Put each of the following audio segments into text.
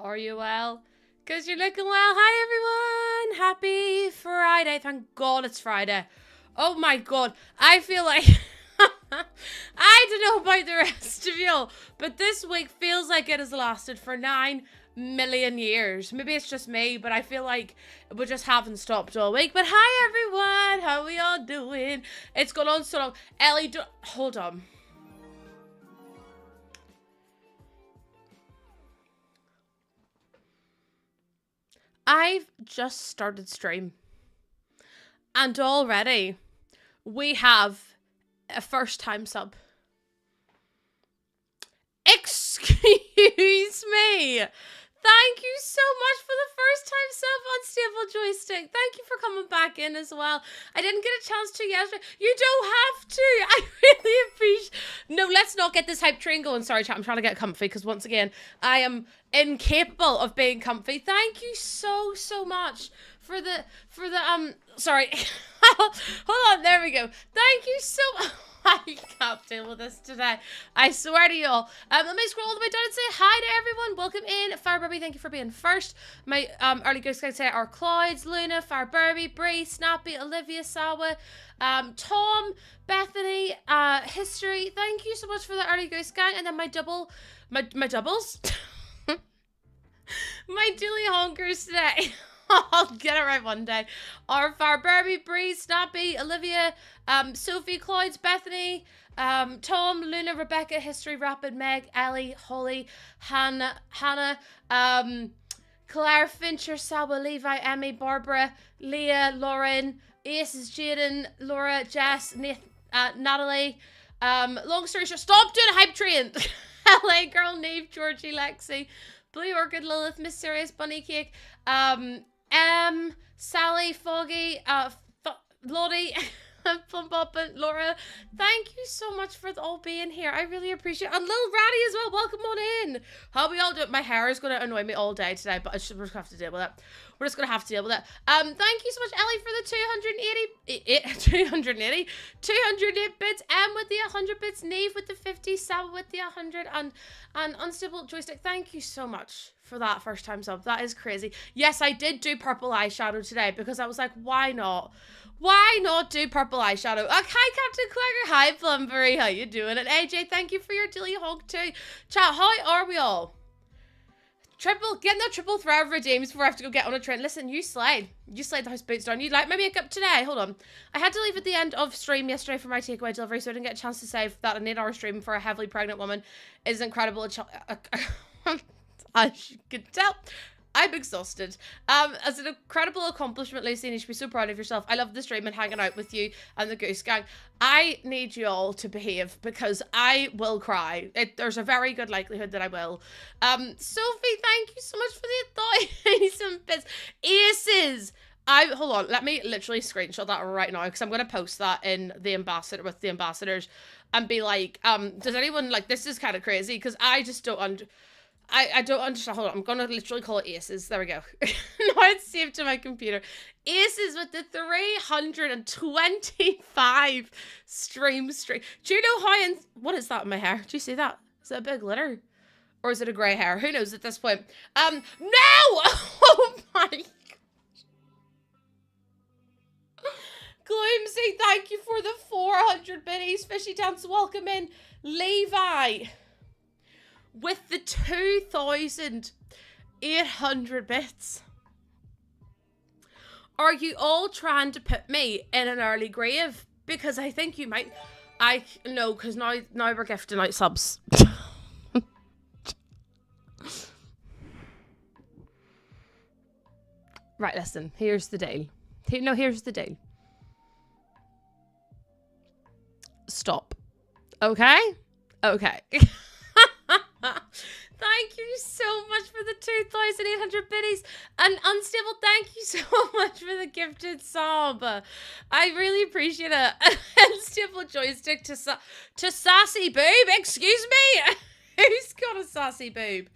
Are you well? Because you're looking well. Hi, everyone. Happy Friday. Thank God it's Friday. Oh, my God. I feel like... I don't know about the rest of y'all, but this week feels like it has lasted for 9 million years. Maybe it's just me, but I feel like we just haven't stopped all week. But hi, everyone. How are we all doing? It's gone on so long. Ellie, hold on. I've just started stream, and already we have a first time sub. Excuse me. Thank you so much for the first time sub on Stable Joystick. Thank you for coming back in as well. I didn't get a chance to yesterday. You don't have to. I really appreciate... No, let's not get this hype train going. Sorry, chat. I'm trying to get comfy because once again, I am incapable of being comfy. Thank you so much for the sorry. Hold on. There we go. Thank you so much. I can't deal with this today. I swear to y'all. Let me scroll all the way down and say hi to everyone. Welcome in. Fireburby, thank you for being first. My early ghost guys today are Clouds, Luna, Fireburby, Bree, Snappy, Olivia, Sawa, Tom, Bethany, History. Thank you so much for the early ghost gang. And then my doubles. My daily honkers today. I'll get it right one day. Our Fireburby, Bree, Snappy, Olivia, Sophie, Clouds, Bethany, Tom, Luna, Rebecca, History, Rapid, Meg, Ellie, Holly, Hannah, Claire, Fincher, Sawa, Levi, Emmy, Barbara, Leah, Lauren, Aces, Jaden, Laura, Jess, Natalie. Long story short, stop doing a hype train. LA Girl, Neve, Georgie, Lexi, Blue Orchid, Lilith, Mysterious Bunny Cake, Sally, Foggy, Lottie, Plum Poppin', Laura. Thank you so much for all being here. I really appreciate it. And Lil Ratty as well. Welcome on in. How we all do it? My hair is going to annoy me all day today, but we're just going to have to deal with it. We're just going to have to deal with it. Thank you so much, Ellie, for the 208 bits, M with the 100 bits, Neve with the 50, Sab with the 100, and Unstable Joystick. Thank you so much for that first time sub. That is crazy. Yes, I did do purple eyeshadow today because I was like, why not? Why not do purple eyeshadow? Hi, Captain Clagger. Hi, Plumberry. How you doing? And AJ, thank you for your daily hug too. Chat, how are we all? Getting that triple thread redeems before I have to go get on a train. Listen, you slayed. You slayed the house boots down. You like my makeup today. Hold on. I had to leave at the end of stream yesterday for my takeaway delivery, so I didn't get a chance to say that an 8-hour stream for a heavily pregnant woman is incredible. As you can tell, I'm exhausted. As an incredible accomplishment, Lucy, and you should be so proud of yourself. I love the stream and hanging out with you and the Goose Gang. I need you all to behave because I will cry. There's a very good likelihood that I will. Sophie, thank you so much for the 1,000 bits. Aces! Hold on, let me literally screenshot that right now because I'm going to post that in the ambassadors and be like, does anyone, like, this is kind of crazy because I just don't I don't understand. Hold on, I'm gonna literally call it Aces. There we go. Now it's saved to my computer. Aces with the 325 stream. Do you know how? What is that in my hair? Do you see that? Is that a big glitter, or is it a grey hair? Who knows at this point? No! Oh my gosh. Gloomsy, thank you for the 400 biddies. Fishy Dance, welcome in. Levi with the 2,800 bits. Are you all trying to put me in an early grave? Because I think you might. No, because now we're gifting out subs. Right, listen. Here's the deal. Here's the deal. Stop. Okay? Okay. Thank you so much for the 2,800 biddies. And Unstable, thank you so much for the gifted sub. I really appreciate it. Unstable Joystick to Sassy Boob. Excuse me? Who's got a Sassy Boob?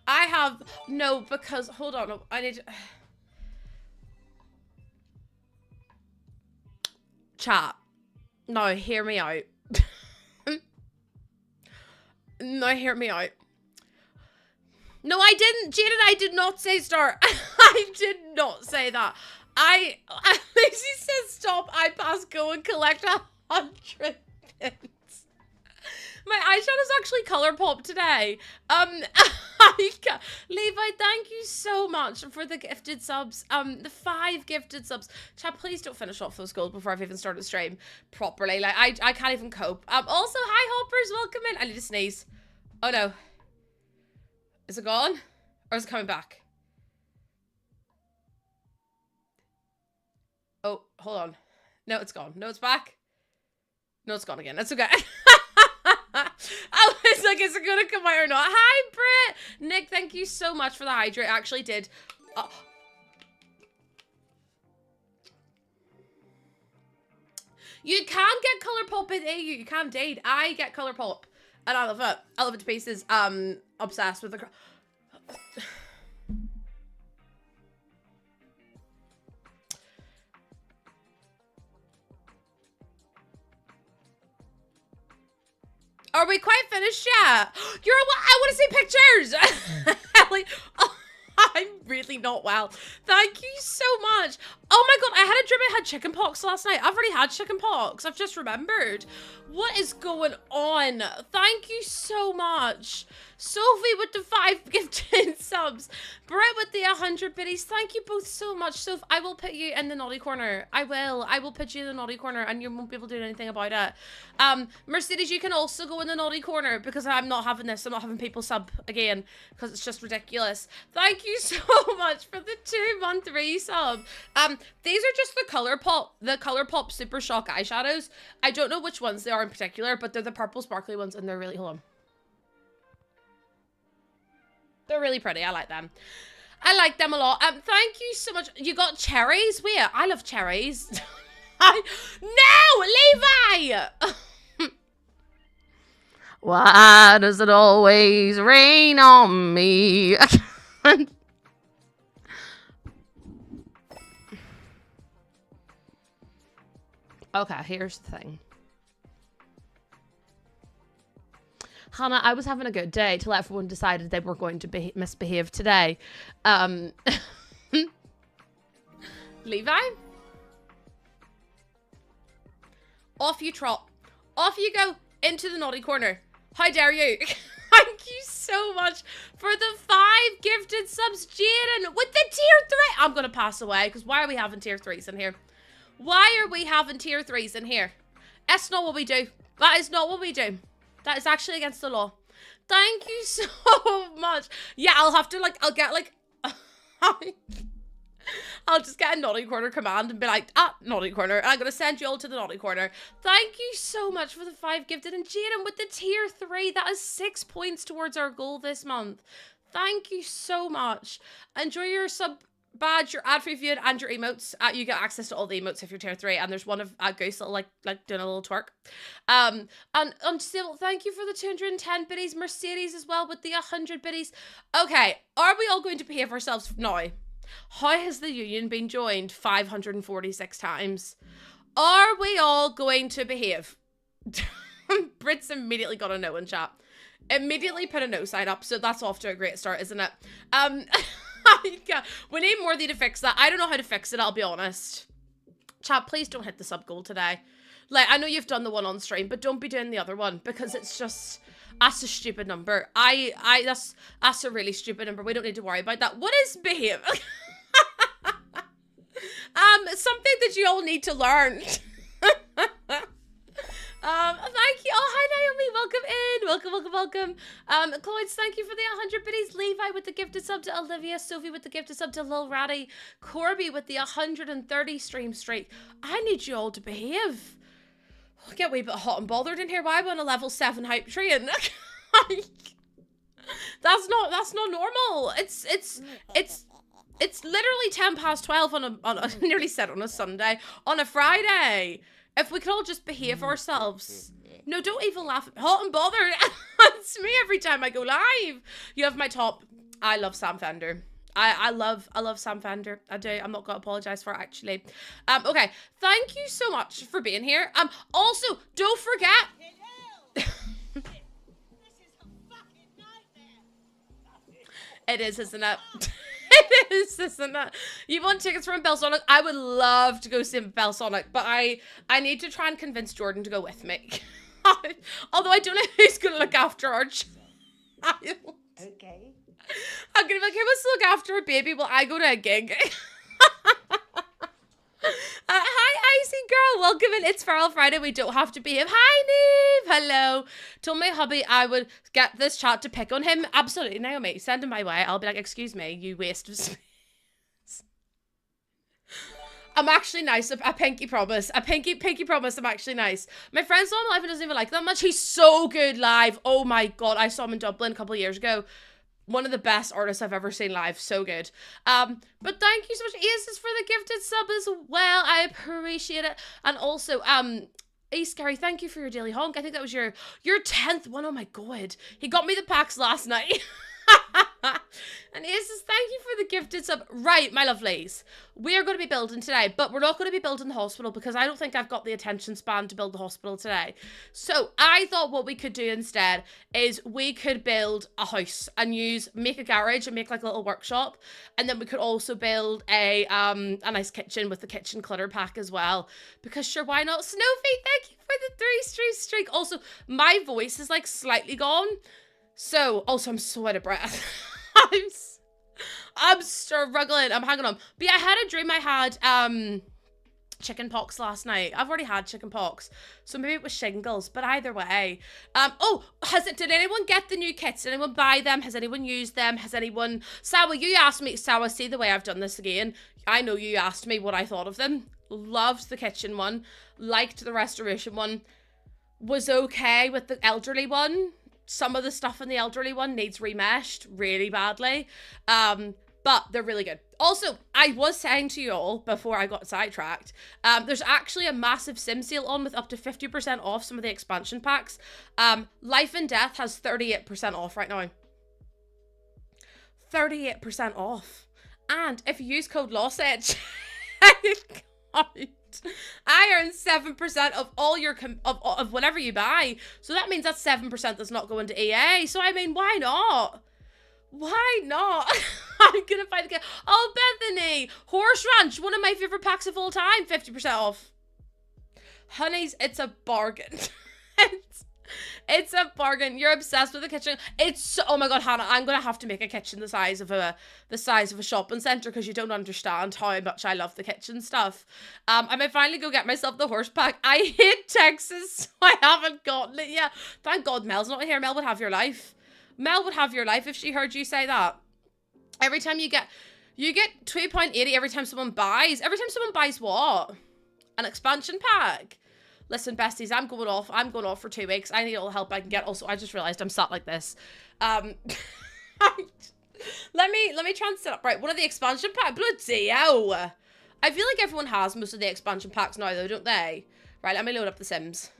I have... No, because... Hold on. I need... Chat. No, hear me out. No, hear me out. No, I didn't. Jaden, I did not say start. I did not say that. Lacey says stop. I pass go and collect 100 pins. My eyeshadow's actually ColourPop today. Levi, thank you so much for the gifted subs. The 5 gifted subs. Chat, please don't finish off those goals before I've even started the stream properly. Like, I can't even cope. Also, hi hoppers, welcome in. I need to sneeze. Oh no. Is it gone? Or is it coming back? Oh, hold on. No, it's gone. No, it's back. No, it's gone again. That's okay. I was like, is it gonna come out or not? Hi, Britt! Nick, thank you so much for the hydrate. I actually did. You can get ColourPop in AU. You can indeed. I get ColourPop. And I love it. I love it to pieces. Obsessed with the... Are we quite finished yet? I want to see pictures! Ellie, oh, I'm really not well. Thank you so much. Oh my god, I had a dream I had chickenpox last night. I've already had chickenpox. I've just remembered. What is going on? Thank you so much. Sophie with the 5 gifted subs. Brett with the 100 biddies. Thank you both so much. Soph, I will put you in the naughty corner. I will put you in the naughty corner and you won't be able to do anything about it. Mercedes, you can also go in the naughty corner because I'm not having this. I'm not having people sub again because it's just ridiculous. Thank you so much for the 2-month resub. These are just the ColourPop Super Shock eyeshadows. I don't know which ones they are in particular, but they're the purple sparkly ones and they're really, hold on. They're really pretty. I like them. I like them a lot. Thank you so much. You got cherries? Wait, I love cherries. No, Levi! Why does it always rain on me? Okay, here's the thing. Hannah, I was having a good day till everyone decided they were going to misbehave today. Levi? Off you trot. Off you go into the naughty corner. How dare you? Thank you so much for the 5 gifted subs, Jaden, with the tier 3. I'm going to pass away because why are we having tier 3s in here? Why are we having tier 3s in here? That's not what we do. That is not what we do. That is actually against the law. Thank you so much. Yeah, I'll have to, like, I'll get, like, I'll just get a naughty corner command and be like, naughty corner. I'm going to send you all to the naughty corner. Thank you so much for the 5 gifted. And Jaden with the tier 3, that is 6 points towards our goal this month. Thank you so much. Enjoy your sub badge, your ad-free viewed, and your emotes. You get access to all the emotes if you're tier 3, and there's one of Goose that'll like doing a little twerk. And still, thank you for the 210 biddies. Mercedes as well with the 100 biddies. Okay, are we all going to behave ourselves now? How has the union been joined 546 times? Are we all going to behave? Brits immediately got a no in chat. Immediately put a no sign up, so that's off to a great start, isn't it? We need more to fix that. I don't know how to fix it, I'll be honest. Chat, please don't hit the sub goal today. Like, I know you've done the one on stream, but don't be doing the other one because it's just, that's a stupid number. That's a really stupid number. We don't need to worry about that. What is behave? Something that you all need to learn. Thank you. Oh, hi Naomi, welcome in. Welcome. Cloyds, thank you for the 100 biddies. Levi with the gifted sub to Olivia. Sophie with the gifted sub to Lil Ratty. Corby with the 130 stream streak. I need you all to behave. I get a wee bit hot and bothered in here. Why am I on a level 7 hype train? That's not normal. It's literally 10 past 12 on a nearly said on a Sunday, on a Friday. If we could all just behave ourselves. No, don't even laugh. Hot and bothered. It's me every time I go live. You have my top. I love Sam Fender. I love Sam Fender. I do. I'm not gonna apologize for it, actually. Okay. Thank you so much for being here. Also, don't forget. It is, isn't it? It is, isn't it? You want tickets from Belsonic? I would love to go see Belsonic, but I need to try and convince Jordan to go with me. Although I don't know who's going to look after our child. Okay. I'm going to be like, who wants to look after a baby while I go to a gig? Hi, Icy Girl. Welcome in. It's Feral Friday. We don't have to be him. Hi, Neve. Hello. Told my hubby I would get this chat to pick on him. Absolutely, Naomi. Send him my way. I'll be like, excuse me, you waste of space. I'm actually nice. A pinky promise. A pinky promise. I'm actually nice. My friend saw him live and doesn't even like that much. He's so good live. Oh my god. I saw him in Dublin a couple of years ago. One of the best artists I've ever seen live. So good. But thank you so much, Aces, for the gifted sub as well. I appreciate it. And also, Ace Gary, thank you for your daily honk. I think that was your 10th one. Oh my god. He got me the packs last night. And Aces, thank you for the gifted sub. Right, my lovelies. We are going to be building today, but we're not going to be building the hospital because I don't think I've got the attention span to build the hospital today. So I thought what we could do instead is we could build a house and make a garage and make like a little workshop. And then we could also build a nice kitchen with the kitchen clutter pack as well. Because sure, why not? Snowfeet, thank you for the 3 streak. Also, my voice is like slightly gone. So, also, I'm so out of breath. I'm struggling. I'm hanging on. But yeah, I had a dream I had, chicken pox last night. I've already had chicken pox. So maybe it was shingles, but either way. Did anyone get the new kits? Did anyone buy them? Has anyone used them? Has anyone... Sawa, you asked me. Sawa, see the way I've done this again. I know you asked me what I thought of them. Loved the kitchen one. Liked the restoration one. Was okay with the elderly one. Some of the stuff in the elderly one needs remeshed really badly. But they're really good. Also, I was saying to you all before I got sidetracked, there's actually a massive sim sale on with up to 50% off some of the expansion packs. Life and Death has 38% off right now. 38% off. And if you use code LOSSEDGE, I earn 7% of all your of whatever you buy. So that means that's 7% that's not going to EA. So I mean, why not? Why not? I'm gonna buy the game. Oh, Bethany, Horse Ranch, one of my favorite packs of all time, 50% off. Honeys, it's a bargain. It's a bargain. You're obsessed with the kitchen. It's so, oh my god, Hannah, I'm gonna have to make a kitchen the size of a shopping centre because you don't understand how much I love the kitchen stuff. I might finally go get myself the horse pack. I hate Texas, so I haven't gotten it yet. Thank God Mel's not here. Mel would have your life. Mel would have your life if she heard you say that. Every time you get 2.80 every time someone buys. Every time someone buys what? An expansion pack. Listen, besties, I'm going off for 2 weeks. I need all the help I can get. Also, I just realized I'm sat like this. Let me try and set up, right, one of the expansion packs. Bloody hell. I feel like everyone has most of the expansion packs now, though, don't they? Right, let me load up the Sims.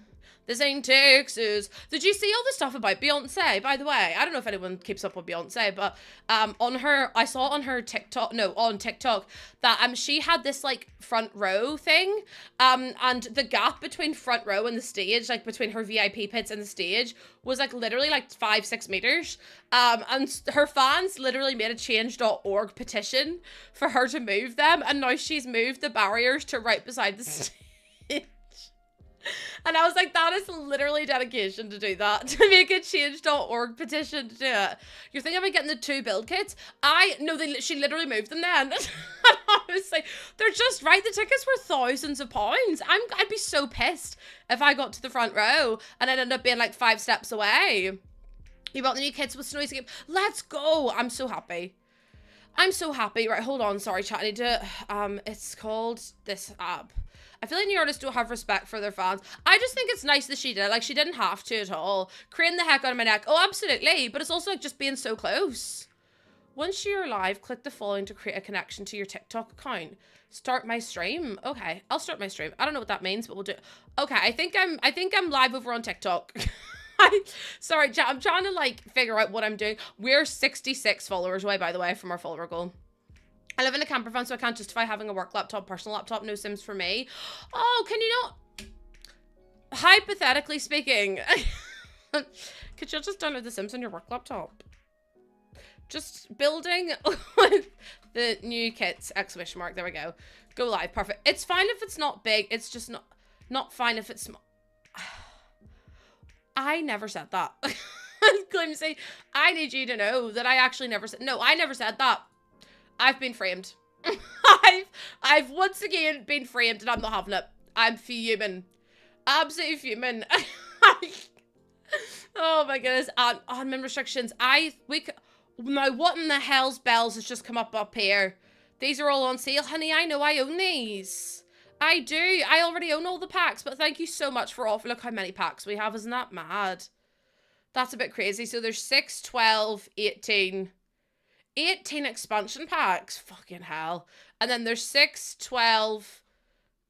This ain't Texas. Did you see all the stuff about Beyonce, by the way? I don't know if anyone keeps up with Beyonce, but I saw on TikTok that she had this like front row thing, and the gap between front row and the stage, like between her VIP pits and the stage, was like literally like 5-6 meters. And her fans literally made a change.org petition for her to move them, and now she's moved the barriers to right beside the stage. And I was like, that is literally dedication to do that. To make a change.org petition to do it. You're thinking about getting the 2 build kits? She literally moved them then. And I was like, they're just right. The tickets were thousands of pounds. I'd be so pissed if I got to the front row and I'd end up being like 5 steps away. You bought the new kits with Snowy Escape. Let's go. I'm so happy. I'm so happy. Right, hold on. Sorry, chat. I need to, it's called this app. I feel like new artists don't have respect for their fans. I just think it's nice that she did. Like, she didn't have to at all. Crane the heck out of my neck. Oh, absolutely. But it's also like just being so close. Once you're live, click the following to create a connection to your TikTok account. Start my stream. Okay, I'll start my stream. I don't know what that means, but we'll do it. Okay, I think I'm live over on TikTok. Sorry, chat. I'm trying to like figure out what I'm doing. We're 66 followers away, by the way, from our follower goal. I live in a camper van, so I can't justify having a work laptop, personal laptop, no Sims for me. Oh, can you not? Hypothetically speaking, could you just download the Sims on your work laptop? Just building with the new kits, exclamation mark. There we go. Go live. Perfect. It's fine if it's not big. It's just not fine if it's small. I never said that. Clemsy, I need you to know that I actually never said, no, I never said that. I've been framed. I've once again been framed and I'm not having it. I'm fuming. Absolutely fuming. Oh my goodness. Admin restrictions. Now what in the hell's bells has just come up here? These are all on sale. Honey, I know I own these. I do. I already own all the packs, but thank you so much for offering. Look how many packs we have. Isn't that mad? That's a bit crazy. So there's 6, 12, 18. 18 expansion packs. Fucking hell. And then there's 6, 12.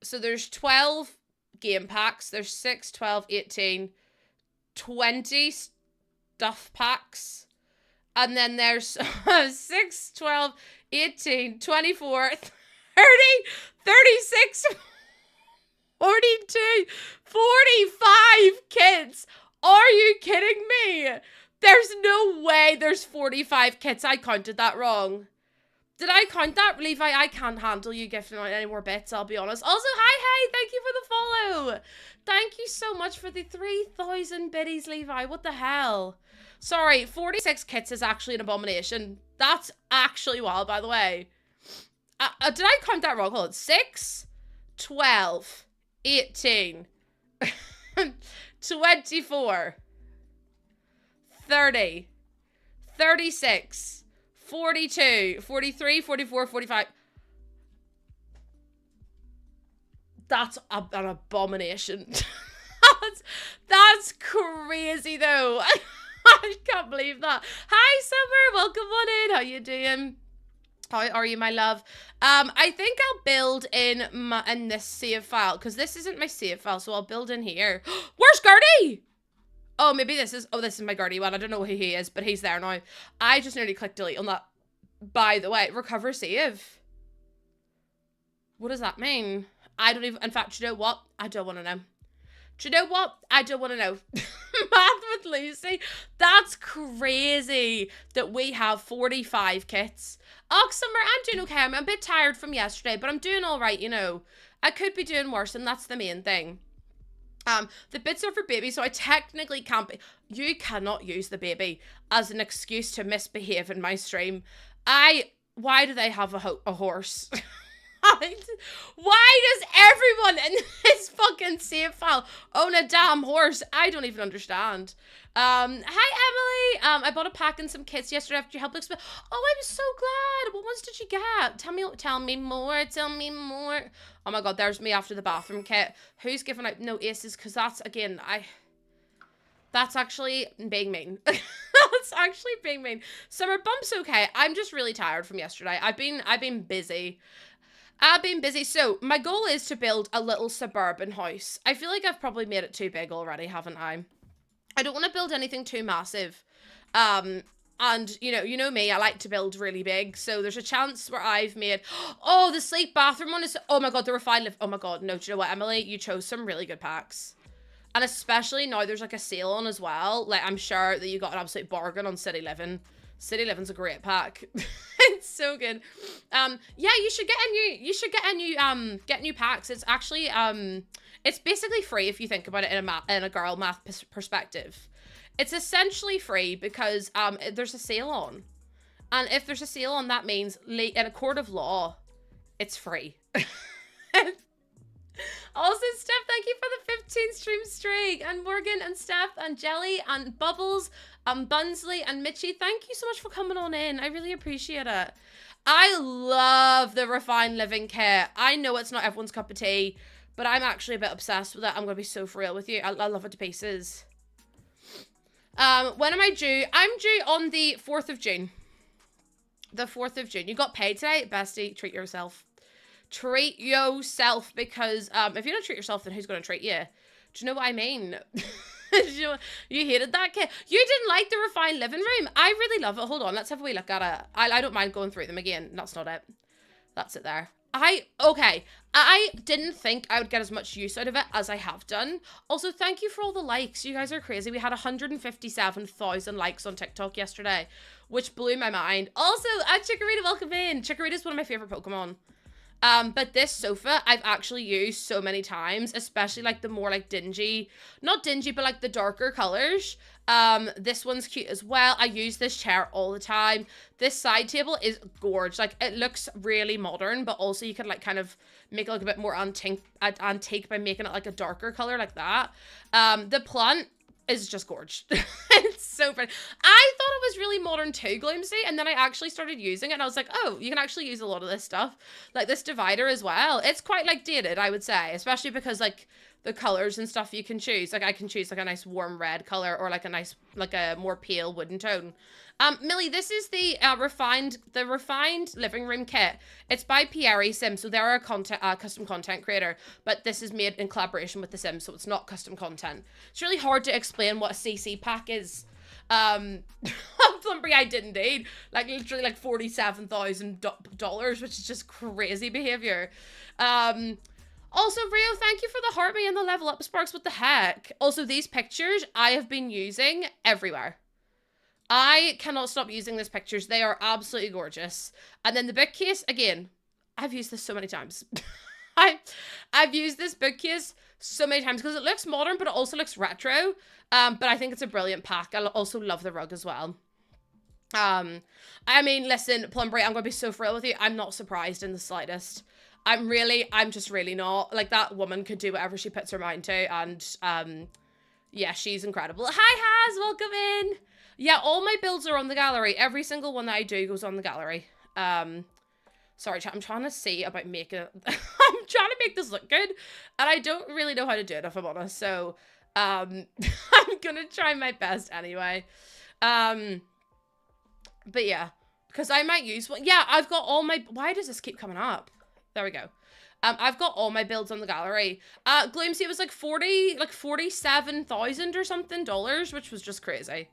So there's 12 game packs. There's 6, 12, 18, 20 stuff packs. And then there's 6, 12, 18, 24, 30, 36, 42, 45 kits. Are you kidding me? There's no way there's 45 kits. I counted that wrong. Did I count that? Levi, I can't handle you gifting out any more bits, I'll be honest. Also, hi, thank you for the follow. Thank you so much for the 3,000 biddies, Levi. What the hell? Sorry, 46 kits is actually an abomination. That's actually wild, by the way. Did I count that wrong? Hold on. 6, 12, 18, 24, 30, 36, 42, 43, 44, 45. That's an abomination. That's crazy, though. I can't believe that. Hi, Summer. Welcome on in. How you doing? How are you, my love? I think I'll build in this save file, because this isn't my save file, so I'll build in here. Where's Gertie? Oh, maybe this is my Gertie one. I don't know who he is, but he's there now. I just nearly clicked delete on that. By the way, recover save. What does that mean? I don't even, in fact, you know what? I don't want to know. Do you know what? I don't want to know. Math with Lucy. That's crazy that we have 45 kits. Oh, Summer, I'm doing okay. I'm a bit tired from yesterday, but I'm doing all right, you know. I could be doing worse, and that's the main thing. The bits are for baby, so I technically can't be. You cannot use the baby as an excuse to misbehave in my stream. Why do they have a horse? Why does everyone in this fucking save file own a damn horse? I don't even understand. Hi Emily. I bought a pack and some kits yesterday after you helped explain. Oh, I'm so glad. What ones did you get? Tell me more. Tell me more. Oh my god, there's me after the bathroom kit. Who's giving out no aces? Because that's, again, that's actually being mean. That's actually being mean. Summer Bump's okay. I'm just really tired from yesterday. I've been busy. So my goal is to build a little suburban house. I feel like I've probably made it too big already, haven't I? I don't want to build anything too massive. And you know me, I like to build really big. So there's a chance where I've made, oh, the sleep bathroom one is, oh my god, the refined live. Oh my god, no, do you know what, Emily? You chose some really good packs. And especially now there's like a sale on as well. Like, I'm sure that you got an absolute bargain on City Living. City Living's a great pack. It's so good. Yeah, you should get new packs. It's actually it's basically free if you think about it in a girl math perspective. It's essentially free because there's a sale on. And if there's a sale on, that means in a court of law, it's free. Also, Steph, thank you for the 15 stream streak. And Morgan and Steph and Jelly and Bubbles and Bunsley and Mitchie, thank you so much for coming on in. I really appreciate it. I love the Refined Living kit. I know it's not everyone's cup of tea, but I'm actually a bit obsessed with it. I'm going to be so for real with you. I love it to pieces. When am I due? I'm due on the 4th of June. The 4th of June. You got paid today? Bestie, treat yourself. Treat yourself, because if you don't treat yourself, then who's going to treat you? Do you know what I mean? You hated that kit. You didn't like the Refined Living room. I really love it. Hold on, let's have a wee look at it. I don't mind going through them again. That's not it. That's it there. Okay, I didn't think I would get as much use out of it as I have done. Also, thank you for all the likes. You guys are crazy. We had 157,000 likes on TikTok yesterday, which blew my mind. Also, Chikorita, welcome in. Chikorita is one of my favorite Pokemon. But this sofa I've actually used so many times, especially like the more like dingy, not dingy, but like the darker colors. This one's cute as well. I use this chair all the time. This side table is gorgeous. Like, it looks really modern, but also you could like kind of make it look a bit more antique by making it like a darker color like that. The plant is just gorgeous. It's so pretty. I thought it was really modern too, Gloomsy, and then I actually started using it and I was like, oh, you can actually use a lot of this stuff. Like this divider as well. It's quite like dated, I would say, especially because like the colors and stuff you can choose. Like I can choose like a nice warm red color or like a nice, like a more pale wooden tone. Millie, this is the refined living room kit. It's by Pierre Sim, so they're a custom content creator, but this is made in collaboration with the Sims, so it's not custom content. It's really hard to explain what a CC pack is. Plumberry, I didn't need like literally like $47,000, which is just crazy behavior. Also, Rio, thank you for the heart me and the level up sparks. What the heck? Also, these pictures I have been using everywhere. I cannot stop using these pictures. They are absolutely gorgeous. And then the bookcase, again, I've used this so many times. I've used this bookcase so many times because it looks modern, but it also looks retro. But I think it's a brilliant pack. I also love the rug as well. I mean, listen, Plumberry, I'm going to be so thrilled with you. I'm not surprised in the slightest. I'm just really not. Like, that woman could do whatever she puts her mind to. And, yeah, she's incredible. Hi, Haz, welcome in. Yeah, all my builds are on the gallery. Every single one that I do goes on the gallery. Sorry, chat, I'm trying to see about making it. I'm trying to make this look good, and I don't really know how to do it, if I'm honest. So, I'm gonna try my best anyway. But yeah, because I might use one. Yeah, I've got all my. Why does this keep coming up? There we go. I've got all my builds on the gallery. Gloomsy, it was like 47,000 or something dollars, which was just crazy.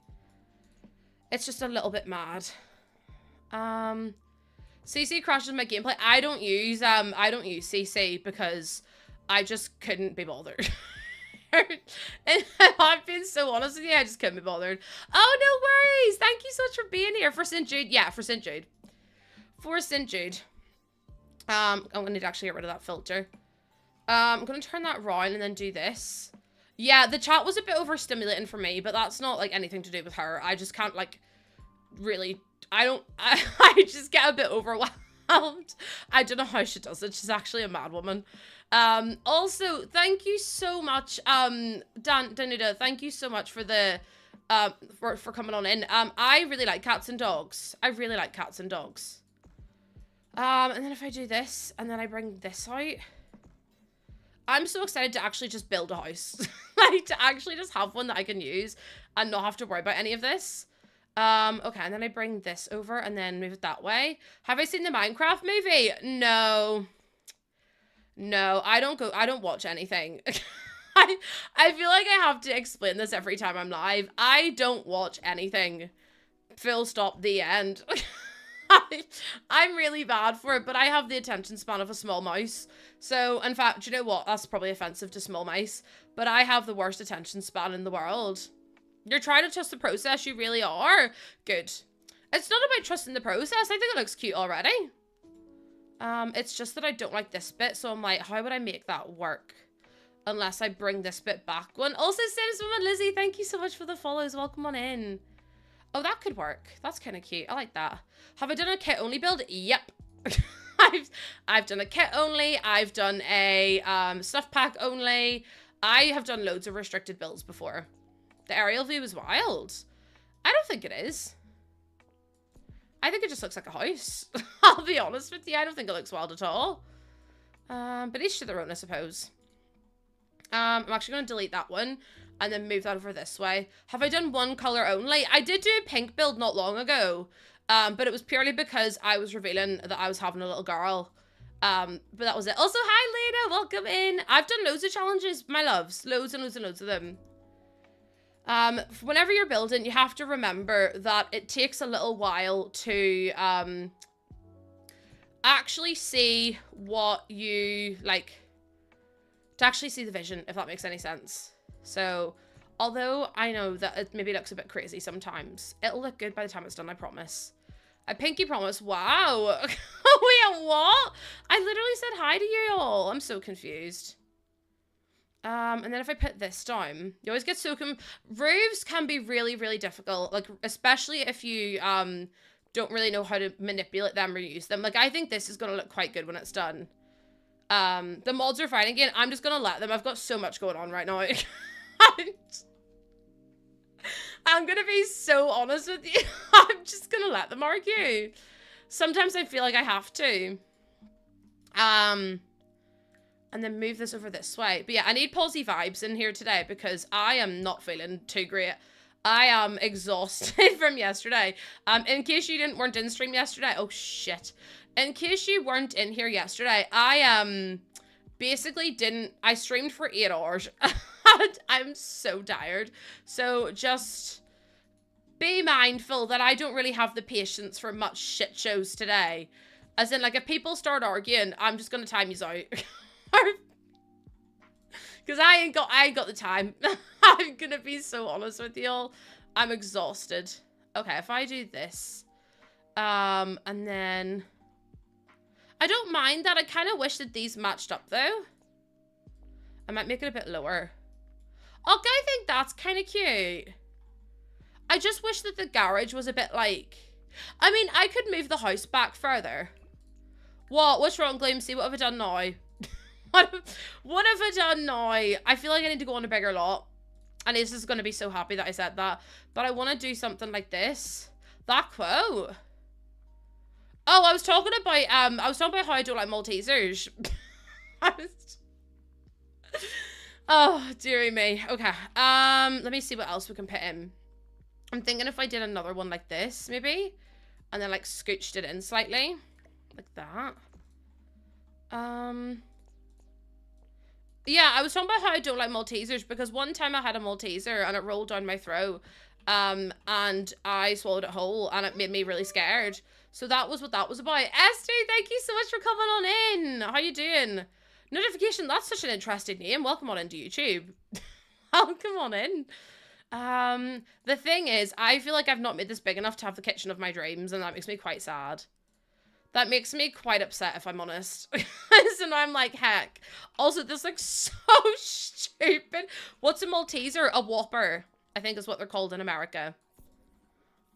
It's just a little bit mad. CC crashes my gameplay. I don't use CC because I just couldn't be bothered. And I've been so honest with you, I just couldn't be bothered. Oh, no worries. Thank you so much for being here. For St. Jude. Yeah, for St. Jude. For St. Jude. I'm going to need to actually get rid of that filter. I'm going to turn that around and then do this. Yeah, the chat was a bit overstimulating for me, but that's not, like, anything to do with her. I just can't, like, really... I just get a bit overwhelmed. I don't know how she does it. She's actually a mad woman. Also, thank you so much, Danuda, thank you so much for the, for coming on in. I really like cats and dogs. I really like cats and dogs. And then if I do this, and then I bring this out... I'm so excited to actually just build a house. Like, to actually just have one that I can use and not have to worry about any of this. Okay, and then I bring this over and then move it that way. Have I seen the Minecraft movie? No. No, I don't watch anything. I feel like I have to explain this every time I'm live. I don't watch anything. Full stop, the end. I'm really bad for it, but I have the attention span of a small mouse. So, in fact, do you know what? That's probably offensive to small mice, but I have the worst attention span in the world. You're trying to trust the process, you really are. Good. It's not about trusting the process. I think it looks cute already. It's just that I don't like this bit, so I'm like, how would I make that work? Unless I bring this bit back one. Also, Sims Woman Lizzie, thank you so much for the follows. Welcome on in. Oh, that could work. That's kind of cute. I like that. Have I done a kit only build? Yep. I've done a kit only. I've done a stuff pack only. I have done loads of restricted builds before. The aerial view is wild. I don't think it is. I think it just looks like a house. I'll be honest with you. I don't think it looks wild at all. But each to their own, I suppose. I'm actually going to delete that one and then move that over this way. Have I done one color only? I did do a pink build not long ago. But it was purely because I was revealing that I was having a little girl. But that was it. Also, hi, Lena. Welcome in. I've done loads of challenges, my loves. Loads and loads and loads of them. Whenever you're building, you have to remember that it takes a little while to, actually see what you, like, to actually see the vision, if that makes any sense. So, although I know that it maybe looks a bit crazy sometimes, it'll look good by the time it's done, I promise. I pinky promise. Wow. Wait, what? I literally said hi to you all. I'm so confused. And then if I put this down, you always get so roofs can be really, really difficult. Like, especially if you, don't really know how to manipulate them or use them. Like, I think this is going to look quite good when it's done. The mods are fine. Again, I'm just going to let them. I've got so much going on right now. I'm going to be so honest with you. I'm just going to let them argue. Sometimes I feel like I have to. And then move this over this way. But yeah, I need palsy vibes in here today because I am not feeling too great. I am exhausted from yesterday. In case you weren't in stream yesterday. Oh, shit. In case you weren't in here yesterday, I basically I streamed for 8 hours. And I'm so tired. So just be mindful that I don't really have the patience for much shit shows today. As in, like, if people start arguing, I'm just gonna time you out. Because I ain't got the time. I'm gonna be so honest with y'all. I'm exhausted. Okay, if I do this. And then... I don't mind that. I kind of wish that these matched up, though. I might make it a bit lower. Okay, I think that's kind of cute. I just wish that the garage was a bit like... I mean, I could move the house back further. What? What's wrong, Gloomsy? What have I done now? What have I done now? I feel like I need to go on a bigger lot. And Ace is going to be so happy that I said that. But I want to do something like this. That quote. Oh, I was talking about how I don't like Maltesers. Oh, dearie me. Okay. Let me see what else we can put in. I'm thinking if I did another one like this, maybe. And then, like, scooched it in slightly. Like that. Yeah, I was talking about how I don't like Maltesers because one time I had a Malteser and it rolled down my throat. And I swallowed it whole and it made me really scared. So that was what that was about. Esther, thank you so much for coming on in. How you doing? Notification, that's such an interesting name. Welcome on into YouTube. Welcome on in. The thing is, I feel like I've not made this big enough to have the kitchen of my dreams, and that makes me quite sad. That makes me quite upset, if I'm honest. So now I'm like, heck. Also, this looks so stupid. What's a Malteser? A Whopper, I think is what they're called in America.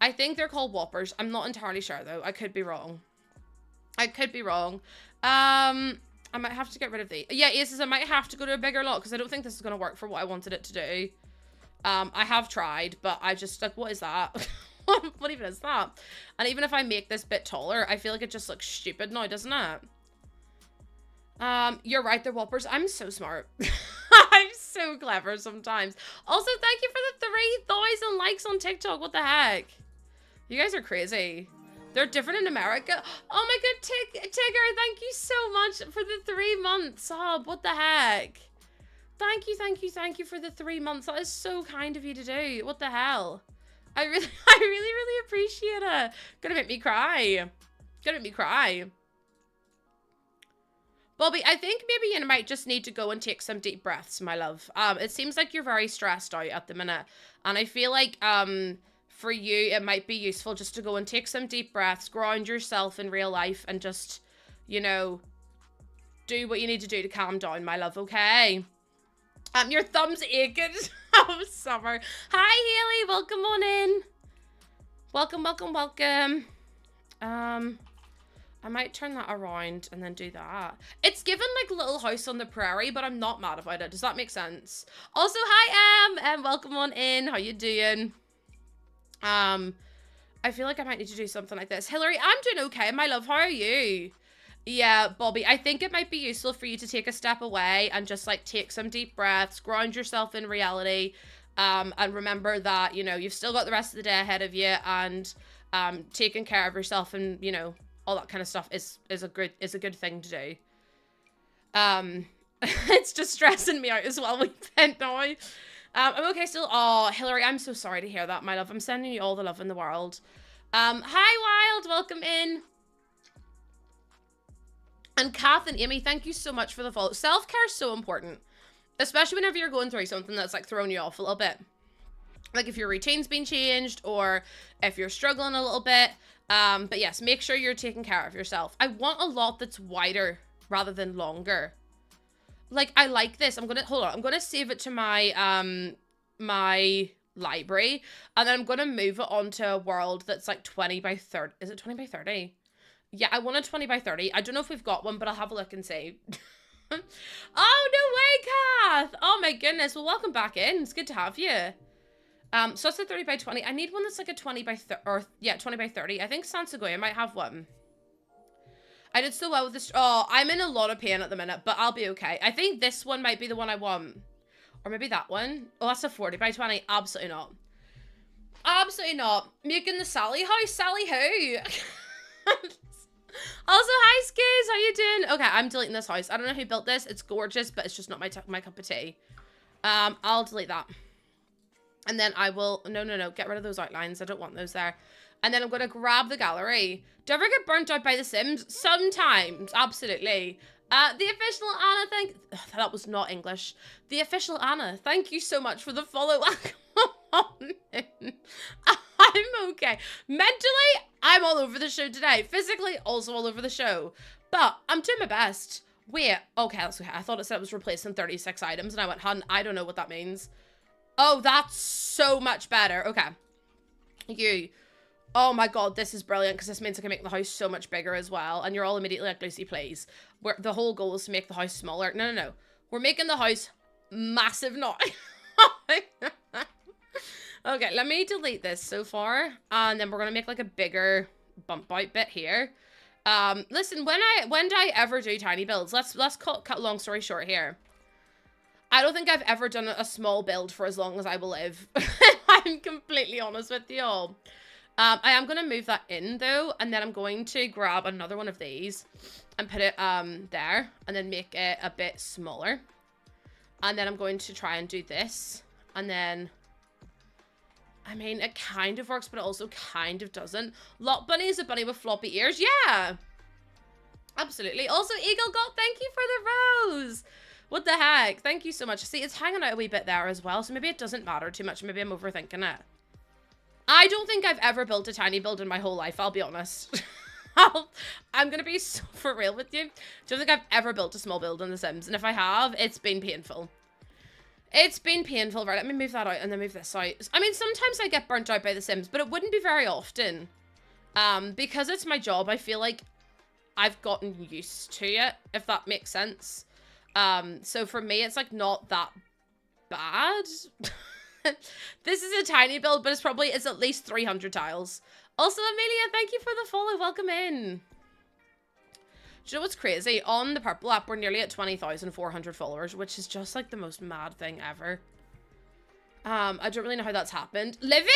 I think they're called Whoppers. I'm not entirely sure, though. I could be wrong. I could be wrong. I might have to get rid of the... Yeah, Aces, I might have to go to a bigger lot, because I don't think this is going to work for what I wanted it to do. I have tried, but I just, like, what is that? What even is that? And even if I make this bit taller, I feel like it just looks stupid now, doesn't it? You're right, they're Whoppers. I'm so smart. I'm so clever sometimes. Also, thank you for the 3,000 likes on TikTok. What the heck? You guys are crazy. They're different in America. Oh my god, Tigger, thank you so much for the 3 months. Sub, what the heck? Thank you for the 3 months. That is so kind of you to do. What the hell? I really appreciate it. Gonna make me cry. Gonna make me cry. Bobby, I think maybe you might just need to go and take some deep breaths, my love. It seems like you're very stressed out at the minute. And I feel like, for you, it might be useful just to go and take some deep breaths, ground yourself in real life, and just, you know, do what you need to do to calm down, my love, okay? Your thumb's aching. Oh, summer. Hi, Haley. Welcome on in. Welcome. I might turn that around and then do that. It's given like Little House on the Prairie, but I'm not mad about it. Does that make sense? Also, hi, and welcome on in. How you doing? I feel like I might need to do something like this. Hillary, I'm doing okay, my love. How are you? Yeah, Bobby, I think it might be useful for you to take a step away and just, like, take some deep breaths, ground yourself in reality, and remember that, you know, you've still got the rest of the day ahead of you, and taking care of yourself and, you know, all that kind of stuff is a good thing to do. It's just stressing me out as well with it now. I'm okay still. Oh, Hillary, I'm so sorry to hear that, my love. I'm sending you all the love in the world. Hi, Wild, welcome in. And Kath and Amy, thank you so much for the follow. Self-care is so important, especially whenever you're going through something that's like throwing you off a little bit. Like if your routine's been changed or if you're struggling a little bit. But yes, make sure you're taking care of yourself. I want a lot that's wider rather than longer. Like, I like this. Hold on. I'm gonna save it to my, my library. And then I'm gonna move it onto a world that's like 20 by 30. Is it 20 by 30? Yeah, I want a 20 by 30. I don't know if we've got one, but I'll have a look and see. Oh, no way, Kath! Oh my goodness. Well, welcome back in. It's good to have you. So it's a 30 by 20. I need one that's like a 20 by 30, or yeah, 20 by 30. I think Sansegoya might have one. I did so well with this. Oh, I'm in a lot of pain at the minute, but I'll be okay. I think this one might be the one I want. Or maybe that one. Oh, that's a 40 by 20. Absolutely not. Absolutely not. Making the Sally house. Sally who? Also, hi, Skiz. How you doing? Okay, I'm deleting this house. I don't know who built this. It's gorgeous, but it's just not my cup of tea. I'll delete that. And then I will... No. Get rid of those outlines. I don't want those there. And then I'm going to grab the gallery. Do you ever get burnt out by The Sims? Sometimes. Absolutely. The official Anna, that was not English. The official Anna, thank you so much for the follow. I'm okay. Mentally, I'm all over the show today. Physically, also all over the show. But I'm doing my best. Wait, okay, that's okay. I thought it said it was replacing 36 items, and I went, hun, I don't know what that means. Oh, that's so much better. Okay. You. Oh my god, this is brilliant, because this means I can make the house so much bigger as well. And you're all immediately like, Lucy, please. The whole goal is to make the house smaller. No. We're making the house massive now. Okay, let me delete this so far. And then we're going to make like a bigger bump out bit here. Listen, when do I ever do tiny builds? Let's cut long story short here. I don't think I've ever done a small build for as long as I will live. I'm completely honest with you all. I am going to move that in though, and then I'm going to grab another one of these and put it there, and then make it a bit smaller. And then I'm going to try and do this, and then, I mean, it kind of works, but it also kind of doesn't. Lot Bunny is a bunny with floppy ears. Yeah, absolutely. Also, Eagle God, thank you for the rose. What the heck? Thank you so much. See, it's hanging out a wee bit there as well, so maybe it doesn't matter too much. Maybe I'm overthinking it. I don't think I've ever built a tiny build in my whole life, I'll be honest. I'm going to be so for real with you. Don't think I've ever built a small build in The Sims, and if I have, it's been painful. It's been painful. Right, let me move that out and then move this out. I mean, sometimes I get burnt out by The Sims, but it wouldn't be very often. Because it's my job, I feel like I've gotten used to it, if that makes sense. So for me, it's like not that bad. This is a tiny build, but it's at least 300 tiles. Also, Amelia, thank you for the follow. Welcome in. Do you know what's crazy? On the Purple app, we're nearly at 20,400 followers, which is just like the most mad thing ever. I don't really know how that's happened. Livy,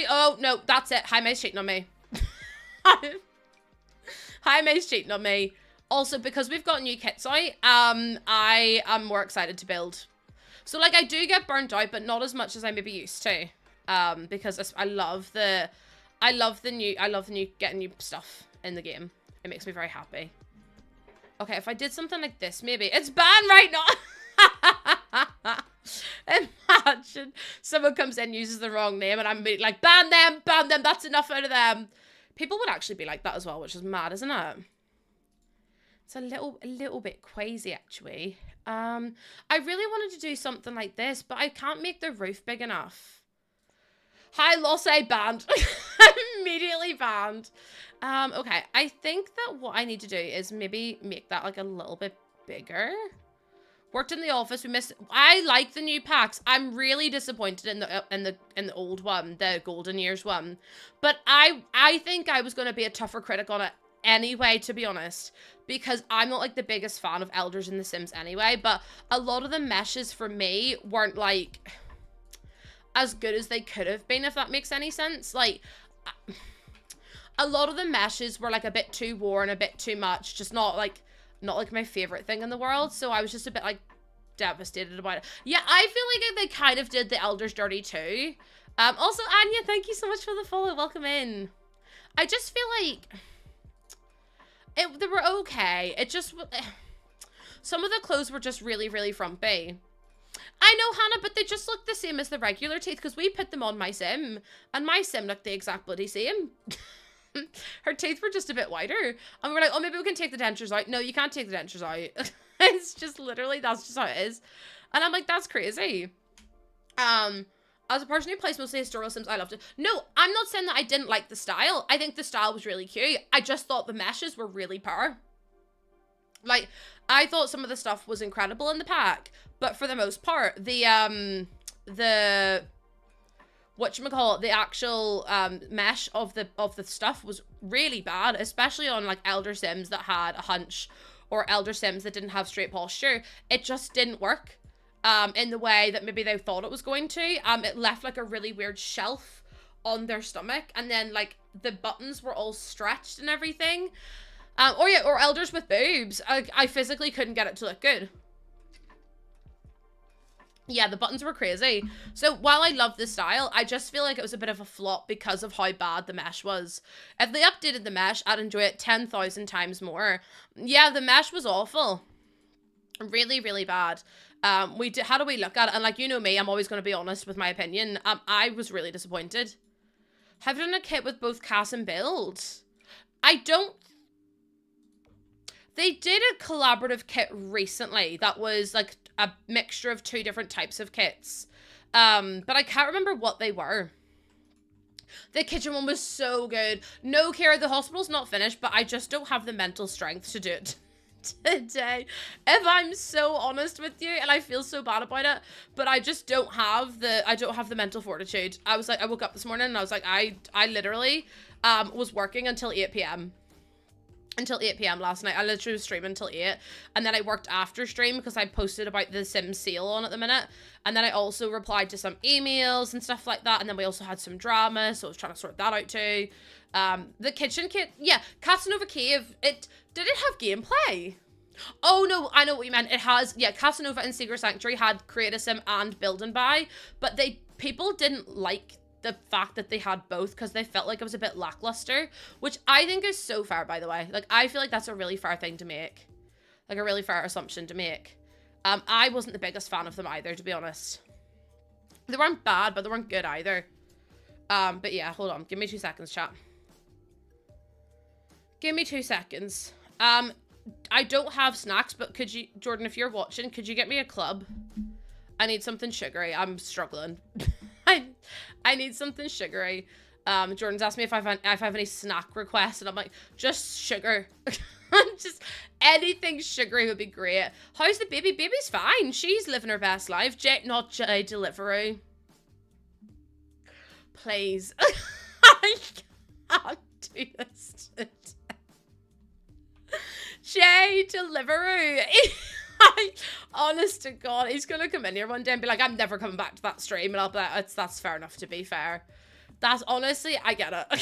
oh no, that's it. Hi, May's cheating on me. Hi, May's cheating on me. Also, because we've got new kits out, I am more excited to build. So like, I do get burnt out, but not as much as I maybe used to. Because I love the new getting new stuff in the game. It makes me very happy. Okay, if I did something like this, maybe it's banned right now. Imagine someone comes in, uses the wrong name, and I'm like, ban them, that's enough out of them. People would actually be like that as well, which is mad, isn't it? It's a little bit crazy, actually. I really wanted to do something like this, but I can't make the roof big enough. Hi, Losse, banned. Immediately banned. Okay, I think that what I need to do is maybe make that like a little bit bigger. Worked in the office, we missed. I like the new packs. I'm really disappointed in the old one, the Golden Years one. But I think I was gonna be a tougher critic on it anyway, to be honest, because I'm not like the biggest fan of elders in The Sims anyway, but a lot of the meshes for me weren't like as good as they could have been, if that makes any sense. Like, a lot of the meshes were like a bit too worn, a bit too much, just not like my favorite thing in the world. So I was just a bit like devastated about it. Yeah, I feel like they kind of did the elders dirty too. Also, Anya, thank you so much for the follow. Welcome in. I just feel like They were okay. It just, some of the clothes were just really, really frumpy. I know, Hannah, but they just look the same as the regular teeth because we put them on my sim, and my sim looked the exact bloody same. Her teeth were just a bit whiter, and we were like, oh, maybe we can take the dentures out. No, you can't take the dentures out. It's just literally, that's just how it is. And I'm like, that's crazy. As a person who plays mostly historical sims, I loved it. No, I'm not saying that I didn't like the style. I think the style was really cute. I just thought the meshes were really poor. Like, I thought some of the stuff was incredible in the pack, but for the most part, the whatchamacallit, the actual mesh of the stuff was really bad, especially on like elder sims that had a hunch or elder sims that didn't have straight posture. It just didn't work in the way that maybe they thought it was going to. It left like a really weird shelf on their stomach, and then like the buttons were all stretched and everything. Or elders with boobs. I physically couldn't get it to look good. Yeah, the buttons were crazy. So while I love the style, I just feel like it was a bit of a flop because of how bad the mesh was. If they updated the mesh, I'd enjoy it 10,000 times more. Yeah, the mesh was awful. Really, really bad. How do we look at it? And like, you know me, I'm always going to be honest with my opinion. I was really disappointed. Have you done a kit with both Cass and Build? They did a collaborative kit recently that was like a mixture of 2 different types of kits. But I can't remember what they were. The kitchen one was so good. No, Kara, the hospital's not finished, but I just don't have the mental strength to do it today. If I'm so honest with you, and I feel so bad about it, but I just don't have the mental fortitude. I was like, I woke up this morning and I was like, I literally was working until 8 p.m. Until 8 p.m. last night. I literally was streaming until 8. And then I worked after stream because I posted about the Sims sale on at the minute. And then I also replied to some emails and stuff like that. And then we also had some drama, so I was trying to sort that out too. The kitchen kit, yeah, Casanova Cave, did it have gameplay? Oh no, I know what you meant. It has, yeah, Casanova and Secret Sanctuary had Create a Sim and Build and Buy, but people didn't like the fact that they had both because they felt like it was a bit lackluster, which I think is so fair, by the way. Like, I feel like that's a really fair thing to make. Like, a really fair assumption to make. I wasn't the biggest fan of them either, to be honest. They weren't bad, but they weren't good either. But yeah, hold on. Give me 2 seconds, chat. Give me 2 seconds. I don't have snacks, but could you, Jordan, if you're watching, could you get me a club? I need something sugary. I'm struggling. I need something sugary. Jordan's asked me if I have any snack requests, and I'm like, just sugar. Just anything sugary would be great. How's the baby? Baby's fine. She's living her best life. Not J Deliveroo. Please. I can't do this today. J Deliveroo. Honest to God, he's gonna come in here one day and be like, I'm never coming back to that stream, and I'll be like, that's fair enough, to be fair. That's honestly, I get it. I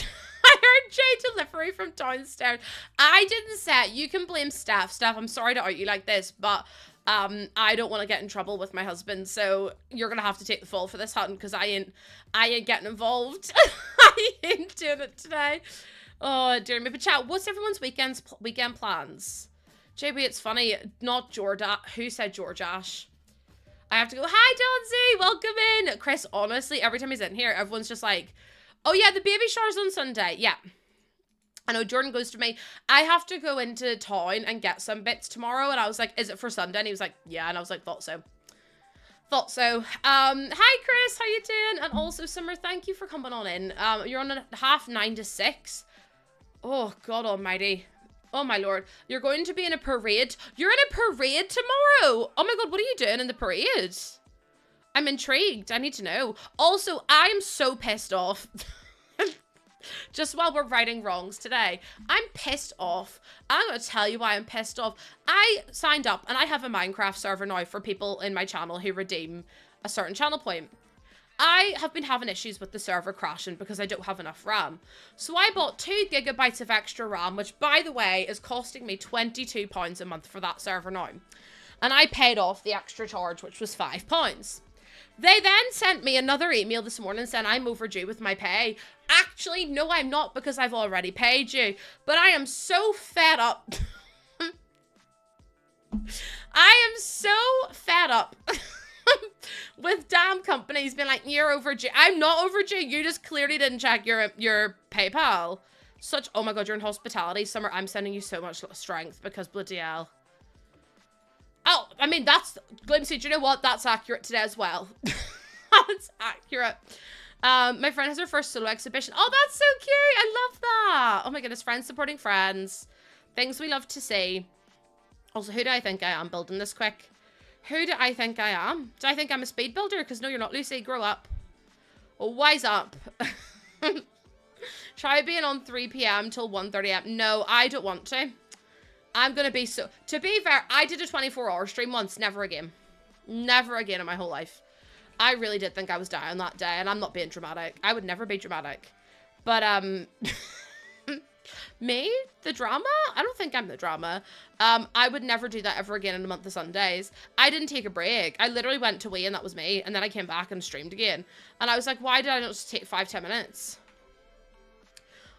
heard J Delivery from downstairs. I didn't say it. You can blame Steph. Steph, I'm sorry to out you like this, but I don't want to get in trouble with my husband, so you're gonna have to take the fall for this, hun, because I ain't getting involved. I ain't doing it today. Oh dear me. But chat, what's everyone's weekend plans? JB, it's funny, not Jorda. Who said George Ash? I have to go, hi, Donzy, welcome in. Chris, honestly, every time he's in here, everyone's just like, oh yeah, the baby shower's on Sunday. Yeah. I know Jordan goes to me, I have to go into town and get some bits tomorrow. And I was like, is it for Sunday? And he was like, yeah. And I was like, thought so. Thought so. Hi, Chris, how you doing? And also, Summer, thank you for coming on in. You're on a 9:30 to 6. Oh, God almighty. Oh my lord, you're going to be in a parade. You're in a parade tomorrow. Oh my god, what are you doing in the parade? I'm intrigued. I need to know. Also, I am so pissed off. Just while we're righting wrongs today, I'm pissed off. I'm going to tell you why I'm pissed off. I signed up and I have a Minecraft server now for people in my channel who redeem a certain channel point. I have been having issues with the server crashing because I don't have enough RAM. So I bought 2 gigabytes of extra RAM, which, by the way, is costing me £22 a month for that server now. And I paid off the extra charge, which was £5. They then sent me another email this morning saying I'm overdue with my pay. Actually, no, I'm not, because I've already paid you. But I am so fed up. I am so fed up with damn companies being like, you're overdue. I'm not overdue. You just clearly didn't check your PayPal. Such, oh my god, you're in hospitality. Summer, I'm sending you so much strength because bloody hell. Oh, I mean, that's, Glimpsy, do you know what? That's accurate today as well. That's accurate. My friend has her first solo exhibition. Oh, that's so cute. I love that. Oh my goodness, friends supporting friends. Things we love to see. Also, who do I think I am building this quick? Who do I think I am? Do I think I'm a speed builder? Because no, you're not, Lucy. Grow up. Oh, wise up. Try being on 3 p.m. till 1:30 a.m. No, I don't want to. I'm going to be so... To be fair, I did a 24-hour stream once. Never again. Never again in my whole life. I really did think I was dying that day, and I'm not being dramatic. I would never be dramatic. But, me? The drama? I don't think I'm the drama. I would never do that ever again in a month of Sundays. I didn't take a break. I literally went to wee and that was me. And then I came back and streamed again. And I was like, why did I not just take 5-10 minutes?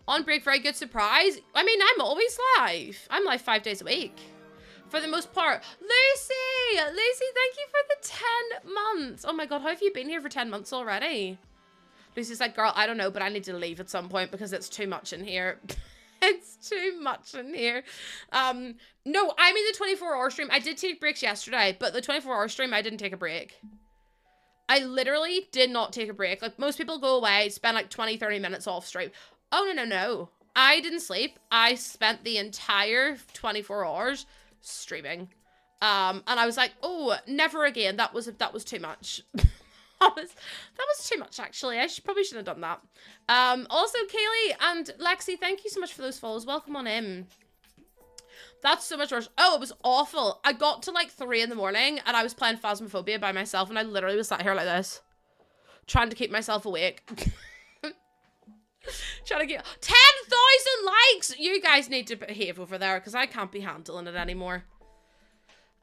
On break, very good surprise. I mean, I'm always live. I'm live 5 days a week. For the most part. Lucy! Lucy, thank you for the 10 months. Oh my god, how have you been here for 10 months already? Lucy's like, girl, I don't know, but I need to leave at some point because it's too much in here. It's too much in here. No, I mean the 24-hour stream. I did take breaks yesterday, but the 24-hour stream, I didn't take a break. I literally did not take a break. Like, most people go away, spend like 20-30 minutes off stream. Oh, no. I didn't sleep. I spent the entire 24 hours streaming. And I was like, oh, never again. That was too much. that was too much, actually. I probably shouldn't have done that. Also, Kaylee and Lexi, thank you so much for those follows. Welcome on in. That's so much worse. Oh, it was awful. I got to like 3 in the morning and I was playing Phasmophobia by myself and I literally was sat here like this, trying to keep myself awake. Trying to get 10,000 likes. You guys need to behave over there because I can't be handling it anymore.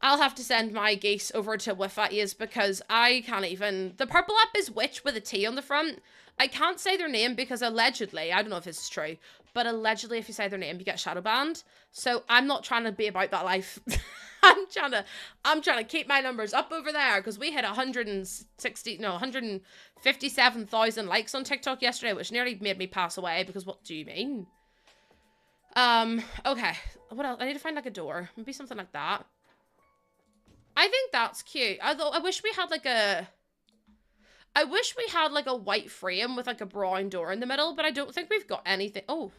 I'll have to send my geese over to whiff at yous because I can't even. The purple app is witch with a T on the front. I can't say their name because allegedly, I don't know if this is true, but allegedly if you say their name, you get shadow banned. So I'm not trying to be about that life. I'm trying to keep my numbers up over there because we hit 157,000 likes on TikTok yesterday, which nearly made me pass away because what do you mean? Okay. What else? I need to find like a door. Maybe something like that. I think that's cute. Although I wish we had like a white frame with like a brown door in the middle, but I don't think we've got anything. Oh.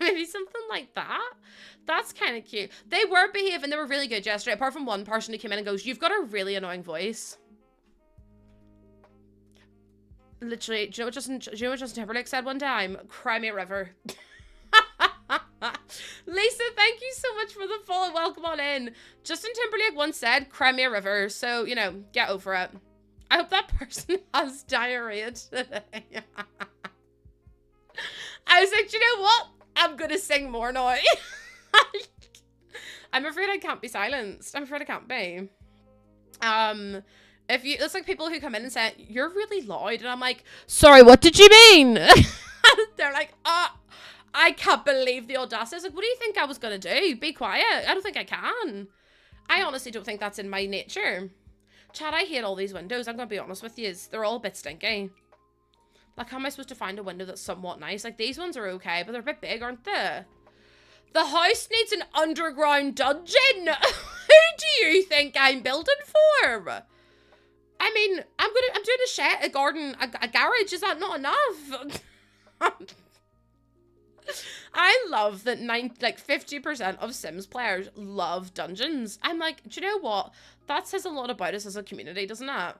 Maybe something like that. That's kind of cute. They were behaving. They were really good yesterday, apart from one person who came in and goes, you've got a really annoying voice. Literally, do you know what Justin Timberlake said one time? Cry me a river. Lisa, thank you so much for the follow. Welcome on in. Justin Timberlake once said, cry me a river. So, you know, get over it. I hope that person has diarrhea today. I was like, do you know what? I'm gonna sing more now. I'm afraid I can't be silenced. I'm afraid I can't be. If you, it's like people who come in and say, you're really loud. And I'm like, sorry, what did you mean? They're like, I can't believe the audacity. I was like, what do you think I was gonna do? Be quiet. I don't think I can. I honestly don't think that's in my nature. Chad, I hate all these windows. I'm gonna be honest with you. They're all a bit stinky. Like, how am I supposed to find a window that's somewhat nice? Like, these ones are okay, but they're a bit big, aren't they? The house needs an underground dungeon. Who do you think I'm building for? I mean, I'm doing a shed, a garden, a garage. Is that not enough? I love that 50% of Sims players love dungeons. I'm like, do you know what? That says a lot about us as a community, doesn't it?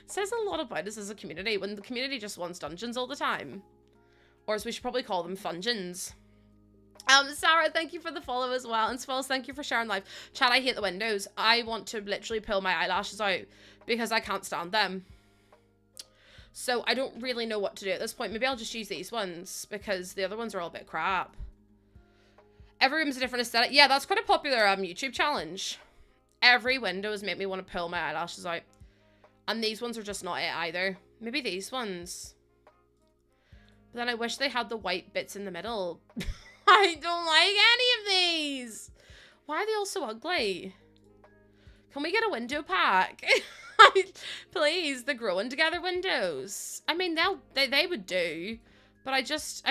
Says a lot about us as a community when the community just wants dungeons all the time. Or as we should probably call them, fungeons. Sarah, thank you for the follow as well. And Swells, thank you for sharing live. Chat, I hate the windows. I want to literally pull my eyelashes out because I can't stand them. So I don't really know what to do at this point. Maybe I'll just use these ones because the other ones are all a bit crap. Every room's a different aesthetic. Yeah, that's quite a popular YouTube challenge. every window has made me want to pull my eyelashes out. And these ones are just not it either. Maybe these ones. But then I wish they had the white bits in the middle. I don't like any of these. Why are they all so ugly? Can we get a window pack? Please, the growing together windows. I mean, they would do. But I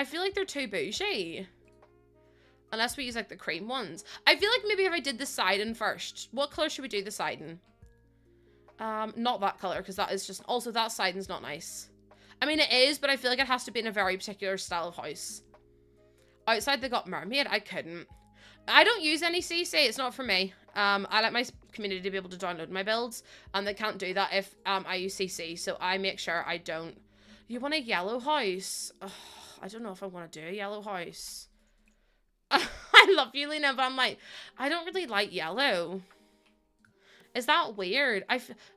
feel like they're too bougie. Unless we use like the cream ones. I feel like maybe if I did the siding first. What color should we do the siding? Not that color, because that is just... Also, that siding's not nice. I mean, it is, but I feel like it has to be in a very particular style of house. Outside, they got mermaid. I couldn't. I don't use any CC. It's not for me. I like my community to be able to download my builds, and they can't do that if I use CC, so I make sure I don't. You want a yellow house? Oh, I don't know if I want to do a yellow house. I love you, Lena, but I'm like, I don't really like yellow. Is that weird?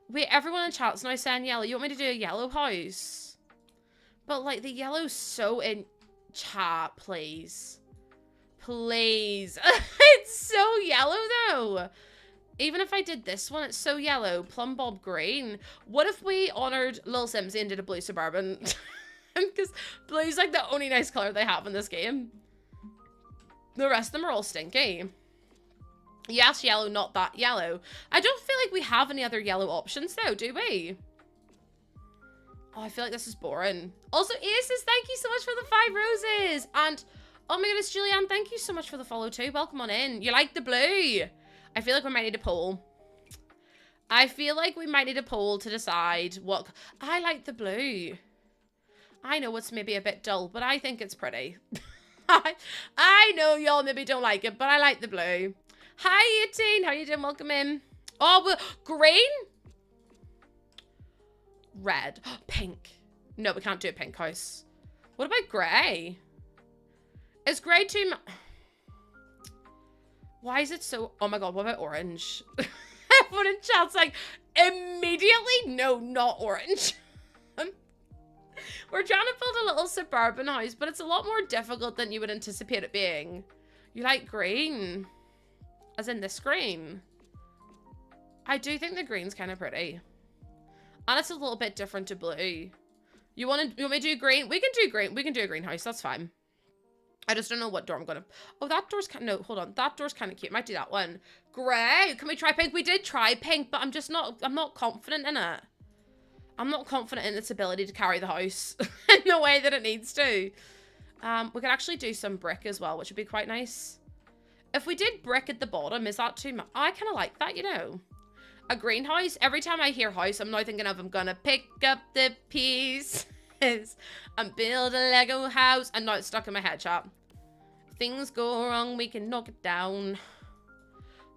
Wait, everyone in chat's now saying yellow. You want me to do a yellow house? But, like, the yellow's so in chat, please. Please. It's so yellow, though. Even if I did this one, it's so yellow. Plum Bob Green. What if we honored Lil Simsy and did a blue Suburban? Because blue's, like, the only nice color they have in this game. The rest of them are all stinky. Yes, yellow, not that yellow. I don't feel like we have any other yellow options, though, do we? Oh, I feel like this is boring. Also, Aces, thank you so much for the 5 roses. And, oh my goodness, Julianne, thank you so much for the follow, too. Welcome on in. You like the blue? I feel like we might need a poll. I feel like we might need a poll to decide what... I like the blue. I know it's maybe a bit dull, but I think it's pretty. I know y'all maybe don't like it, but I like the blue. Hi, 18. How you doing? Welcome in. Oh, green? Red. Pink. No, we can't do a pink house. What about grey? Is grey too much? Why is it so... Oh my god, what about orange? Everyone in chat's like, immediately? No, not orange. We're trying to build a little suburban house, but it's a lot more difficult than you would anticipate it being. You like green? As in this green? I do think the green's kind of pretty. And it's a little bit different to blue. You want me to do green? We can do green. We can do a greenhouse. That's fine. I just don't know what door I'm gonna... Oh, that door's kind of... No, hold on. That door's kind of cute. Might do that one. Grey. Can we try pink? We did try pink, but I'm just not... I'm not confident in it. I'm not confident in its ability to carry the house in the way that it needs to. We could actually do some brick as well, which would be quite nice. If we did brick at the bottom, is that too much? I kind of like that, you know. A greenhouse. Every time I hear house, I'm now thinking of I'm gonna pick up the pieces and build a Lego house. And now it's stuck in my head, chat. Things go wrong, we can knock it down.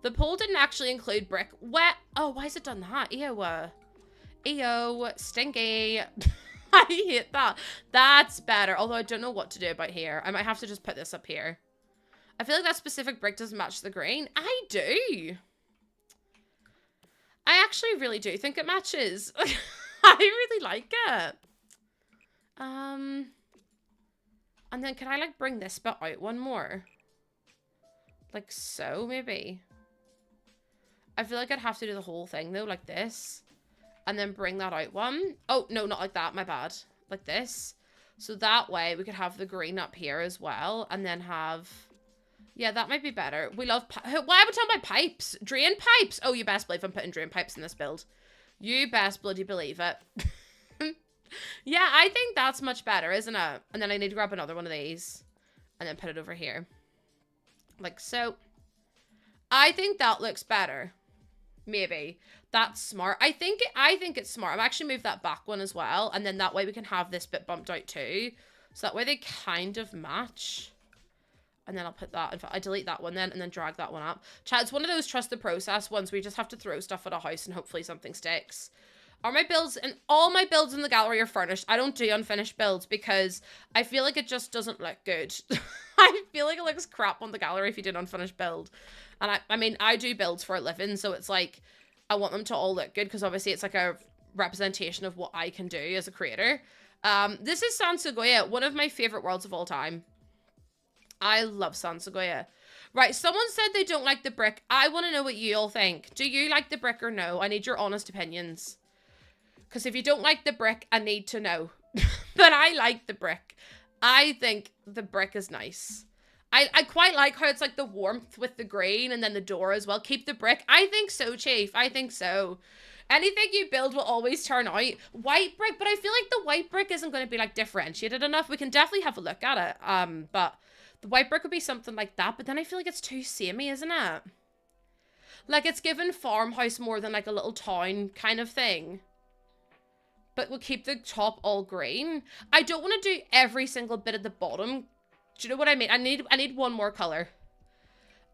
The poll didn't actually include brick. Wet. Oh, why has it done that? Ew. Ew. Stinky. I hate that. That's better. Although I don't know what to do about here. I might have to just put this up here. I feel like that specific brick doesn't match the green. I do. I actually really do think it matches. I really like it. And then can I like bring this bit out one more? Like so, maybe. I feel like I'd have to do the whole thing though, like this. And then bring that out one. Oh, no, not like that. My bad. Like this. So that way we could have the green up here as well. And then have... Yeah, that might be better. We love... Why are we talking about pipes? Drain pipes? Oh, you best believe I'm putting drain pipes in this build. You best bloody believe it. Yeah, I think that's much better, isn't it? And then I need to grab another one of these. And then put it over here. Like so. I think that looks better. Maybe. That's smart. I think it's smart. I've actually moved that back one as well. And then that way we can have this bit bumped out too. So that way they kind of match. And then I'll put that, in fact, I delete that one then and then drag that one up. Chat, it's one of those trust the process ones where you just have to throw stuff at a house and hopefully something sticks. Are my builds, and all my builds in the gallery are furnished. I don't do unfinished builds because I feel like it just doesn't look good. I feel like it looks crap on the gallery if you did an unfinished build. And I mean, I do builds for a living, so it's like, I want them to all look good because obviously it's like a representation of what I can do as a creator. This is San Segoya, one of my favorite worlds of all time. I love Sansegoya. Right, someone said they don't like the brick. I want to know what you all think. Do you like the brick or no? I need your honest opinions. Because if you don't like the brick, I need to know. But I like the brick. I think the brick is nice. I quite like how it's like the warmth with the green and then the door as well. Keep the brick. I think so, Chief. I think so. Anything you build will always turn out. White brick, but I feel like the white brick isn't going to be like differentiated enough. We can definitely have a look at it. But the white brick would be something like that. But then I feel like it's too samey, isn't it? Like it's given farmhouse more than like a little town kind of thing. But we'll keep the top all green. I don't want to do every single bit at the bottom. Do you know what I mean? I need one more color.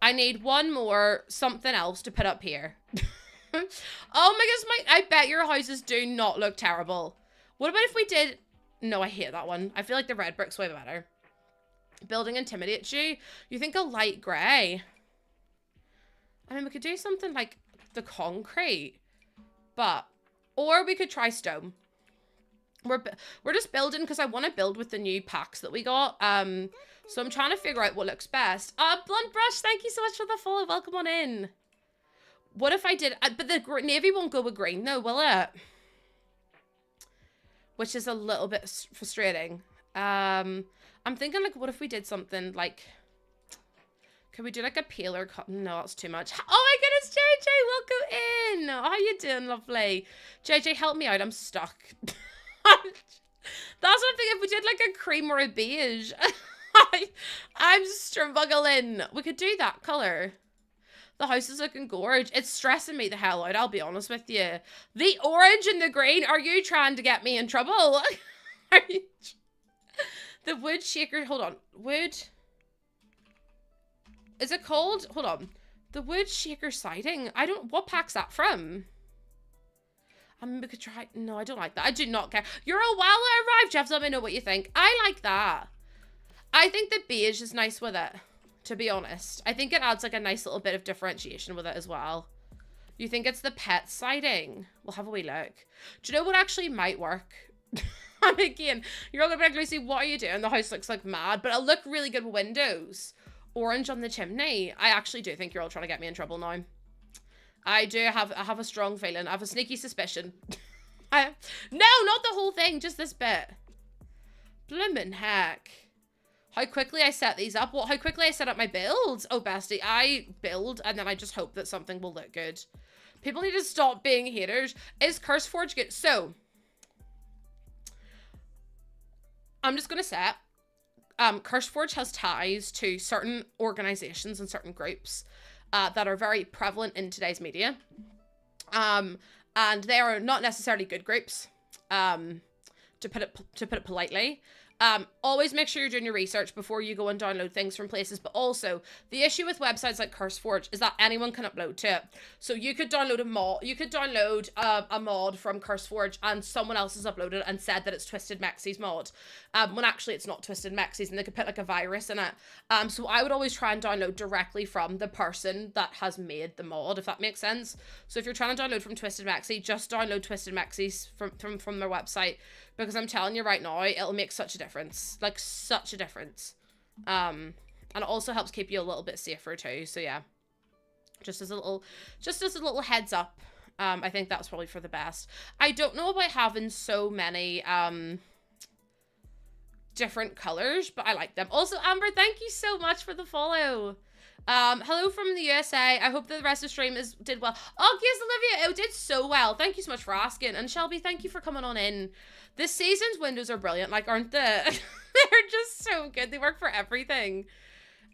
I need one more something else to put up here. Oh my goodness, I bet your houses do not look terrible. What about if we did... No, I hate that one. I feel like the red brick's way better. Building intimidates you. You think a light grey. I mean, we could do something like the concrete. But... Or we could try stone. We're just building because I want to build with the new packs that we got. So I'm trying to figure out what looks best. Blunt Brush, thank you so much for the follow. Welcome on in. What if I did... but the navy won't go with green, though, will it? Which is a little bit frustrating. I'm thinking, like, what if we did something like... Could we do, like, a paler cut? No, that's too much. Oh, my goodness, JJ, welcome in. How you doing, lovely? JJ, help me out. I'm stuck. That's one thing. If we did, like, a cream or a beige... I'm struggling. We could do that color. The house is looking gorge. It's stressing me the hell out, I'll be honest with you. The orange and the green, are you trying to get me in trouble? The wood shaker, hold on. Wood. Is it called? Hold on. The wood shaker siding. What pack's that from? I mean, we could try. No, I don't like that. I do not care. You're a while arrived, Jeff. Let me know what you think. I like that. I think the beige is nice with it, to be honest. I think it adds like a nice little bit of differentiation with it as well. You think it's the pet siding? We'll have a wee look. Do you know what actually might work? And again, you're all gonna be like, Lucy, what are you doing? The house looks like mad, but it'll look really good with windows. Orange on the chimney. I actually do think you're all trying to get me in trouble now. I have a strong feeling. I have a sneaky suspicion. No, not the whole thing, just this bit. Bloomin' heck. How quickly I set these up. How quickly I set up my builds. Oh, bestie, I build and then I just hope that something will look good. People need to stop being haters. Is CurseForge good? So, I'm just going to say, CurseForge has ties to certain organizations and certain groups that are very prevalent in today's media. And they are not necessarily good groups, to put it politely. Always make sure you're doing your research before you go and download things from places. But also, the issue with websites like CurseForge is that anyone can upload to it. So you could download a mod. You could download a mod from CurseForge, and someone else has uploaded it and said that it's Twisted Mexie's mod, when actually it's not Twisted Mexie's, and they could put like a virus in it. So I would always try and download directly from the person that has made the mod, if that makes sense. So if you're trying to download from Twisted Mexie, just download Twisted Mexie's from their website. Because I'm telling you right now, it'll make such a difference. Like, such a difference. And it also helps keep you a little bit safer too. So yeah. Just as a little heads up. I think that's probably for the best. I don't know about having so many different colors, but I like them. Also, Amber, thank you so much for the follow. Hello from the USA. I hope that the rest of the stream did well. Oh, yes, Olivia, it did so well. Thank you so much for asking. And Shelby, thank you for coming on in. This season's windows are brilliant, like, aren't they? They're just so good. They work for everything.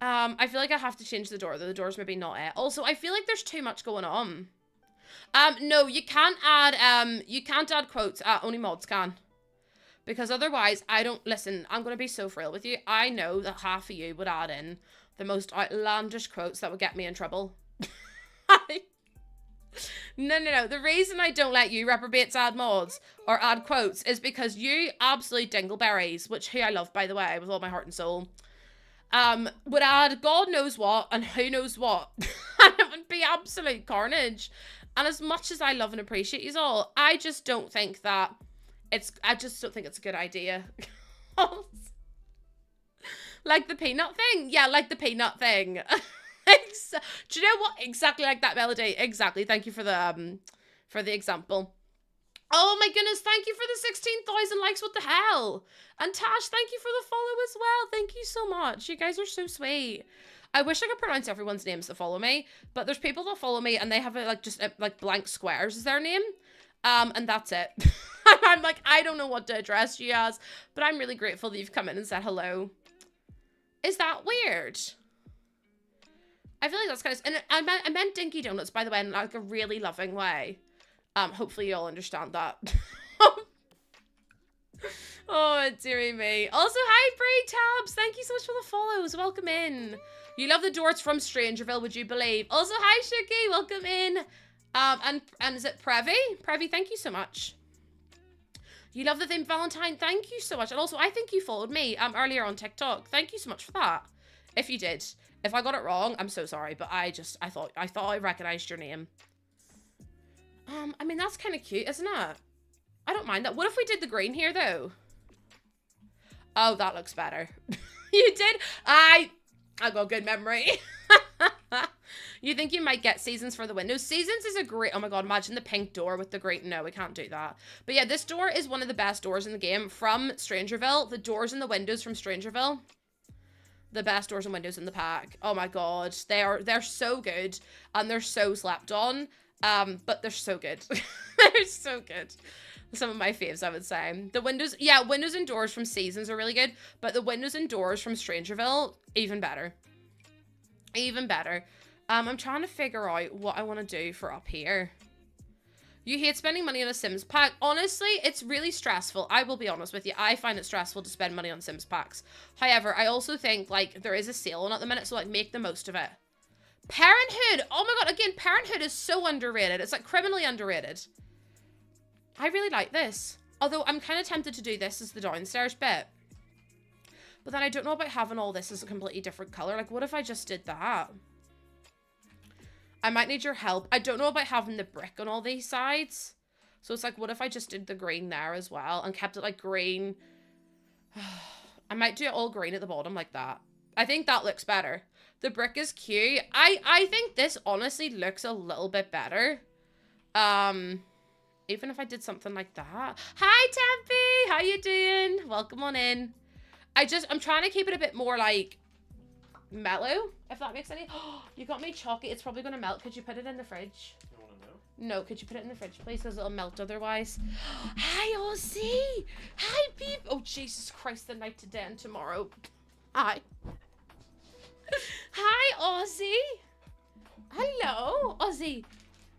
I feel like I have to change the door, though the door's maybe not it. Also, I feel like there's too much going on. No, you can't add quotes. Only mods can. Because otherwise, listen, I'm going to be so frail with you. I know that half of you would add in the most outlandish quotes that would get me in trouble. No. The reason I don't let you reprobates add mods or add quotes is because you absolute dingleberries, who I love, by the way, with all my heart and soul, would add God knows what and who knows what. And it would be absolute carnage. And as much as I love and appreciate you all, I just don't think that I just don't think it's a good idea. Like the peanut thing? Yeah, like the peanut thing. Do you know what? Exactly like that melody. Exactly. Thank you for the example. Oh my goodness, thank you for the 16,000 likes. What the hell? And Tash, thank you for the follow as well. Thank you so much. You guys are so sweet. I wish I could pronounce everyone's names that follow me, but there's people that follow me and they have like blank squares as their name. And that's it. I'm like, I don't know what to address you as, but I'm really grateful that you've come in and said hello. Is that weird? I feel like that's kind of, and I meant Dinky Donuts, by the way, in like a really loving way. Hopefully you'll understand that. Oh, dearie me. Also, hi, Bray Tabs. Thank you so much for the follows. Welcome in. You love the Dorts from Strangerville, would you believe? Also, hi, Shuki. Welcome in. And is it Previ? Previ, thank you so much. You love the theme, Valentine. Thank you so much. And also, I think you followed me earlier on TikTok. Thank you so much for that. If you did. If I got it wrong, I'm so sorry. But I thought I recognized your name. I mean, that's kind of cute, isn't it? I don't mind that. What if we did the green here, though? Oh, that looks better. You did? I got good memory. You think you might get Seasons for the windows? Seasons is a great... Oh my god, imagine the pink door with the great... No, we can't do that. But yeah, this door is one of the best doors in the game from Strangerville. The doors and the windows from Strangerville. The best doors and windows in the pack. Oh my god. They're so good. And they're so slept on. But they're so good. They're so good. Some of my faves, I would say. The windows, yeah, windows and doors from Seasons are really good, but the windows and doors from Strangerville, even better. Even better. I'm trying to figure out what I want to do for up here. You hate spending money on a Sims pack. Honestly, it's really stressful. I will be honest with you. I find it stressful to spend money on Sims packs. However, I also think, like, there is a sale on at the minute, so, like, make the most of it. Parenthood! Oh my god, again, Parenthood is so underrated. It's, like, criminally underrated. I really like this. Although I'm kind of tempted to do this as the downstairs bit. But then I don't know about having all this as a completely different color. Like, what if I just did that? I might need your help. I don't know about having the brick on all these sides. So it's like, what if I just did the green there as well and kept it like green? I might do it all green at the bottom like that. I think that looks better. The brick is cute. I think this honestly looks a little bit better. Even if I did something like that. Hi, Tempe! How you doing? Welcome on in. I'm trying to keep it a bit more, like, mellow, if that makes any... Oh, you got me chalky. It's probably going to melt. Could you put it in the fridge? You want to melt? No, could you put it in the fridge, please? Because it'll melt otherwise. Hi, Ozzy! Hi, Beep! Oh, Jesus Christ, the night today and tomorrow. Hi. Hi, Ozzy! Hello, Ozzy.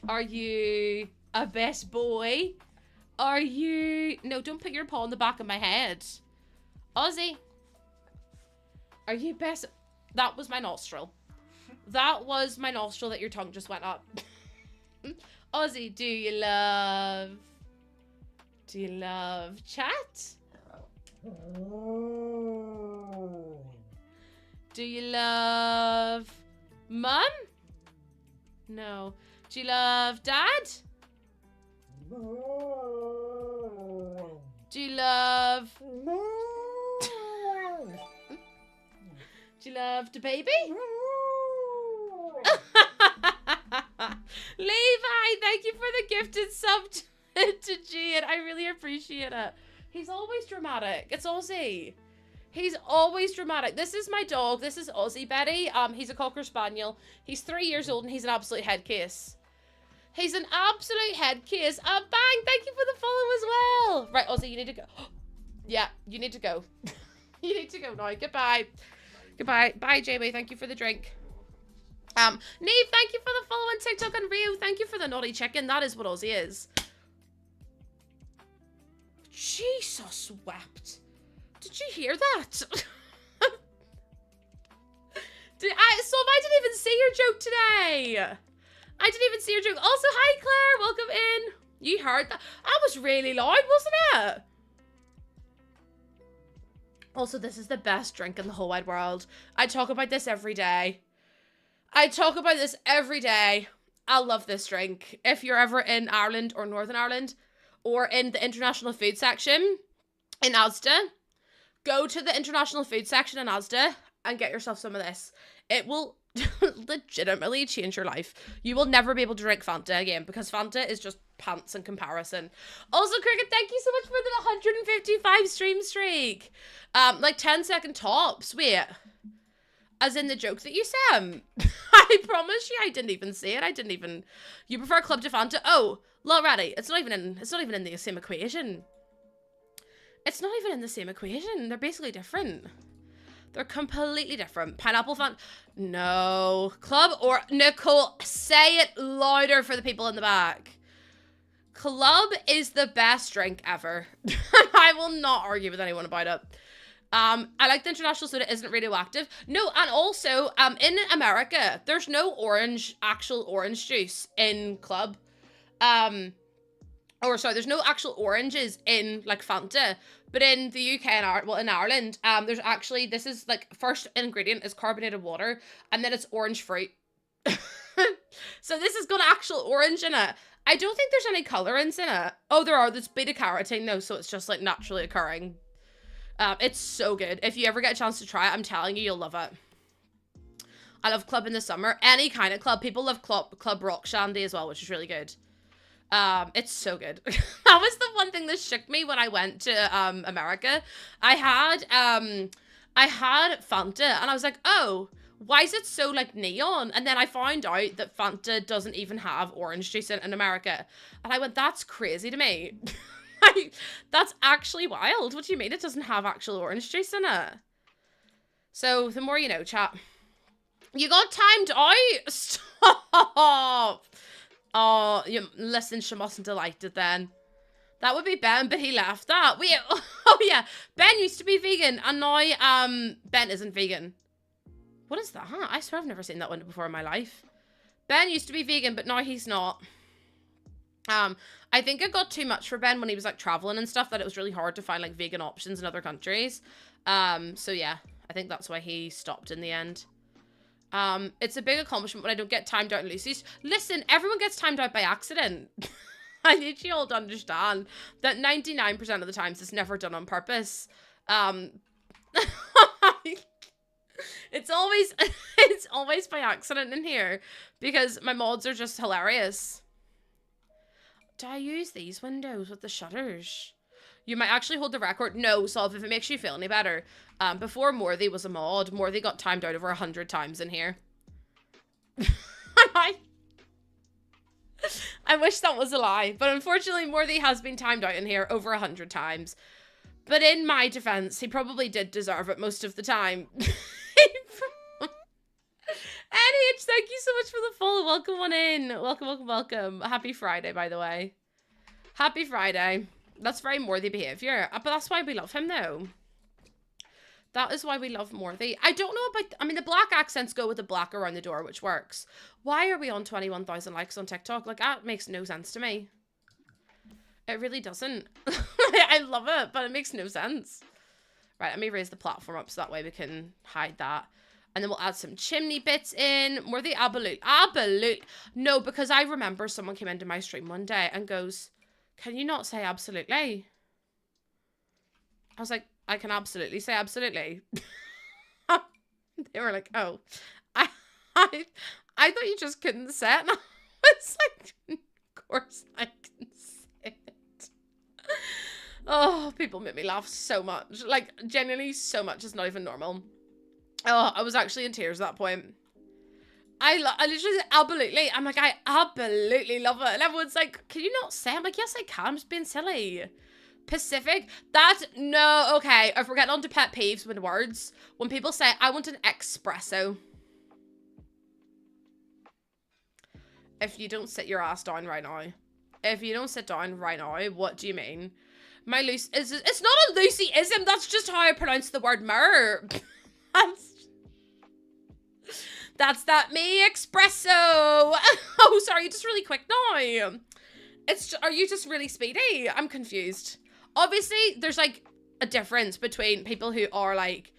Are you... a best boy? Are you... No, don't put your paw on the back of my head. Ozzy. Are you best... That was my nostril. That was my nostril that your tongue just went up. Ozzy, do you love... Do you love chat? Do you love... Mum? No. Do you love dad? Do you love... Do you love the baby? Levi, thank you for the gifted sub to Jade. I really appreciate it. He's always dramatic. It's Ozzy. He's always dramatic. This is my dog. This is Ozzy Betty. He's a Cocker Spaniel. He's 3 years old and he's an absolute head case. He's an absolute head case. Bang! Thank you for the follow as well. Right, Ozzy, you need to go. Yeah, you need to go. You need to go now. Goodbye. Goodbye. Bye, Jamie. Thank you for the drink. Neve, thank you for the follow on TikTok, and Rio, thank you for the naughty chicken. That is what Ozzy is. Jesus wept. Did you hear that? So I didn't even see your joke today. I didn't even see your joke. Also, hi, Claire. Welcome in. You heard that? That was really loud, wasn't it? Also, this is the best drink in the whole wide world. I talk about this every day. I talk about this every day. I love this drink. If you're ever in Ireland or Northern Ireland or in the international food section in Asda, Go to the international food section in Asda and get yourself some of this. It will legitimately change your life. You will never be able to drink Fanta again because Fanta is just pants in comparison. Also, Cricket, thank you so much for the 155 stream streak. Like 10-second tops. Wait. As in the joke that you said. I promise you I didn't even say it. You prefer Club to Fanta? Oh, Lighthearted. It's not even in the same equation. It's not even in the same equation. They're basically different. They're completely different. Pineapple Fanta. No. Club or Nicole, say it louder for the people in the back. Club is the best drink ever. I will not argue with anyone about it. I like the international soda isn't radioactive. No, and also, in America, there's no actual orange juice in Club. There's no actual oranges in, like, Fanta. But in the UK and in Ireland, there's actually, this is, like, first ingredient is carbonated water, and then it's orange fruit. So this has got actual orange in it. I don't think there's any colorants in it. Oh, there's beta-carotene, though, so it's just, like, naturally occurring. It's so good. If you ever get a chance to try it, I'm telling you, you'll love it. I love Club in the summer. Any kind of Club. People love Club Rock Shandy as well, which is really good. It's so good. That was the one thing that shook me when I went to America. I had Fanta, and I was like, oh, why is it so, like, neon? And then I found out that Fanta doesn't even have orange juice in America. And I went, that's crazy to me. That's actually wild. What do you mean it doesn't have actual orange juice in it? So, the more you know, chat. You got timed out! Stop! Oh, listen, she mustn't have liked it then. That would be Ben, but he left that. Wait, oh yeah. Ben used to be vegan, and now, Ben isn't vegan. What is that? I swear I've never seen that one before in my life. Ben used to be vegan, but now he's not. I think it got too much for Ben when he was, like, traveling and stuff, that it was really hard to find, like, vegan options in other countries. So yeah, I think that's why he stopped in the end. It's a big accomplishment when I don't get timed out in Lucy's. Listen, everyone gets timed out by accident. I need you all to understand that 99% of the times it's never done on purpose. It's always by accident in here because my mods are just hilarious. Do I use these windows with the shutters? You might actually hold the record. No, Solve, if it makes you feel any better. Before Morthy was a mod, Morthy got timed out over 100 times in here. I wish that was a lie, but unfortunately Morthy has been timed out in here over 100 times. But in my defense, he probably did deserve it most of the time. NH, thank you so much for the follow. Welcome on in. Welcome. Happy Friday, by the way. Happy Friday. That's very Morthy behavior. But that's why we love him, though. That is why we love Morthy. I don't know about... I mean, the black accents go with the black around the door, which works. Why are we on 21,000 likes on TikTok? Like, that makes no sense to me. It really doesn't. I love it, but it makes no sense. Right, let me raise the platform up so that way we can hide that. And then we'll add some chimney bits in. Morthy, absolute. No, because I remember someone came into my stream one day and goes, can you not say absolutely? I was like, I can absolutely say absolutely. They were like, oh, I thought you just couldn't say it. And I was like, of course I can say it. Oh, people make me laugh so much. Like, genuinely so much. It's not even normal. Oh, I was actually in tears at that point. I literally said, absolutely. I'm like, I absolutely love it. And everyone's like, can you not say? I'm like, yes, I can. I'm just being silly. Pacific? No, okay. If we're getting on to pet peeves with words, when people say, I want an espresso. If you don't sit your ass down right now. If you don't sit down right now, what do you mean? My Lucy, it's not a Lucy-ism. That's just how I pronounce the word mirror. That's that me espresso. Oh, sorry, just really quick now. Are you just really speedy? I'm confused. Obviously, there's like a difference between people who are like,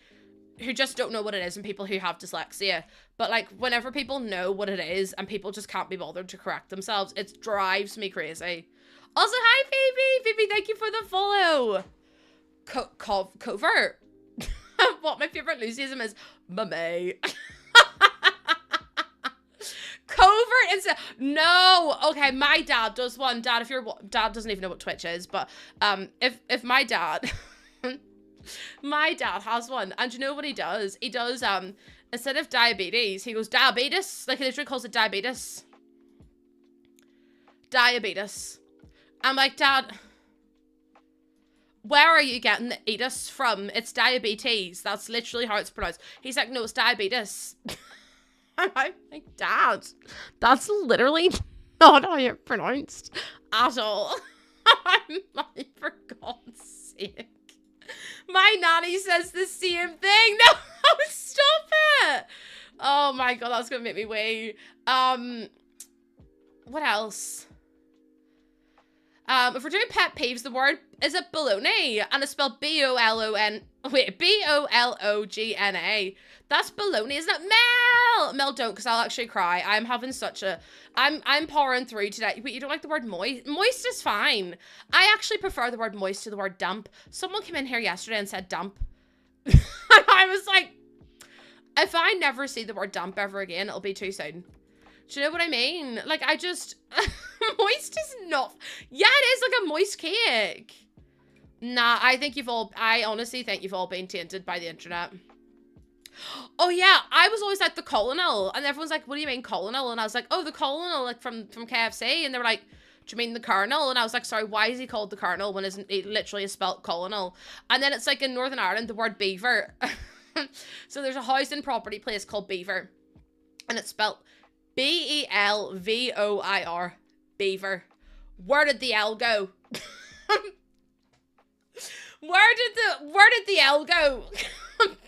who just don't know what it is and people who have dyslexia. But like, whenever people know what it is and people just can't be bothered to correct themselves, it drives me crazy. Also, hi, Phoebe. Phoebe, thank you for the follow. Covert. What my favorite Lucyism is, mummy. Covert Insta. No. Okay, my dad does one. Dad, if your dad doesn't even know what Twitch is, but if my dad, my dad has one, and you know what he does? He does instead of diabetes, he goes diabetes. Like he literally calls it diabetes. Diabetes. I'm like, Dad, where are you getting the etus from? It's diabetes. That's literally how it's pronounced. He's like, no, it's diabetes. I'm like, Dad, that's literally not how you're pronounced at all. I'm like, for God's sake. My nanny says the same thing. No, stop it. Oh my God, that's gonna make me wee. What else? If we're doing pet peeves, the word is it baloney, and it's spelled B-O-L-O-N. Wait, B-O-L-O-G-N-A. That's baloney, isn't it? Mel, don't, because I'll actually cry. I'm having such a, I'm pouring through today. Wait, you don't like the word moist? Moist is fine. I actually prefer the word moist to the word damp. Someone came in here yesterday and said damp. I was like, if I never see the word damp ever again, it'll be too soon. Do you know what I mean? Like, I just, moist is not, yeah, it is like a moist cake. Nah, I honestly think you've all been tainted by the internet. Oh yeah, I was always like the colonel, and everyone's like, what do you mean colonel? And I was like, oh, the colonel, like from KFC, and they were like, do you mean the colonel? And I was like, sorry, why is he called the colonel when it literally is spelled colonel? And then it's like in Northern Ireland, the word beaver. So there's a housing property place called Beaver, and it's spelled B-E-L-V-O-I-R. Beaver. Where did the L go? Where did the L go?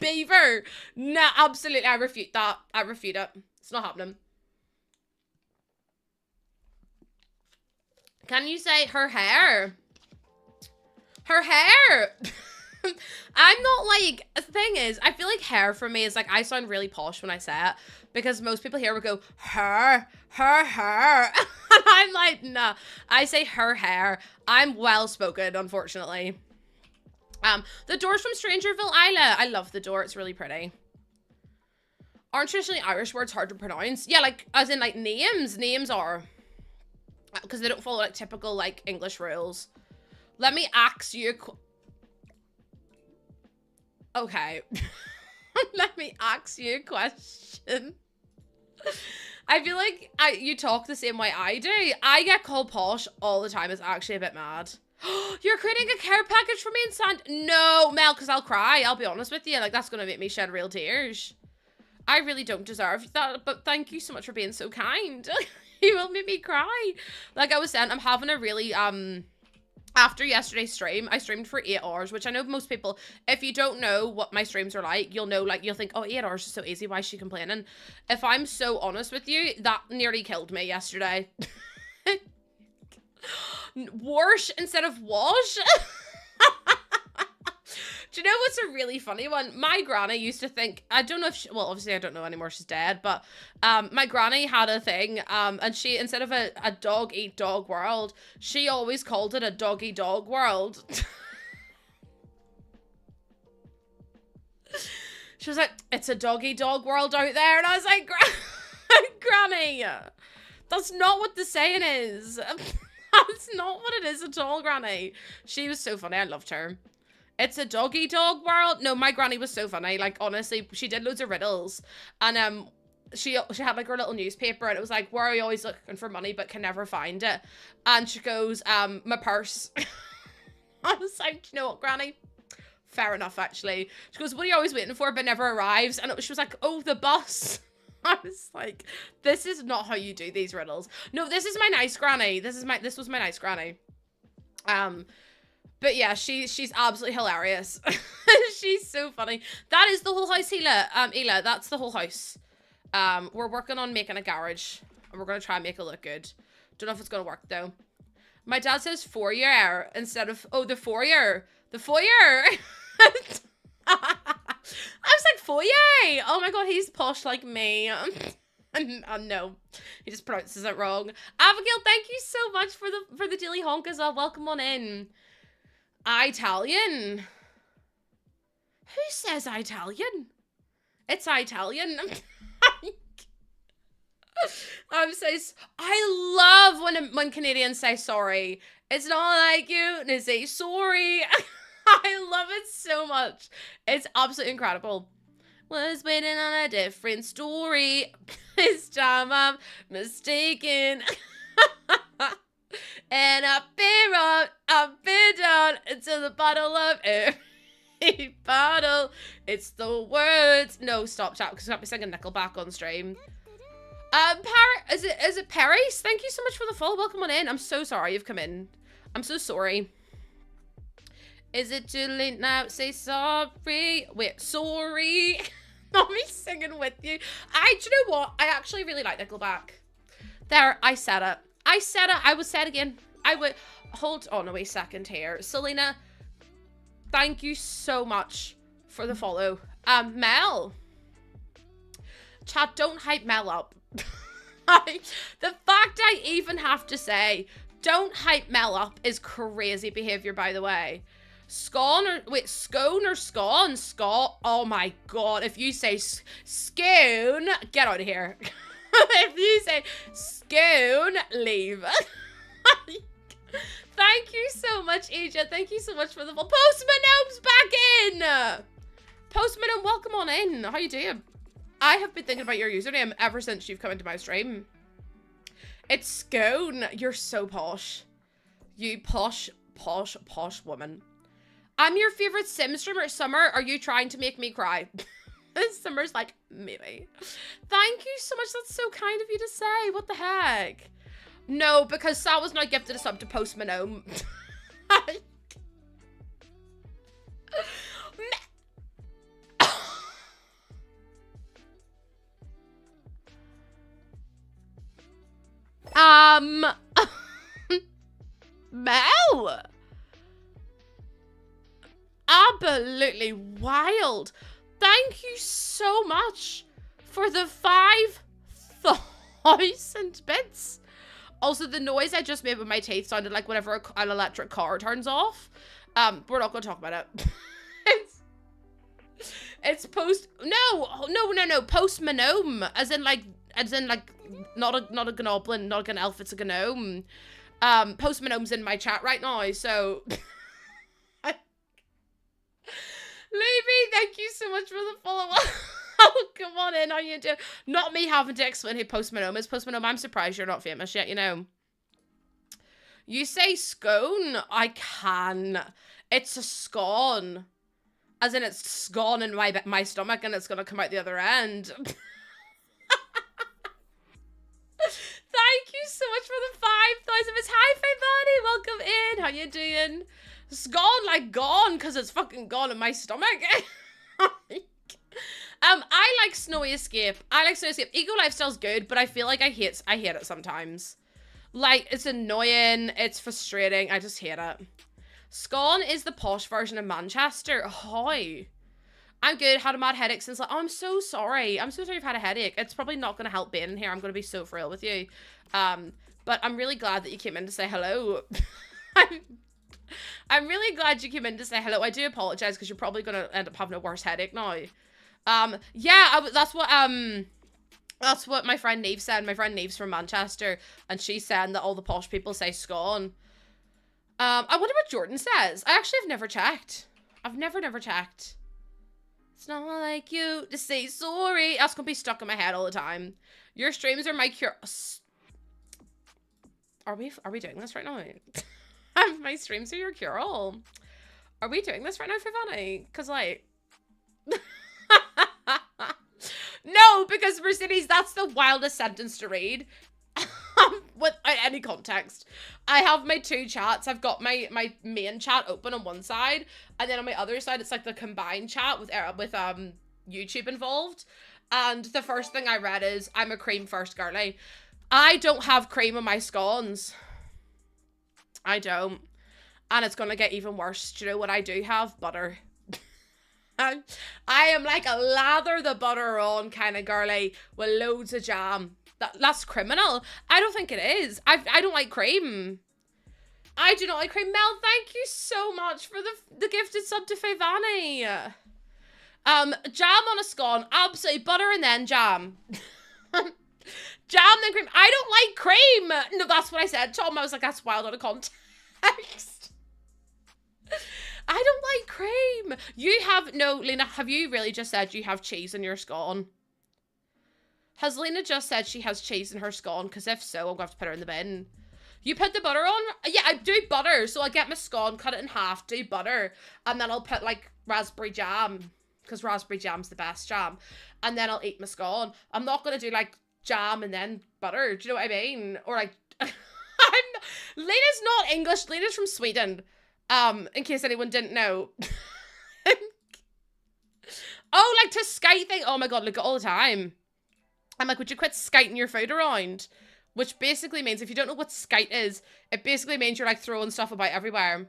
Beaver. Nah, absolutely. I refute that. I refute it. It's not happening. Can you say her hair? Her hair. I'm not like, the thing is, I feel like hair for me is like, I sound really posh when I say it, because most people here would go, her. And I'm like, nah, I say her hair. I'm well spoken, unfortunately. The doors from Strangerville, Isla. I love the door, it's really pretty. Aren't traditionally Irish words hard to pronounce? Yeah, like, as in like names. Names are, because they don't follow like typical like English rules. Let me ask you okay. Let me ask you a question. I feel like you talk the same way I do. I get called posh all the time. It's actually a bit mad. You're creating a care package for me in Sand. No, Mel, because I'll cry. I'll be honest with you. Like, that's going to make me shed real tears. I really don't deserve that, but thank you so much for being so kind. You will make me cry. Like I was saying, I'm having a really, after yesterday's stream, I streamed for 8 hours, which I know most people, if you don't know what my streams are like, you'll know, like, you'll think, oh, 8 hours is so easy, why is she complaining? If I'm so honest with you, that nearly killed me yesterday. Wash instead of wash. Do you know what's a really funny one? My granny used to think, I don't know if she, well, obviously I don't know anymore, she's dead, but my granny had a thing, and she, instead of a dog eat dog world, she always called it a doggy dog world. She was like, it's a doggy dog world out there, and I was like, Granny, that's not what the saying is. That's not what it is at all, Granny. She was so funny, I loved her. It's a doggy dog world. No, my granny was so funny. Like, honestly, she did loads of riddles. And she had like her little newspaper, and it was like, where are you always looking for money but can never find it? And she goes, my purse. I was like, do you know what, Granny? Fair enough, actually. She goes, what are you always waiting for but never arrives? And she was like, oh, the bus. I was like, this is not how you do these riddles. No, this is my nice granny. This was my nice granny. But yeah, she's absolutely hilarious. She's so funny. That is the whole house, Hila. That's the whole house. We're working on making a garage, and we're gonna try and make it look good. Don't know if it's gonna work though. My dad says foyer instead of, oh, the foyer. The foyer. I was like, foyer. Oh my god, he's posh like me. No, he just pronounces it wrong. Abigail, thank you so much for the daily honk as well. Welcome on in. Italian. Who says Italian? It's Italian. I love when Canadians say sorry. It's not like you to say sorry. I love it so much. It's absolutely incredible. Was waiting on a different story. This time I'm mistaken. And I've been down into the bottle of every bottle. It's the words. No, stop chat, because I can't be singing Nickelback on stream. Is it Paris? Thank you so much for the follow. Welcome on in. I'm so sorry you've come in. I'm so sorry. Is it too late now? Say sorry. Wait, sorry. Not me singing with you. Do you know what? I actually really like Nickelback. There, I said it. I would say it again. I would. Hold on a wee second here. Selena, thank you so much for the follow. Mel. Chat, don't hype Mel up. The fact I even have to say, don't hype Mel up is crazy behavior, by the way. Scone or scone? Scone? Oh my god, if you say scone, get out of here. If you say scone, leave. Thank you so much, Aja. Thank you so much for the follow. Postman Gnome's back in! Postman Gnome, welcome on in. How you doing? I have been thinking about your username ever since you've come into my stream. It's Scone. You're so posh. You posh woman. I'm your favorite Sim streamer. Summer, are you trying to make me cry? Summer's like, maybe. Thank you so much. That's so kind of you to say. What the heck? No, because Sal was not gifted a sub to Postman Gnome. Mel. Absolutely wild. Thank you so much for the 5,000 bits. Also, the noise I just made with my teeth sounded like whenever an electric car turns off. We're not going to talk about it. It's Postman Gnome, as in like not a goblin, not an elf, it's a gnome. Postman Gnome's in my chat right now, so Levy, thank you so much for the follow. Oh, come on in, how you doing? Not me having to explain who Postman Gnome is. Postman Gnome, I'm surprised you're not famous yet, you know. You say scone? I can. It's a scone. As in it's scone in my stomach and it's gonna come out the other end. Thank you so much for the 5,000 bits. Hi, Fay Buddy, welcome in. How you doing? It's gone like gone because it's fucking gone in my stomach. I like Snowy Escape. Eco Lifestyle's good, but I feel like I hate it sometimes. Like, it's annoying, it's frustrating, I just hate it. Scone is the posh version of Manchester. Hi. I'm good, had a mad headache since like, oh, I'm so sorry. I'm so sorry you've had a headache. It's probably not going to help being in here. I'm going to be so frail with you. But I'm really glad that you came in to say hello. I'm really glad you came in to say hello. I do apologize because you're probably going to end up having a worse headache now. Yeah, that's what my friend Neve said. My friend Neve's from Manchester, and she's saying that all the posh people say scone. I wonder what Jordan says. I actually have never checked. I've never checked. It's not like you to say sorry. That's gonna be stuck in my head all the time. Your streams are my cure. Are we doing this right now? My streams are your cure all. Are we doing this right now, Fivani? Cause like no, because Mercedes, that's the wildest sentence to read. Without any context. I have my two chats. I've got my main chat open on one side, and then on my other side it's like the combined chat with YouTube involved. And the first thing I read is, I'm a cream first girly. I don't have cream in my scones. I don't. And it's gonna get even worse. Do you know what I do have? Butter. I am like a lather the butter on kind of girly with loads of jam. That's criminal. I don't think it is. I don't like cream. I do not like cream. Mel, thank you so much for the gifted sub to Fayvani. Jam on a scone, absolutely butter and then jam. Jam then cream. I don't like cream. No, that's what I said. Tom, I was like, that's wild out of context. I don't like cream. You have, no, Lena, have you really just said you have cheese in your scone? Has Lena just said she has cheese in her scone? Because if so, I'm going to have to put her in the bin. You put the butter on? Yeah, I do butter. So I get my scone, cut it in half, do butter, and then I'll put like raspberry jam, because raspberry jam's the best jam. And then I'll eat my scone. I'm not going to do like jam and then butter. Do you know what I mean? Or like, Lena's not English. Lena's from Sweden. In case anyone didn't know. Oh, like to skate thing. Oh my god, look all the time. I'm like, would you quit skating your food around? Which basically means, if you don't know what skate is, it basically means you're like throwing stuff about everywhere.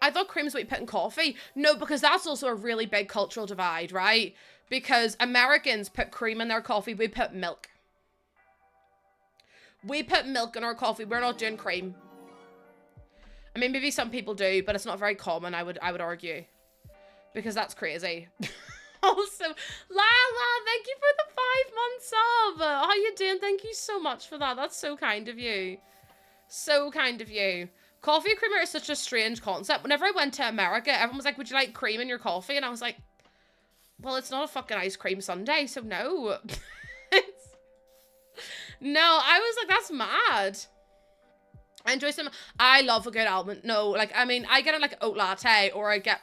I thought cream's what you put in coffee. No, because that's also a really big cultural divide, right? Because Americans put cream in their coffee, we put milk. We put milk in our coffee, we're not doing cream. I mean, maybe some people do, but it's not very common, I would argue. Because that's crazy. Also, Lala, thank you for the 5-month sub. How you doing? Thank you so much for that. That's so kind of you. So kind of you. Coffee creamer is such a strange concept. Whenever I went to America, everyone was like, would you like cream in your coffee? And I was like, well, it's not a fucking ice cream sundae, so no. No, I was like, that's mad. I enjoy some, I love a good almond. No, like, I mean, I get a like oat latte, or I get,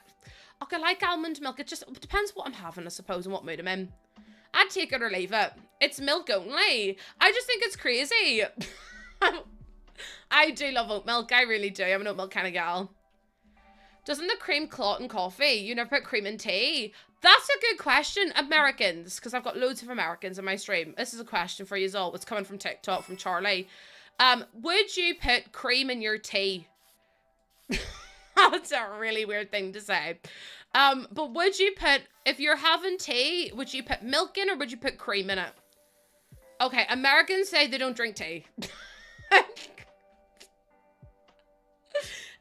okay, I like almond milk. It just depends what I'm having, I suppose, and what mood I'm in. I'd take it or leave it. It's milk only. I just think it's crazy. I do love oat milk. I really do. I'm an oat milk kind of gal. Doesn't the cream clot in coffee? You never put cream in tea? That's a good question. Americans, because I've got loads of Americans in my stream. This is a question for you all. It's coming from TikTok, from Charlie. Would you put cream in your tea? That's a really weird thing to say. But would you put, if you're having tea, would you put milk in or would you put cream in it? Okay, Americans say they don't drink tea.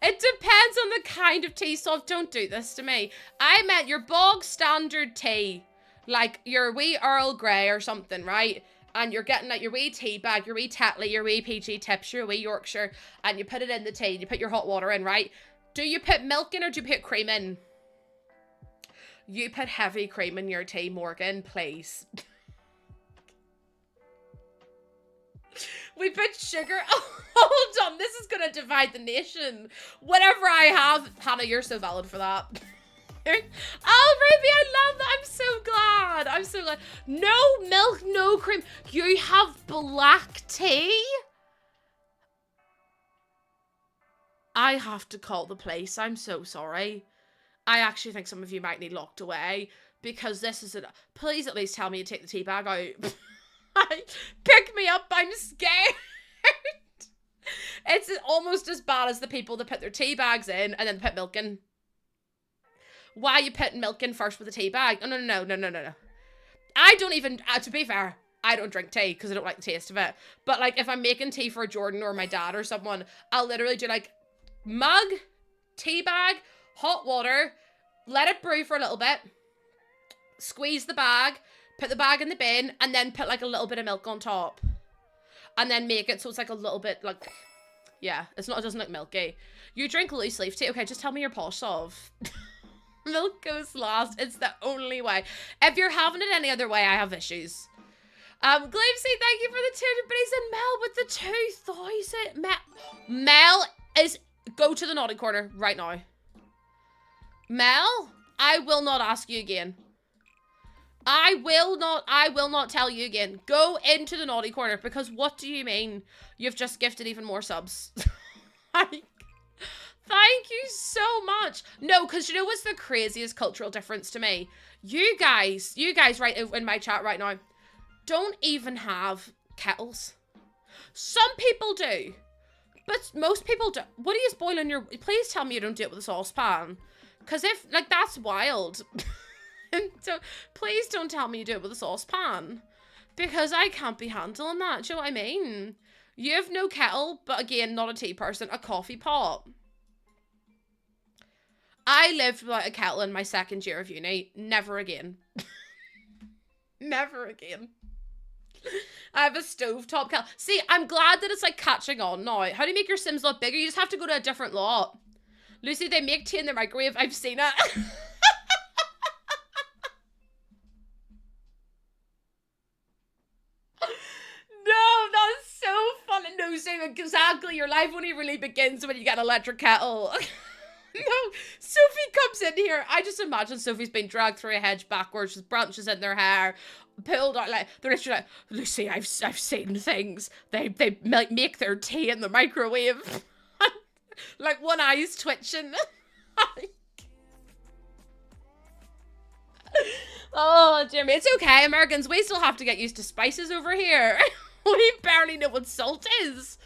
It depends on the kind of tea, so don't do this to me. I meant your bog standard tea, like your wee Earl Grey or something, right? And you're getting like your wee tea bag, your wee Tetley, your wee PG Tips, your wee Yorkshire, and you put it in the tea, and you put your hot water in, right? Do you put milk in or do you put cream in? You put heavy cream in your tea, Morgan, please. We put sugar. Oh, hold on. This is going to divide the nation. Whatever I have. Hannah, you're so valid for that. Oh, Ruby, I love that. I'm so glad. I'm so glad. No milk, no cream. You have black tea? I have to call the police. I'm so sorry. I actually think some of you might need locked away because this is a... Please at least tell me you take the tea bag out. Pick me up. I'm scared. It's almost as bad as the people that put their tea bags in and then put milk in. Why are you putting milk in first with a tea bag? Oh, no. I don't even... to be fair, I don't drink tea because I don't like the taste of it. But like if I'm making tea for Jordan or my dad or someone, I'll literally do like mug, tea bag, hot water, let it brew for a little bit, squeeze the bag, put the bag in the bin, and then put like a little bit of milk on top. And then make it so it's like a little bit like, yeah, it doesn't look milky. You drink loose leaf tea. Okay, just tell me your posh of. Milk goes last. It's the only way. If you're having it any other way, I have issues. Glibsy, thank you for the 200 bitties, and Mel with the 2,000. Mel is, go to the naughty corner right now. Mel, I will not ask you again. I will not tell you again. Go into the naughty corner, because what do you mean? You've just gifted even more subs. Thank you so much. No, because you know what's the craziest cultural difference to me? You guys right in my chat right now, don't even have kettles. Some people do, but most people don't. What do you boil in your... Please tell me you don't do it with a saucepan. Because if, like, that's wild. So please don't tell me you do it with a saucepan, because I can't be handling that. Do you know what I mean? You have no kettle, but again, not a tea person, a coffee pot. I lived without a kettle in my second year of uni. Never again. Never again. I have a stovetop kettle. See, I'm glad that it's like catching on now. How do you make your Sims lot bigger? You just have to go to a different lot. Lucy, they make tea in the microwave. I've seen it. No, that's so funny. No, Sam, exactly. Your life only really begins when you get an electric kettle. No, Sophie comes in here. I just imagine Sophie's been dragged through a hedge backwards with branches in their hair, pulled out like they're literally like, Lucy, I've seen things. They like make their tea in the microwave. Like one eye's twitching. Oh, Jimmy, it's okay, Americans. We still have to get used to spices over here. We barely know what salt is.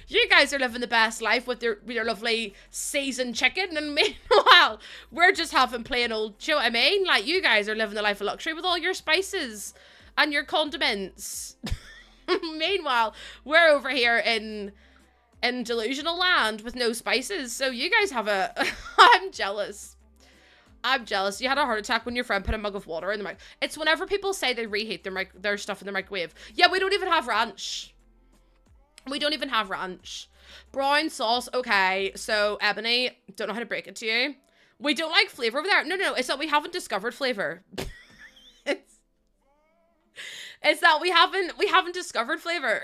You guys are living the best life with your lovely seasoned chicken, and meanwhile, we're just having plain old, do you know what I mean? Like, you guys are living the life of luxury with all your spices and your condiments. Meanwhile, we're over here in delusional land with no spices, so you guys have a... I'm jealous. I'm jealous. You had a heart attack when your friend put a mug of water in the mic. It's whenever people say they reheat their stuff in the microwave. Yeah, we don't even have ranch. We don't even have ranch. Brown sauce, okay. So, Ebony, don't know how to break it to you. We don't like flavor over there. No, it's that we haven't discovered flavor. it's that we haven't discovered flavor.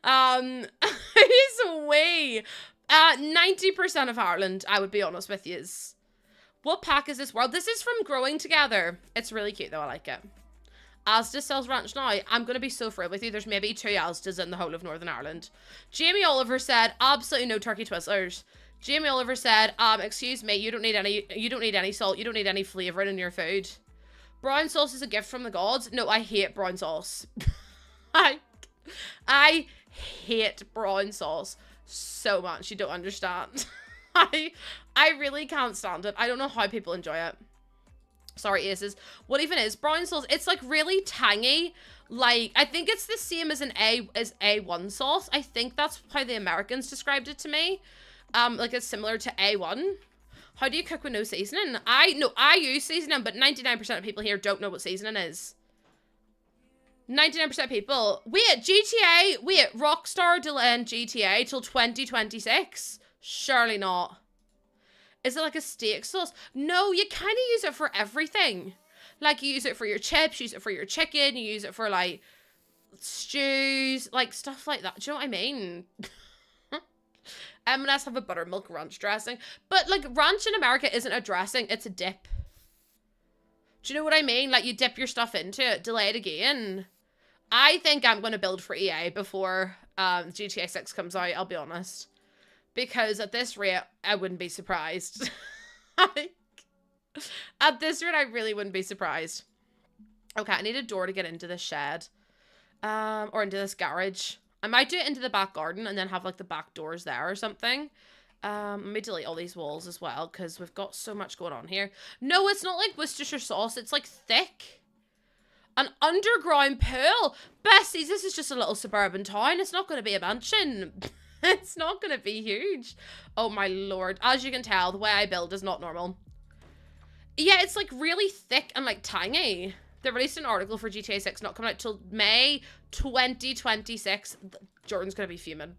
He's away. 90% of Ireland, I would be honest with you. What pack is this world? This is from Growing Together. It's really cute though, I like it. Asda sells ranch now. I'm going to be so free with you. There's maybe 2 Asdas in the whole of Northern Ireland. Jamie Oliver said, absolutely no turkey twizzlers. Jamie Oliver said, excuse me, you don't need any salt. You don't need any flavouring in your food. Brown sauce is a gift from the gods. No, I hate brown sauce. I hate brown sauce so much. You don't understand. I really can't stand it. I don't know how people enjoy it. Sorry, Aces. What even is brown sauce? It's like really tangy. Like, I think it's the same as A1 sauce. I think that's how the Americans described it to me. Like it's similar to A1. How do you cook with no seasoning? I use seasoning, but 99% of people here don't know what seasoning is. 99% of people. Wait, GTA. Wait, Rockstar delaying GTA till 2026? Surely not. Is it like a steak sauce? No, you kind of use it for everything. Like, you use it for your chips, you use it for your chicken, you use it for, like, stews, like, stuff like that. Do you know what I mean? M&S have a buttermilk ranch dressing. But, like, ranch in America isn't a dressing, it's a dip. Do you know what I mean? Like, you dip your stuff into it, delay it again. I think I'm going to build for EA before GTA 6 comes out, I'll be honest. Because at this rate, I wouldn't be surprised. At this rate, I really wouldn't be surprised. Okay, I need a door to get into this shed. Or into this garage. I might do it into the back garden and then have, like, the back doors there or something. Let me delete all these walls as well, because we've got so much going on here. No, it's not like Worcestershire sauce. It's, like, thick. An underground pool. Besties, this is just a little suburban town. It's not going to be a mansion. It's not going to be huge. Oh my lord. As you can tell, the way I build is not normal. Yeah, it's like really thick and like tangy. They released an article for GTA 6 not coming out till May 2026. Jordan's going to be fuming.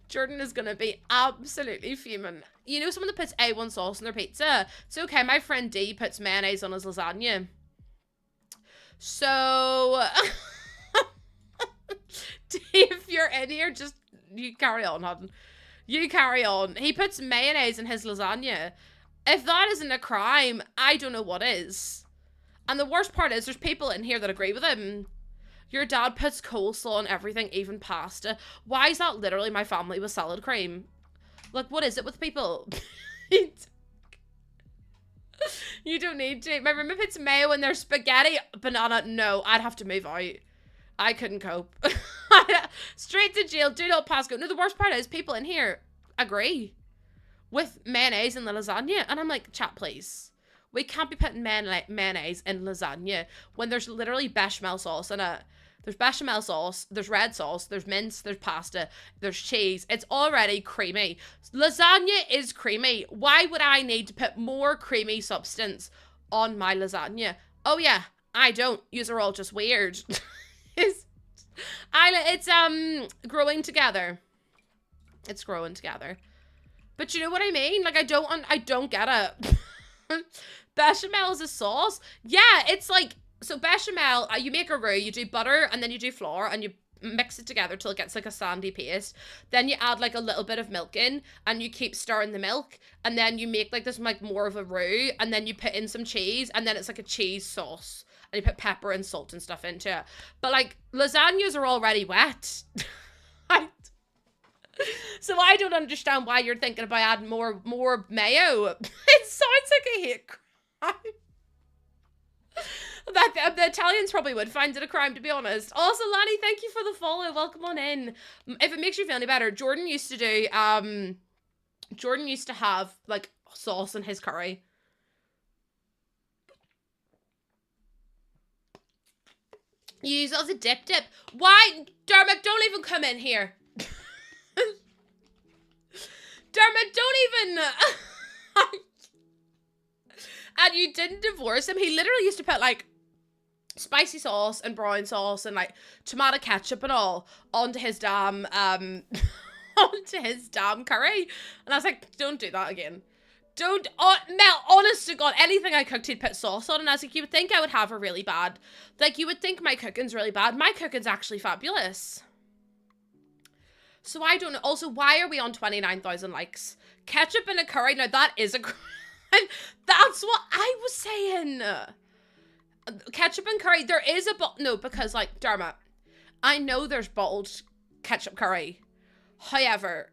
Jordan is going to be absolutely fuming. You know someone that puts A1 sauce on their pizza? It's okay. My friend D puts mayonnaise on his lasagna. So... if you're in here, just you carry on, Hutton. You carry on. He puts mayonnaise in his lasagna. If that isn't a crime, I don't know what is. And the worst part is there's people in here that agree with him. Your dad puts coleslaw on everything, even pasta. Why is that literally my family with salad cream? Like, what is it with people? You don't need to. My roommate puts mayo in their spaghetti. Banana, no, I'd have to move out. I couldn't cope. Straight to jail. Do not pass go. No, the worst part is people in here agree with mayonnaise in the lasagna. And I'm like, chat, please. We can't be putting mayonnaise in lasagna when there's literally bechamel sauce in it. There's bechamel sauce, there's red sauce, there's mince, there's pasta, there's cheese. It's already creamy. Lasagna is creamy. Why would I need to put more creamy substance on my lasagna? Oh yeah, I don't. Yous are all just weird. it's growing together. It's growing together. But you know what I mean? Like, I don't get it. Bechamel is a sauce. Yeah, it's like, so bechamel, you make a roux, you do butter, and then you do flour, and you mix it together till it gets like a sandy paste. Then you add like a little bit of milk in, and you keep stirring the milk, and then you make like this like more of a roux, and then you put in some cheese, and then it's like a cheese sauce. And you put pepper and salt and stuff into it. But like, lasagnas are already wet. So I don't understand why you're thinking about adding more mayo. It sounds like a hate crime. That the Italians probably would find it a crime, to be honest. Also, Lani, thank you for the follow. Welcome on in. If it makes you feel any better, Jordan used to have like sauce in his curry. You use it as a dip. Why? Dermot, don't even come in here. Dermot, don't even. And you didn't divorce him. He literally used to put like spicy sauce and brown sauce and like tomato ketchup and all onto his damn curry. And I was like, don't do that again. Don't, Mel, honest to God, anything I cooked, he'd put sauce on. And I was like, you would think I would have a really bad, like, you would think my cooking's really bad. My cooking's actually fabulous. So I don't know. Also, why are we on 29,000 likes? Ketchup in a curry, now that is a crime. That's what I was saying. Ketchup and curry, there is a, no, because, like, Dermot, I know there's bottled ketchup curry. However,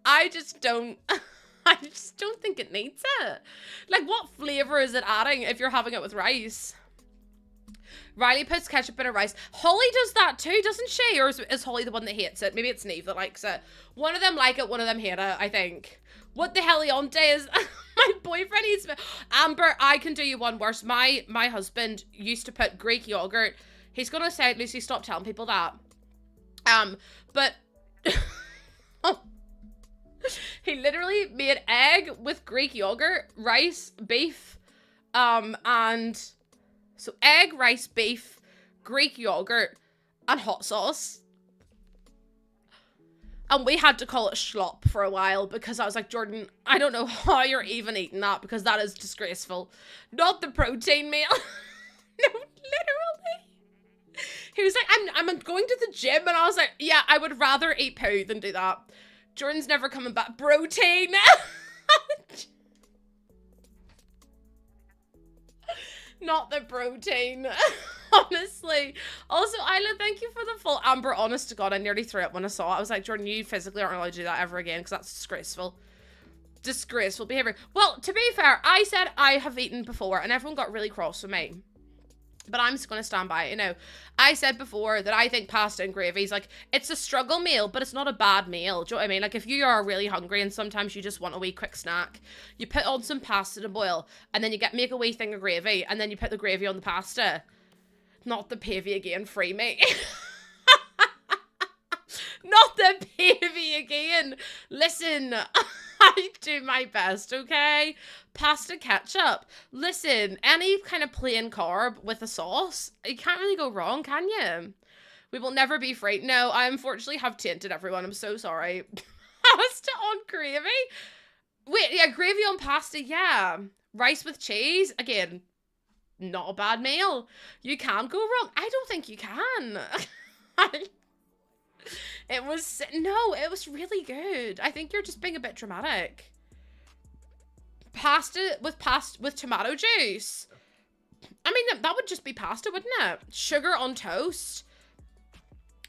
I just don't think it needs it. Like, what flavor is it adding if you're having it with rice? Riley puts ketchup in her rice. Holly does that too, doesn't she? Or is Holly the one that hates it? Maybe it's Neve that likes it. One of them like it, one of them hate it, I think. What the hellionte is my boyfriend eats Amber, I can do you one worse. My husband used to put Greek yogurt. He's gonna say it, Lucy, stop telling people that. But he literally made egg with Greek yogurt, rice, beef, and so egg, rice, beef, Greek yogurt, and hot sauce. And we had to call it schlop for a while because I was like, Jordan, I don't know how you're even eating that because that is disgraceful. Not the protein meal. No, literally. He was like, I'm going to the gym, and I was like, yeah, I would rather eat poo than do that. Jordan's never coming back. Protein. Not the protein. Honestly. Also, Isla, thank you for the full Amber. Honest to God, I nearly threw it when I saw it. I was like, Jordan, you physically aren't allowed to do that ever again because that's disgraceful. Disgraceful behavior. Well, to be fair, I said I have eaten before and everyone got really cross with me. But I'm just going to stand by it, you know. I said before that I think pasta and gravy is like, it's a struggle meal, but it's not a bad meal. Do you know what I mean? Like, if you are really hungry and sometimes you just want a wee quick snack, you put on some pasta to boil, and then you make a wee thing of gravy, and then you put the gravy on the pasta. Not the pavy again, free me. Not the pavy again. Listen, I do my best, okay? Pasta ketchup. Listen, any kind of plain carb with a sauce, you can't really go wrong, can you? We will never be free. No, I unfortunately have tainted everyone. I'm so sorry. Pasta on gravy? Wait, yeah, gravy on pasta, yeah. Rice with cheese, again, not a bad meal. You can't go wrong. I don't think you can. It was really good. I think you're just being a bit dramatic. Pasta with tomato juice. I mean, that would just be pasta, wouldn't it? Sugar on toast.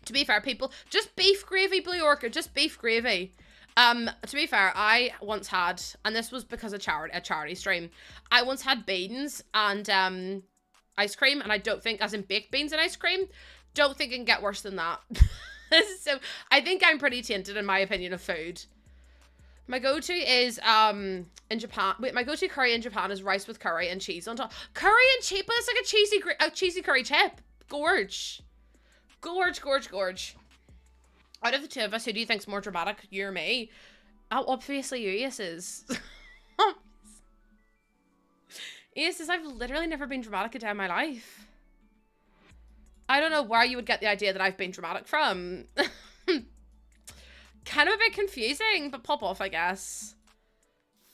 To be fair, people, just beef gravy, Blue Orchid, just beef gravy. To be fair, I once had, and this was because of a charity stream, I once had beans and ice cream, and I don't think, as in baked beans and ice cream, don't think it can get worse than that. So I think I'm pretty tainted in my opinion of food. My go-to is, in Japan, wait, my go-to curry in Japan is rice with curry and cheese on top. Curry and cheese, but it's like a cheesy curry chip. Gorge. Gorge, gorge, gorge. Out of the two of us, who do you think's more dramatic? You or me? Oh, obviously you, Aces. Aces, I've literally never been dramatic a day in my life. I don't know where you would get the idea that I've been dramatic from. Kind of a bit confusing, but pop off, I guess.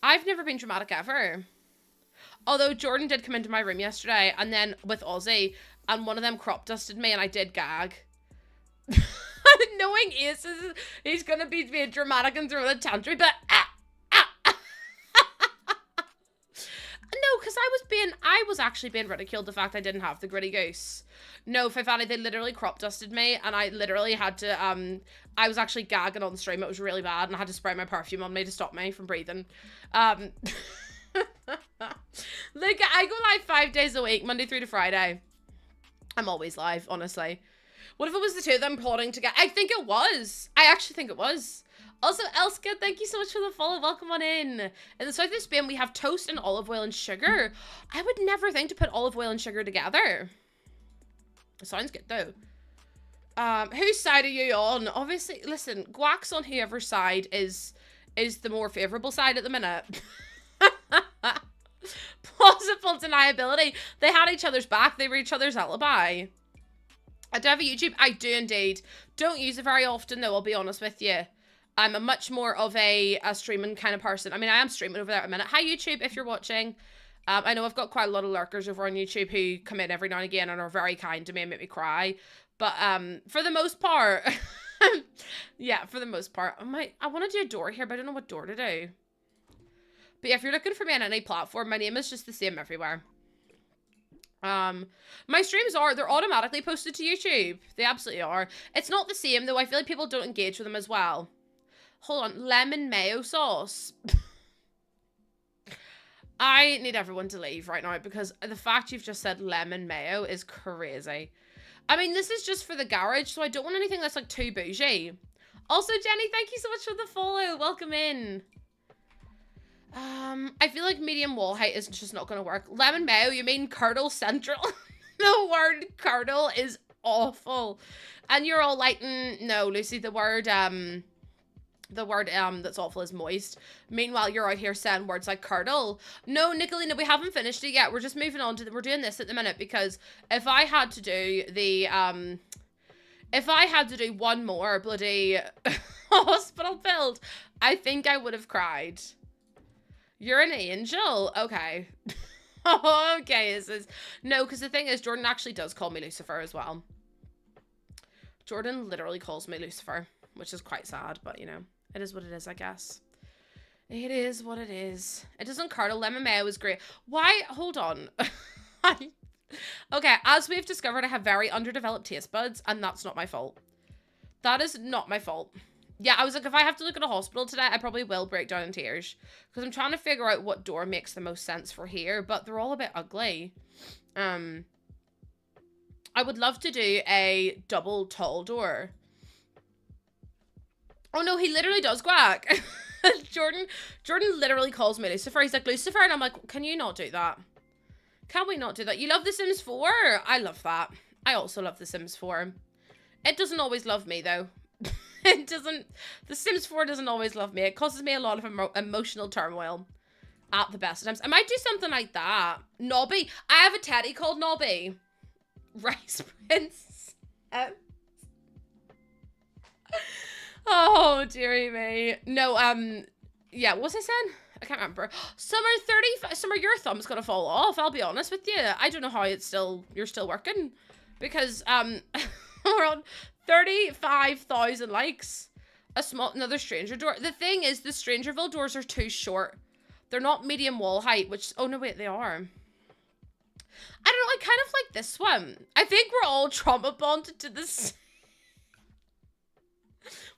I've never been dramatic ever. Although Jordan did come into my room yesterday, and then with Ozzy, and one of them crop dusted me, and I did gag. Knowing Aces, he's gonna be being dramatic and throwing a tantrum, but no, because I was actually being ridiculed the fact I didn't have the gritty goose. No, Fifani, they literally crop dusted me, and I literally had to, I was actually gagging on the stream. It was really bad, and I had to spray my perfume on me to stop me from breathing. Look, I go live 5 days a week, Monday through to Friday. I'm always live, honestly. What if it was the two of them plotting together? I think it was. I actually think it was. Also, Elska, thank you so much for the follow. Welcome on in. In the south of Spain, we have toast and olive oil and sugar. I would never think to put olive oil and sugar together. It sounds good, though. Whose side are you on? Obviously, listen, Guac's on whoever's side is the more favorable side at the minute. Plausible deniability. They had each other's back. They were each other's alibi. I do have a YouTube. I do indeed. Don't use it very often, though, I'll be honest with you. I'm a much more of a streaming kind of person. I mean, I am streaming over there at a minute. Hi, YouTube, if you're watching. I know I've got quite a lot of lurkers over on YouTube who come in every now and again and are very kind to me and make me cry. But for the most part, yeah, for the most part, I want to do a door here, but I don't know what door to do. But yeah, if you're looking for me on any platform, my name is just the same everywhere. My streams they're automatically posted to YouTube. They absolutely are. It's not the same, though. I feel like people don't engage with them as well. Hold on, lemon mayo sauce. I need everyone to leave right now because the fact you've just said lemon mayo is crazy. I mean, this is just for the garage, so I don't want anything that's like too bougie. Also, Jenny, thank you so much for the follow. Welcome in. I feel like medium wall height is just not going to work. Lemon mayo, you mean curdle central? The word curdle is awful. And you're all like, no, Lucy, the word that's awful is moist. Meanwhile, you're out here saying words like curdle. No, Nicolina, we haven't finished it yet. We're just moving on to we're doing this at the minute because if I had to do the, if I had to do one more bloody hospital build, I think I would have cried. You're an angel. Okay. Okay, no, because the thing is, Jordan actually does call me Lucifer as well. Jordan literally calls me Lucifer, which is quite sad, but you know, it is what it is, I guess. It is what it is. It doesn't curdle. Lemon mayo is great. Why? Hold on. Okay, as we've discovered, I have very underdeveloped taste buds, and that's not my fault. That is not my fault. Yeah, I was like, if I have to look at a hospital today, I probably will break down in tears. Because I'm trying to figure out what door makes the most sense for here, but they're all a bit ugly. I would love to do a double tall door. Oh no, he literally does quack. Jordan literally calls me Lucifer. He's like, Lucifer, and I'm like, can you not do that? Can we not do that? You love The Sims 4? I love that. I also love The Sims 4. It doesn't always love me, though. It doesn't. The Sims 4 doesn't always love me. It causes me a lot of emotional turmoil at the best of times. I might do something like that. Nobby. I have a teddy called Nobby. Rice Prince. Oh, dearie me. No, yeah, what was I saying? I can't remember. Summer, your thumb's gonna fall off, I'll be honest with you. I don't know how you're still working. Because, we're on 35,000 likes. Another stranger door. The thing is, the Strangerville doors are too short. They're not medium wall height, which, oh no, wait, they are. I don't know, I kind of like this one. I think we're all trauma bonded to this.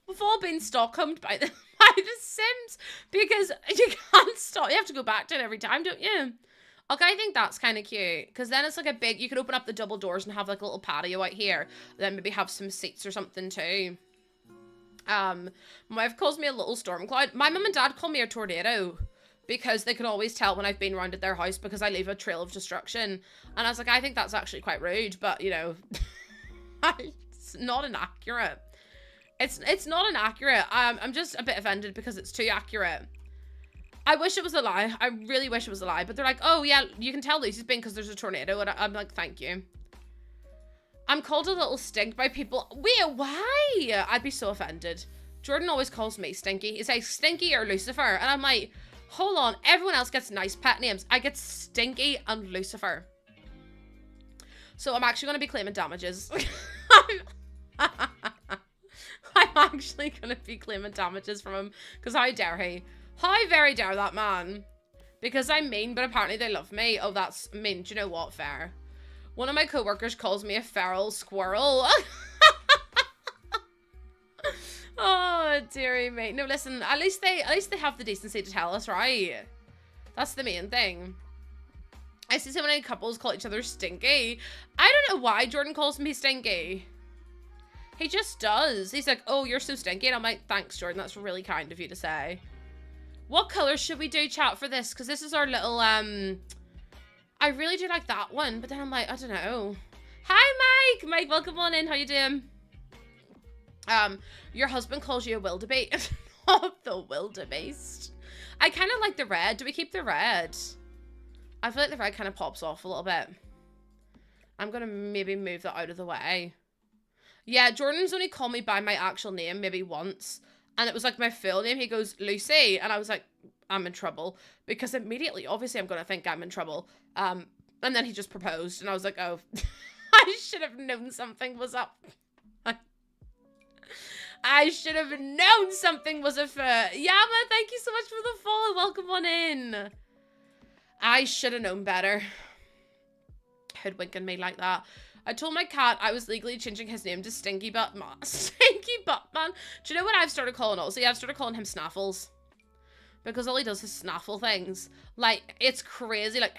We've all been Stockholmed by the Sims because you can't stop. You have to go back to it every time, don't you? Okay, I think that's kind of cute because then it's like a big, you could open up the double doors and have like a little patio out here. Then maybe have some seats or something too. My wife calls me a little storm cloud. My mum and dad call me a tornado because they can always tell when I've been around at their house because I leave a trail of destruction. And I was like, I think that's actually quite rude, but you know, it's not inaccurate. It's not inaccurate. I'm just a bit offended because it's too accurate. I wish it was a lie. I really wish it was a lie. But they're like, oh yeah, you can tell Lucy's been because there's a tornado. And I'm like, thank you. I'm called a little stink by people. Wait, why? I'd be so offended. Jordan always calls me Stinky. He's like, Stinky or Lucifer. And I'm like, hold on. Everyone else gets nice pet names. I get Stinky and Lucifer. So I'm actually going to be claiming damages. I'm actually going to be claiming damages from him. Because how dare he? How very dare that man? Because I'm mean, but apparently they love me. Oh, that's mean. Do you know what? Fair. One of my coworkers calls me a feral squirrel. Oh, dearie me. No, listen. At least they have the decency to tell us, right? That's the main thing. I see so many couples call each other Stinky. I don't know why Jordan calls me Stinky. He just does. He's like, oh, you're so stinky. And I'm like, thanks, Jordan. That's really kind of you to say. What color should we do, chat, for this? Because this is our little, I really do like that one. But then I'm like, I don't know. Hi, Mike. Mike, welcome on in. How you doing? Your husband calls you a wildebeest. Oh, the wildebeest. I kind of like the red. Do we keep the red? I feel like the red kind of pops off a little bit. I'm going to maybe move that out of the way. Yeah, Jordan's only called me by my actual name maybe once. And it was like my full name. He goes, Lucy. And I was like, I'm in trouble. Because immediately, obviously, I'm going to think I'm in trouble. And then he just proposed. And I was like, oh, I should have known something was up. I should have known something was afoot. Yama, thank you so much for the follow. Welcome on in. I should have known better. Hoodwinking me like that. I told my cat I was legally changing his name to Stinky Buttman. Stinky Buttman. Do you know what I've started calling Ozzy? I've started calling him Snaffles. Because all he does is snaffle things. Like, it's crazy. Like,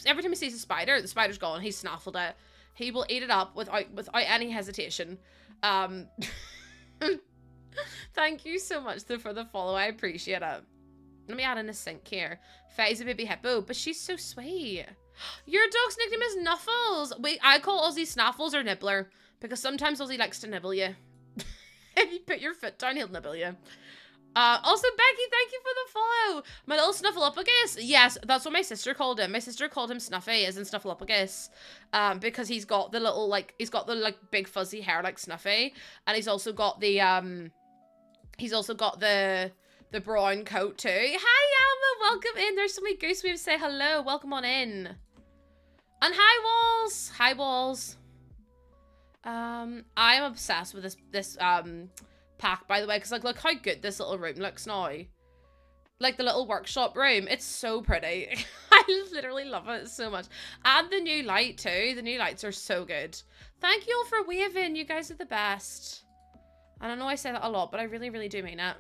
every time he sees a spider, the spider's gone. He's snaffled it. He will eat it up without any hesitation. Thank you so much for the follow. I appreciate it. Let me add in a sync here. Faye's a baby hippo, but she's so sweet. Your dog's nickname is Nuffles. Wait, I call Ozzy Snaffles or Nibbler because sometimes Ozzy likes to nibble you. If you put your foot down, he'll nibble you. Also, Becky, thank you for the follow. My little Snuffleupagus. Yes, that's what my sister called him. My sister called him Snuffy, as in Snuffleupagus. Because he's got the little, like, big fuzzy hair like Snuffy. And he's also got the, the brown coat too. Hi, Alma, welcome in. There's so many goose waves. Say hello. Welcome on in. And hi, Walls. Hi, Walls. I am obsessed with this pack, by the way, because like, look how good this little room looks now. Like the little workshop room. It's so pretty. I literally love it so much. And the new light too. The new lights are so good. Thank you all for waving. You guys are the best. And I know I say that a lot, but I really, really do mean it.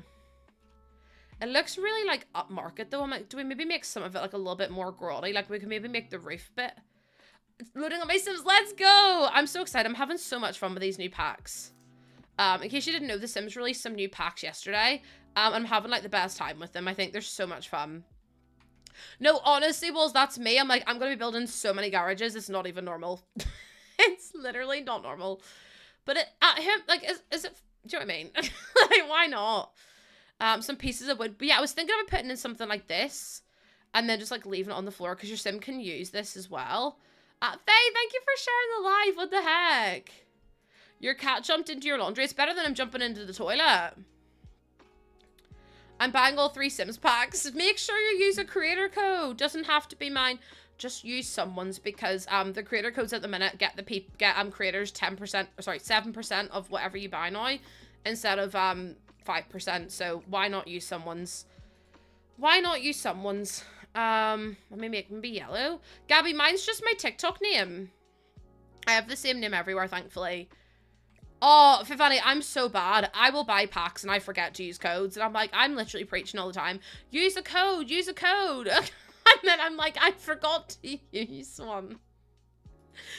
It looks really like upmarket though. I'm like, do we maybe make some of it like a little bit more grotty? Like we can maybe make the roof bit. It's loading on my Sims. Let's go. I'm so excited. I'm having so much fun with these new packs. In case you didn't know, The Sims released some new packs yesterday. I'm having like the best time with them. I think they're so much fun. No, honestly, Walls, that's me. I'm like, I'm going to be building so many garages. It's not even normal. It's literally not normal. But like, is it, do you know what I mean? Like, why not? Some pieces of wood. But yeah, I was thinking of putting in something like this. And then just like leaving it on the floor. Because your Sim can use this as well. Faye, thank you for sharing the live. What the heck? Your cat jumped into your laundry. It's better than him jumping into the toilet. I'm buying all 3 Sims packs. Make sure you use a creator code. Doesn't have to be mine. Just use someone's because the creator codes at the minute get creators 10%, sorry, 7% of whatever you buy now instead of 5%. So why not use someone's? Why not use someone's? Let me make them be yellow. Gabby, mine's just my TikTok name. I have the same name everywhere, thankfully. Oh, Fifani, I'm so bad. I will buy packs and I forget to use codes. And I'm like, I'm literally preaching all the time. Use a code, use a code. And then I'm like, I forgot to use one.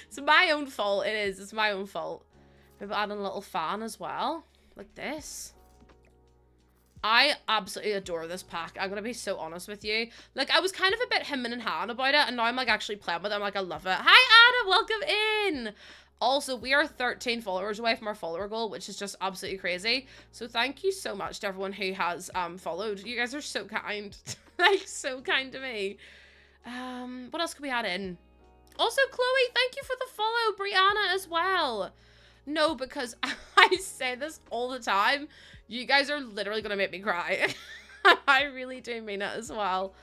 It's my own fault. It is. It's my own fault. Maybe add in a little fan as well. Like this. I absolutely adore this pack. I'm gonna be so honest with you. Like, I was kind of a bit hemming and hawing about it, and now I'm like actually playing with it. I'm like, I love it. Hi, Anna, welcome in. Also, we are 13 followers away from our follower goal, which is just absolutely crazy. So thank you so much to everyone who has followed. You guys are so kind. Like, so kind to me. What else can we add in? Also, Chloe, thank you for the follow. Brianna as well. No, because I say this all the time. You guys are literally going to make me cry. I really do mean it as well.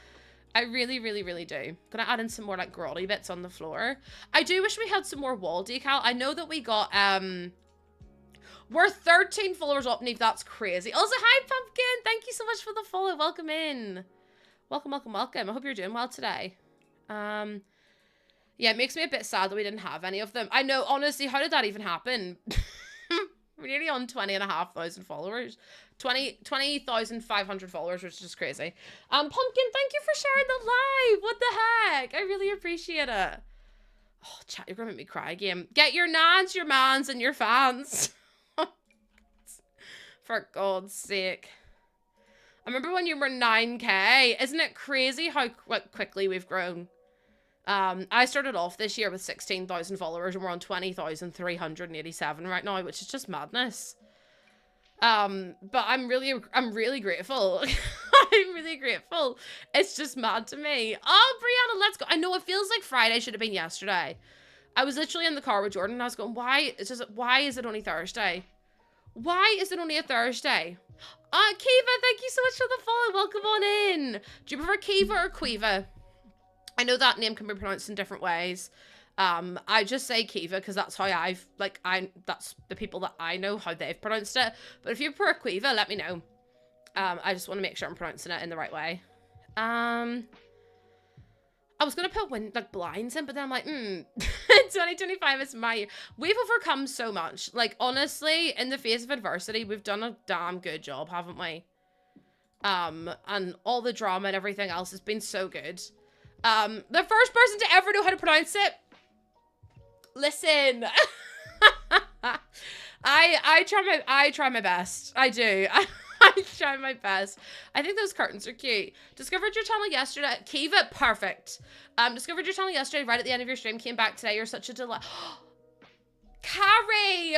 I really, really, really do. Gonna add in some more like grotty bits on the floor. I do wish we had some more wall decal. I know that we got, we're 13 followers up, Neve. That's crazy. Also, hi, Pumpkin. Thank you so much for the follow. Welcome in. Welcome, welcome, welcome. I hope you're doing well today. Yeah, it makes me a bit sad that we didn't have any of them. I know, honestly, how did that even happen? We're nearly on 20,500 followers. 20,500 followers, which is just crazy. Pumpkin, thank you for sharing the live. What the heck? I really appreciate it. Oh, chat, you're gonna make me cry again. Get your nans, your mans, and your fans. For God's sake. I remember when you were 9K. Isn't it crazy how quickly we've grown? I started off this year with 16,000 followers and we're on 20,387 right now, which is just madness. But I'm really grateful. I'm really grateful. It's just mad to me. Oh, Brianna, let's go. I know it feels like Friday should have been yesterday. I was literally in the car with Jordan and I was going, why is it only Thursday? Why is it only a Thursday? Kiva, thank you so much for the follow. Welcome on in. Do you prefer Kiva or Quiva? I know that name can be pronounced in different ways. I just say Kiva because that's how that's the people that I know how they've pronounced it. But if you prefer Quiva, let me know. I just want to make sure I'm pronouncing it in the right way. I was gonna put blinds in, but then I'm like, 2025 is my year. We've overcome so much. Like, honestly, in the face of adversity, we've done a damn good job, haven't we? And all the drama and everything else has been so good. The first person to ever know how to pronounce it. Listen. I try my best. I do. I try my best. I think those curtains are cute. Discovered your channel yesterday. Kiva, perfect. Discovered your channel yesterday right at the end of your stream. Came back today. You're such a delight. Carrie!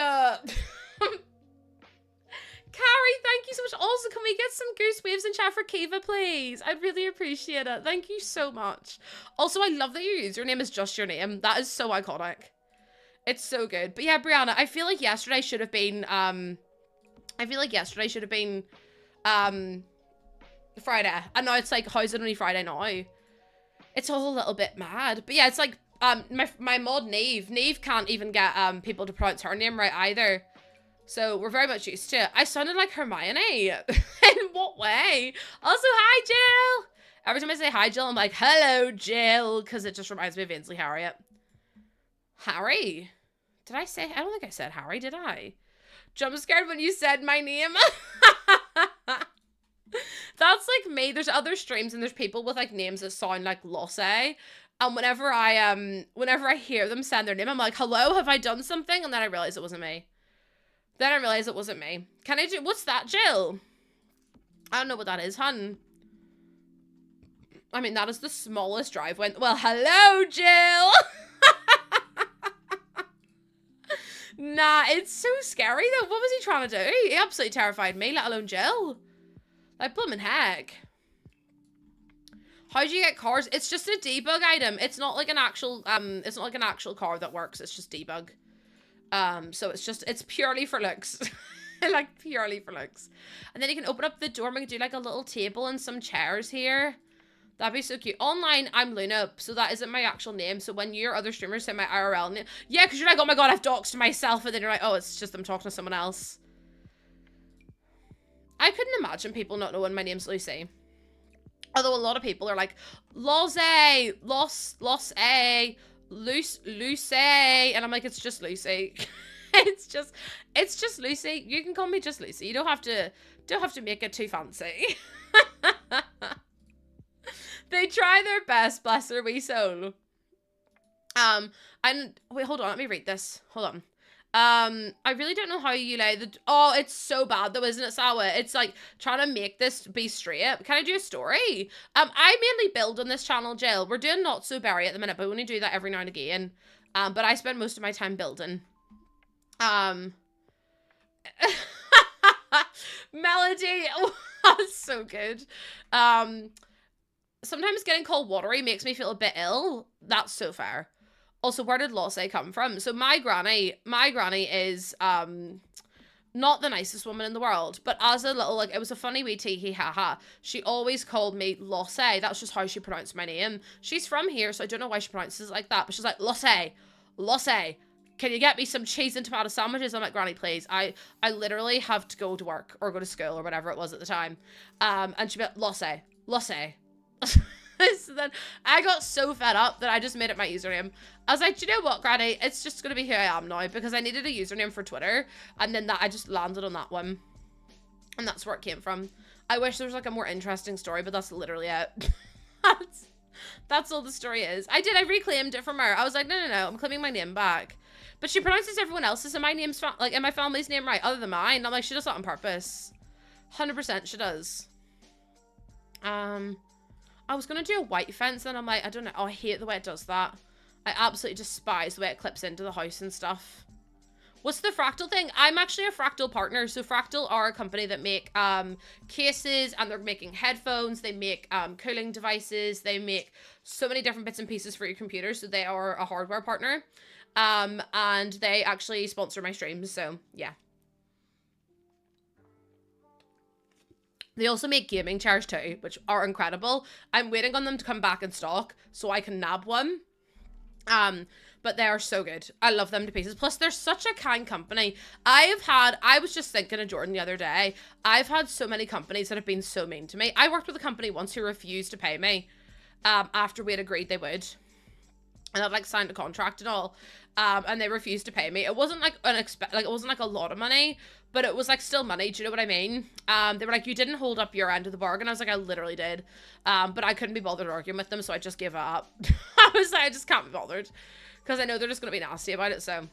Carrie, thank you so much. Also, can we get some goose waves in chat for Kiva, please? I'd really appreciate it. Thank you so much. Also, I love that your username is just your name. That is so iconic. It's so good. But yeah, Brianna, I feel like yesterday should have been, Friday. And now it's like, how is it only Friday now? It's all a little bit mad. But yeah, it's like, my mod Neve. Neve can't even get, people to pronounce her name right either. So we're very much used to it. I sounded like Hermione. In what way? Also, hi, Jill. Every time I say hi, Jill, I'm like, hello, Jill. Because it just reminds me of Ainsley Harriet. Harry? Did I say? I don't think I said Harry, did I? Jump scared when you said my name. That's like me. There's other streams and there's people with like names that sound like Losse. And whenever I hear them send their name, I'm like, hello, have I done something? And then I realize it wasn't me. Then I realized it wasn't me. Can I do... What's that, Jill? I don't know what that is, hun. I mean, that is the smallest driveway. Well, hello, Jill! Nah, it's so scary, though. What was he trying to do? He absolutely terrified me, let alone Jill. Like, bloomin' heck. How do you get cars? It's just a debug item. It's not like an actual, car that works. It's just debug. So it's purely for looks. Like, purely for looks. And then you can open up the door and we can do like a little table and some chairs here. That'd be so cute. Online, I'm Luna, so that isn't my actual name. So when your other streamers say my IRL name, yeah, because you're like, oh my god, I've doxed myself, and then you're like, oh, it's just I'm talking to someone else. I couldn't imagine people not knowing my name's Lucy. Although a lot of people are like, Lucy, Lucy, and I'm like, it's just Lucy. it's just Lucy. You can call me just Lucy. You don't have to make it too fancy. They try their best, bless their wee soul. And wait, hold on, let me read this. Hold on. I really don't know how you lay the... Oh, it's so bad though, isn't it, Sawa? It's like trying to make this be straight. Can I do a story? I mainly build on this channel, Jill. We're doing Not So Berry at the minute, but we only do that every now and again. But I spend most of my time building. Melody, oh, that's so good. Sometimes getting called watery makes me feel a bit ill. That's so fair. Also, where did Losse come from? So my granny is not the nicest woman in the world, but as a little, like, it was a funny wee tee haha. She always called me Losse. That's just how she pronounced my name. She's from here, so I don't know why she pronounces it like that, but she's like, Losse, Losse, can you get me some cheese and tomato sandwiches? I'm like, Granny, please. I literally have to go to work or go to school or whatever it was at the time. And she'd be like, Losse, Losse. So then I got so fed up that I just made it my username. I was like, do you know what, Granny? It's just going to be who I am now, because I needed a username for Twitter. And then I just landed on that one. And that's where it came from. I wish there was like a more interesting story, but that's literally it. That's all the story is. I reclaimed it from her. I was like, no, I'm claiming my name back. But she pronounces everyone else's and my name's, like, and my family's name right, other than mine. I'm like, she does that on purpose. 100% she does. I was going to do a white fence, and I'm like, I don't know. Oh, I hate the way it does that. I absolutely despise the way it clips into the house and stuff. What's the Fractal thing? I'm actually a Fractal partner. So Fractal are a company that make cases, and they're making headphones. They make cooling devices. They make so many different bits and pieces for your computer. So they are a hardware partner. And they actually sponsor my streams. So yeah. They also make gaming chairs too, which are incredible. I'm waiting on them to come back in stock so I can nab one. But they are so good. I love them to pieces. Plus, they're such a kind company. I was just thinking of Jordan the other day. I've had so many companies that have been so mean to me. I worked with a company once who refused to pay me after we had agreed they would. And I'd like signed a contract and all. And they refused to pay me. It wasn't like it wasn't like a lot of money, but it was like still money. Do you know what I mean? They were like, you didn't hold up your end of the bargain. I was like, I literally did. But I couldn't be bothered arguing with them, so I just gave it up. I was like, I just can't be bothered. Because I know they're just going to be nasty about it, so. And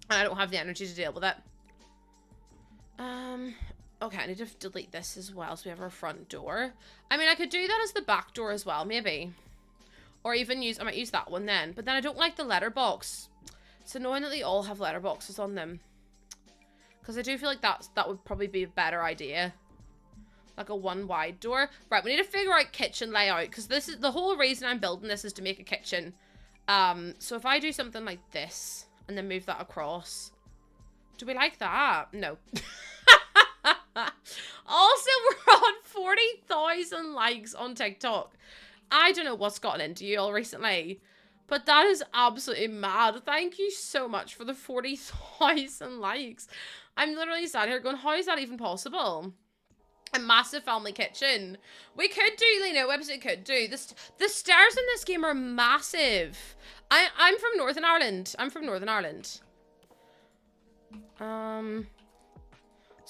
I don't have the energy to deal with it. Okay, I need to delete this as well, so we have our front door. I mean, I could do that as the back door as well, maybe. Or even I might use that one then. But then I don't like the letterbox. It's annoying that they all have letterboxes on them. Because I do feel like that would probably be a better idea. Like a one wide door. Right, we need to figure out kitchen layout. Because this is the whole reason I'm building this is to make a kitchen. So if I do something like this. And then move that across. Do we like that? No. Also, we're on 40,000 likes on TikTok. I don't know what's gotten into you all recently, but that is absolutely mad. Thank you so much for the 40,000 likes. I'm literally sat here going, how is that even possible? A massive family kitchen. We could do, you know, website could do this. The stairs in this game are massive. I'm from Northern Ireland. I'm from Northern Ireland. So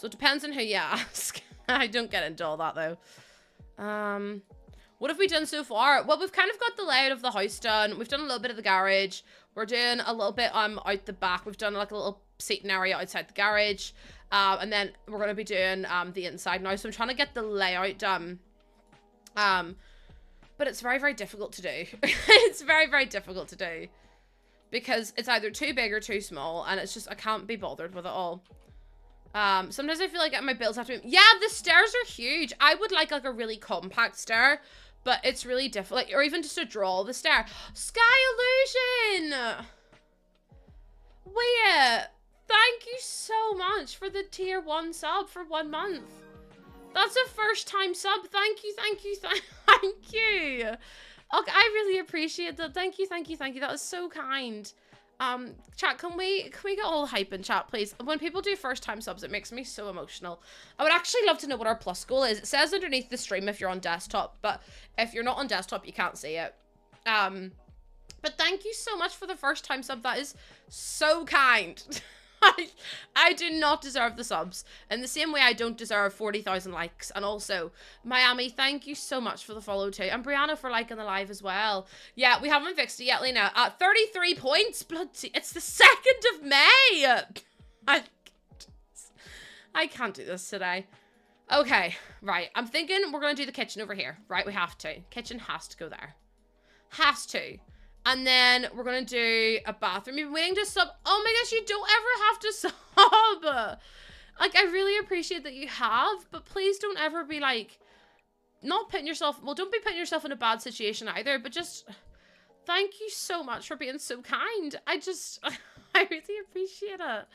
it depends on who you ask. I don't get into all that though. What have we done so far? Well, we've kind of got the layout of the house done. We've done a little bit of the garage. We're doing a little bit out the back. We've done like a little seating area outside the garage. And then we're going to be doing the inside now. So I'm trying to get the layout done. But it's very, very difficult to do. It's very, very difficult to do. Because it's either too big or too small. And it's just, I can't be bothered with it all. Sometimes I feel like my bills have to be... Yeah, the stairs are huge. I would like a really compact stair. But it's really difficult. Like, or even just to draw the stair. Sky Illusion! Wait. Thank you so much for the tier 1 sub for 1 month. That's a first time sub. Thank you, thank you, thank you. Okay, I really appreciate that. Thank you, thank you, thank you. That was so kind. Chat, can we get all hype in chat, please? When people do first time subs, it makes me so emotional. I would actually love to know what our plus goal is. It says underneath the stream if you're on desktop, but if you're not on desktop, you can't see it. But thank you so much for the first time sub. That is so kind. I do not deserve the subs. In the same way I don't deserve 40,000 likes. And also, Miami, thank you so much for the follow too. And Brianna for liking the live as well. Yeah, we haven't fixed it yet, Lena. 33 points. Bloody, it's the 2nd of May. I can't do this today. Okay, right. I'm thinking we're going to do the kitchen over here. Right, we have to. Kitchen has to go there. Has to. And then we're going to do a bathroom. You've been waiting to sub. Oh my gosh, you don't ever have to sub. Like, I really appreciate that you have, but please don't ever be like, not putting yourself, well, don't be putting yourself in a bad situation either, but just thank you so much for being so kind. I really appreciate it.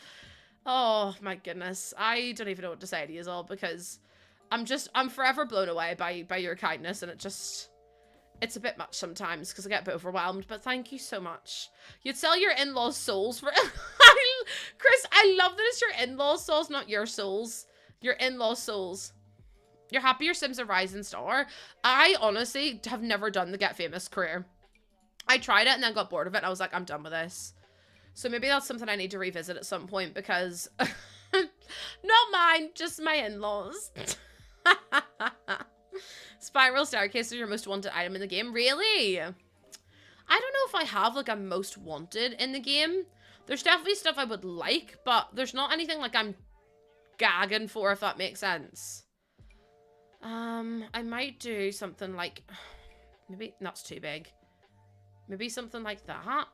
Oh my goodness. I don't even know what to say to you all because I'm forever blown away by your kindness, and it's a bit much sometimes because I get a bit overwhelmed, but thank you so much. You'd sell your in-laws' souls for... Chris, I love that it's your in-laws' souls, not your souls. Your in-laws' souls. You're happy your Sim's a rising star. I honestly have never done the Get Famous career. I tried it and then got bored of it, and I was like, I'm done with this. So maybe that's something I need to revisit at some point because... not mine, just my in-laws. Spiral staircase is your most wanted item in the game. Really? I don't know if I have like a most wanted in the game. There's definitely stuff I would like, but there's not anything like I'm gagging for, if that makes sense. I might do something like, maybe that's too big. Maybe something like that.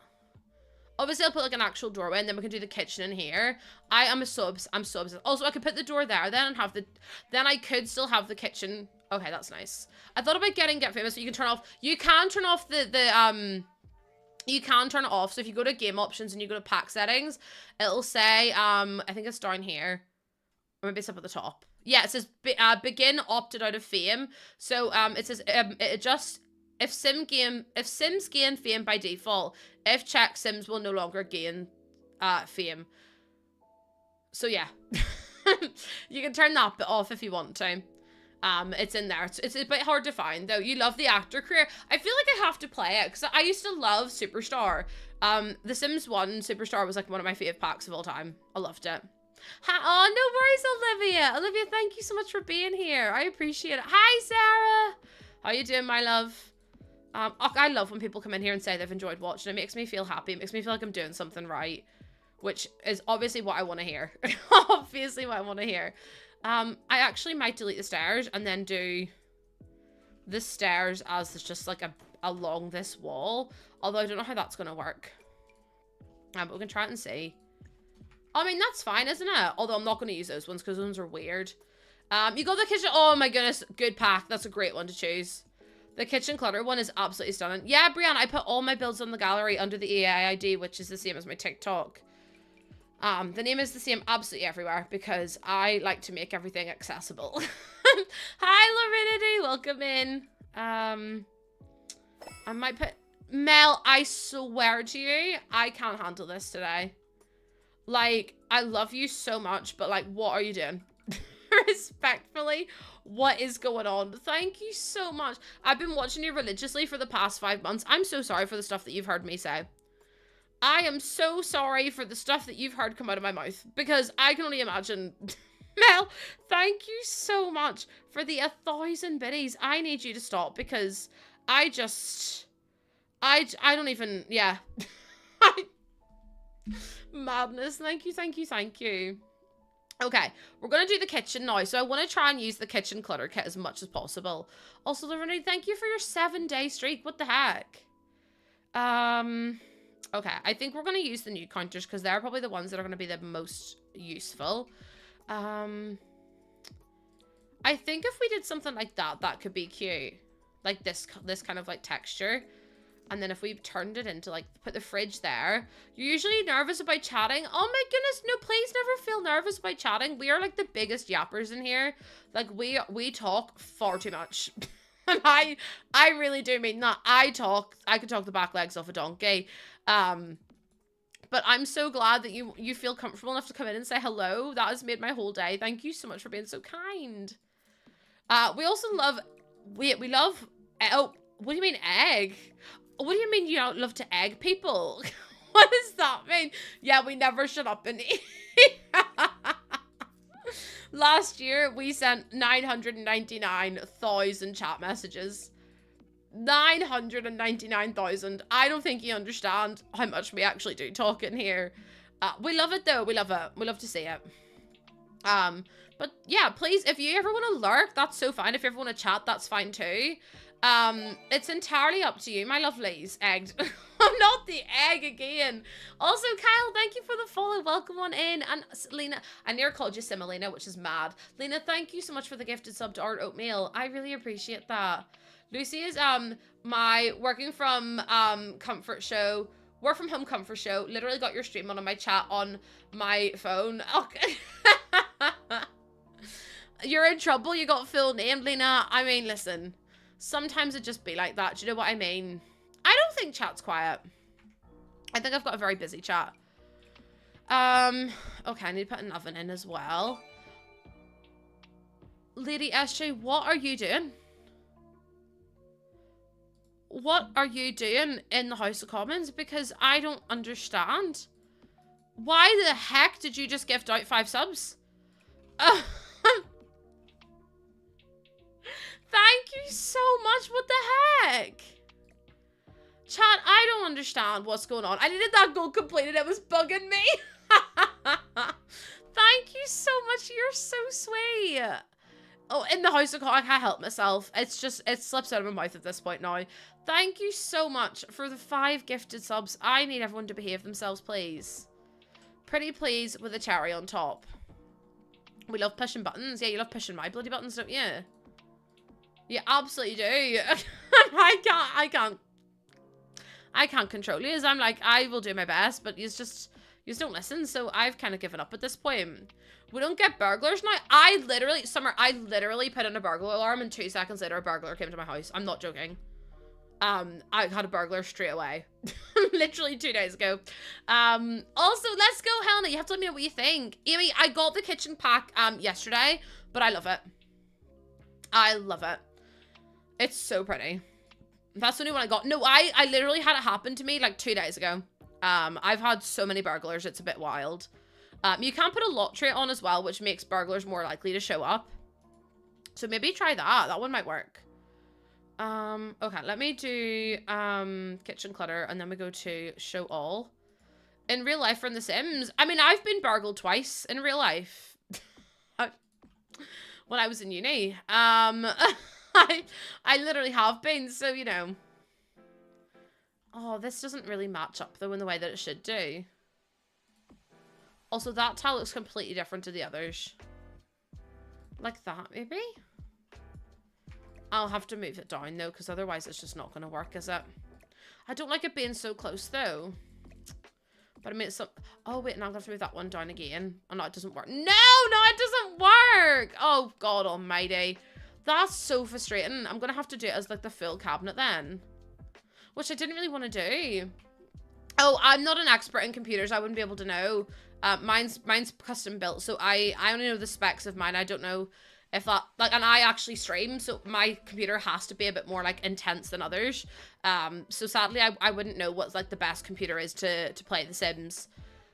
Obviously, I'll put like an actual doorway, and then we can do the kitchen in here. I'm subs. Also, I could put the door there, then and have the, then I could still have the kitchen. Okay, that's nice. I thought about Get Famous, but you can turn off. You can turn off you can turn it off. So if you go to game options and you go to pack settings, it'll say I think it's down here, or maybe it's up at the top. Yeah, it says begin opted out of fame. So it says it adjusts. If Sims gain fame by default, if checked, Sims will no longer gain fame. So yeah, you can turn that bit off if you want to. It's in there. It's a bit hard to find though. You love the actor career. I feel like I have to play it because I used to love Superstar. The Sims 1 Superstar was like one of my favorite packs of all time. I loved it. Oh, no worries, Olivia. Olivia, thank you so much for being here. I appreciate it. Hi, Sarah. How you doing, my love? I love when people come in here and say they've enjoyed watching. It makes me feel happy. It makes me feel like I'm doing something right, which is obviously what I want to hear. Obviously what I want to hear. I actually might delete the stairs and then do the stairs as it's just like along this wall. Although I don't know how that's going to work. But we can try it and see. I mean, that's fine, isn't it? Although I'm not going to use those ones because those ones are weird. You got the kitchen. Oh my goodness. Good pack. That's a great one to choose. The kitchen clutter one is absolutely stunning. Yeah, Brianna, I put all my builds on the gallery under the AI ID, which is the same as my TikTok. The name is the same absolutely everywhere because I like to make everything accessible. Hi, Lorinity. Welcome in. I might put... Mel, I swear to you, I can't handle this today. Like, I love you so much, but like, what are you doing? Respectfully, what is going on? Thank you so much. I've been watching you religiously for the past 5 months. I'm so sorry for the stuff that you've heard me say. I am so sorry for the stuff that you've heard come out of my mouth because I can only imagine. Mel, thank you so much for the 1,000 biddies. I need you to stop because I don't even, yeah. Madness. Thank you, thank you, thank you. Okay, we're going to do the kitchen now. So I want to try and use the kitchen clutter kit as much as possible. Also, Lorena, thank you for your 7-day streak. What the heck? Okay, I think we're going to use the new counters because they're probably the ones that are going to be the most useful. I think if we did something like that, that could be cute. Like this kind of like texture. And then if we turned it into like, put the fridge there. You're usually nervous about chatting. Oh my goodness, no, please never feel nervous about chatting. We are like the biggest yappers in here. Like we talk far too much. And I really do mean that. I could talk the back legs off a donkey. But I'm so glad that you feel comfortable enough to come in and say hello. That has made my whole day. Thank you so much for being so kind. We also love, we love, oh, what do you mean egg? What do you mean you don't love to egg people? What does that mean? Yeah, we never shut up in here. Last year, we sent 999,000 chat messages. 999,000. I don't think you understand how much we actually do talk in here. We love it though. We love it. We love to see it. But yeah, please, if you ever want to lurk, that's so fine. If you ever want to chat, that's fine too. It's entirely up to you, my lovelies. Egged. I'm not the egg again. Also, Kyle, thank you for the follow. Welcome on in. And Lena, I near called you Simalina, which is mad. Lena, thank you so much for the gifted sub to Art Oatmeal. I really appreciate that. Lucy is my working from comfort show. Work from home comfort show. Literally got your stream on my chat on my phone. Okay. You're in trouble. You got full name, Lena. I mean, listen. Sometimes it just be like that. Do you know what I mean? I don't think chat's quiet. I think I've got a very busy chat. Okay, I need to put an oven in as well. Lady SJ, what are you doing? What are you doing in the House of Commons? Because I don't understand. Why the heck did you just gift out 5 subs? Thank you so much. What the heck? Chat, I don't understand what's going on. I needed that goal completed. It was bugging me. Thank you so much. You're so sweet. Oh, in the House of Commons, I can't help myself. It's just, it slips out of my mouth at this point now. Thank you so much for the 5 gifted subs. I need everyone to behave themselves, please. Pretty please with a cherry on top. We love pushing buttons. Yeah, you love pushing my bloody buttons, don't you? You absolutely do. I can't control you. As I'm like, I will do my best, but you just don't listen. So I've kind of given up at this point. We don't get burglars now. I literally put in a burglar alarm and 2 seconds later a burglar came to my house. I'm not joking. I had a burglar straight away. Literally 2 days ago. Also, let's go, Helena. You have to let me know what you think. Amy, I got the kitchen pack yesterday, but I love it. I love it. It's so pretty. That's the only one I got. No, I literally had it happen to me like 2 days ago. I've had so many burglars, it's a bit wild. You can put a lock trait on as well, which makes burglars more likely to show up. So maybe try that. That one might work. Okay, let me do kitchen clutter, and then we go to show all. In real life from The Sims. I mean, I've been burgled twice in real life. When I was in uni. I literally have been, so you know. Oh, this doesn't really match up though in the way that it should do. Also, that tile looks completely different to the others. Like that, maybe? I'll have to move it down though, because otherwise it's just not going to work, is it? I don't like it being so close though. But I mean, it's some... Oh, wait, now I'm going to have to move that one down again. Oh, no, it doesn't work. No, it doesn't work! Oh, God almighty. That's so frustrating. I'm going to have to do it as, like, the full cabinet then. Which I didn't really want to do. Oh, I'm not an expert in computers. I wouldn't be able to know. Mine's custom built, so I only know the specs of mine. I don't know if that... Like, and I actually stream, so my computer has to be a bit more, like, intense than others. So sadly, I wouldn't know what, like, the best computer is to play The Sims.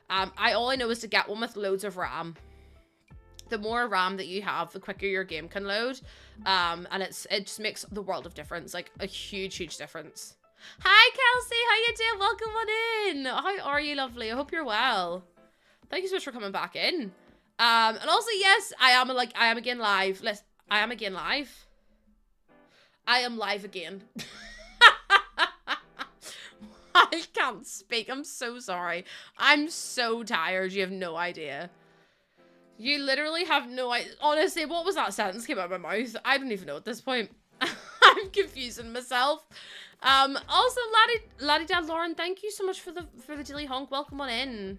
All I know is to get one with loads of RAM. The more RAM that you have, the quicker your game can load. And it just makes the world of difference. Like, a huge, huge difference. Hi, Kelsey. How you doing? Welcome on in. How are you, lovely? I hope you're well. Thank you so much for coming back in. And also, yes, I am again live. I am again live. I am live again. I can't speak. I'm so sorry. I'm so tired. You have no idea. You literally have no idea. Honestly, what was that sentence came out of my mouth? I don't even know at this point. I'm confusing myself. Also, Laddie Dad Lauren, thank you so much for the dilly honk. Welcome on in.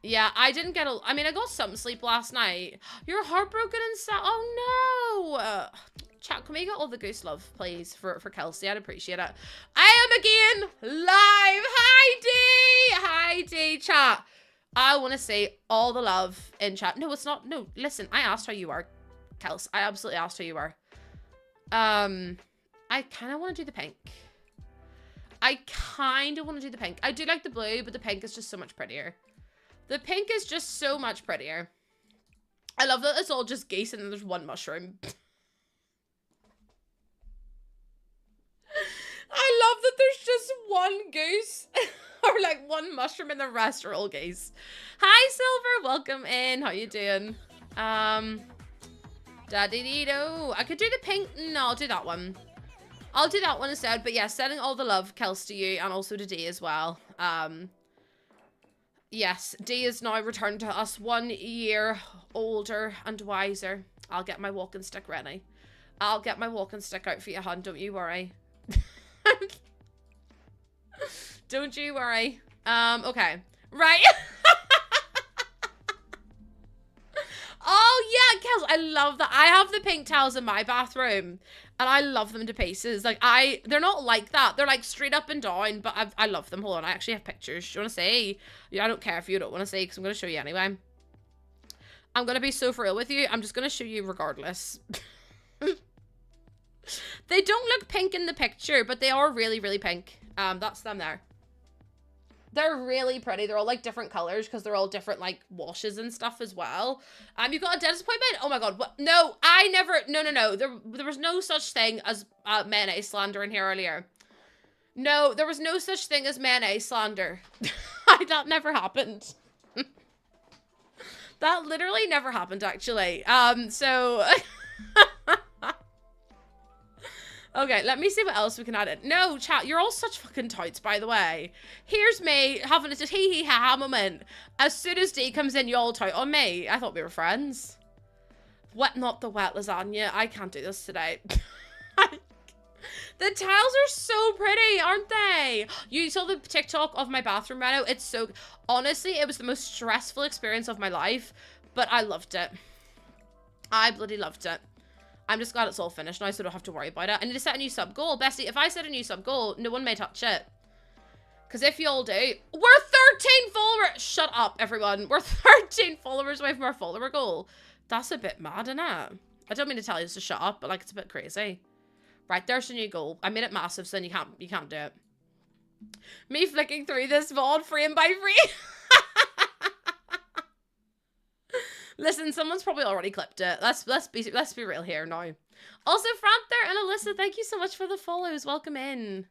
Yeah, I didn't get I mean, I got some sleep last night. You're heartbroken and sad. Oh, no. Chat, can we get all the goose love, please, for Kelsey? I'd appreciate it. I am again live. Hi, D. Hi, D. Chat. I want to say all the love in chat. No, it's not. No, listen. I asked how you are, Kels. I absolutely asked how you are. I kind of want to do the pink. I kind of want to do the pink. I do like the blue, but the pink is just so much prettier. The pink is just so much prettier. I love that it's all just geese and then there's one mushroom. I love that there's just one goose. Or like one mushroom and the rest are all geese. Hi, Silver. Welcome in. How you doing? Da-dee-dee-do. I could do the pink. No, I'll do that one. I'll do that one instead. But yeah, sending all the love, Kels, to you and also to Dee as well. Yes, Dee is now returned to us 1 year older and wiser. I'll get my walking stick ready. I'll get my walking stick out for you, hon. Don't you worry. Don't you worry. Okay. Right. Oh, yeah, Kels, I love that. I have the pink towels in my bathroom, and I love them to pieces. Like, they're not like that. They're, like, straight up and down, but I love them. Hold on, I actually have pictures. Do you want to see? Yeah, I don't care if you don't want to see, because I'm going to show you anyway. I'm going to be so for real with you. I'm just going to show you regardless. They don't look pink in the picture, but they are really, really pink. That's them there. They're really pretty. They're all like different colors because they're all different like washes and stuff as well. You got a dentist appointment? Oh my god, what? No, I never, no. There was no such thing as mayonnaise slander in here earlier. No, there was no such thing as mayonnaise slander. That never happened. That literally never happened actually. So... Okay, let me see what else we can add in. No, chat, you're all such fucking totes, by the way. Here's me having a hee-hee-ha-ha moment. As soon as Dee comes in, you all tout on me. I thought we were friends. What, not the wet lasagna? I can't do this today. The tiles are so pretty, aren't they? You saw the TikTok of my bathroom reno. It's so... Honestly, it was the most stressful experience of my life, but I loved it. I bloody loved it. I'm just glad it's all finished now, so I don't have to worry about it. I need to set a new sub goal. Bestie, if I set a new sub goal, no one may touch it. Because if you all do, we're 13 followers. Shut up, everyone. We're 13 followers away from our follower goal. That's a bit mad, isn't it? I don't mean to tell you to shut up, but like it's a bit crazy. Right, there's the new goal. I made it massive, so then you can't do it. Me flicking through this VOD frame by frame. Listen, someone's probably already clipped it. Let's be real here now. Also, Frant there and Alyssa, thank you so much for the follows. Welcome in.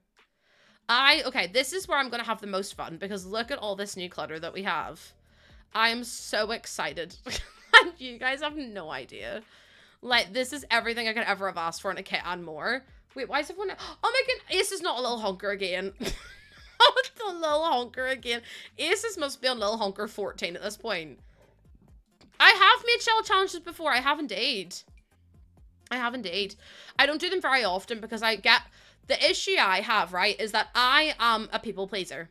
Okay, this is where I'm gonna have the most fun because look at all this new clutter that we have. I'm so excited. And you guys have no idea. Like, this is everything I could ever have asked for in a kit and more. Wait, why is everyone... Oh my god, Ace is not a little honker again. Oh, it's a little honker again. Aces must be on little honker 14 at this point. I have made shell challenges before. I have indeed. I have indeed. I don't do them very often because I get... The issue I have, right, is that I am a people pleaser.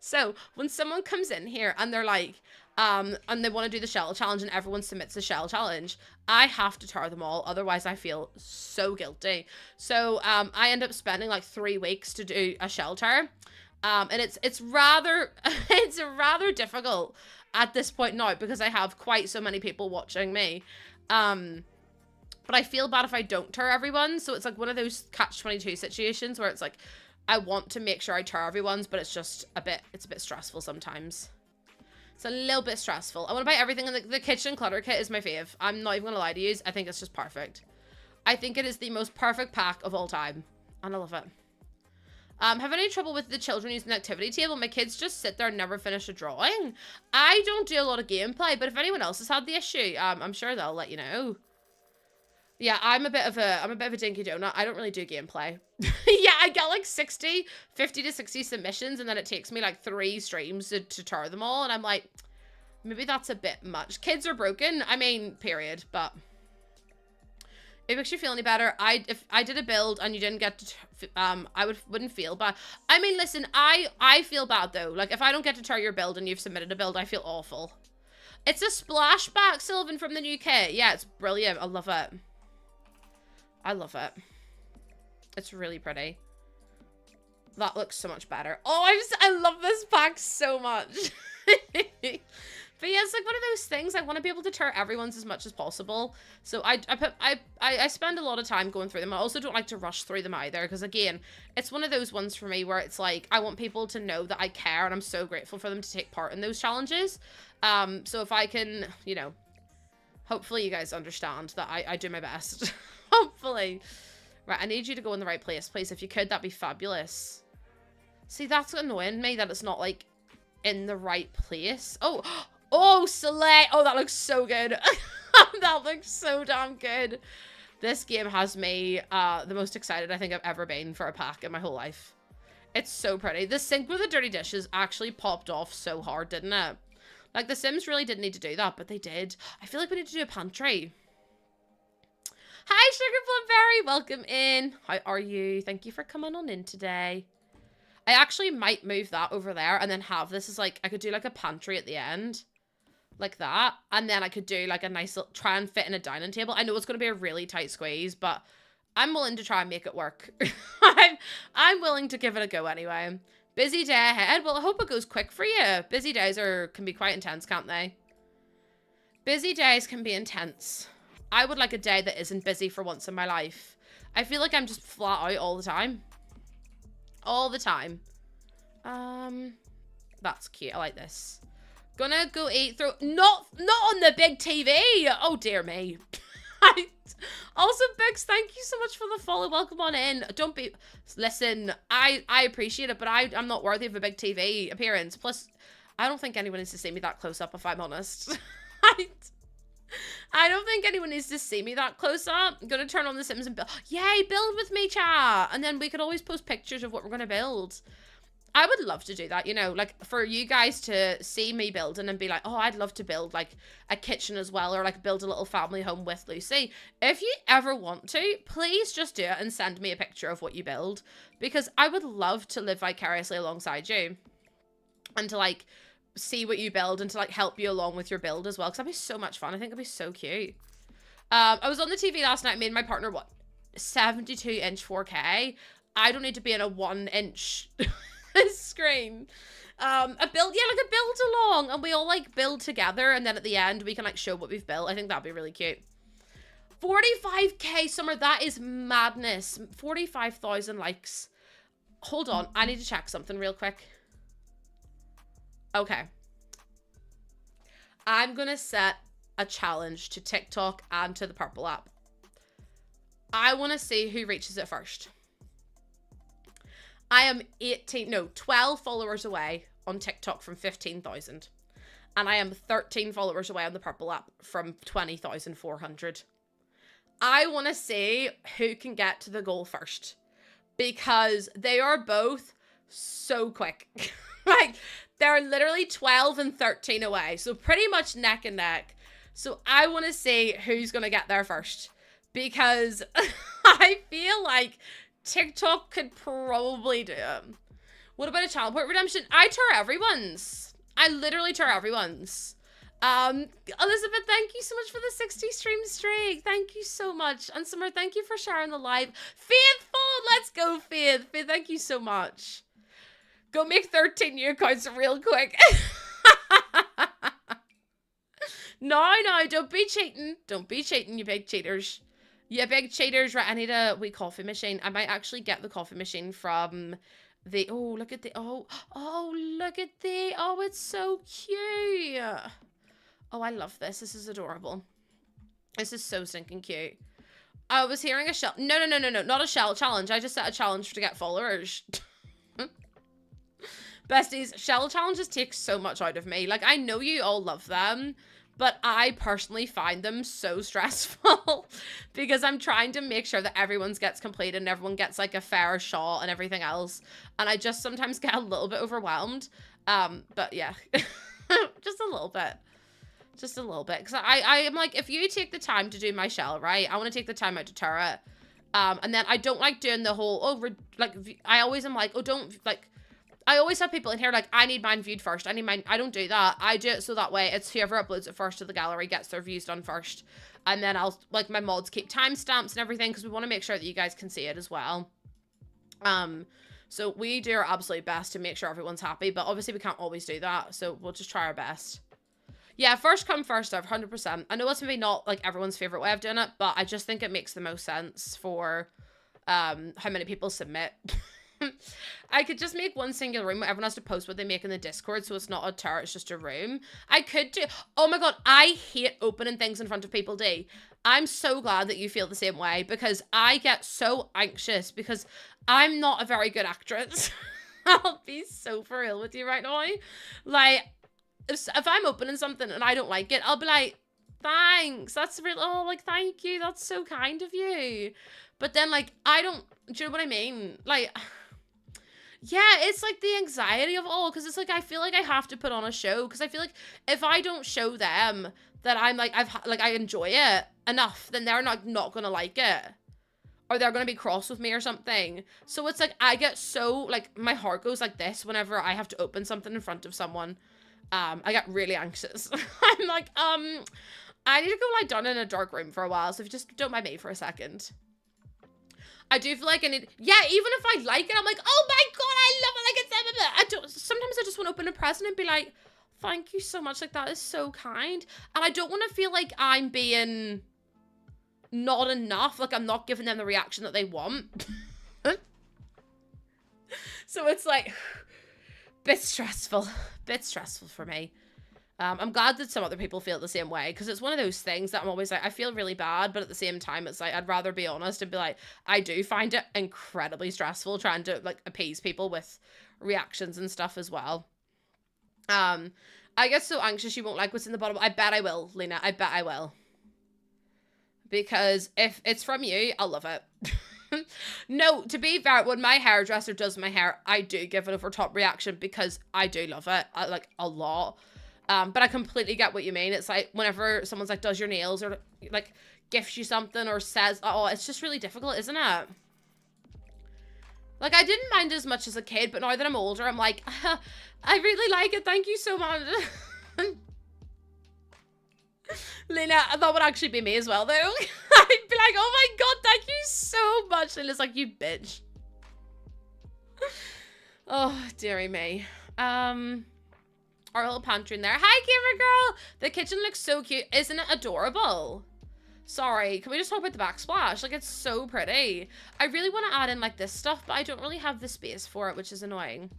So, when someone comes in here and they're like, and they want to do the shell challenge and everyone submits a shell challenge, I have to tar them all. Otherwise, I feel so guilty. So, I end up spending like 3 weeks to do a shell tar. And it's rather difficult at this point now because I have quite so many people watching me. But I feel bad if I don't tar everyone. So it's like one of those catch-22 situations where it's like, I want to make sure I tar everyone's, but it's a bit stressful sometimes. It's a little bit stressful. I want to buy everything, and the kitchen clutter kit is my fave. I'm not even going to lie to you. I think it's just perfect. I think it is the most perfect pack of all time. And I love it. Have any trouble with the children using the activity table? My kids just sit there and never finish a drawing. I don't do a lot of gameplay, but if anyone else has had the issue, I'm sure they'll let you know. Yeah, I'm a bit of a dinky donut. I don't really do gameplay. Yeah, I get like 50 to 60 submissions, and then it takes me like 3 streams to tar them all, and I'm like, maybe that's a bit much. Kids are broken. I mean, period. But if it makes you feel any better, if I did a build and you didn't get to, I wouldn't feel bad. I mean, listen, I feel bad though. Like if I don't get to tar your build and you've submitted a build, I feel awful. It's a splashback, Sylvan, from the new kit. Yeah, it's brilliant. I love it. I love it. It's really pretty. That looks so much better. Oh, I love this pack so much. But yeah, it's like one of those things. I want to be able to turn everyone's as much as possible. So I spend a lot of time going through them. I also don't like to rush through them either, because again, it's one of those ones for me where it's like I want people to know that I care, and I'm so grateful for them to take part in those challenges. So if I can, you know, hopefully you guys understand that I do my best. Hopefully. Right, I need you to go in the right place, please. If you could, that'd be fabulous. See, that's annoying me that it's not like in the right place. Oh, Soleil. Oh, that looks so good. That looks so damn good. This game has me the most excited I think I've ever been for a pack in my whole life. It's so pretty. The sink with the dirty dishes actually popped off so hard, didn't it? Like, The Sims really didn't need to do that, but they did. I feel like we need to do a pantry. Hi, Sugar Plum Berry. Welcome in. How are you? Thank you for coming on in today. I actually might move that over there and then have this as like, I could do like a pantry at the end. Like that. And then I could do like a nice little, try and fit in a dining table. I know it's going to be a really tight squeeze, but I'm willing to try and make it work. I'm willing to give it a go anyway. Busy day ahead. Well, I hope it goes quick for you. Busy days can be quite intense, can't they? Busy days can be intense. I would like a day that isn't busy for once in my life. I feel like I'm just flat out all the time. All the time. That's cute. I like this. Gonna go eat through. Not on the big TV. Oh dear me. Also, Biggs, thank you so much for the follow. Welcome on in. Don't be. Listen, I appreciate it, but I'm not worthy of a big TV appearance. Plus, I don't think anyone needs to see me that close up. If I'm honest, I don't think anyone needs to see me that close up. I'm gonna turn on The Sims and build. Yay, build with me, chat. And then we could always post pictures of what we're gonna build. I would love to do that, you know, like for you guys to see me building and be like, oh, I'd love to build like a kitchen as well, or like build a little family home with Lucy. If you ever want to, please just do it and send me a picture of what you build, because I would love to live vicariously alongside you and to like see what you build and to like help you along with your build as well, because that'd be so much fun. I think it'd be so cute. I was on the TV last night, me and my partner, what, 72-inch 4K? I don't need to be in a 1-inch screen. A build, yeah, like a build along, and we all like build together, and then at the end we can like show what we've built. I think that'd be really cute. 45k, Summer, that is madness. 45,000 likes. Hold on, I need to check something real quick. Okay. I'm gonna set a challenge to TikTok and to the Purple app. I want to see who reaches it first. I am 12 followers away on TikTok from 15,000. And I am 13 followers away on the Purple app from 20,400. I want to see who can get to the goal first, because they are both so quick. Like, they're literally 12 and 13 away. So pretty much neck and neck. So I want to see who's going to get there first, because I feel like TikTok could probably do it. What about a Child Point Redemption? I tour everyone's. I literally tour everyone's. Elizabeth, thank you so much for the 60 stream streak. Thank you so much. And Summer, thank you for sharing the live. Faithful, let's go, Faith. Faith, thank you so much. Go make 13 new accounts real quick. No, don't be cheating. Don't be cheating, you big cheaters. You big cheaters. Right, I need a wee coffee machine. I might actually get the coffee machine from the... Oh, look at the... Oh, look at the... Oh, it's so cute. Oh, I love this. This is adorable. This is so stinking cute. I was hearing a shell... No. Not a shell challenge. I just set a challenge to get followers. Besties, shell challenges take so much out of me. Like, I know you all love them, but I personally find them so stressful because I'm trying to make sure that everyone's gets completed and everyone gets like a fair shot and everything else. And I just sometimes get a little bit overwhelmed. But yeah, just a little bit. Just a little bit. Because I am like, if you take the time to do my shell, right? I want to take the time out to turret. And then I don't like doing the whole, I always am like, I always have people in here like, I need mine viewed first. I don't do that. I do it so that way it's whoever uploads it first to the gallery gets their views done first. And then I'll, like, my mods keep timestamps and everything because we want to make sure that you guys can see it as well. So we do our absolute best to make sure everyone's happy, but obviously we can't always do that. So we'll just try our best. Yeah, first come, first serve, 100%. I know it's maybe not like everyone's favorite way of doing it, but I just think it makes the most sense for how many people submit. I could just make one singular room where everyone has to post what they make in the Discord, so it's not a tour, it's just a room. I could do... Oh my god, I hate opening things in front of people, D. I'm so glad that you feel the same way, because I get so anxious, because I'm not a very good actress. I'll be so for real with you right now. Like, if I'm opening something and I don't like it, I'll be like, thanks, that's real. Oh, like, thank you, that's so kind of you. But then, like, I don't... Do you know what I mean? Like... Yeah, it's like the anxiety of it all, because it's like I feel like I have to put on a show, because I feel like if I don't show them that I'm like I enjoy it enough, then they're not gonna like it, or they're gonna be cross with me or something. So it's like I get so like my heart goes like this whenever I have to open something in front of someone. I get really anxious. I'm like I need to go lie down in a dark room for a while, so if you just don't mind me for a second. I do feel like I need... Yeah, even if I like it, I'm like, oh my god, I love it. Like, sometimes I just want to open a present and be like, thank you so much. Like, that is so kind. And I don't want to feel like I'm being not enough. Like, I'm not giving them the reaction that they want. So it's like, bit stressful for me. I'm glad that some other people feel the same way, because it's one of those things that I'm always like, I feel really bad, but at the same time, it's like, I'd rather be honest and be like, I do find it incredibly stressful trying to, like, appease people with reactions and stuff as well. I get so anxious you won't like what's in the bottom. I bet I will, Lena. I bet I will. Because if it's from you, I'll love it. No, to be fair, when my hairdresser does my hair, I do give it over top reaction, because I do love it, like, a lot. But I completely get what you mean. It's like whenever someone's like does your nails or like gifts you something or says, oh, it's just really difficult, isn't it? Like, I didn't mind as much as a kid, but now that I'm older, I'm like, I really like it. Thank you so much. Lena, that would actually be me as well, though. I'd be like, oh my god, thank you so much. And it's like, you bitch. Oh, dearie me. Our little pantry in there. Hi, camera girl. The kitchen looks so cute. Isn't it adorable? Sorry, can we just talk about the backsplash? Like, it's so pretty. I really want to add in, like, this stuff, but I don't really have the space for it, which is annoying.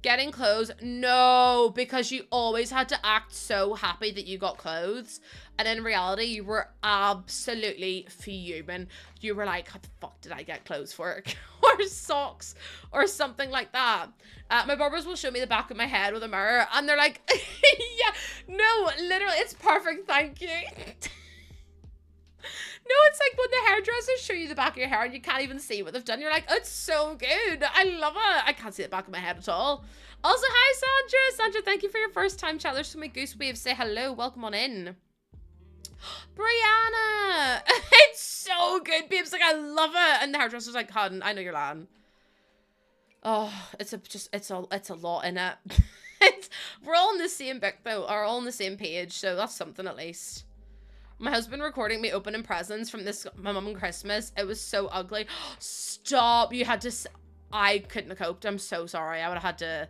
Getting clothes? No, because you always had to act so happy that you got clothes. And in reality, you were absolutely fuming. You were like, how the fuck did I get clothes for? Or socks or something like that. My barbers will show me the back of my head with a mirror and they're like, yeah, no, literally, it's perfect, thank you. No, it's like when the hairdressers show you the back of your hair and you can't even see what they've done. You're like, oh, it's so good. I love it. I can't see the back of my head at all. Also, hi, Sandra. Sandra, thank you for your first time chat. There's so many goose waves. Say hello. Welcome on in. Brianna. It's so good, babes. Like, I love it. And the hairdresser's like, hun, I know you're lying. Oh, it's a lot in it. We're all in the same book, though. Or all on the same page. So that's something at least. My husband recording me opening presents from my mum on Christmas. It was so ugly. Stop. You had to... I couldn't have coped. I'm so sorry. I'd had to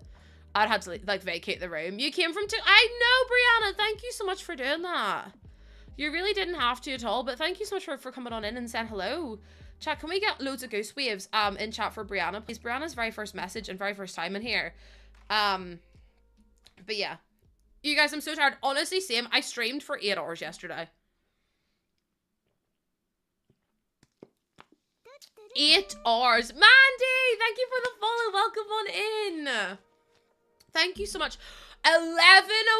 like vacate the room. You came from I know, Brianna. Thank you so much for doing that. You really didn't have to at all, but thank you so much for coming on in and saying hello. Chat, can we get loads of goose waves in chat for Brianna, please? Brianna's very first message and very first time in here. But yeah. You guys, I'm so tired. Honestly, same. I streamed for 8 hours yesterday. 8 hours. Mandy, thank you for the follow. Welcome on in. Thank you so much. 11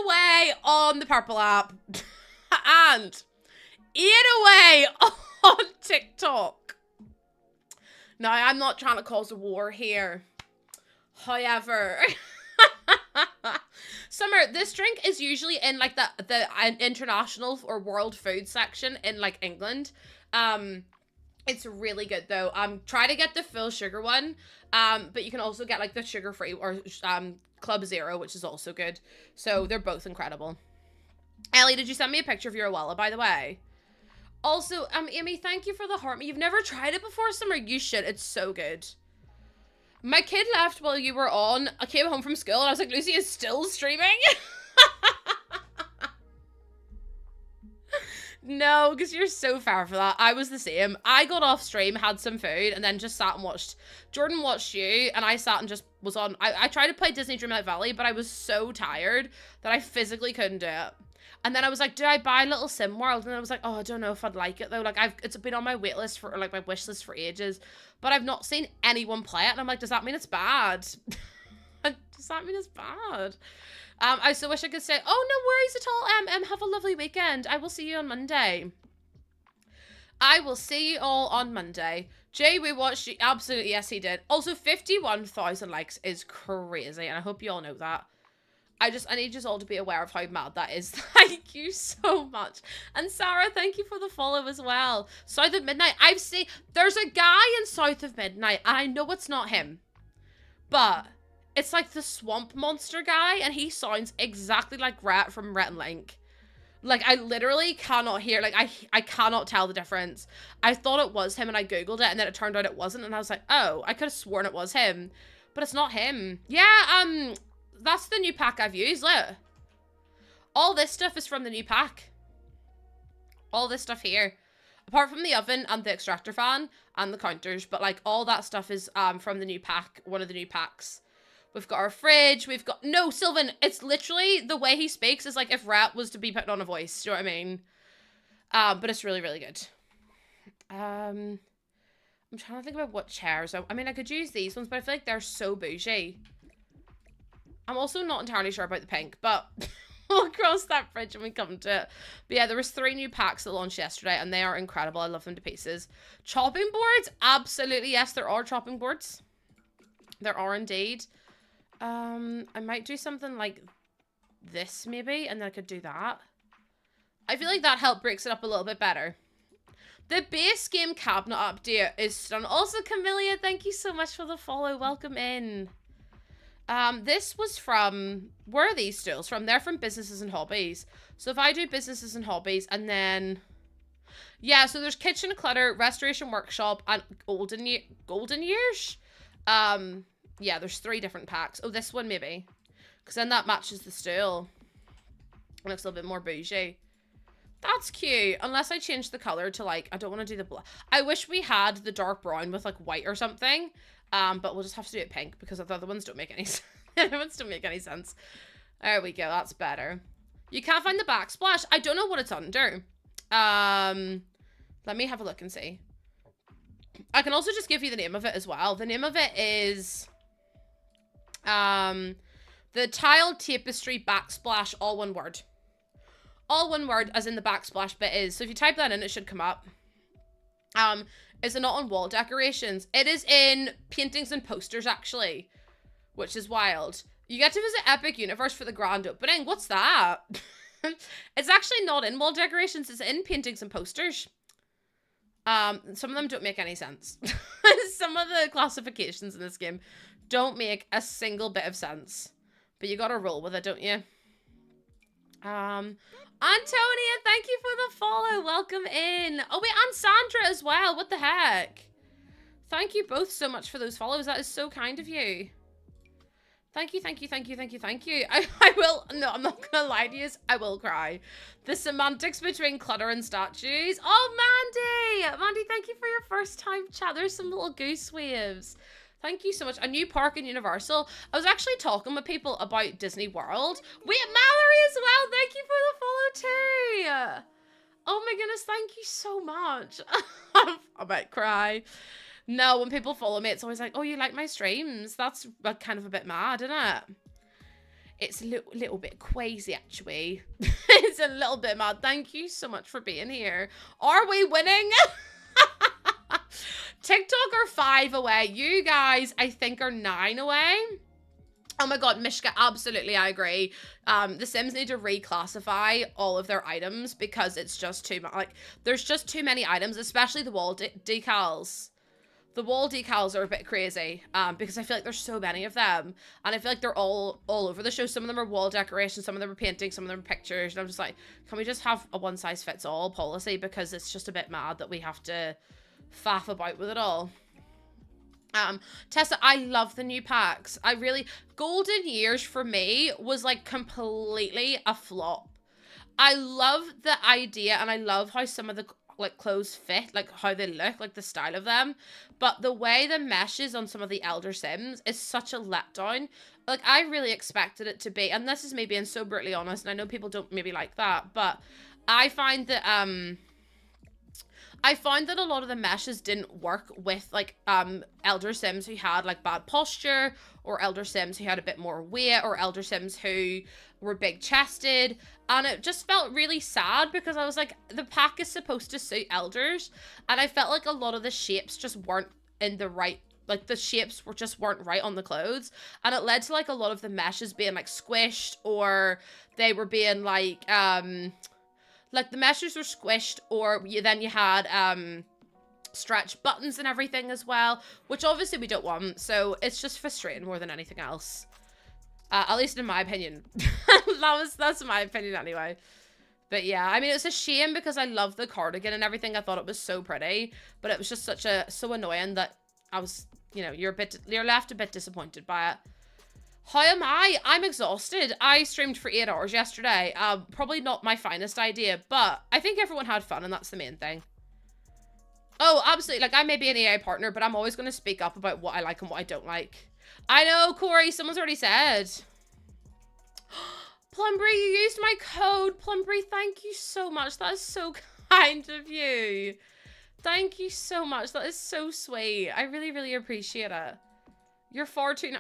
away on the purple app. And 8 away on TikTok. Now, I'm not trying to cause a war here. However, Summer, this drink is usually in like the international or world food section in like England. It's really good though. Try to get the full sugar one. But you can also get like the sugar free or Club Zero, which is also good. So they're both incredible. Ellie, did you send me a picture of your Awella, by the way? Also, Amy, thank you for the heart. You've never tried it before, Summer? You should. It's so good. My kid left while you were on. I came home from school and I was like, Lucy is still streaming. No, because you're so far for that. I was the same. I got off stream, had some food, and then just sat and watched. Jordan watched you, and I sat and just was on. I tried to play Disney Dreamlight Valley, but I was so tired that I physically couldn't do it. And then I was like, do I buy Little Sim World? And I was like, oh, I don't know if I'd like it though. Like it's been on my wait list for, like, my wish list for ages, but I've not seen anyone play it. And I'm like, does that mean it's bad? Does that mean it's bad? I so wish I could say, oh, no worries at all. Have a lovely weekend. I will see you on Monday. I will see you all on Monday. Jay, we watched you. Absolutely, yes, he did. Also, 51,000 likes is crazy, and I hope you all know that. I need you all to be aware of how mad that is. Thank you so much. And Sarah, thank you for the follow as well. South of Midnight. I've seen, there's a guy in South of Midnight, and I know it's not him, but it's like the swamp monster guy, and he sounds exactly like Rhett from Rhett and Link. Like, I literally cannot hear, like, I cannot tell the difference. I thought it was him, and I googled it, and then it turned out it wasn't, and I was like, oh, I could have sworn it was him, but it's not him. Yeah, that's the new pack I've used, look. All this stuff is from the new pack. All this stuff here. Apart from the oven and the extractor fan and the counters, but, like, all that stuff is from the new pack, one of the new packs. We've got our fridge, we've got... No, Sylvan, it's literally the way he speaks is like if Rat was to be put on a voice, do you know what I mean? But it's really, really good. I'm trying to think about what chairs. I mean, I could use these ones, but I feel like they're so bougie. I'm also not entirely sure about the pink, but we'll cross that bridge when we come to it. But yeah, there was 3 new packs that launched yesterday, and they are incredible. I love them to pieces. Chopping boards? Absolutely, yes, there are chopping boards. There are indeed. I might do something like this maybe, and then I could do that. I feel like that breaks it up a little bit better. The base game cabinet update is stunning. Also, Camellia, thank you so much for the follow. Welcome in. This was from, where are these stools from? They're from Businesses and Hobbies. So if I do Businesses and Hobbies, and then, yeah, so there's Kitchen Clutter, Restoration Workshop, and Golden Years. Yeah, there's 3 different packs. Oh, this one maybe. Because then that matches the stool. It looks a little bit more bougie. That's cute. Unless I change the color to, like, I don't want to do the black. I wish we had the dark brown with, like, white or something. But we'll just have to do it pink because the other ones don't make any sense. The other ones don't make any sense. There we go. That's better. You can't find the backsplash. I don't know what it's under. Let me have a look and see. I can also just give you the name of it as well. The name of it is... the Tiled Tapestry Backsplash, all one word. All one word, as in the backsplash bit is. So if you type that in, it should come up. Is it not on wall decorations? It is in paintings and posters, actually. Which is wild. You get to visit Epic Universe for the grand opening. What's that? It's actually not in wall decorations. It's in paintings and posters. Some of them don't make any sense. Some of the classifications in this game don't make a single bit of sense. But you gotta roll with it, don't you? Antonia, thank you for the follow. Welcome in. Oh, wait, and Sandra as well. What the heck? Thank you both so much for those follows. That is so kind of you. Thank you, thank you, thank you, thank you, thank you. I will, no, I'm not gonna lie to you. I will cry. The semantics between clutter and statues. Oh, Mandy! Mandy, thank you for your first time chat. There's some little goose waves. Thank you so much. A new park in Universal. I was actually talking with people about Disney World. Wait, Mallory as well. Thank you for the follow too. Oh my goodness, thank you so much. I might cry. No, when people follow me, it's always like, oh, you like my streams? That's kind of a bit mad, isn't it? It's a little bit crazy, actually. It's a little bit mad. Thank you so much for being here. Are we winning? TikTok are 5 away. You guys, I think, are 9 away. Oh my god, Mishka, absolutely, I agree. The Sims need to reclassify all of their items because it's just too much. Like, there's just too many items, especially the wall decals. The wall decals are a bit crazy because I feel like there's so many of them. And I feel like they're all over the show. Some of them are wall decorations, some of them are paintings, some of them are pictures. And I'm just like, can we just have a one-size-fits-all policy? Because it's just a bit mad that we have to faff about with it all. Tessa, I love the new packs. Golden Years for me was like completely a flop. I love the idea, and I love how some of the like clothes fit, like how they look, like the style of them. But the way the mesh is on some of the Elder Sims is such a letdown. Like, I really expected it to be, and this is me being so brutally honest, and I know people don't maybe like that, but I find that a lot of the meshes didn't work with like Elder Sims who had like bad posture, or Elder Sims who had a bit more weight, or Elder Sims who were big chested, and it just felt really sad because I was like, the pack is supposed to suit elders, and I felt like a lot of the shapes just weren't in the right, like the shapes weren't right on the clothes, and it led to like a lot of the meshes being like squished, or they were being like the meshes were squished, or then you had stretch buttons and everything as well, which obviously we don't want, so it's just frustrating more than anything else. At least in my opinion. That's my opinion anyway. But yeah, I mean, it's a shame because I love the cardigan and everything. I thought it was so pretty, but it was just so annoying that I was, you know, you're left a bit disappointed by it. How am I? I'm exhausted. I streamed for 8 hours yesterday. Probably not my finest idea, but I think everyone had fun, and that's the main thing. Oh, absolutely. Like, I may be an EA partner, but I'm always going to speak up about what I like and what I don't like. I know, Corey, someone's already said. Plumbury, you used my code. Plumbury, thank you so much. That is so kind of you. Thank you so much. That is so sweet. I really, really appreciate it. You're far too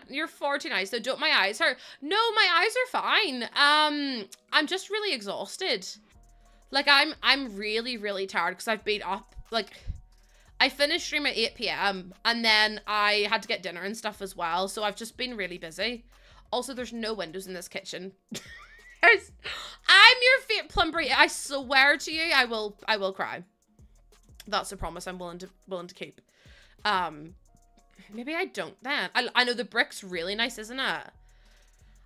nice. So don't my eyes hurt? No, my eyes are fine. I'm just really exhausted. Like, I'm really, really tired because I've been up, like, I finished stream at 8 PM and then I had to get dinner and stuff as well. So I've just been really busy. Also, there's no windows in this kitchen. I'm your favorite Plumbury. I swear to you, I will cry. That's a promise I'm willing to keep. Maybe I don't then. I know the brick's really nice, isn't it?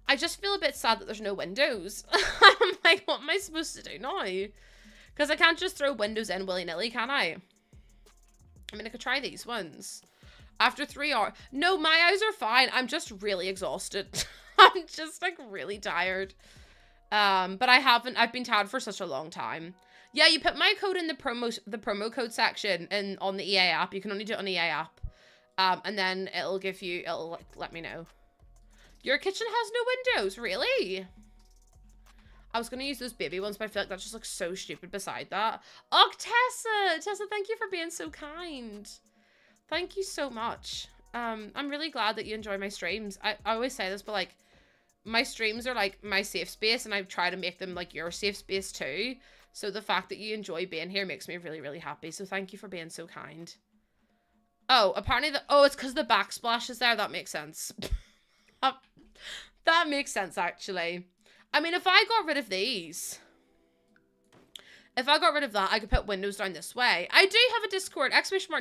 I just feel a bit sad that there's no windows. I'm like, what am I supposed to do now? Because I can't just throw windows in willy-nilly, can I? I mean, I could try these ones. After 3 hours. No, my eyes are fine. I'm just really exhausted. I'm just like really tired. But I've been tired for such a long time. Yeah, you put my code in the promo code section and on the EA app. You can only do it on the EA app. And then it'll like, let me know. Your kitchen has no windows, really? I was gonna use those baby ones, but I feel like that just looks so stupid beside that. Oh, Tessa, thank you for being so kind. Thank you so much. I'm really glad that you enjoy my streams. I always say this, but like, my streams are like my safe space, and I try to make them like your safe space too. So the fact that you enjoy being here makes me really, really happy. So thank you for being so kind. Oh, apparently it's because the backsplash is there. That makes sense. That makes sense, actually. I mean, if I got rid of these, if I got rid of that, I could put windows down this way. I do have a Discord,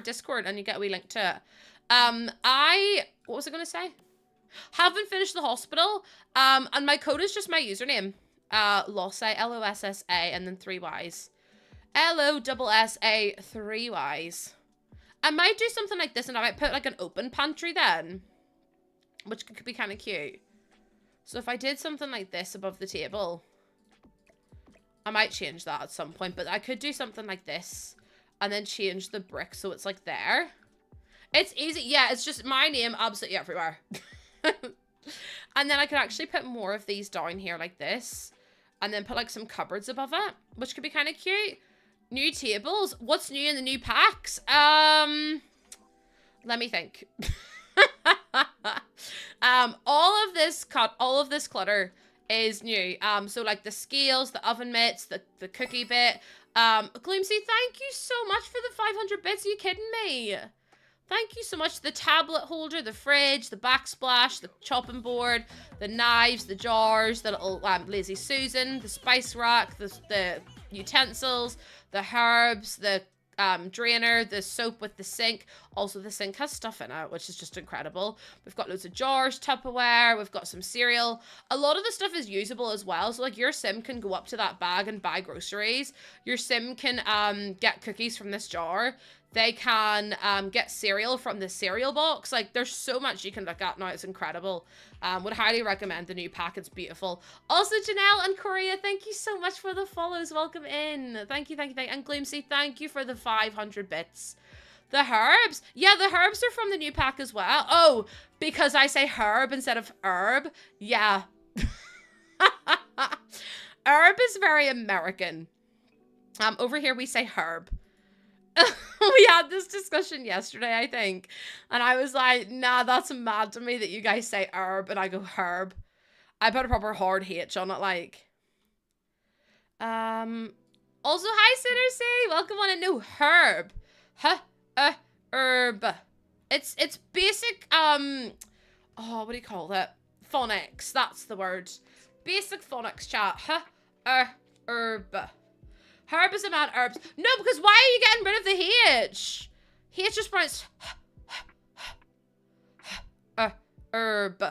!Discord, and you get a wee link to it. What was I going to say? Haven't finished the hospital, and my code is just my username. Lossa, L-O-S-S-A, and then 3 Ys. L-O-S-S-A, 3 Ys. I might do something like this, and I might put like an open pantry then, which could be kind of cute. So if I did something like this above the table, I might change that at some point, but I could do something like this and then change the brick so it's like there. It's easy. Yeah, it's just my name absolutely everywhere. And then I could actually put more of these down here like this, and then put like some cupboards above it, which could be kind of cute. New tables. What's new in the new packs? Let me think. All of this clutter is new. So like the scales, the oven mitts, the cookie bit. Gloomsy, thank you so much for the 500 bits. Are you kidding me? Thank you so much. The tablet holder, the fridge, the backsplash, the chopping board, the knives, the jars, the little Lazy Susan, the spice rack, the utensils, the herbs, the drainer, the soap with the sink. Also, the sink has stuff in it, which is just incredible. We've got loads of jars, Tupperware, we've got some cereal. A lot of the stuff is usable as well. So, like, your sim can go up to that bag and buy groceries. Your sim can get cookies from this jar. They can get cereal from the cereal box. Like, there's so much you can look at now. It's incredible. Would highly recommend the new pack. It's beautiful. Also, Janelle and Korea, thank you so much for the follows. Welcome in. Thank you, thank you, thank you. And Gloomsy, thank you for the 500 bits. The herbs. Yeah, the herbs are from the new pack as well. Oh, because I say herb instead of herb. Yeah. Herb is very American. Over here we say herb. We had this discussion yesterday, I think, and I was like, nah, that's mad to me that you guys say herb and I go herb. I put a proper hard H on it, like. Also, hi, Sinnersy. Welcome on in. No, herb. Herb. It's basic, oh, what do you call it? Phonics. That's the word. Basic phonics chat. Herb. Herb is about herbs. No, because why are you getting rid of the H? H just pronounced herb.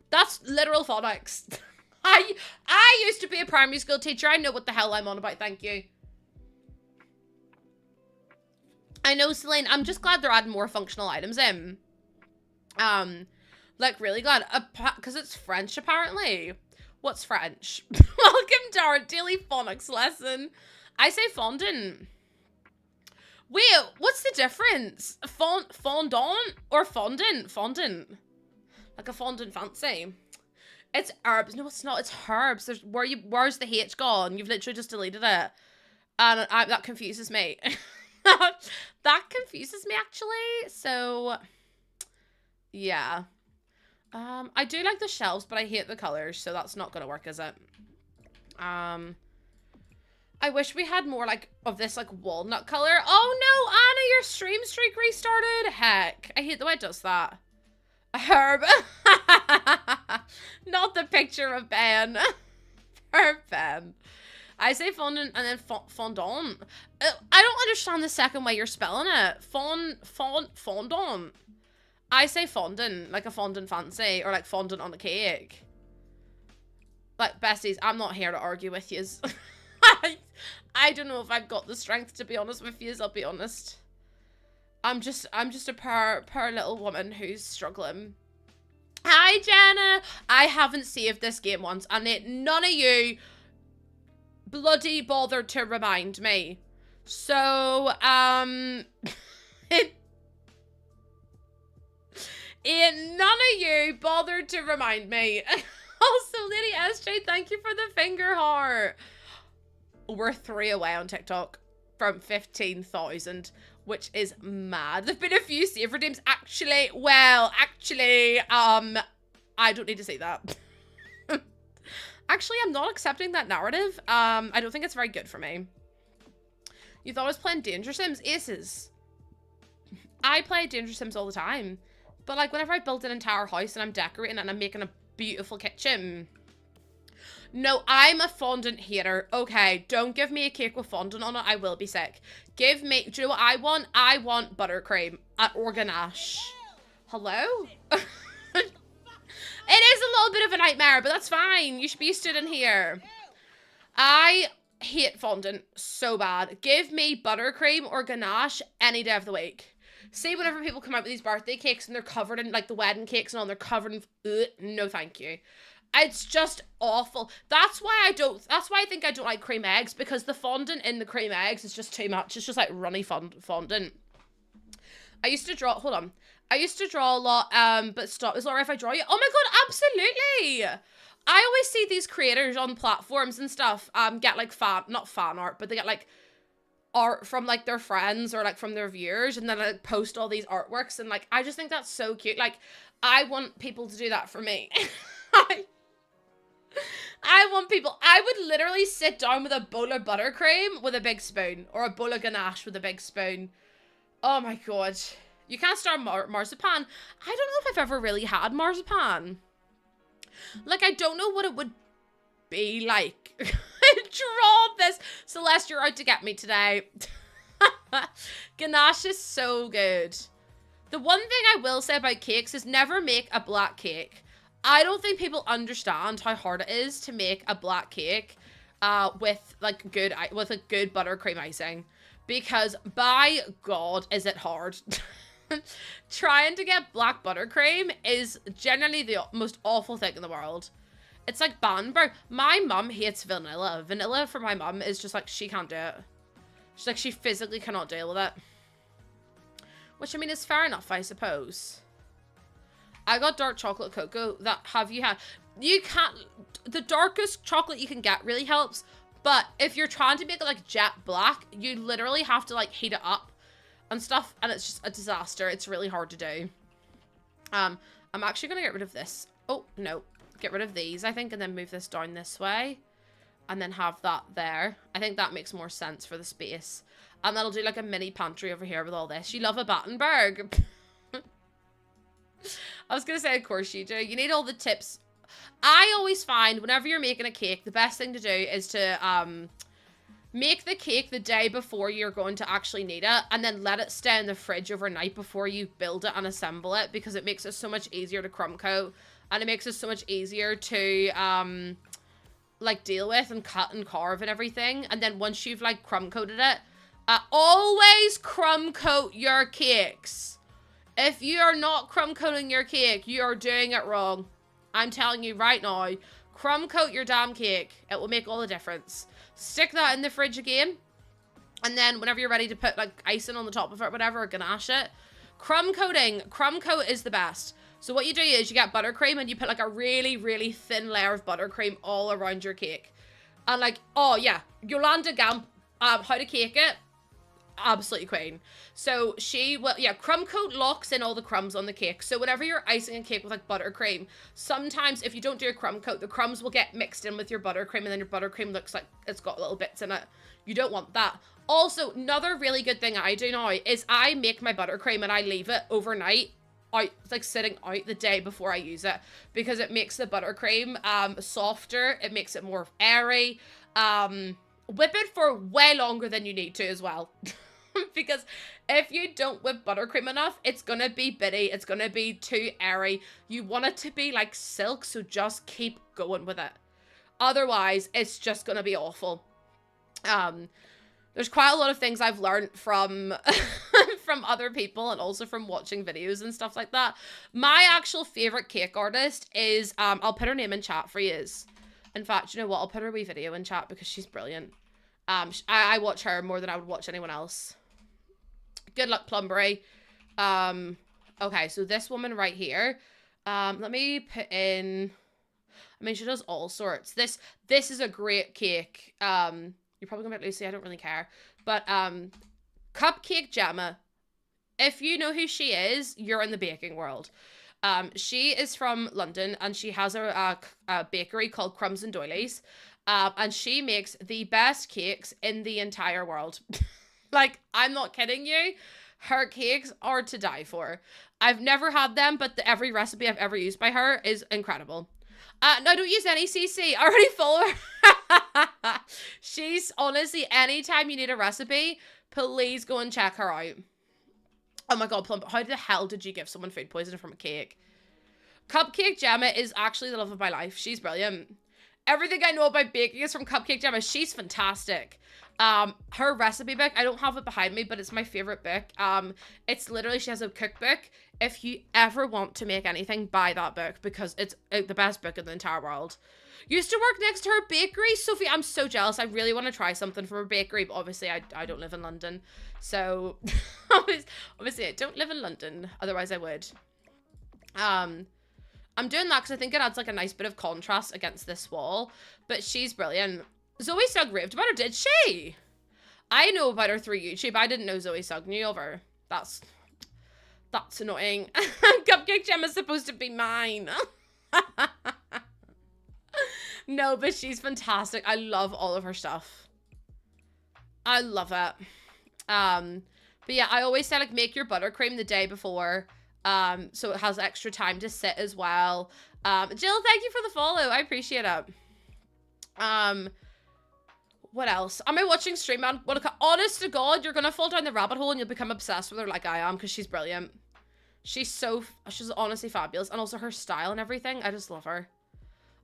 That's literal phonics. I used to be a primary school teacher. I know what the hell I'm on about. Thank you. I know, Celine. I'm just glad they're adding more functional items in. Like, really glad. Because it's French, apparently. What's French? Welcome to our daily phonics lesson. I say fondant. Wait, what's the difference? Fondant or fondant? Fondant. Like a fondant fancy. It's herbs. No, it's not. It's herbs. There's where's the H gone? You've literally just deleted it. And that confuses me. That confuses me, actually. So, yeah. I do like the shelves, but I hate the colors, so that's not gonna work, is it? I wish we had more, like, of this, like, walnut color. Oh, no, Anna, your stream streak restarted. Heck, I hate the way it does that. Herb. Not the picture of Ben. Herb Ben. I say fondant and then fondant. I don't understand the second way you're spelling it. Fondant. I say fondant, like a fondant fancy, or like fondant on a cake. Like, besties, I'm not here to argue with yous. I don't know if I've got the strength to be honest with you, I'll be honest. I'm just a poor little woman who's struggling. Hi, Jenna. I haven't saved this game once, and none of you bloody bothered to remind me. So, none of you bothered to remind me. Also, Lady SJ, thank you for the finger heart. We're 3 away on TikTok from 15,000, which is mad. There've been a few save redeems. Actually, I don't need to say that. Actually, I'm not accepting that narrative. I don't think it's very good for me. You thought I was playing Danger Sims? Aces. I play Danger Sims all the time. But, like, whenever I build an entire house and I'm decorating and I'm making a beautiful kitchen... No, I'm a fondant hater. Okay, don't give me a cake with fondant on it. I will be sick. Give me... Do you know what I want? I want buttercream at Organache. Hello? It is a little bit of a nightmare, but that's fine. You should be used to it in here. I hate fondant so bad. Give me buttercream or ganache any day of the week. See, whenever people come out with these birthday cakes and they're covered in, like, the wedding cakes and all, they're covered in... no, thank you. It's just awful. That's why I think I don't like cream eggs, because the fondant in the cream eggs is just too much. It's just like runny fondant. I used to draw, hold on. I used to draw a lot, but stop. Is it alright if I draw you? Oh my god, absolutely! I always see these creators on platforms and stuff, get like not fan art, but they get like art from like their friends or like from their viewers, and then like post all these artworks, and like, I just think that's so cute. Like, I want people to do that for me. I want people, I would literally sit down with a bowl of buttercream with a big spoon, or a bowl of ganache with a big spoon. Oh my god. You can't start marzipan. I don't know if I've ever really had marzipan. Like, I don't know what it would be like. Draw this. Celeste, you're out to get me today. Ganache is so good. The one thing I will say about cakes is never make a black cake. I don't think people understand how hard it is to make a black cake with a good buttercream icing, because by God, is it hard. Trying to get black buttercream is generally the most awful thing in the world. It's like Banberg. My mum hates vanilla. Vanilla for my mum is just like, she can't do it. She's like, she physically cannot deal with it. Which, I mean, is fair enough, I suppose. I got dark chocolate cocoa. That, have you had? You can't, the darkest chocolate you can get really helps. But if you're trying to make it like jet black, you literally have to like heat it up and stuff. And it's just a disaster. It's really hard to do. I'm actually going to get rid of this. Oh, no. Get rid of these, I think, and then move this down this way. And then have that there. I think that makes more sense for the space. And that'll do like a mini pantry over here with all this. You love a Battenberg. I was going to say, of course you do. You need all the tips. I always find whenever you're making a cake, the best thing to do is to make the cake the day before you're going to actually need it. And then let it stay in the fridge overnight before you build it and assemble it. Because it makes it so much easier to crumb coat. And it makes it so much easier to like deal with and cut and carve and everything. And then once you've like crumb coated it, always crumb coat your cakes. If you are not crumb coating your cake, you are doing it wrong. I'm telling you right now, crumb coat your damn cake. It will make all the difference. Stick that in the fridge again. And then whenever you're ready to put like icing on the top of it, whatever, or ganache it, crumb coat is the best. So what you do is you get buttercream and you put like a really, really thin layer of buttercream all around your cake. And like, oh yeah, Yolanda Gamp, how to cake it, absolutely queen. So she will, yeah, crumb coat locks in all the crumbs on the cake. So whenever you're icing a cake with like buttercream, sometimes if you don't do a crumb coat, the crumbs will get mixed in with your buttercream and then your buttercream looks like it's got little bits in it. You don't want that. Also, another really good thing I do now is I make my buttercream and I leave it overnight out, like sitting out the day before I use it, because it makes the buttercream softer. It makes it more airy. Whip it for way longer than you need to as well. Because if you don't whip buttercream enough, it's gonna be bitty. It's gonna be too airy. You want it to be like silk, so just keep going with it. Otherwise, it's just gonna be awful. There's quite a lot of things I've learned from from other people and also from watching videos and stuff like that. My actual favorite cake artist is, I'll put her name in chat for you. In fact, you know what? I'll put her wee video in chat because she's brilliant. I watch her more than I would watch anyone else. Good luck, Plumberry. Okay, so this woman right here. Let me put in, I mean, she does all sorts. This is a great cake. You're probably gonna be like, Lucy, I don't really care. But Cupcake Gemma, if you know who she is, you're in the baking world. She is from London and she has a bakery called Crumbs and Doilies. And she makes the best cakes in the entire world. Like, I'm not kidding you. Her cakes are to die for. I've never had them, but every recipe I've ever used by her is incredible. No, don't use any CC. I already follow her. She's honestly, anytime you need a recipe, please go and check her out. Oh my god, Plump, how the hell did you give someone food poisoning from a cake? Cupcake Gemma is actually the love of my life. She's brilliant. Everything I know about baking is from Cupcake Gemma. She's fantastic. Her recipe book, I don't have it behind me, but it's my favorite book. It's literally, she has a cookbook. If you ever want to make anything, buy that book because it's the best book in the entire world. Used to work next to her bakery. Sophie, I'm so jealous. I really want to try something from her bakery, but obviously I don't live in London. So, obviously I don't live in London. Otherwise I would. I'm doing that because I think it adds like a nice bit of contrast against this wall. But she's brilliant. Zoe Sugg raved about her, did she? I know about her through YouTube. I didn't know Zoe Sugg knew of her. That's annoying. Cupcake Gemma's supposed to be mine. No, but she's fantastic. I love all of her stuff. I love it. But yeah, I always say like make your buttercream the day before. So it has extra time to sit as well. Jill, thank you for the follow. I appreciate it. What else? Am I watching Stream Man? Honest to God, you're gonna fall down the rabbit hole and you'll become obsessed with her like I am because she's brilliant. She's honestly fabulous. And also her style and everything. I just love her.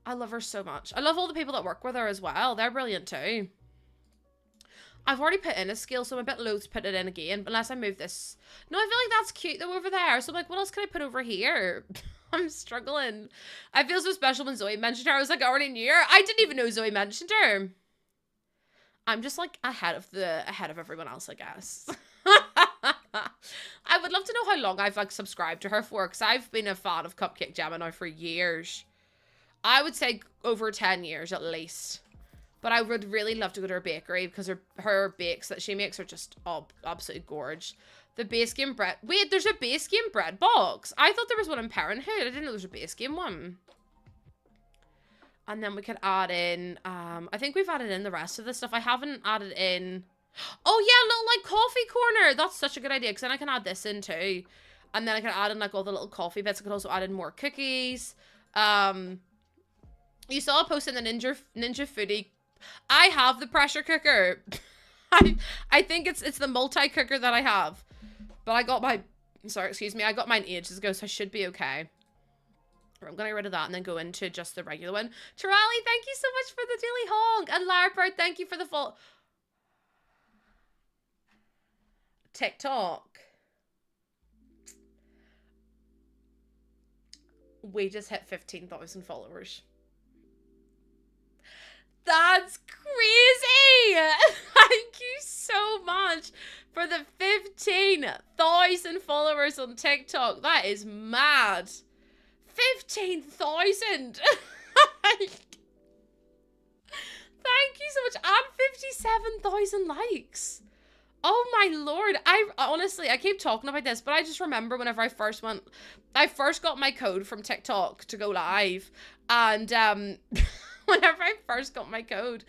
I love her so much. I love all the people that work with her as well. They're brilliant too. I've already put in a skill, so I'm a bit loath to put it in again, unless I move this. No, I feel like that's cute though over there. So I'm like, what else can I put over here? I'm struggling. I feel so special when Zoe mentioned her. I was like, I already knew her. I didn't even know Zoe mentioned her. I'm just like ahead of everyone else, I guess. I would love to know how long I've like subscribed to her for, because I've been a fan of Cupcake Gemini for years. I would say over 10 years at least. But I would really love to go to her bakery, because her bakes that she makes are just absolutely gorgeous. The base game bread. Wait, there's a base game bread box. I thought there was one in Parenthood. I didn't know there was a base game one. And then we could add in, I think we've added in the rest of the stuff. I haven't added in, oh yeah, little like coffee corner. That's such a good idea, because then I can add this in too. And then I can add in like all the little coffee bits. I could also add in more cookies. You saw a post in the Ninja Foodie. I have the pressure cooker. I think it's the multi-cooker that I have. But I got my, sorry, excuse me, I got mine ages ago, so I should be okay. I'm going to get rid of that and then go into just the regular one. Tirali, thank you so much for the daily honk. And Larpert, thank you for the full TikTok. We just hit 15,000 followers. That's crazy! Thank you so much for the 15,000 followers on TikTok. That is mad. 15,000! Thank you so much. And 57,000 likes. Oh my lord. I keep talking about this, but I just remember whenever I first got my code from TikTok to go live. And whenever I first got my code,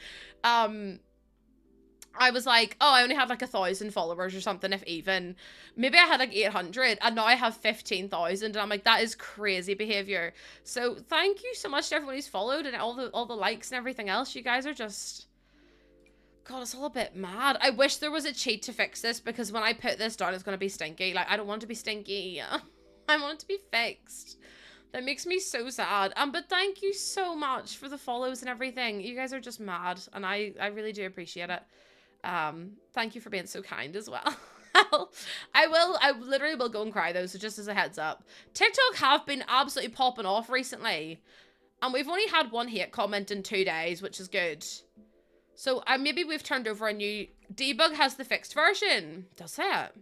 I was like, oh, I only had like 1,000 followers or something, if even. Maybe I had like 800, and now I have 15,000, and I'm like, that is crazy behavior. So thank you so much to everyone who's followed and all the likes and everything else. You guys are just, God, it's all a bit mad. I wish there was a cheat to fix this, because when I put this down, it's gonna be stinky. Like, I don't want it to be stinky. I want it to be fixed. That makes me so sad. But thank you so much for the follows and everything. You guys are just mad, and I really do appreciate it. Thank you for being so kind as well. I literally will go and cry though, so just as a heads up. TikTok have been absolutely popping off recently, and we've only had one hate comment in 2 days, which is good. So maybe we've turned over a new, debug has the fixed version. Does it?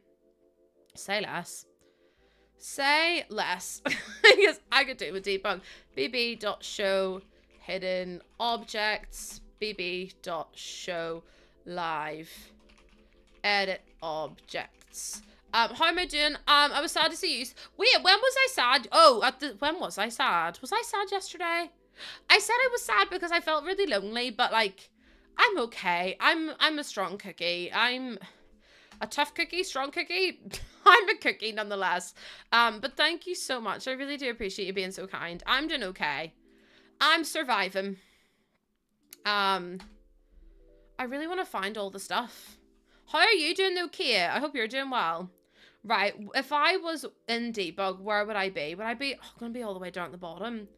Say less. Say less. Because I could do with debug. bb.show hidden objects. bb.show live edit objects. How am I doing? I was sad to see you. Wait, when was I sad? Oh, when was I sad? Was I sad yesterday? I said I was sad because I felt really lonely, but like, I'm okay. I'm a strong cookie. I'm a tough cookie, strong cookie. I'm a cookie nonetheless. But thank you so much. I really do appreciate you being so kind. I'm doing okay. I'm surviving. I really want to find all the stuff. How are you doing though, Kia? I hope you're doing well. Right, if I was in debug, where would I be? Would I be, gonna be all the way down at the bottom?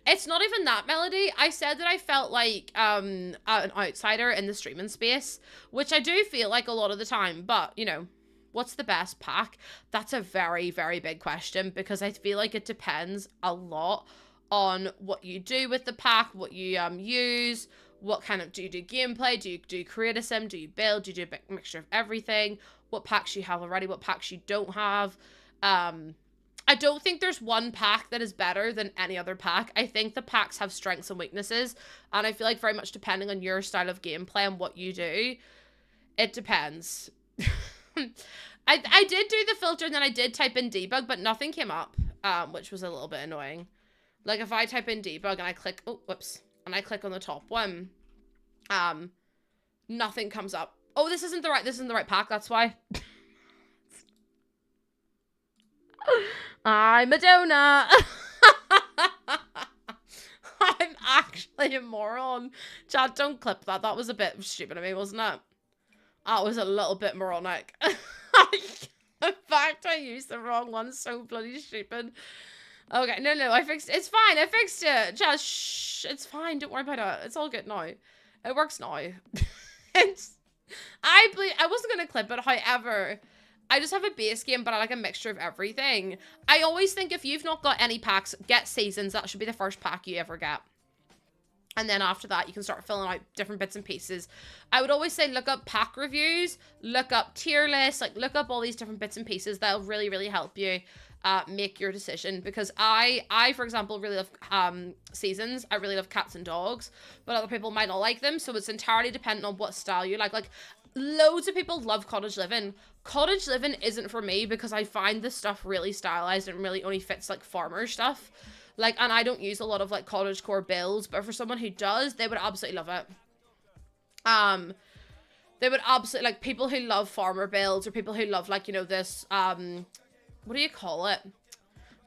It's not even that, Melody. I said that I felt like an outsider in the streaming space, which I do feel like a lot of the time, but, you know, what's the best pack? That's a very, very big question, because I feel like it depends a lot on what you do with the pack, what you use, what kind of, do you do gameplay, do you do create a sim, do you build, do you do a mixture of everything, what packs you have already, what packs you don't have. I don't think there's one pack that is better than any other pack. I think the packs have strengths and weaknesses, and I feel like very much depending on your style of gameplay and what you do, it depends. I did do the filter and then I did type in debug, but nothing came up, which was a little bit annoying. Like if I type in debug and I click, oh, whoops, and I click on the top one, nothing comes up. Oh, this isn't the right pack, that's why. I'm a donut. I'm actually a moron. Chad, don't clip that. That was a bit stupid of me, wasn't it? That was a little bit moronic. The fact I used the wrong one, so bloody stupid. Okay, no, I fixed it. It's fine, I fixed it. Chad, shh, it's fine. Don't worry about it. It's all good now. It works now. I wasn't gonna clip it, however, I just have a base game, but I like a mixture of everything. I always think if you've not got any packs, get seasons. That should be the first pack you ever get. And then after that, you can start filling out different bits and pieces. I would always say look up pack reviews, look up tier lists, like look up all these different bits and pieces. That'll really, really help you make your decision. Because I, for example, really love seasons. I really love cats and dogs, but other people might not like them. So it's entirely dependent on what style you like. Like, loads of people love cottage living. Cottage living isn't for me because I find this stuff really stylized and really only fits like farmer stuff. Like, and I don't use a lot of like cottage core builds, but for someone who does, they would absolutely love it. They would absolutely, like, people who love farmer builds or people who love, like, you know, this, what do you call it?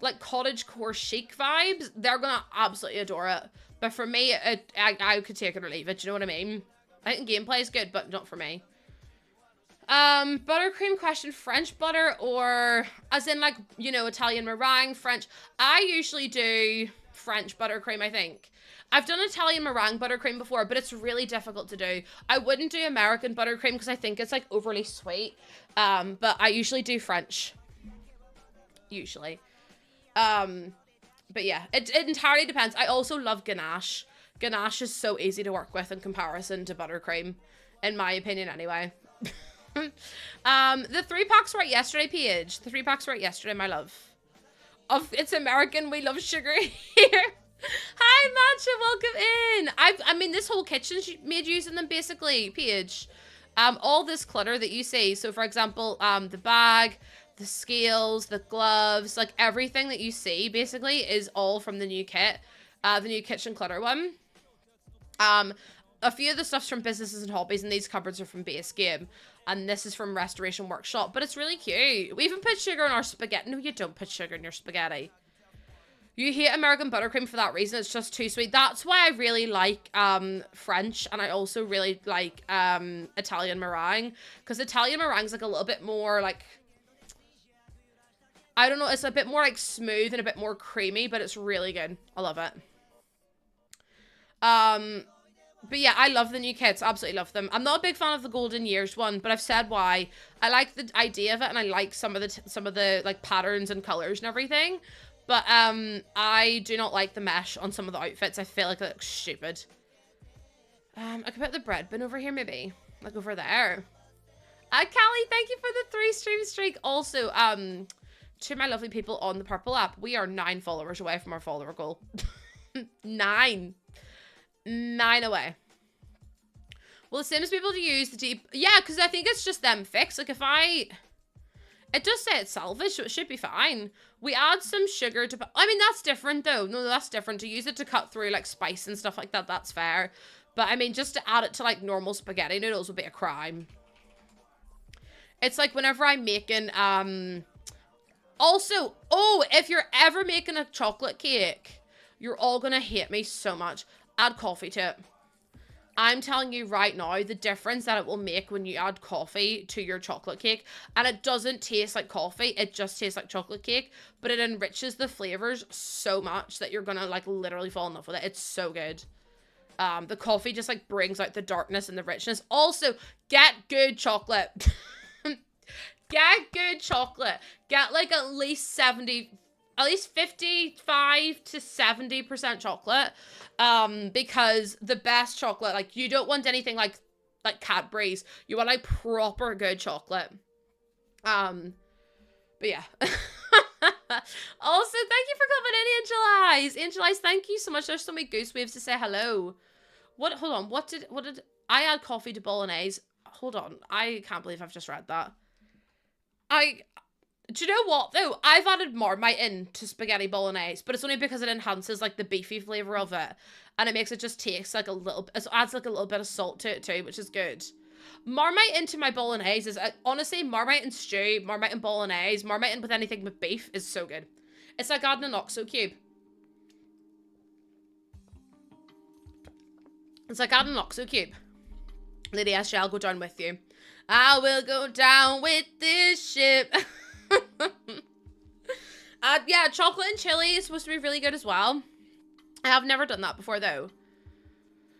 Like cottage core chic vibes. They're gonna absolutely adore it. But for me, I could take it or leave it. Do you know what I mean? I think gameplay is good, but not for me. Buttercream question, French butter or as in like, you know, Italian meringue, French. I usually do French buttercream, I think. I've done Italian meringue buttercream before, but it's really difficult to do. I wouldn't do American buttercream because I think it's like overly sweet. But I usually do French. Usually. But yeah, it entirely depends. I also love ganache. Ganache is so easy to work with in comparison to buttercream, in my opinion anyway. The 3-packs were out yesterday, Paige. The 3-packs were out yesterday, my love. It's American, we love sugar here. Hi, Matcha, welcome in. I mean, this whole kitchen's made using them, basically, Paige. All this clutter that you see. So, for example, the bag, the scales, the gloves, like, everything that you see, basically, is all from the new kit. The new kitchen clutter one. A few of the stuff's from Businesses and Hobbies, and these cupboards are from Base Game. And this is from Restoration Workshop, but it's really cute. We even put sugar in our spaghetti. No, you don't put sugar in your spaghetti. You hate American buttercream for that reason. It's just too sweet. That's why I really like French, and I also really like Italian meringue. Because Italian meringue's like a little bit more like, I don't know, it's a bit more like smooth and a bit more creamy, but it's really good. I love it. But yeah, I love the new kits. Absolutely love them. I'm not a big fan of the Golden Years one, but I've said why. I like the idea of it, and I like some of the like patterns and colors and everything. But I do not like the mesh on some of the outfits. I feel like it looks stupid. I could put the bread bin over here, maybe, like over there. Callie, thank you for the 3-stream streak. Also, to my lovely people on the Purple app, we are 9 followers away from our follower goal. 9 away. Well, the Sims people to use the deep, yeah, because I think it's just them fixed. Like, it does say it's salvaged, so it should be fine. We add some sugar to, I mean, that's different though. No, that's different. To use it to cut through like spice and stuff like that, that's fair. But I mean, just to add it to like normal spaghetti noodles would be a crime. It's like whenever I'm making, also, oh, if you're ever making a chocolate cake, you're all gonna hate me so much. Add coffee to it. I'm telling you right now, the difference that it will make when you add coffee to your chocolate cake. And it doesn't taste like coffee, it just tastes like chocolate cake. But it enriches the flavors so much that you're gonna like literally fall in love with it. It's so good. The coffee just like brings out the darkness and the richness. Also, get good chocolate. Get good chocolate. Get like at least 55 to 70% chocolate. Because the best chocolate, like, you don't want anything like Cadbury's. You want like proper good chocolate. But yeah. Also, thank you for coming in, Angel Eyes. Angel Eyes, thank you so much. There's so many goose waves to say hello. Hold on, what did I add coffee to bolognese? Hold on, I can't believe I've just read that. Do you know what though? I've added Marmite into spaghetti bolognese, but it's only because it enhances like the beefy flavor of it, and it makes it just taste like a little. It adds like a little bit of salt to it too, which is good. Marmite into my bolognese is honestly Marmite and stew, Marmite and bolognese, Marmite with anything with beef is so good. It's like adding an OXO cube. It's like adding an OXO cube. Lady S, I'll go down with you. I will go down with this ship. Yeah, chocolate and chili is supposed to be really good as well. I have never done that before though.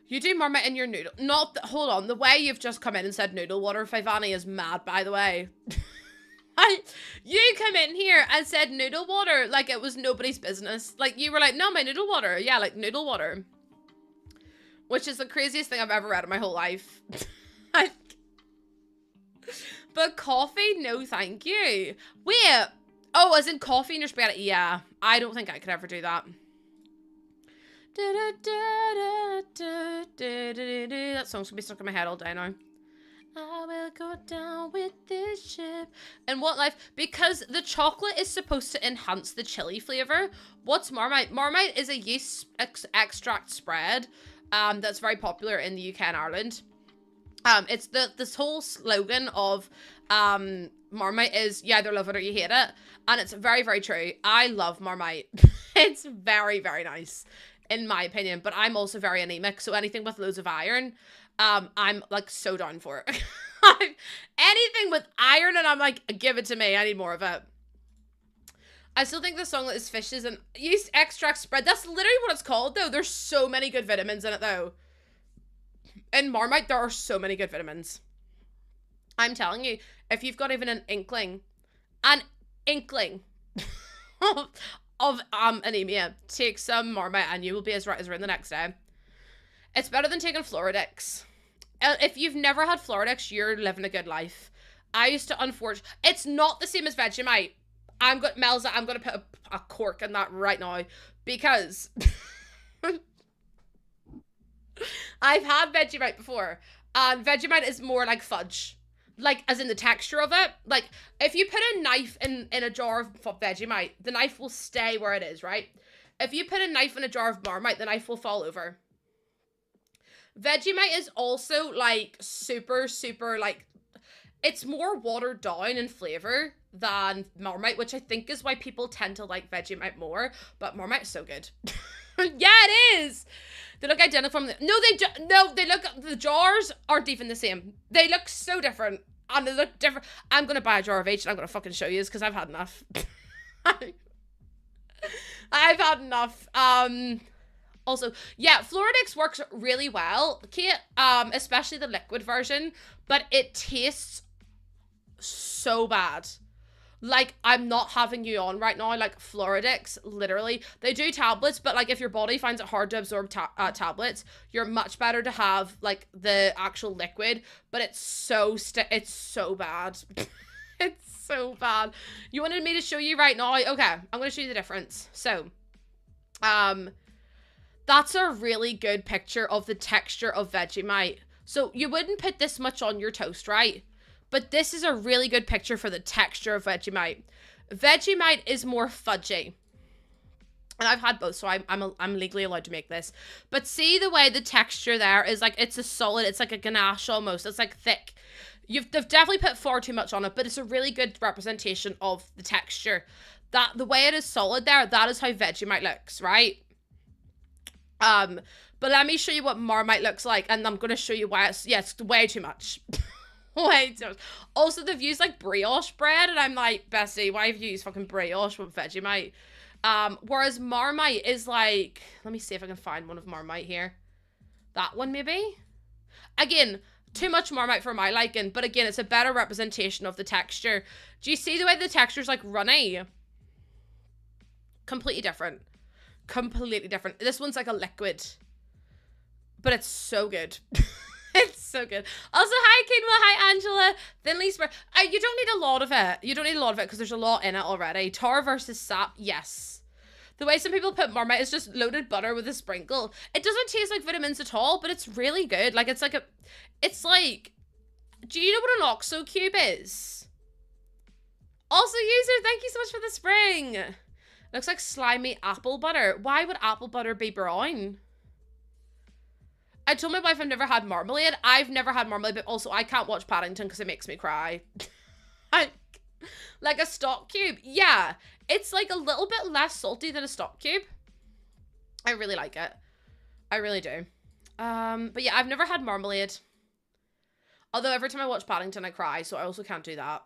You do Marmite in your noodle. Not the, hold on. The way you've just come in and said noodle water, Fivani, is mad, by the way. You come in here and said noodle water like it was nobody's business. Like, you were like, no, my noodle water. Yeah, like noodle water. Which is the craziest thing I've ever read in my whole life. But coffee, no thank you. Wait. Oh, as in coffee in your spaghetti? Yeah. I don't think I could ever do that. That song's gonna be stuck in my head all day now. I will go down with this ship. And what life? Because the chocolate is supposed to enhance the chili flavor. What's Marmite? Marmite is a yeast extract spread that's very popular in the UK and Ireland. It's this whole slogan of Marmite is you either love it or you hate it. And it's very, very true. I love Marmite. It's very, very nice, in my opinion. But I'm also very anemic, so anything with loads of iron, I'm like so down for it. Anything with iron, and I'm like, give it to me. I need more of it. I still think the song is Fishes and Yeast Extract Spread. That's literally what it's called, though. There's so many good vitamins in it, though. In Marmite, there are so many good vitamins. I'm telling you, if you've got even an inkling of anemia, take some Marmite and you will be as right as rain the next day. It's better than taking Floridix. If you've never had Floridix, you're living a good life. I used to, unfortunately, it's not the same as Vegemite. Melza, I'm going to put a cork in that right now because I've had Vegemite before, and Vegemite is more like fudge. Like, as in the texture of it. Like, if you put a knife in a jar of Vegemite, the knife will stay where it is, right? If you put a knife in a jar of Marmite, the knife will fall over. Vegemite is also, like, super, super, like, it's more watered down in flavor than Marmite, which I think is why people tend to like Vegemite more, but Marmite is so good. Yeah, it is! They look identical from the... No, they look... The jars aren't even the same. They look so different. And they look different. I'm going to buy a jar of each and I'm going to fucking show you because I've had enough. I've had enough. Also, yeah, Floridix works really well, Kate, especially the liquid version, but it tastes so bad. Like, I'm not having you on right now, like, Floridix, literally. They do tablets, but, like, if your body finds it hard to absorb tablets, you're much better to have, like, the actual liquid, but it's so bad. It's so bad. You wanted me to show you right now? Okay, I'm going to show you the difference. So, that's a really good picture of the texture of Vegemite. So, you wouldn't put this much on your toast, right? But this is a really good picture for the texture of Vegemite. Vegemite is more fudgy. And I've had both, so I'm legally allowed to make this. But see the way the texture there is like, it's a solid, it's like a ganache almost. It's like thick. They've definitely put far too much on it, but it's a really good representation of the texture. The way it is solid there, that is how Vegemite looks, right? But let me show you what Marmite looks like, and I'm going to show you why it's way too much. Way too much. Also, they've used, like, brioche bread, and I'm like, Bessie, why have you used fucking brioche with Vegemite? Whereas Marmite is, like, let me see if I can find one of Marmite here. That one, maybe? Again, too much Marmite for my liking, but again, it's a better representation of the texture. Do you see the way the texture's, like, runny? Completely different. Completely different. This one's like a liquid. But it's so good. It's so good. Also, hi, Kingma. Hi, Angela. Thinly spread. You don't need a lot of it. You don't need a lot of it because there's a lot in it already. Tar versus sap. Yes. The way some people put Marmite is just loaded butter with a sprinkle. It doesn't taste like vitamins at all, but it's really good. Like, it's like do you know what an OXO cube is? Also, user, thank you so much for the spring. Looks like slimy apple butter. Why would apple butter be brown? I told my wife I've never had marmalade. I've never had marmalade, but also I can't watch Paddington because it makes me cry. Like a stock cube. Yeah, it's like a little bit less salty than a stock cube. I really like it. I really do. But yeah, I've never had marmalade. Although every time I watch Paddington, I cry, so I also can't do that.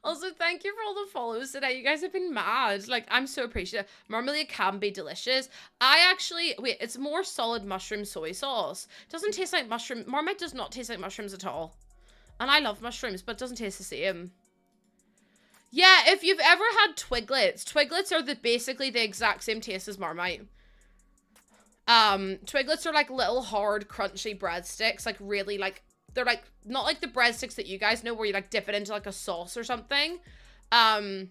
Also, thank you for all the follows today. You guys have been mad. Like, I'm so appreciative. Marmalade can be delicious. I actually, wait, it's more solid mushroom soy sauce. Doesn't taste like mushroom. Marmite does not taste like mushrooms at all. And I love mushrooms, but it doesn't taste the same. Yeah, if you've ever had Twiglets, Twiglets are basically the exact same taste as Marmite. Twiglets are like little hard, crunchy breadsticks, like really like, they're like, not like the breadsticks that you guys know where you like dip it into like a sauce or something. Yeah,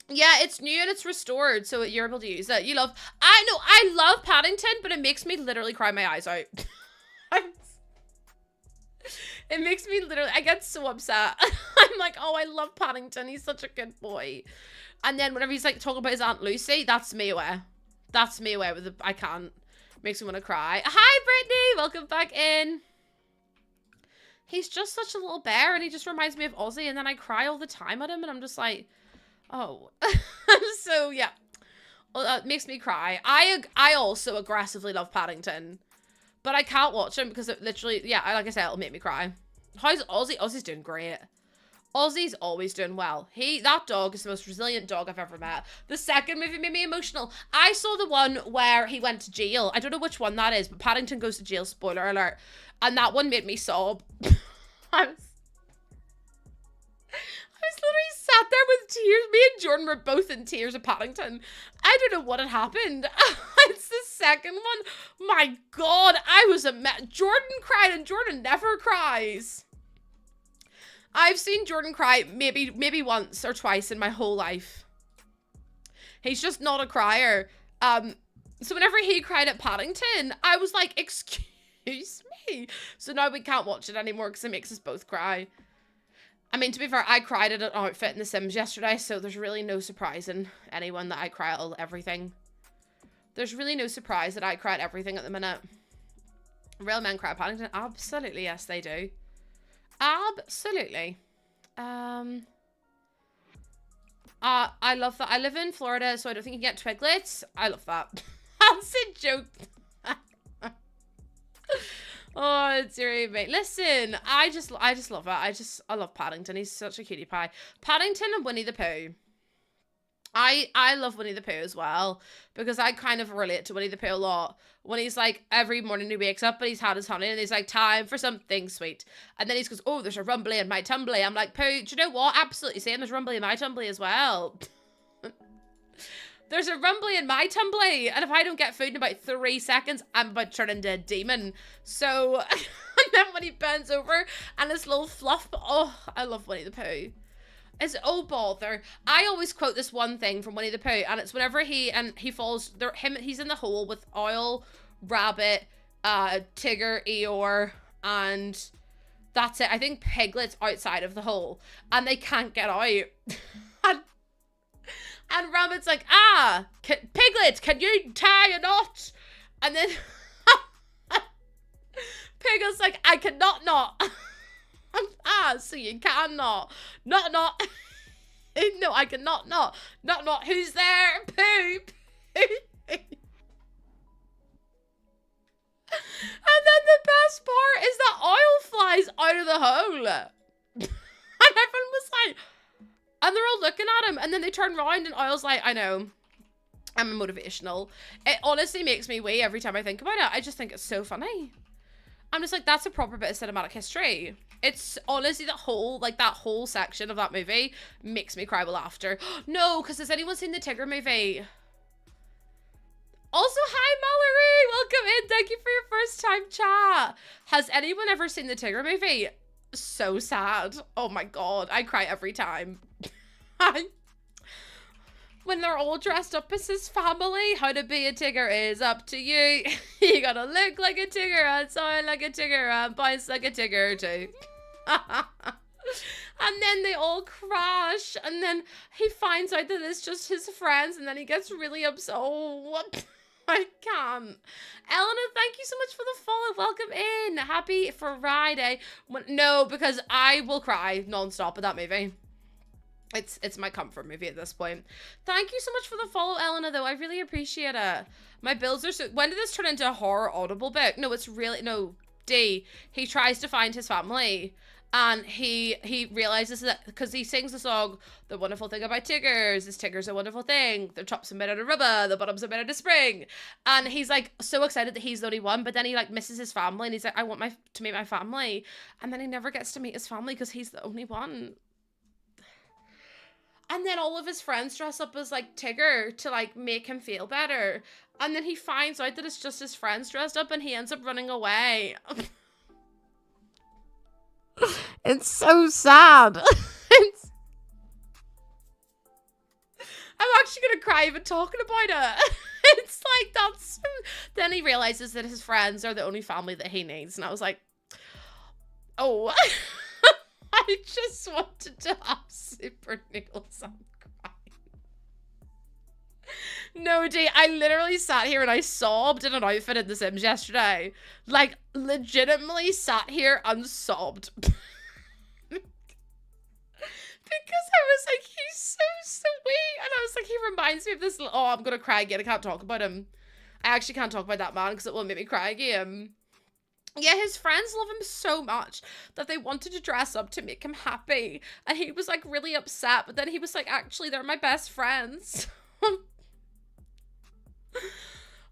it's new and it's restored, so you're able to use it. You love, I know, I love Paddington, but it makes me literally cry my eyes out. It makes me literally, I get so upset. I'm like, oh, I love Paddington. He's such a good boy. And then whenever he's like talking about his Aunt Lucy, that's me away. That's me away with the, I can't. Makes me want to cry. Hi, Brittany. Welcome back in. He's just such a little bear and he just reminds me of Ozzy, and then I cry all the time at him and I'm just like, oh. So, yeah. Well, it makes me cry. I also aggressively love Paddington. But I can't watch him because it literally, yeah, like I said, it'll make me cry. How's Ozzy? Ozzy's doing great. Ozzy's always doing well. That dog is the most resilient dog I've ever met. The second movie made me emotional. I saw the one where he went to jail. I don't know which one that is, but Paddington goes to jail, spoiler alert. And that one made me sob. I was literally sat there with tears. Me and Jordan were both in tears at Paddington. I don't know what had happened. It's the second one. My God, I was a mess. Jordan cried and Jordan never cries. I've seen Jordan cry maybe once or twice in my whole life. He's just not a crier. So whenever he cried at Paddington, I was like, excuse me. So now we can't watch it anymore because it makes us both cry. I mean, to be fair, I cried at an outfit in The Sims yesterday, so there's really no surprise in anyone that I cry at everything. There's really no surprise that I cry at everything at the minute. Real men cry at Paddington? Absolutely, yes, they do. Absolutely. I love that. I live in Florida, so I don't think you get Twiglets. I love that. That's a joke. Oh, it's really mate. Listen, I just love it. I love Paddington. He's such a cutie pie. Paddington and Winnie the Pooh. I love Winnie the Pooh as well because I kind of relate to Winnie the Pooh a lot. When he's like, every morning he wakes up and he's had his honey and he's like, time for something sweet. And then he goes, oh, there's a rumbly in my tumbly. I'm like, Pooh, do you know what? Absolutely same. There's rumbly in my tumbly as well. There's a rumbly in my tumbly, and if I don't get food in about 3 seconds, I'm about to turn into a demon. So, and then when he bends over and this little fluff, oh, I love Winnie the Pooh. It's, oh bother. I always quote this one thing from Winnie the Pooh, and it's whenever he falls, he's in the hole with Owl, Rabbit, Tigger, Eeyore, and that's it. I think Piglet's outside of the hole, and they can't get out. And Rabbit's like, Piglet, can you tie a knot? And then Piglet's like, I cannot knot. So you cannot. Not. No, I cannot knot. Not. Who's there? Pooh. And then the best part is that Oil flies out of the hole. And everyone was like, and they're all looking at him, and then they turn around, and Oil's like, I know, I'm motivational. It honestly makes me wee every time I think about it. I just think it's so funny. I'm just like, that's a proper bit of cinematic history. It's honestly that whole section of that movie makes me cry with laughter. No, because has anyone seen the Tigger movie? Also, hi, Mallory! Welcome in. Thank you for your first time chat. Has anyone ever seen the Tigger movie? So sad. Oh my God. I cry every time. When they're all dressed up as his family, how to be a Tigger is up to you. You gotta look like a Tigger and sound like a Tigger and bounce like a Tigger too. And then they all crash, and then he finds out that it's just his friends, and then he gets really upset. Oh, what? I can't. Eleanor, thank you so much for the follow. Welcome in. Happy Friday. No, because I will cry nonstop at that movie. It's my comfort movie at this point. Thank you so much for the follow, Eleanor, though. I really appreciate it. My bills are so... When did this turn into a horror Audible book? No, it's really... No, D. He tries to find his family. And he realizes that because he sings the song, the wonderful thing about Tiggers is Tiggers a wonderful thing. Their tops are made out of rubber, the bottoms are made out of spring. And he's like so excited that he's the only one, but then he like misses his family and he's like, I want to meet my family. And then he never gets to meet his family because he's the only one. And then all of his friends dress up as like Tigger to like make him feel better. And then he finds out that it's just his friends dressed up and he ends up running away. It's so sad. I'm actually gonna cry even talking about it. It's like, that's so... Then he realizes that his friends are the only family that he needs. And I was like, oh, I just wanted to have super niggles. I'm crying. No, D, I literally sat here and I sobbed in an outfit in The Sims yesterday. Like, legitimately sat here and sobbed. Because I was like, he's so sweet. And I was like, he reminds me of this. Oh, I'm going to cry again. I can't talk about him. I actually can't talk about that man because it will make me cry again. Yeah, his friends love him so much that they wanted to dress up to make him happy. And he was like really upset. But then he was like, actually, they're my best friends.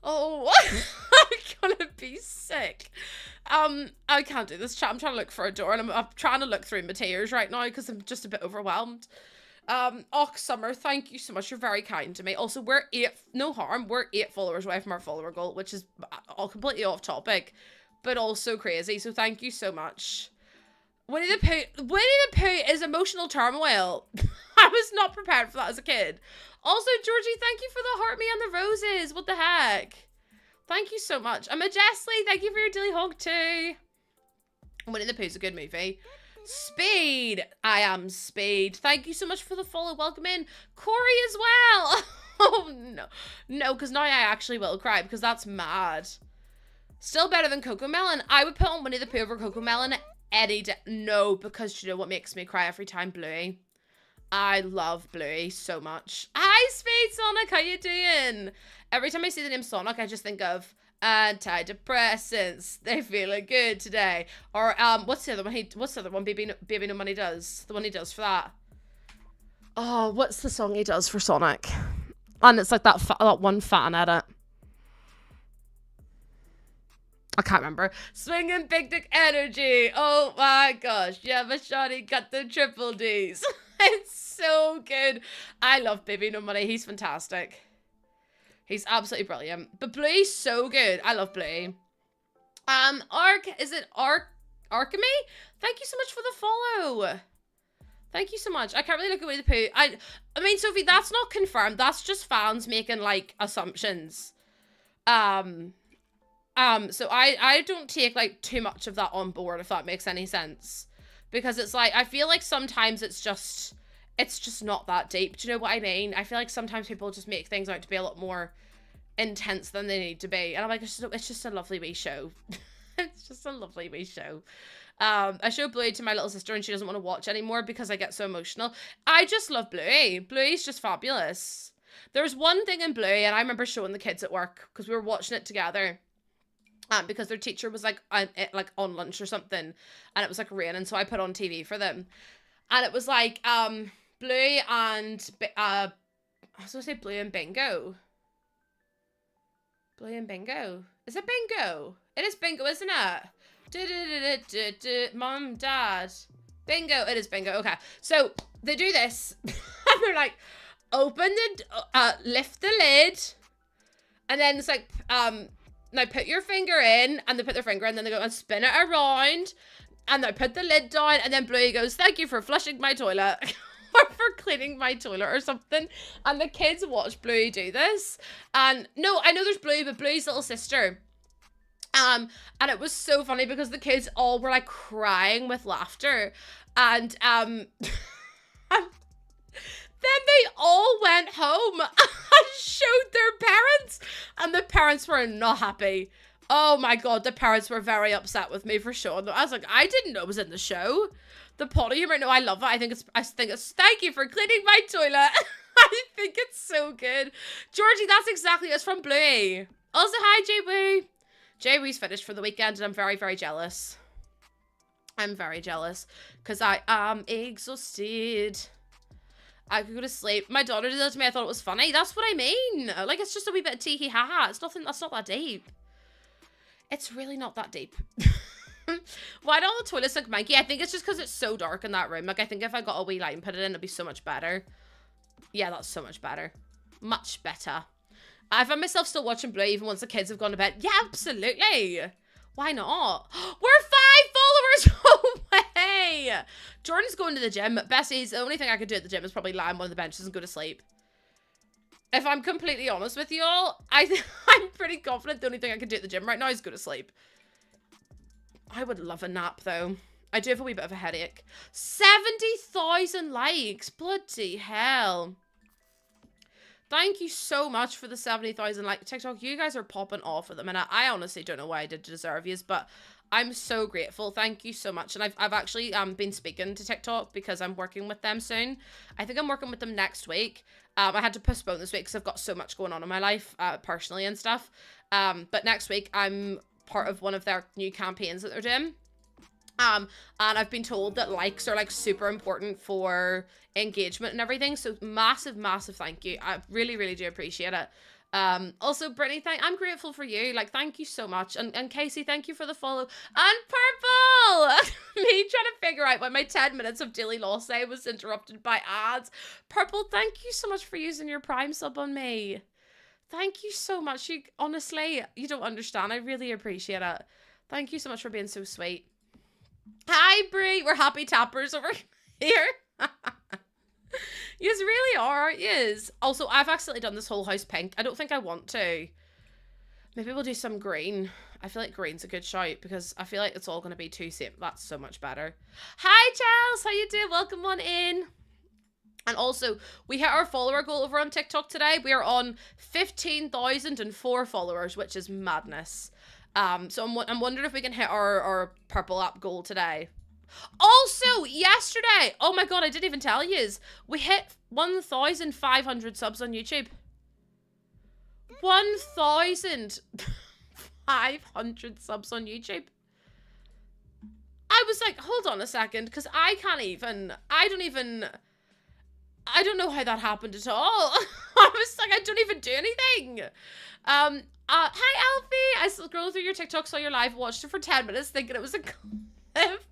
Oh, I'm gonna be sick. I can't do this chat. I'm trying to look for a door and I'm trying to look through my tears right now because I'm just a bit overwhelmed. Summer, thank you so much. You're very kind to me. Also, we're 8 followers away from our follower goal, which is all completely off topic, but also crazy. So thank you so much. Winnie the Pooh is emotional turmoil. I was not prepared for that as a kid. Also, Georgie, thank you for the heart me and the roses. What the heck? Thank you so much. And Majesty, thank you for your daily hug too. Winnie the Pooh's a good movie. Speed. I am Speed. Thank you so much for the follow. Welcome in. Corey as well. Oh, no. No, because now I actually will cry because that's mad. Still better than Coco Melon. I would put on Winnie the Pooh over Coco Melon any day. No, because you know what makes me cry every time? Bluey. I love Bluey so much. Hi, Speed Sonic. How you doing? Every time I see the name Sonic, I just think of antidepressants. They're feeling good today. Or what's the other one? What's the other one? Baby No Money does. The one he does for that. Oh, what's the song he does for Sonic? And it's like that one fan edit. I can't remember. Swinging big dick energy. Oh my gosh. Yeah, but shawty got the triple D's. It's so good. I love Baby No Money. He's fantastic. He's absolutely brilliant. But Bluey's so good. I love Bluey. Is it Arkamy? Thank you so much for the follow. Thank you so much. I can't really look at Winnie the Pooh. I mean, Sophie, that's not confirmed. That's just fans making, like, assumptions. So I don't take, like, too much of that on board, if that makes any sense. Because it's like, I feel like sometimes it's just not that deep. Do you know what I mean? I feel like sometimes people just make things out to be a lot more intense than they need to be. And I'm like, it's just a lovely wee show. It's just a lovely wee show. I showed Bluey to my little sister and she doesn't want to watch anymore because I get so emotional. I just love Bluey. Bluey's just fabulous. There's one thing in Bluey, and I remember showing the kids at work because we were watching it together. Because their teacher was like on lunch or something, and it was like raining, so I put on TV for them, and it was like Bluey and I was gonna say Bluey and Bingo. Bluey and Bingo. Is it Bingo? It is Bingo, isn't it? Mom, Dad, Bingo. It is Bingo. Okay, so they do this, and they're like, open the lift the lid, and then it's like now put your finger in, and they put their finger in, and then they go and spin it around, and they put the lid down, and then Bluey goes, thank you for flushing my toilet, or for cleaning my toilet or something, and the kids watch Bluey do this, and no, I know there's Bluey, but Bluey's little sister, and it was so funny because the kids all were like crying with laughter, and then they all went home and showed their parents, and the parents were not happy. Oh my god, the parents were very upset with me for showing them. I was like, I didn't know it was in the show. The potty humor, no, I love it. I think it's thank you for cleaning my toilet. I think it's so good. Georgie, that's exactly, it's from Bluey. Also, hi, Jay-Woo. Jay-Woo's finished for the weekend, and I'm very, very jealous. I'm very jealous because I am exhausted. I could go to sleep. My daughter did that to me. I thought it was funny. That's what I mean. Like, it's just a wee bit of tee-hee ha-ha. It's nothing. That's not that deep. It's really not that deep. Why do all the toilets look manky? I think it's just because it's so dark in that room. Like, I think if I got a wee light and put it in, it'd be so much better. Yeah, that's so much better. Much better. I find myself still watching Blue even once the kids have gone to bed. Yeah, absolutely. Why not? We're 5 followers away. Jordan's going to the gym. Bessie's, the only thing I could do at the gym is probably lie on one of the benches and go to sleep. If I'm completely honest with you all, I'm pretty confident the only thing I can do at the gym right now is go to sleep. I would love a nap, though. I do have a wee bit of a headache. 70,000 likes. Bloody hell. Thank you so much for the 70,000 like TikTok. You guys are popping off at the minute. I honestly don't know why I did deserve yous, but I'm so grateful. Thank you so much. And I've actually been speaking to TikTok because I'm working with them soon. I think I'm working with them next week. I had to postpone this week because I've got so much going on in my life, personally and stuff. But next week I'm part of one of their new campaigns that they're doing. And I've been told that likes are like super important for engagement and everything. So massive, massive thank you. I really, really do appreciate it. Also Brittany, I'm grateful for you. Like, thank you so much. And Casey, thank you for the follow. And Purple! Me trying to figure out why my 10 minutes of daily loss day was interrupted by ads. Purple, thank you so much for using your Prime sub on me. Thank you so much. You honestly, you don't understand. I really appreciate it. Thank you so much for being so sweet. Hi, Brie. We're happy tappers over here. Yous really are, yous. Also, I've accidentally done this whole house pink. I don't think I want to. Maybe we'll do some green. I feel like green's a good shout because I feel like it's all going to be too same. That's so much better. Hi, Charles. How you doing? Welcome on in. And also, we hit our follower goal over on TikTok today. We are on 15,004 followers, which is madness. So I'm wondering if we can hit our purple app goal today. Also, yesterday, oh my god, I didn't even tell yous. We hit 1,500 subs on YouTube. 1,500 subs on YouTube. I was like, hold on a second, because I don't know how that happened at all. I was like, I don't even do anything. Hi Alfie. I scrolled through your TikTok, saw your live, watched it for 10 minutes thinking it was a clip.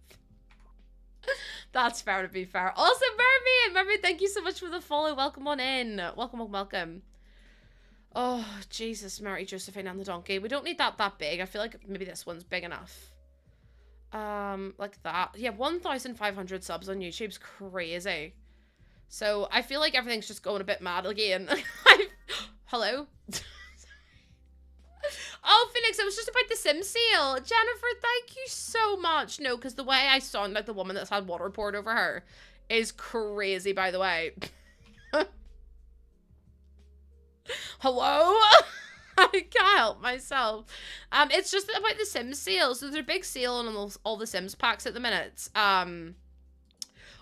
That's fair, to be fair. Also, Mermaid, thank you so much for the follow. Welcome on in. Welcome, welcome. Oh, Jesus, Mary, Josephine, and the donkey. We don't need that big. I feel like maybe this one's big enough. Like that. Yeah, 1,500 subs on YouTube's crazy. So I feel like everything's just going a bit mad again. Hello? Oh, Phoenix, it was just about the Sim sale. Jennifer, thank you so much. No, because the way I sound like the woman that's had water poured over her is crazy, by the way. Hello? I can't help myself. It's just about the Sims sale. So there's a big sale on all the Sims packs at the minute. Wow,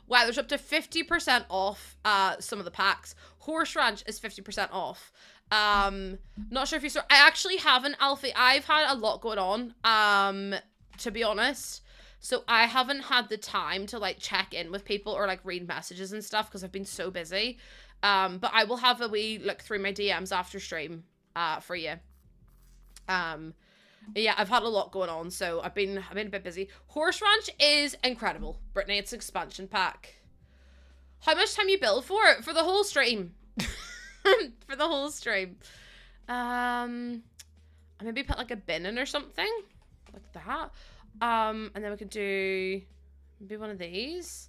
there's up to 50% off some of the packs. Horse Ranch is 50% off. Not sure if you saw. I actually haven't, Alfie. I've had a lot going on, to be honest. So I haven't had the time to like check in with people or like read messages and stuff because I've been so busy. But I will have a wee look through my DMs after stream, for you. Yeah, I've had a lot going on, so I've been a bit busy. Horse Ranch is incredible, Brittany. It's an expansion pack. How much time you build for it? For the whole stream. For the whole stream. Maybe put like a bin in or something. Like that. And then we could do maybe one of these.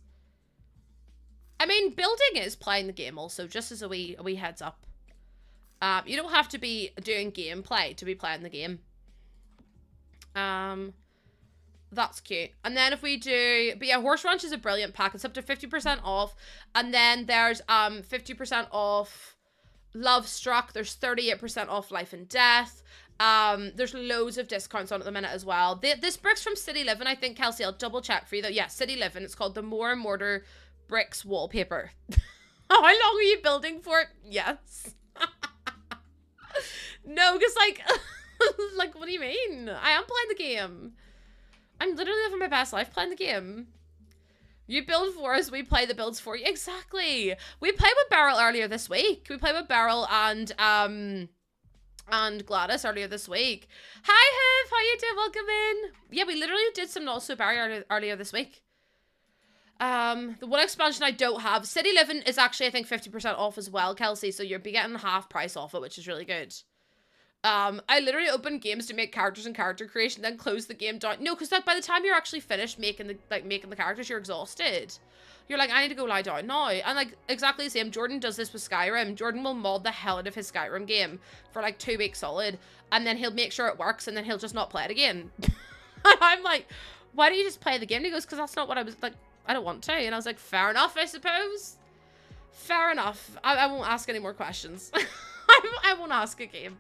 I mean, building is playing the game also, just as a wee heads up. You don't have to be doing gameplay to be playing the game. That's cute. And then if we do, but yeah, Horse Ranch is a brilliant pack. It's up to 50% off. And then there's 50% off Love Struck. There's 38% off Life and Death. There's loads of discounts on at the minute as well. This brick's from City Living, I think, Kelsey. I'll double check for you though. Yeah, City Living. It's called the More and Mortar Bricks Wallpaper. How long are you building for it? Yes. No, because like, like, what do you mean? I am playing the game. I'm literally living my best life playing the game. You build for us, we play the builds for you. Exactly. We played with Beryl earlier this week. We played with Beryl and Gladys earlier this week. Hi, Hiv. How you doing? Welcome in. Yeah, we literally did some Not So Berry earlier this week. The one expansion I don't have, City Living, is actually, I think, 50% off as well, Kelsey. So you'll be getting half price off it, which is really good. I literally opened games to make characters and character creation, then close the game down. No, because like by the time you're actually finished making the characters, you're exhausted. You're like, I need to go lie down now. And like exactly the same. Jordan does this with Skyrim. Jordan will mod the hell out of his Skyrim game for like 2 weeks solid, and then he'll make sure it works, and then he'll just not play it again. And I'm like, why don't you just play the game? And he goes, because that's not what I was like. I don't want to. And I was like, fair enough, I suppose. Fair enough. I won't ask any more questions. I won't ask a game.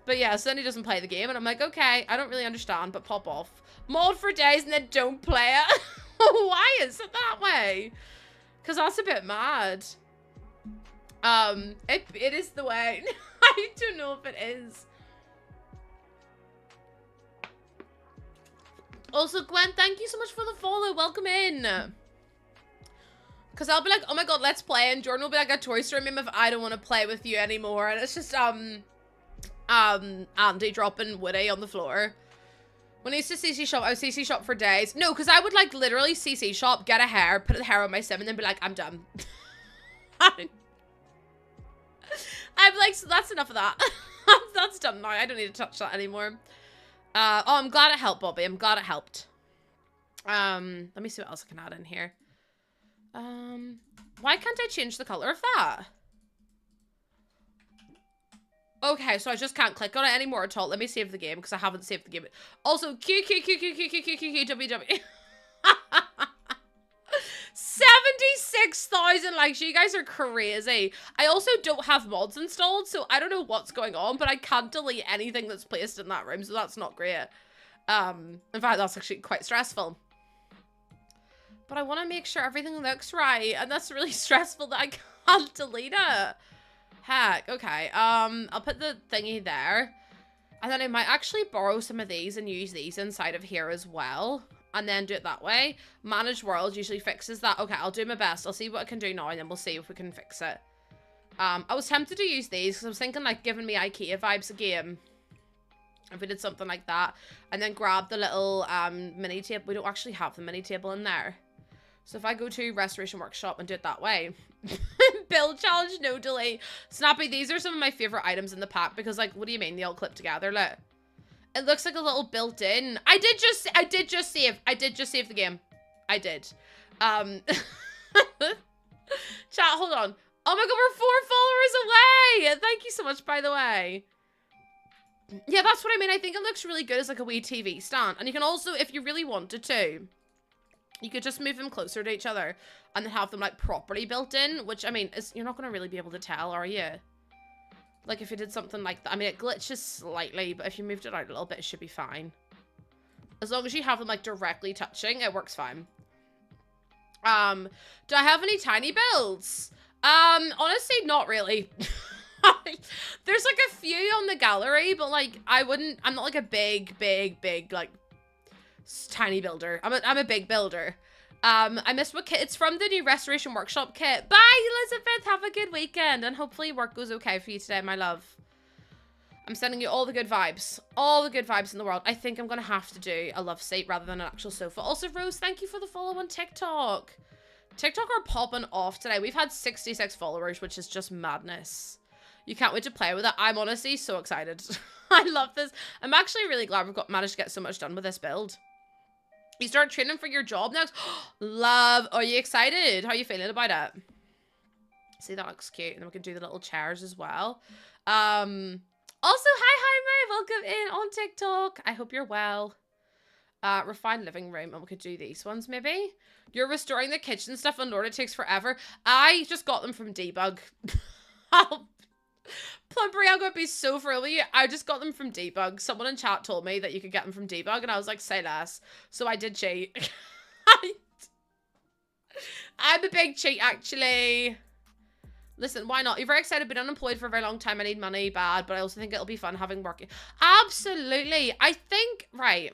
But yeah, so then he doesn't play the game, and I'm like, okay, I don't really understand, but pop off. Mod for days and then don't play it. Why is it that way? Because that's a bit mad. It is the way. I don't know if it is. Also, Gwen, thank you so much for the follow. Welcome in. Because I'll be like, oh my god, let's play. And Jordan will be like a Toy Story meme if I don't want to play with you anymore. And it's just, Andy dropping Woody on the floor. When I used to CC shop, I would CC shop for days. No, because I would like literally CC shop, get a hair, put the hair on my sim, and then be like, I'm done. I'm like, so that's enough of that. That's done now. I don't need to touch that anymore. Oh, I'm glad it helped, Bobby. I'm glad it helped. Let me see what else I can add in here. Why can't I change the color of that? Okay, so I just can't click on it anymore at all. Let me save the game because I haven't saved the game. Also, QQQQQQQQQW. 76,000 likes. You guys are crazy. I also don't have mods installed, so I don't know what's going on, but I can't delete anything that's placed in that room, so that's not great. In fact, that's actually quite stressful. But I want to make sure everything looks right, and that's really stressful that I can't delete it. Heck, okay. I'll put the thingy there. And then I might actually borrow some of these and use these inside of here as well. And then do it that way. Manage world usually fixes that. Okay, I'll do my best. I'll see what I can do now, and then we'll see if we can fix it. I was tempted to use these because I was thinking like giving me IKEA vibes again. If we did something like that. And then grab the little mini table. We don't actually have the mini table in there. So if I go to Restoration Workshop and do it that way. Build challenge, no delay. Snappy, these are some of my favorite items in the pack because like, what do you mean they all clip together? Look. It looks like a little built-in. I did just save the game. I did. Chat, hold on. Oh my god, we're 4 followers away! Thank you so much, by the way. Yeah, that's what I mean. I think it looks really good as like a wee TV stand. And you can also, if you really wanted to, you could just move them closer to each other and have them like properly built in, which I mean, you're not going to really be able to tell, are you? Like if you did something like that. I mean, it glitches slightly, but if you moved it out a little bit, it should be fine. As long as you have them like directly touching, it works fine. Do I have any tiny builds? Honestly, not really. There's like a few on the gallery, but like I'm not like a big like tiny builder. I'm a big builder. I missed what kit. It's from the new Restoration Workshop kit. Bye, Elizabeth. Have a good weekend, and hopefully work goes okay for you today, my love. I'm sending you all the good vibes. All the good vibes in the world. I think I'm going to have to do a love seat rather than an actual sofa. Also, Rose, thank you for the follow on TikTok. TikTok are popping off today. We've had 66 followers, which is just madness. You can't wait to play with it. I'm honestly so excited. I love this. I'm actually really glad we've managed to get so much done with this build. You start training for your job next. Love. Are you excited? How are you feeling about it? See, that looks cute. And then we can do the little chairs as well. Also, hi, May. Welcome in on TikTok. I hope you're well. Refined living room. And we could do these ones, maybe. You're restoring the kitchen stuff on Lord. It takes forever. I just got them from Debug. Plumpery, I'm going to be so thrilled with you. I just got them from Debug. Someone in chat told me that you could get them from Debug, and I was like, say less. So I did cheat. I'm a big cheat, actually. Listen, why not? You're very excited. Been unemployed for a very long time. I need money bad, but I also think it'll be fun having work. Absolutely. I think, right.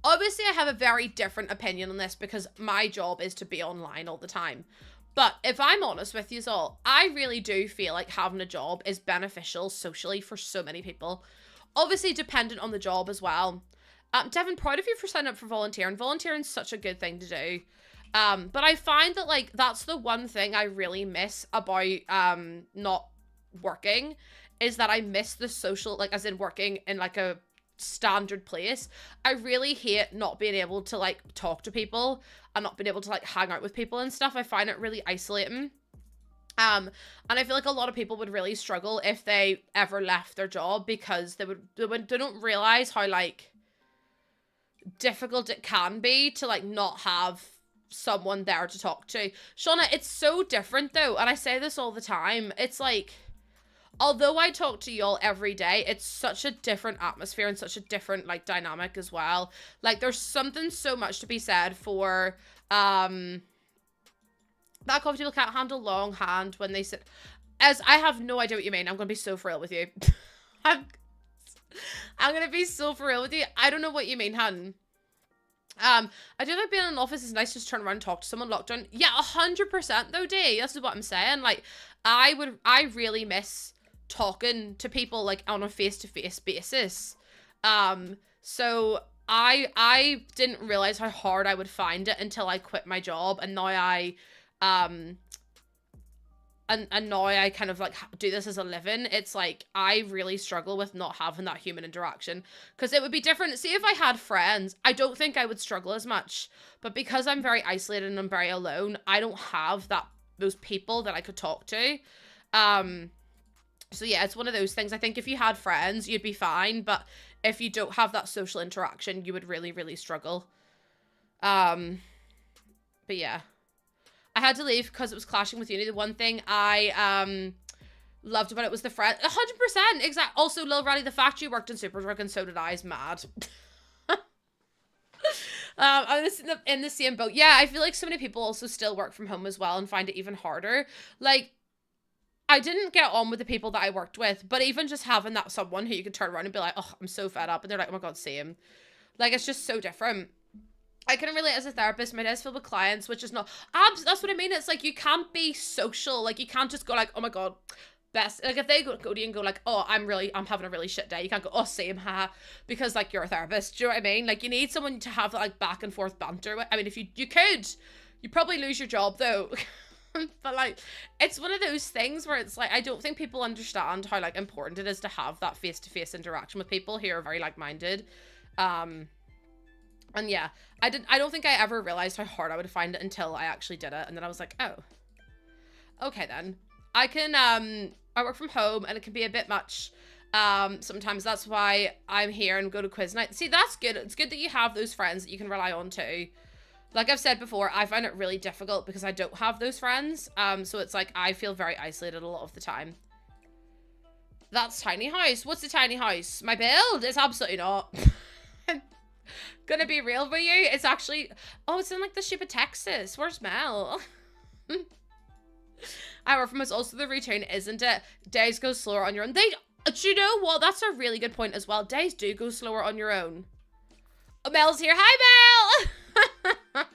Obviously, I have a very different opinion on this because my job is to be online all the time. But if I'm honest with you all, I really do feel like having a job is beneficial socially for so many people. Obviously, dependent on the job as well. Devin, proud of you for signing up for volunteering. Volunteering's such a good thing to do. But I find that, like, that's the one thing I really miss about not working, is that I miss the social, like, as in working in, like, a standard place. I really hate not being able to, like, talk to people and not being able to, like, hang out with people and stuff. I find it really isolating. And I feel like a lot of people would really struggle if they ever left their job, because they don't realize how, like, difficult it can be to, like, not have someone there to talk to. Shauna, it's so different though, and I say this all the time. It's like, although I talk to y'all every day, it's such a different atmosphere and such a different, like, dynamic as well. Like, there's something so much to be said for, that coffee table can't handle longhand when they sit. As I have no idea what you mean. I'm gonna be so for real with you. I'm gonna be so for real with you. I don't know what you mean, hun. I do like being in an office. It's nice to just turn around and talk to someone locked down. Yeah, 100% though, D. That's what I'm saying. Like, I really miss talking to people, like, on a face-to-face basis. So I didn't realize how hard I would find it until I quit my job, and now and now I kind of, like, do this as a living. It's like, I really struggle with not having that human interaction, because it would be different. See, if I had friends, I don't think I would struggle as much, but because I'm very isolated and I'm very alone, I don't have those people that I could talk to. So yeah, it's one of those things. I think if you had friends, you'd be fine, but if you don't have that social interaction, you would really, really struggle. But yeah. I had to leave because it was clashing with uni. The one thing I loved about it was the friend. 100%, exactly. Also, Lil Rally, the fact you worked in Supertruck, and so did I, is mad. I'm in the same boat. Yeah, I feel like so many people also still work from home as well and find it even harder. Like, I didn't get on with the people that I worked with, but even just having that someone who you can turn around and be like, oh, I'm so fed up, and they're like, oh my god, same. Like, it's just so different. I can relate as a therapist. My day's filled with clients, which is not... That's what I mean. It's like, you can't be social. Like, you can't just go like, oh my god, best. Like, if they go to you and go like, oh, I'm having a really shit day. You can't go, oh, same, ha. Because, like, you're a therapist. Do you know what I mean? Like, you need someone to have, like, back and forth banter with. I mean, if you could. You'd probably lose your job, though. But, like, it's one of those things where it's like, I don't think people understand how, like, important it is to have that face-to-face interaction with people who are very like-minded. And yeah, I don't think I ever realized how hard I would find it until I actually did it. And then I was like, oh, okay then. I can, I work from home and it can be a bit much. Sometimes that's why I'm here and go to quiz night. See, that's good. It's good that you have those friends that you can rely on too. Like I've said before, I find it really difficult because I don't have those friends. So it's like, I feel very isolated a lot of the time. That's tiny house. What's a tiny house? My build? It's absolutely not. Gonna be real with you. It's actually, oh, it's in like the shape of Texas. Where's Mel? I work from us. Also the return, isn't it? Days go slower on your own. Do you know what? That's a really good point as well. Days do go slower on your own. Oh, Mel's here. Hi, Mel.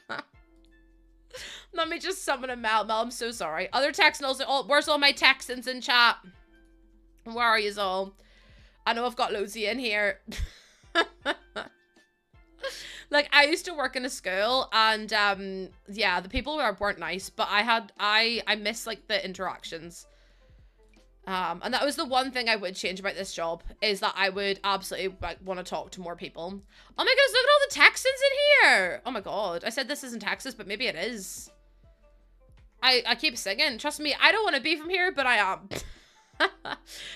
Let me just summon a Mel. Mel, I'm so sorry. Other Texans. Where's all my Texans in chat? Where are you all? I know I've got loads of you in here. Like, I used to work in a school, and yeah, the people weren't nice, but I miss, like, the interactions. And that was the one thing I would change about this job, is that I would absolutely, like, want to talk to more people. Oh my goodness, look at all the Texans in here! Oh my god, I said this isn't Texas, but maybe it is. I keep singing. Trust me, I don't want to be from here, but I am.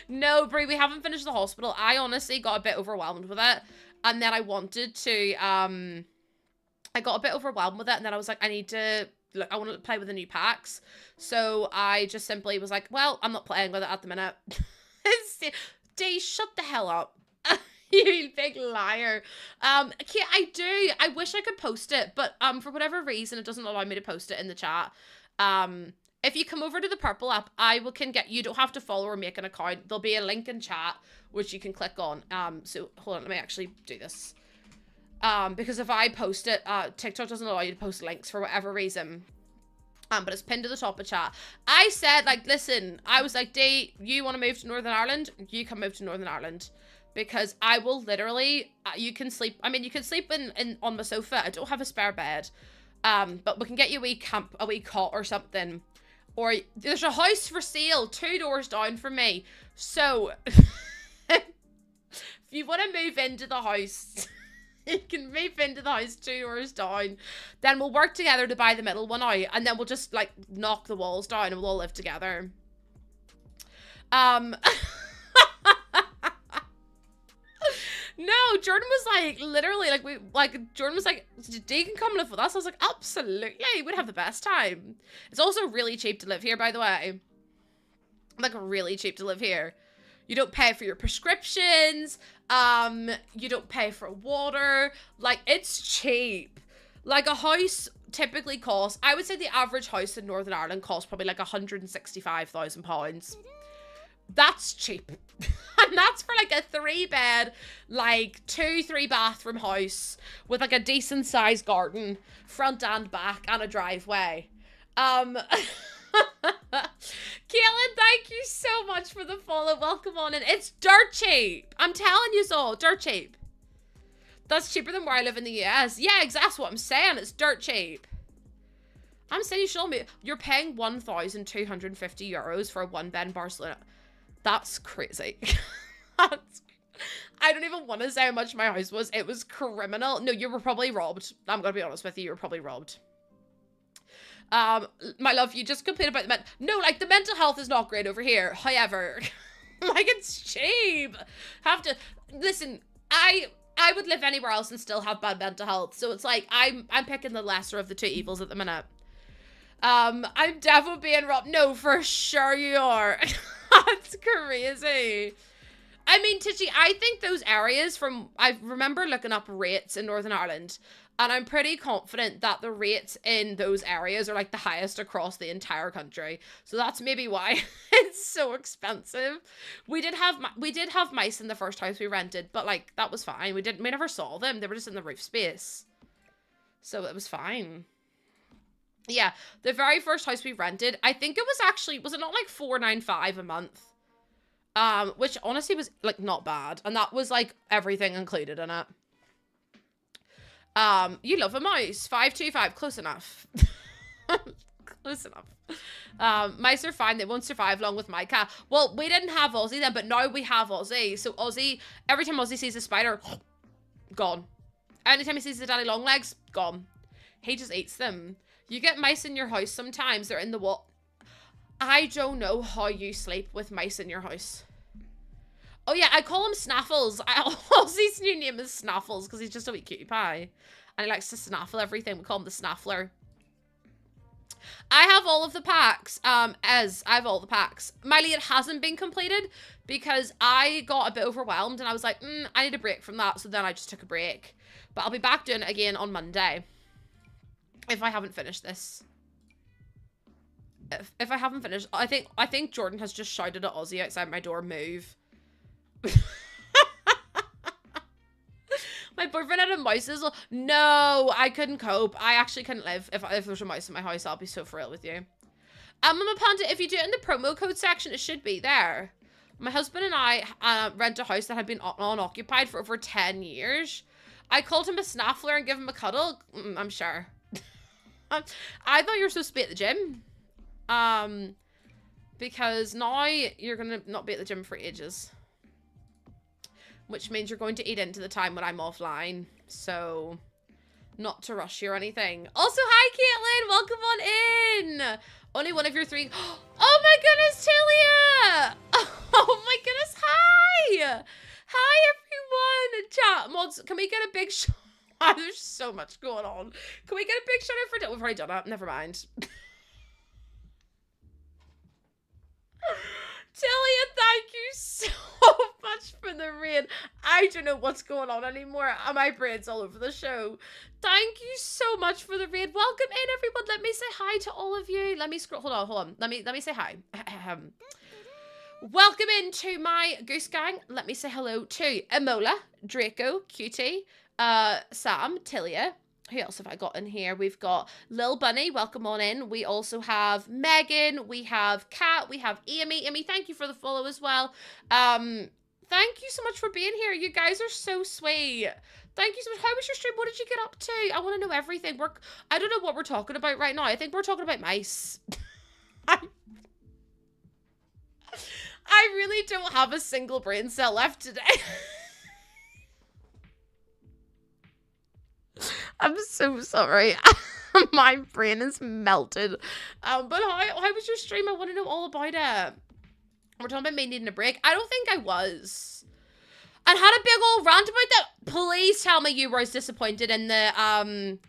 No, Brie, we haven't finished the hospital. I honestly got a bit overwhelmed with it. And then I wanted to, I got a bit overwhelmed with it. And then I was like, I want to play with the new packs. So I just simply was like, well, I'm not playing with it at the minute. D, shut the hell up. You big liar. I wish I could post it, but for whatever reason, it doesn't allow me to post it in the chat. If you come over to the purple app, you don't have to follow or make an account. There'll be a link in chat, which you can click on. So hold on, let me actually do this. Because if I post it, TikTok doesn't allow you to post links for whatever reason. But it's pinned to the top of chat. I said, like, listen, I was like, Dee, you want to move to Northern Ireland? You can move to Northern Ireland. Because I will literally, you can sleep, I mean, you can sleep on my sofa. I don't have a spare bed. But we can get you a wee cot or something. Or there's a house for sale 2 doors down from me. So, if you want to move into the house... You can move into the house 2 doors down. Then we'll work together to buy the middle one out. And then we'll just, like, knock the walls down and we'll all live together. No, Jordan was like, literally, Jordan was like, Dee can come live with us. I was like, absolutely. We'd have the best time. It's also really cheap to live here, by the way. Like, really cheap to live here. You don't pay for your prescriptions. You don't pay for water. Like, it's cheap. Like, a house typically costs, I would say the average house in Northern Ireland costs probably like £165,000. That's cheap. And that's for like a 3-bed, like 2-3 bathroom house with like a decent sized garden, front and back, and a driveway. Caitlin, thank you so much for the follow. Welcome on in. It's dirt cheap. I'm telling you so. Dirt cheap. That's cheaper than where I live in the US. Yeah, that's what I'm saying. It's dirt cheap. I'm saying you should all you're paying €1,250 for a 1-bed in Barcelona. That's crazy. I don't even want to say how much my house was. It was criminal. No, you were probably robbed. I'm going to be honest with you. You were probably robbed. My love, you just complain about the no, like, the mental health is not great over here. However, like, it's cheap. Have to listen. I would live anywhere else and still have bad mental health. So it's like I'm picking the lesser of the 2 evils at the minute. I'm definitely being robbed. No, for sure you are. That's crazy. I mean, Titchy, I think those areas I remember looking up rates in Northern Ireland. And I'm pretty confident that the rates in those areas are like the highest across the entire country. So that's maybe why it's so expensive. We did have mice in the first house we rented, but like that was fine. We never saw them. They were just in the roof space. So it was fine. Yeah, the very first house we rented, I think it was actually, was it not like $495 a month? Which honestly was like not bad. And that was like everything included in it. You love a mouse. 525, close enough. Close enough. Mice are fine. They won't survive long with my cat. Well, we didn't have Ozzy then, but now we have Ozzy. So Ozzy, every time Ozzy sees a spider, gone. Anytime he sees the daddy long legs, gone. He just eats them. You get mice in your house sometimes. They're in the wall. I don't know how you sleep with mice in your house. Oh yeah, I call him Snaffles. Ozzy's new name is Snaffles because he's just a wee cutie pie. And he likes to snaffle everything. We call him the Snaffler. I have all of the packs. I have all the packs. Miley, it hasn't been completed because I got a bit overwhelmed and I was like, I need a break from that. So then I just took a break. But I'll be back doing it again on Monday. If I haven't finished this. If I haven't finished, I think Jordan has just shouted at Ozzy outside my door, move. My boyfriend had a mouse. No, I couldn't cope. I actually couldn't live if there's a mouse in my house. I'll be so for real with you. Mama Panda, if you do it in the promo code section, it should be there. My husband and I rent a house that had been unoccupied for over 10 years. I called him a snaffler and give him a cuddle. I'm sure. I thought you were supposed to be at the gym. Because now you're gonna not be at the gym for ages. Which means you're going to eat into the time when I'm offline. So, not to rush you or anything. Also, hi, Caitlin! Welcome on in! Only one of your 3... Oh my goodness, Talia! Oh my goodness, hi! Hi, everyone! Chat mods, can we get a big shout? There's so much going on. Can we get a big shout out for... We've already done it. Never mind. Talia, thank you so much for the raid. I don't know what's going on anymore. My brain's all over the show. Thank you so much for the raid. Welcome in, everyone. Let me say hi to all of you. Let me scroll. Hold on. Let me say hi. Welcome into my goose gang. Let me say hello to Emola, Draco, Cutie, Sam, Tilia. Who else have I got in here? We've got Lil Bunny, welcome on in. We also have Megan, we have Kat, we have Amy. Amy, thank you for the follow as well. Thank you so much for being here. You guys are so sweet. Thank you so much. How was your stream? What did you get up to? I want to know everything. I don't know what we're talking about right now. I think we're talking about mice. I really don't have a single brain cell left today. I'm so sorry. My brain is melted. But how was your stream? I want to know all about it. We're talking about me needing a break. I don't think I was. And had a big old rant about that. Please tell me you were as disappointed in the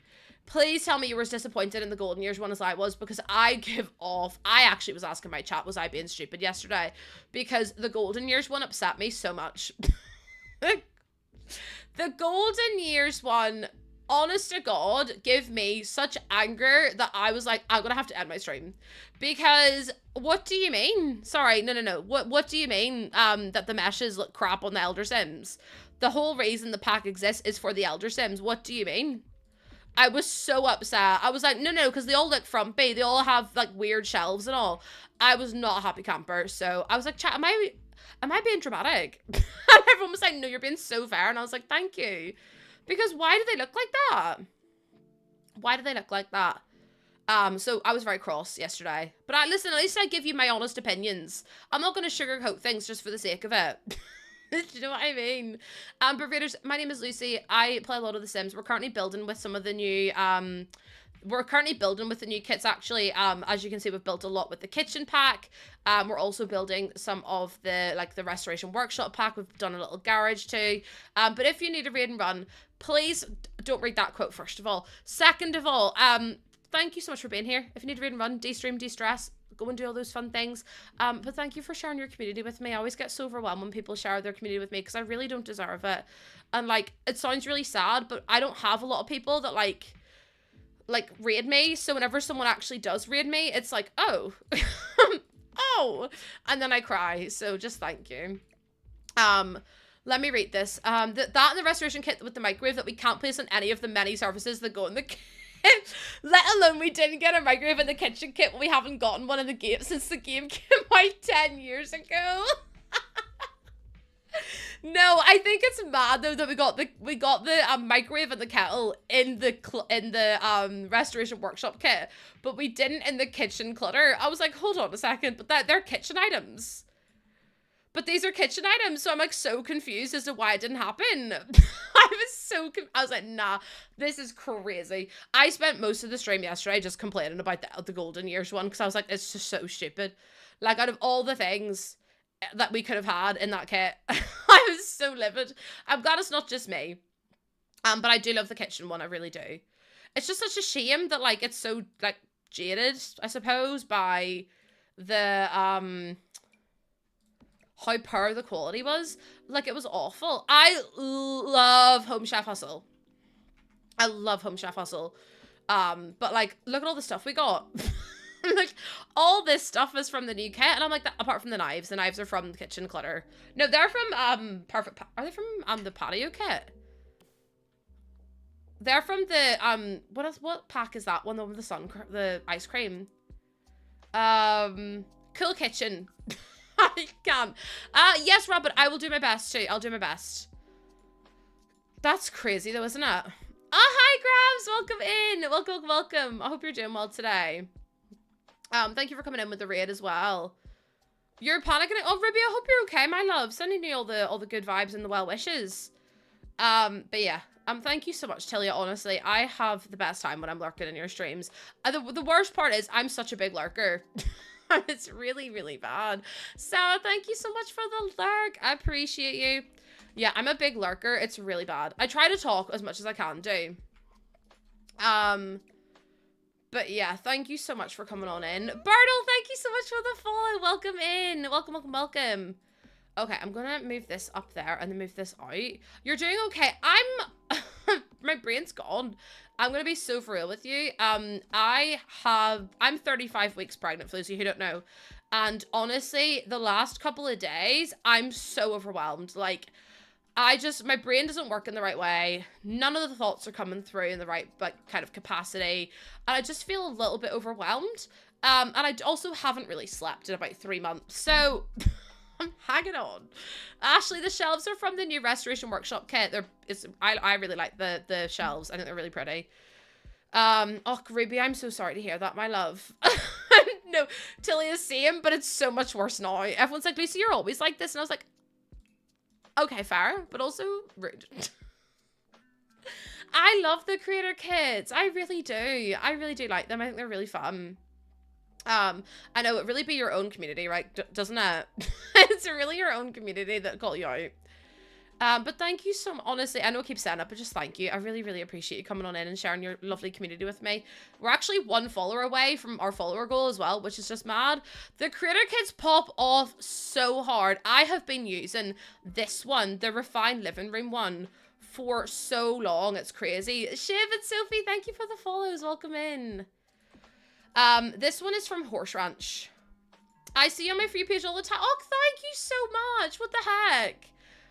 please tell me you were as disappointed in the Golden Years one as I was, because I give off. I actually was asking my chat, was I being stupid yesterday? Because the Golden Years one upset me so much. The Golden Years one, honest to God, give me such anger that I was like, I'm gonna have to end my stream. Because what do you mean? Sorry, no. What do you mean that the meshes look crap on the Elder Sims? The whole reason the pack exists is for the Elder Sims. What do you mean? I was so upset. I was like, no, because they all look frumpy. They all have like weird shelves and all. I was not a happy camper. So I was like, chat, am I being dramatic? And everyone was like, no, you're being so fair. And I was like, thank you. Because why do they look like that? Why do they look like that? So I was very cross yesterday. But listen, at least I give you my honest opinions. I'm not going to sugarcoat things just for the sake of it. Do you know what I mean? But readers, my name is Lucy. I play a lot of The Sims. We're currently building with some of the new, kits, actually. As you can see, we've built a lot with the kitchen pack. We're also building some of the, like, the restoration workshop pack. We've done a little garage too. But if you need a raid and run, please don't read that quote, first of all. Second of all, thank you so much for being here. If you need a raid and run, de-stream, de-stress, go and do all those fun things. But thank you for sharing your community with me. I always get so overwhelmed when people share their community with me, because I really don't deserve it. And, like, it sounds really sad, but I don't have a lot of people that, like raid me. So whenever someone actually does raid me, it's like, oh, oh, and then I cry. So just thank you. Let me read this. That and the restoration kit with the microwave that we can't place on any of the many surfaces that go in the kit. Let alone we didn't get a microwave in the kitchen kit when we haven't gotten one in the game since the game came out 10 years ago. No, I think it's mad though that we got the microwave and the kettle in the restoration workshop kit, but we didn't in the kitchen clutter. I was like, hold on a second, but they're kitchen items. But these are kitchen items, so I'm like so confused as to why it didn't happen. I was like, nah, this is crazy. I spent most of the stream yesterday just complaining about the Golden Years one, because I was like, it's just so stupid. Like, out of all the things that we could have had in that kit, I was so livid. I'm glad it's not just me. But I do love the kitchen one, I really do. It's just such a shame that, like, it's so, like, jaded, I suppose, by the, how poor the quality was. Like, it was awful. I love Home Chef Hustle. I love Home Chef Hustle. But, like, look at all the stuff we got. Like, all this stuff is from the new kit, and I'm like, apart from the knives are from the kitchen clutter. No, they're from, are they from, the patio kit? They're from the, what pack is that one? The one with the ice cream. Cool Kitchen. I can. Yes, Robert, I will do my best too. I'll do my best. That's crazy though, isn't it? Oh, hi, Grabs. Welcome in. Welcome. I hope you're doing well today. Thank you for coming in with the raid as well. You're panicking. Oh, Ruby, I hope you're okay, my love. Sending you all the good vibes and the well wishes. But yeah. Thank you so much, Tilia. Honestly, I have the best time when I'm lurking in your streams. The worst part is I'm such a big lurker. It's really, really bad. Sarah, thank you so much for the lurk. I appreciate you. Yeah, I'm a big lurker. It's really bad. I try to talk as much as I can do. But yeah, thank you so much for coming on in. Bartle, thank you so much for the follow. Welcome in. Welcome. Okay, I'm gonna move this up there and then move this out. You're doing okay. My brain's gone. I'm gonna be so for real with you. I'm 35 weeks pregnant, for those of you who don't know. And honestly, the last couple of days, I'm so overwhelmed. Like, my brain doesn't work in the right way. None of the thoughts are coming through in the right, like, kind of capacity. And I just feel a little bit overwhelmed. And I also haven't really slept in about 3 months. So I'm hanging on. Ashley, the shelves are from the new Restoration Workshop kit. I really like the shelves. I think they're really pretty. Oh, Ruby, I'm so sorry to hear that, my love. No, Tilly is same, but it's so much worse now. Everyone's like, Lucy, you're always like this. And I was like, okay, fair, but also rude. I love the creator kits. I really do. I really do like them. I think they're really fun. I know it really be your own community, right? Doesn't it? It's really your own community that got you out. But thank you so much. Honestly, I know I keep saying it, but just thank you. I really, really appreciate you coming on in and sharing your lovely community with me. We're actually 1 follower away from our follower goal as well, which is just mad. The creator kits pop off so hard. I have been using this one, the Refined Living Room one, for so long. It's crazy. Shiv and Sophie, thank you for the follows. Welcome in. This one is from Horse Ranch. I see you on my free page all the time. Oh, thank you so much. What the heck?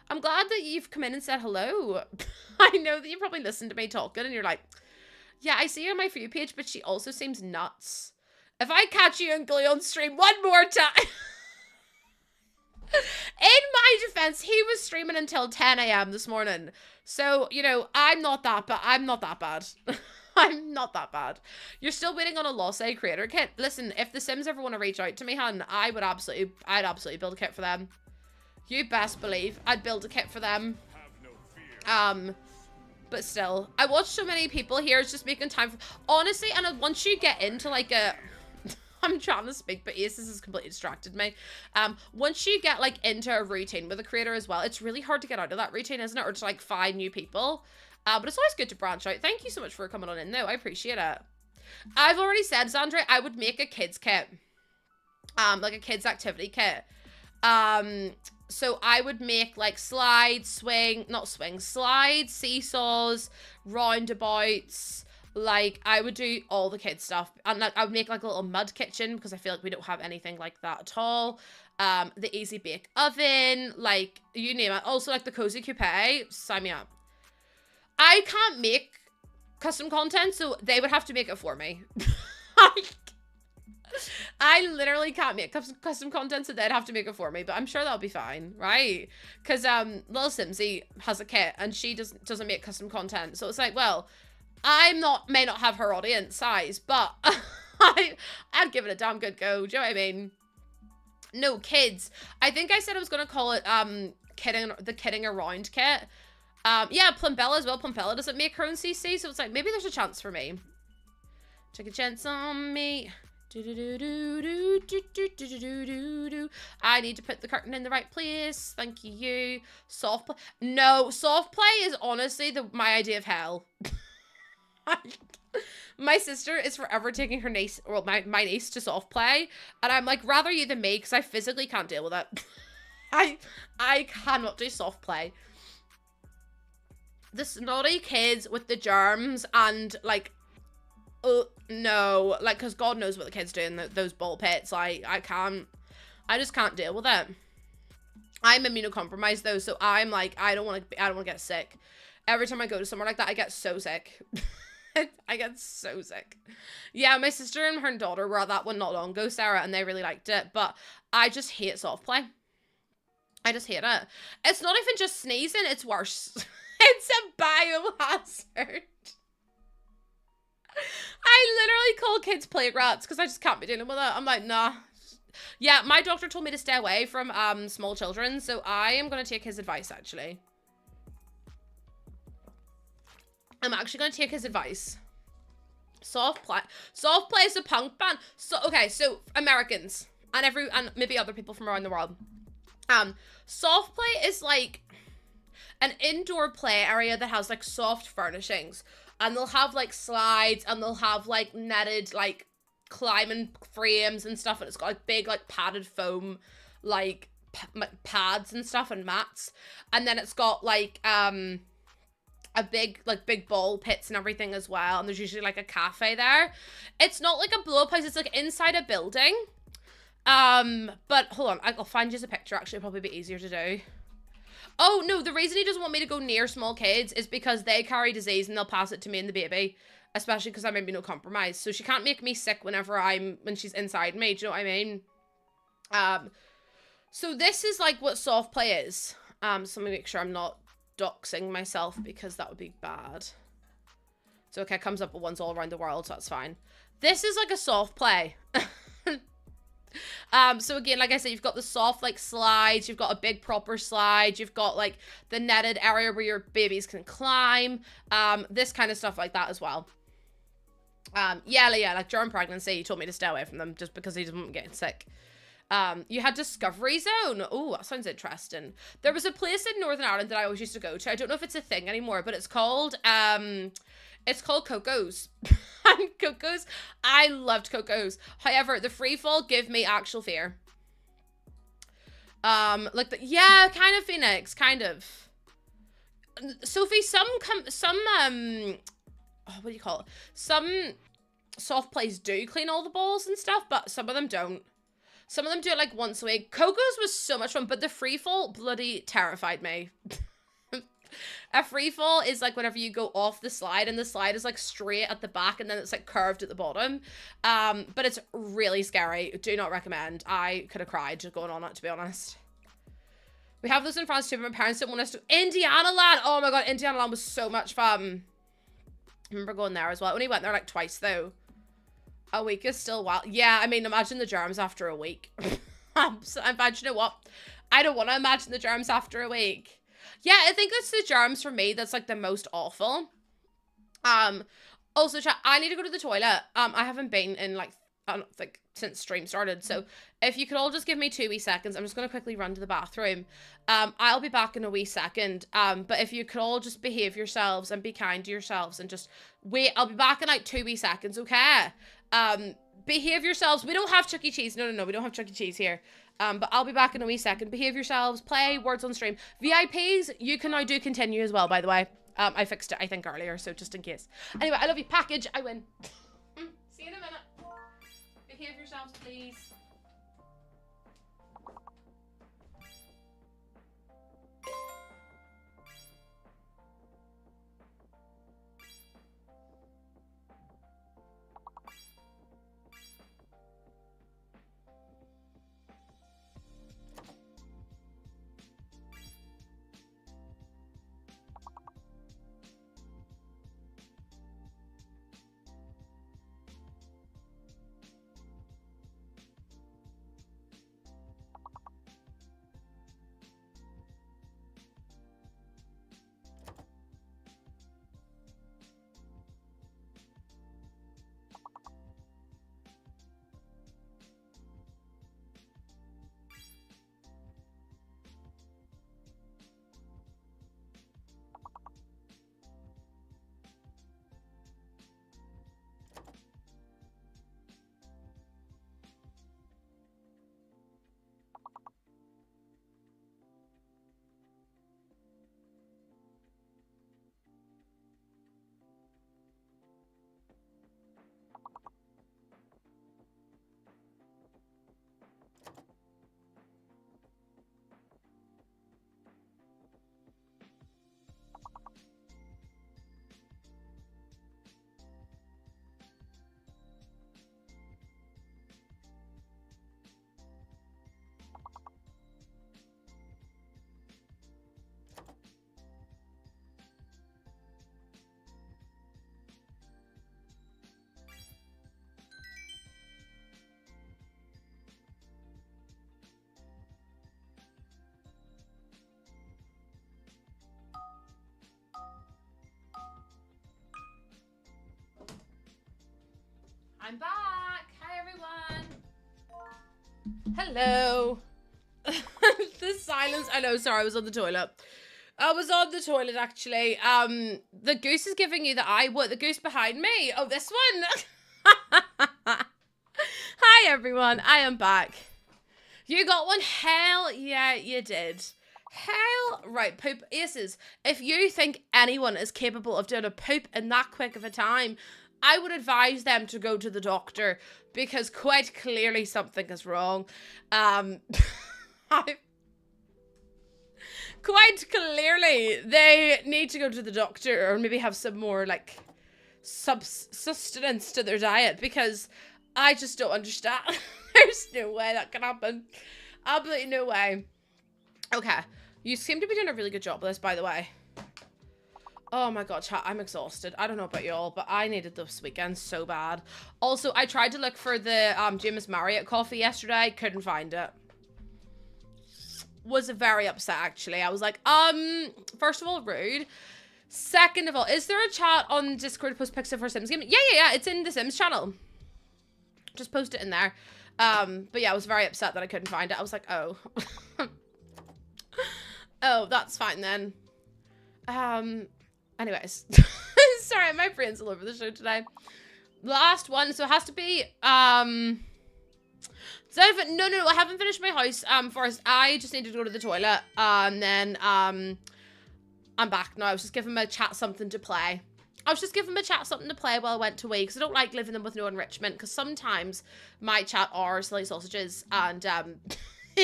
I'm glad that you've come in and said hello. I know that you probably listened to me talking and you're like, yeah, I see you on my For You page, but she also seems nuts. If I catch you and Glee on stream one more time. In my defense, he was streaming until 10 a.m. this morning. So, you know, I'm not that bad. I'm not that bad. You're still waiting on a Lost A creator kit. Listen, if the Sims ever want to reach out to me, hun, I'd absolutely build a kit for them. You best believe I'd build a kit for them. But still, I watch so many people here. It's just making time for, honestly, and once you get into like a, I'm trying to speak, but Aces has completely distracted me. Once you get like into a routine with a creator as well, it's really hard to get out of that routine, isn't it? Or to like find new people. But it's always good to branch out. Thank you so much for coming on in though. I appreciate it. I've already said, Sandra, I would make a kids kit. Like a kids activity kit. So I would make like slides, slides, seesaws, roundabouts. Like I would do all the kids stuff, and like I would make like a little mud kitchen because I feel like we don't have anything like that at all. The easy bake oven, like you name it. Also like the cozy coupe, sign me up. I can't make custom content, so they would have to make it for me. I literally can't make custom content, so they'd have to make it for me, but I'm sure that'll be fine, right? Because Little Simsy has a kit and she doesn't make custom content, so it's like, well, may not have her audience size, but I'd give it a damn good go. Do you know what I mean? No, kids. I think I said I was gonna call it the kidding around kit. Yeah, Plumbella as well. Plumbella doesn't make her own CC, so it's like maybe there's a chance for me. Take a chance on me. I need to put the curtain in the right place. Thank you. Soft play. No, soft play is honestly my idea of hell. My sister is forever taking her niece, or my niece, to soft play, and I'm like, rather you than me, because I physically can't deal with it. I cannot do soft play. The snotty kids with the germs and like, oh no, like, because God knows what the kids do in those ball pits. I just can't deal with it. I'm immunocompromised though, so I'm like, I don't want to get sick. Every time I go to somewhere like that, I get so sick. I get so sick. Yeah, my sister and her daughter were at that one not long ago, Sarah, and they really liked it, but I just hate soft play. I just hate it. It's not even just sneezing, it's worse. It's a biohazard. I literally call kids plague rats because I just can't be dealing with it. I'm like, nah. Yeah, my doctor told me to stay away from small children, so I am going to take his advice, actually. I'm actually going to take his advice. Soft play is a punk band. So, okay, so Americans and maybe other people from around the world. Soft play is like an indoor play area that has like soft furnishings, and they'll have like slides, and they'll have like netted like climbing frames and stuff, and it's got like big like padded foam like pads and stuff and mats, and then it's got like a big ball pits and everything as well, and there's usually like a cafe there. It's not like a blow up place, it's like inside a building. But hold on, I'll find you a picture. Actually, it'll probably be easier to do. Oh, no, the reason he doesn't want me to go near small kids is because they carry disease and they'll pass it to me and the baby. Especially because I'm immunocompromised. So she can't make me sick when she's inside me. Do you know what I mean? So this is like what soft play is. So let me make sure I'm not doxing myself because that would be bad. So okay, it comes up with ones all around the world, so that's fine. This is like a soft play. So again, like I said, you've got the soft like slides, you've got a big proper slide, you've got like the netted area where your babies can climb, this kind of stuff like that as well. Yeah, like during pregnancy, he told me to stay away from them just because he doesn't want me getting sick. You had Discovery Zone. Oh, that sounds interesting. There was a place in Northern Ireland that I always used to go to. I don't know if it's a thing anymore, but it's called Coco's. And Coco's, I loved Coco's. However, the free fall give me actual fear. Yeah, kind of, Phoenix, kind of. Sophie, what do you call it? Some soft plays do clean all the balls and stuff, but some of them don't. Some of them do it like once a week. Coco's was so much fun, but the free fall bloody terrified me. A free fall is like whenever you go off the slide and the slide is like straight at the back and then it's like curved at the bottom. But it's really scary. Do not recommend. I could have cried just going on it, to be honest. We have those in France too, but my parents didn't want us to. Indiana Land! Oh my god, Indiana Land was so much fun. I remember going there as well. I only went there like twice though. A week is still wild. Yeah, I mean, imagine the germs after a week. Imagine, you know what? I don't want to imagine the germs after a week. Yeah, I think it's the germs for me that's like the most awful. Also, chat, I need to go to the toilet. I haven't been in like since stream started. So if you could all just give me 2 wee seconds, I'm just going to quickly run to the bathroom. I'll be back in a wee second. But if you could all just behave yourselves and be kind to yourselves and just wait, I'll be back in like 2 wee seconds, okay? Behave yourselves. We don't have Chuck E. Cheese. No, we don't have Chuck E. Cheese here. But I'll be back in a wee second. Behave yourselves. Play words on stream. VIPs, you can now do continue as well, by the way. I fixed it, I think, earlier, so just in case. Anyway, I love you. Package. I win. See you in a minute. Behave yourselves, please. I'm back. Hi, everyone. Hello. The silence. I know, sorry, I was on the toilet. I was on the toilet, actually. The goose is giving you the eye. What, the goose behind me? Oh, this one? Hi, everyone. I am back. You got one? Hell yeah, you did. Hell, right, poop. Aces, if you think anyone is capable of doing a poop in that quick of a time, I would advise them to go to the doctor because quite clearly something is wrong. Quite quite clearly, they need to go to the doctor or maybe have some more, like, sustenance to their diet, because I just don't understand. There's no way that can happen. Absolutely no way. Okay. You seem to be doing a really good job with this, by the way. Oh my god, chat, I'm exhausted. I don't know about y'all, but I needed this weekend so bad. Also, I tried to look for the James Marriott coffee yesterday. Couldn't find it. Was very upset, actually. I was like, first of all, rude. Second of all, is there a chat on Discord to post pics of her Sims game? Yeah. It's in the Sims channel. Just post it in there. But yeah, I was very upset that I couldn't find it. I was like, oh. Oh, that's fine then. Anyways. Sorry, my brain's all over the show today. Last one, so it has to be, no, I haven't finished my house, first. I just needed to go to the toilet, and then, I'm back now. I was just giving my chat something to play. While I went to wee, because I don't like leaving them with no enrichment, because sometimes my chat are silly sausages, and,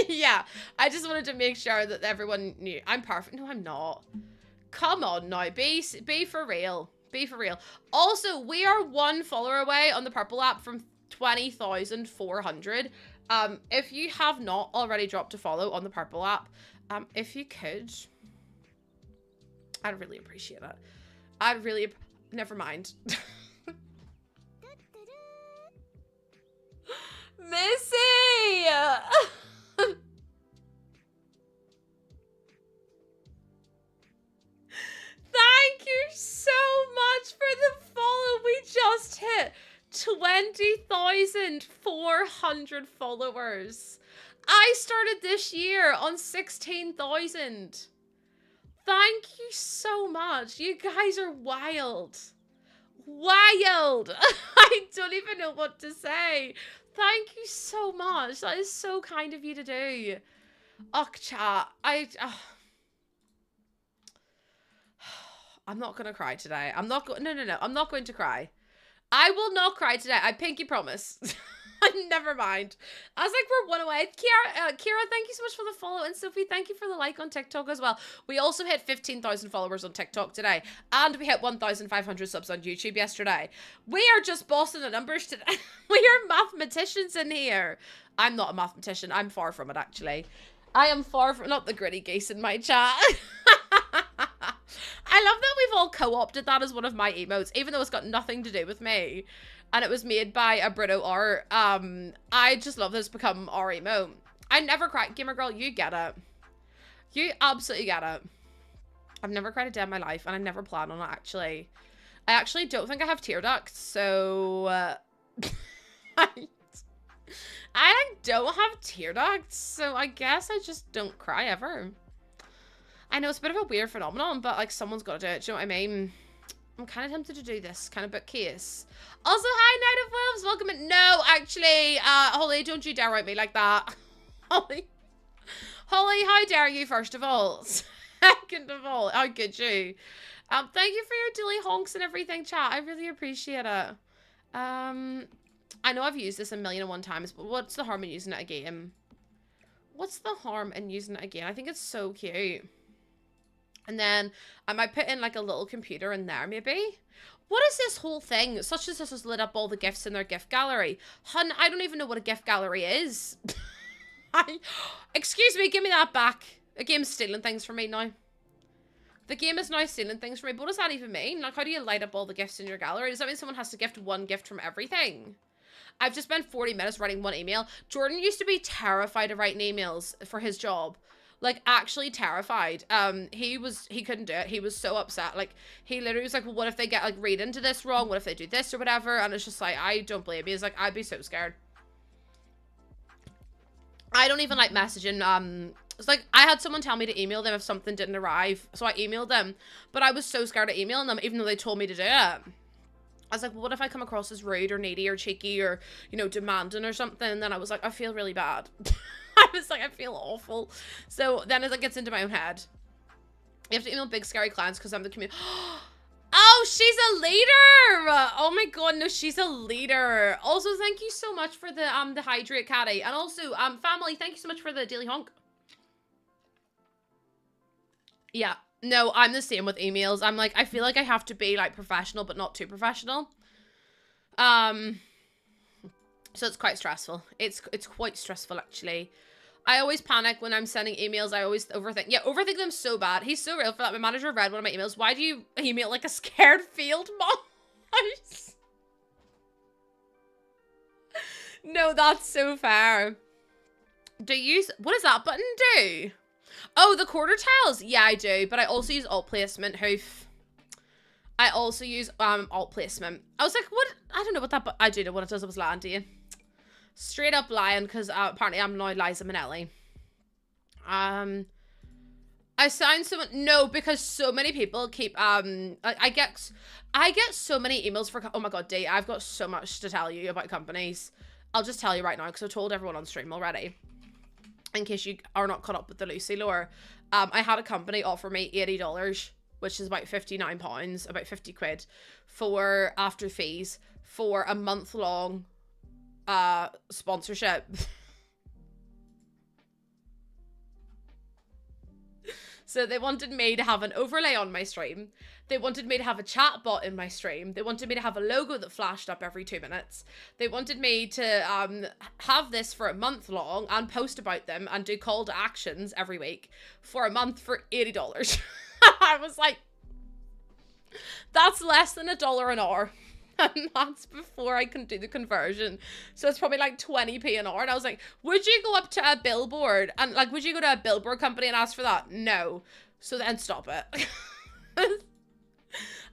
yeah, I just wanted to make sure that everyone knew. I'm perfect. No, I'm not. Come on now, be for real. Be for real. Also, we are 1 follower away on the Purple app from 20,400. If you have not already dropped a follow on the Purple app, if you could, I'd really appreciate it. Never mind. Missy! Thank you so much for the follow. We just hit 20,400 followers. I started this year on 16,000. Thank you so much. You guys are wild. Wild. I don't even know what to say. Thank you so much. That is so kind of you to do. Oh, chat. I'm not gonna cry today. No. I'm not going to cry. I will not cry today. I pinky promise. Never mind. I was like, we're 1 away. Kira, thank you so much for the follow. And Sophie, thank you for the like on TikTok as well. We also hit 15,000 followers on TikTok today. And we hit 1,500 subs on YouTube yesterday. We are just bossing the numbers today. We are mathematicians in here. I'm not a mathematician. I'm far from it, actually. I am far from, not the gritty geese in my chat. I love that we've all co-opted that as one of my emotes, even though it's got nothing to do with me. And it was made by a Brito art. I just love this become our emote. I never cried. Gamer girl, you get it. You absolutely get it. I've never cried a day in my life, and I never plan on it, actually. I actually don't think I have tear ducts, so... I don't have tear ducts, so I guess I just don't cry ever. I know it's a bit of a weird phenomenon, but like someone's got to do it. Do you know what I mean? I'm kind of tempted to do this kind of bookcase. Also, hi, Night of Wolves. Welcome in. No, actually, Holly, don't you dare write me like that. Holly, how dare you, first of all? Second of all, how could you? Thank you for your dilly honks and everything, chat. I really appreciate it. I know I've used this 1,000,001 times, but what's the harm in using it again? What's the harm in using it again? I think it's so cute. And then I might put in like a little computer in there, maybe. What is this whole thing? Such as this has lit up all the gifts in their gift gallery. Hun, I don't even know what a gift gallery is. Excuse me, give me that back. The game's stealing things from me now. The game is now stealing things from me. But what does that even mean? Like, how do you light up all the gifts in your gallery? Does that mean someone has to gift 1 gift from everything? I've just spent 40 minutes writing 1 email. Jordan used to be terrified of writing emails for his job. Like, actually terrified. He couldn't do it. He was so upset. Like, he literally was like, well, what if they get, like, read into this wrong? What if they do this or whatever? And it's just like, I don't blame you. He's like, I'd be so scared. I don't even like messaging, it's like, I had someone tell me to email them if something didn't arrive. So I emailed them. But I was so scared of emailing them, even though they told me to do it. I was like, well, what if I come across as rude or needy or cheeky or, you know, demanding or something? And then I was like, I feel really bad. I was like, I feel awful. So then it gets into my own head. You have to email big scary clients because I'm the community. Oh, she's a leader. Oh my god, no, she's a leader. Also, thank you so much for the hydrate caddy. And also, family, thank you so much for the daily honk. Yeah. No, I'm the same with emails. I'm like, I feel like I have to be like professional, but not too professional. Um, so it's quite stressful. It's quite stressful actually. I always panic when I'm sending emails. I always overthink. Yeah, overthink them so bad. He's so real for that. My manager read one of my emails. Why do you email like a scared field mouse? No, that's so fair. Do you use, what does that button do? Oh, the quarter tiles. Yeah, I do. But I also use alt placement. Hoof. I also use alt placement. I was like, what? I don't know what that, but I do know what it does. It was Landy. Straight up lying, because apparently I'm now Liza Minnelli. I sound so, no, because so many people keep, I get so many emails for, oh my god, Dee, I've got so much to tell you about companies. I'll just tell you right now, because I told everyone on stream already. In case you are not caught up with the Lucy lore. I had a company offer me $80, which is about £59, about 50 quid, for, after fees, for a month-long sponsorship. So they wanted me to have an overlay on my stream. They wanted me to have a chat bot in my stream. They wanted me to have a logo that flashed up every 2 minutes. They wanted me to have this for a month long and post about them and do call to actions every week for a month for $80. I was like, that's less than $1 an hour. And that's before I can do the conversion. So it's probably like 20p an hour. And I was like, would you go up to a billboard and like, would you go to a billboard company and ask for that? No. So then stop it.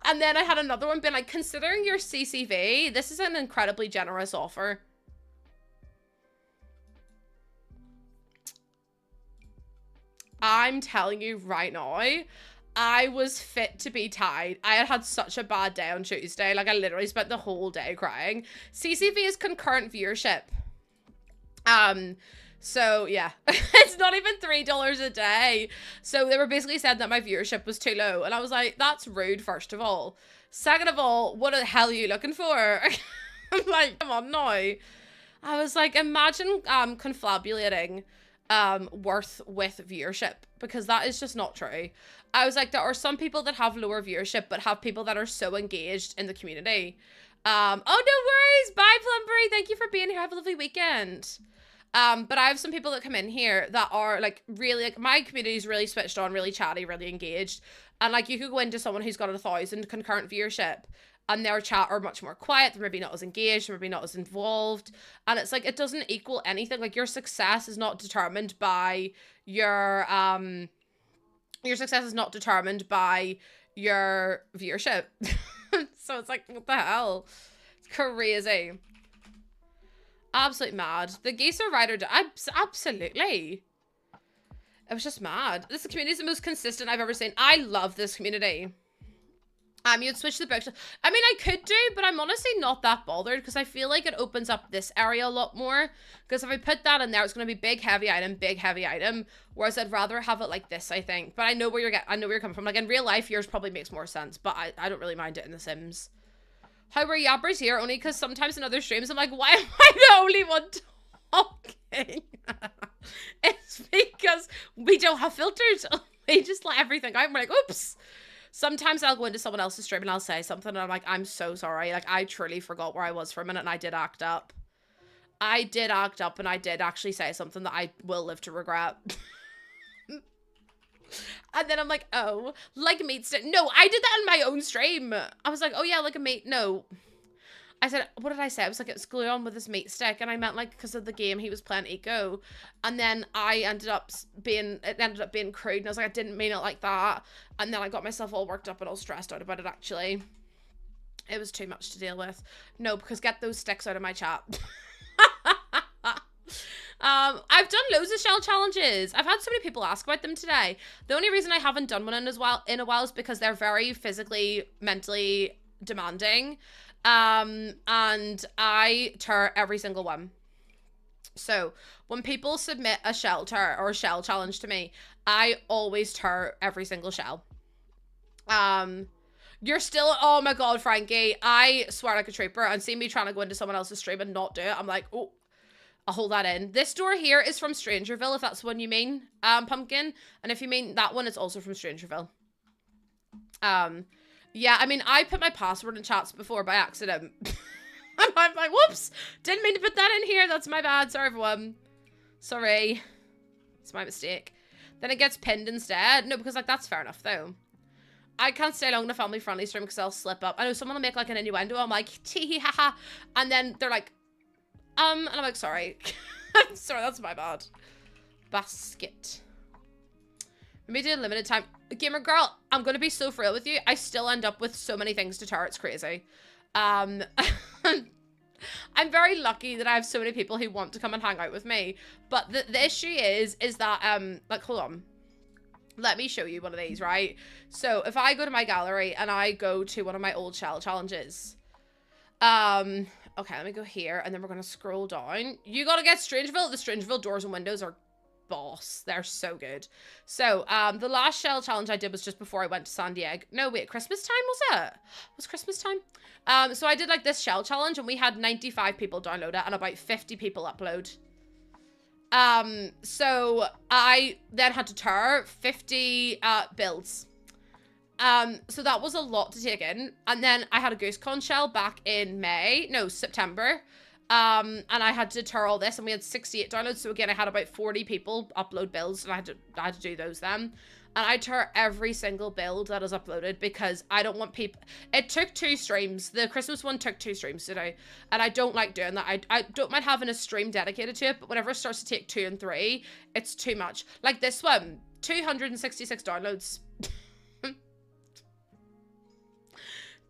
And then I had another one being like, considering your CCV, this is an incredibly generous offer. I'm telling you right now, I was fit to be tied. I had had such a bad day on Tuesday. Like, I literally spent the whole day crying. CCV is concurrent viewership. So yeah, it's not even $3 a day. So they were basically saying that my viewership was too low. And I was like, that's rude, first of all. Second of all, what the hell are you looking for? I'm like, come on now. I was like, imagine confabulating worth with viewership, because that is just not true. I was like, there are some people that have lower viewership but have people that are so engaged in the community. Oh, no worries. Bye, Plumberry. Thank you for being here. Have a lovely weekend. But I have some people that come in here that are like really, like, my community is really switched on, really chatty, really engaged. And like, you could go into someone who's got 1,000 concurrent viewership and their chat are much more quiet. They're maybe not as engaged, maybe not as involved. And it's like, it doesn't equal anything. Like, your success is not determined by your success is not determined by your viewership. So it's like, what the hell? It's crazy. Absolutely mad. The geese are right or absolutely. It was just mad. This community is the most consistent I've ever seen. I love this community. You'd switch the books. I mean, I could do, but I'm honestly not that bothered because I feel like it opens up this area a lot more. Because if I put that in there, it's going to be big, heavy item. Whereas I'd rather have it like this, I think. But I know where you're coming from. Like, in real life, yours probably makes more sense. But I don't really mind it in The Sims. How were yappers here? Only because sometimes in other streams, I'm like, why am I the only one talking? It's because we don't have filters. We just let everything out. We're like, oops. Sometimes I'll go into someone else's stream and I'll say something and I'm like, I'm so sorry. Like, I truly forgot where I was for a minute and I did act up. I did act up and I did actually say something that I will live to regret. And then I'm like, oh, like a meat stick. No, I did that in my own stream. I was like, oh yeah, like a meat. No. I said, what did I say? I was like, it's glue on with this meat stick. And I meant like, because of the game, he was playing Eco. And then it ended up being crude. And I was like, I didn't mean it like that. And then I got myself all worked up and all stressed out about it, actually. It was too much to deal with. No, because get those sticks out of my chat. I've done loads of shell challenges. I've had so many people ask about them today. The only reason I haven't done one in a while is because they're very physically, mentally demanding. And I tear every single one. So when people submit a shell tear or a shell challenge to me, I always tear every single shell. You're still, oh my god, Frankie, I swear like a trooper, and see me trying to go into someone else's stream and not do it. I'm like, oh. I'll hold that in. This door here is from Strangerville, if that's the one you mean, Pumpkin. And if you mean that one, it's also from Strangerville. Yeah, I mean, I put my password in chats before by accident. And I'm like, whoops, didn't mean to put that in here. That's my bad. Sorry, everyone. Sorry. It's my mistake. Then it gets pinned instead. No, because, like, that's fair enough, though. I can't stay long in a family-friendly stream because I'll slip up. I know someone will make, like, an innuendo. I'm like, tee-hee-ha-ha. And then they're like, and I'm like, sorry. I'm sorry, that's my bad. Basket. Maybe do a limited time. Gamer girl, I'm going to be so real with you. I still end up with so many things to tar. It's crazy. I'm very lucky that I have so many people who want to come and hang out with me. But the issue is that, like, hold on. Let me show you one of these, right? So if I go to my gallery and I go to one of my old shell challenges, okay, let me go here and then we're going to scroll down. You got to get Strangeville. The Strangeville doors and windows are boss. They're so good. So, the last shell challenge I did was just before I went to San Diego. No, wait, Christmas time, was it? Was Christmas time? So I did, like, this shell challenge, and we had 95 people download it, and about 50 people upload. So I then had to tar 50, builds. So that was a lot to take in. And then I had a GooseCon shell back in September. And I had to tar all this, and we had 68 downloads. So again, I had about 40 people upload builds, and I had to do those then. And I tar every single build that is uploaded because I don't want people. It took 2 streams. The Christmas one took 2 streams today, and I don't like doing that. I don't mind having a stream dedicated to it, but whenever it starts to take 2 and 3, it's too much. Like this one, 266 downloads.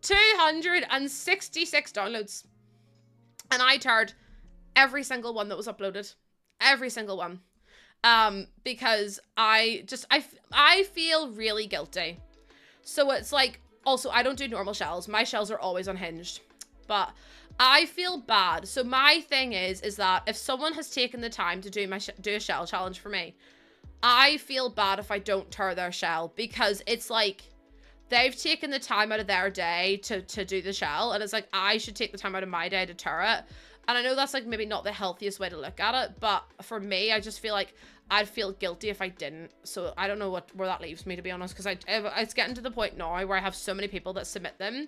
266 downloads. And I tarred every single one that was uploaded. Every single one. Because I feel really guilty. So it's like, also, I don't do normal shells. My shells are always unhinged. But I feel bad. So my thing is that if someone has taken the time to do a shell challenge for me, I feel bad if I don't tar their shell. Because it's like, they've taken the time out of their day to do the shell. And it's like, I should take the time out of my day to tar it. And I know that's, like, maybe not the healthiest way to look at it. But for me, I just feel like I'd feel guilty if I didn't. So I don't know where that leaves me, to be honest. Because it's getting to the point now where I have so many people that submit them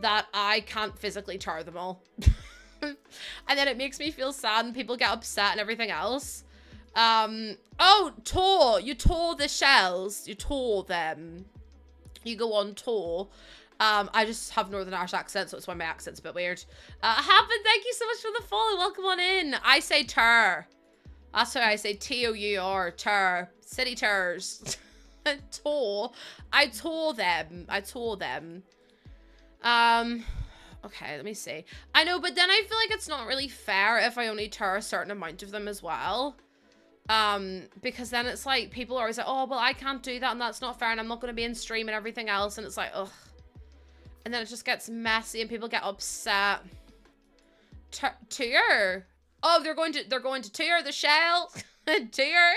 that I can't physically tar them all. And then it makes me feel sad and people get upset and everything else. Oh, tour. You tore the shells. You tore them. You go on tour. I just have Northern Irish accent, so it's why my accent's a bit weird. Happen, thank you so much for the follow. Welcome on in. I say tur. That's why I say T-O-U-R, tur. City tours. Tour. I tore them. I tore them. Okay, let me see. I know, but then I feel like it's not really fair if I only tar a certain amount of them as well. Because then it's like, people are always like, oh, well, I can't do that, and that's not fair, and I'm not going to be in stream and everything else, and it's like, ugh. And then it just gets messy, and people get upset. Tour? Oh, they're going to tour the shell. Tour.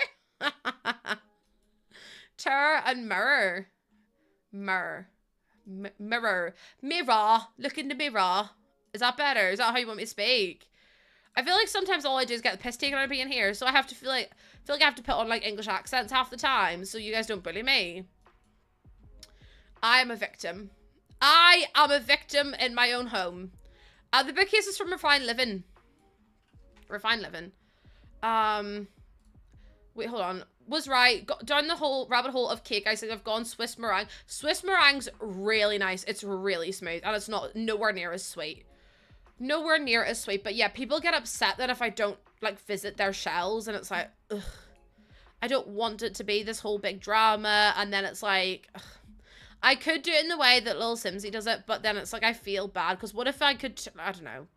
Tour and mirror. Mirror. Mirror. Look in the mirror. Is that better? Is that how you want me to speak? I feel like sometimes all I do is get the piss taken out of being here, so I have to feel like I have to put on, like, English accents half the time, so you guys don't bully me. I am a victim. I am a victim in my own home. The bookcase is from Refined Living. Refined Living. Wait, hold on. Was right. Got down the whole rabbit hole of cake icing. I've gone Swiss meringue. Swiss meringue's really nice. It's really smooth, and it's nowhere near as sweet. Nowhere near as sweet, but yeah, people get upset that if I don't, like, visit their shells, and it's like, ugh. I don't want it to be this whole big drama, and then it's like, ugh. I could do it in the way that Little Simsy does it, but then it's like, I feel bad, because what if I could, I don't know.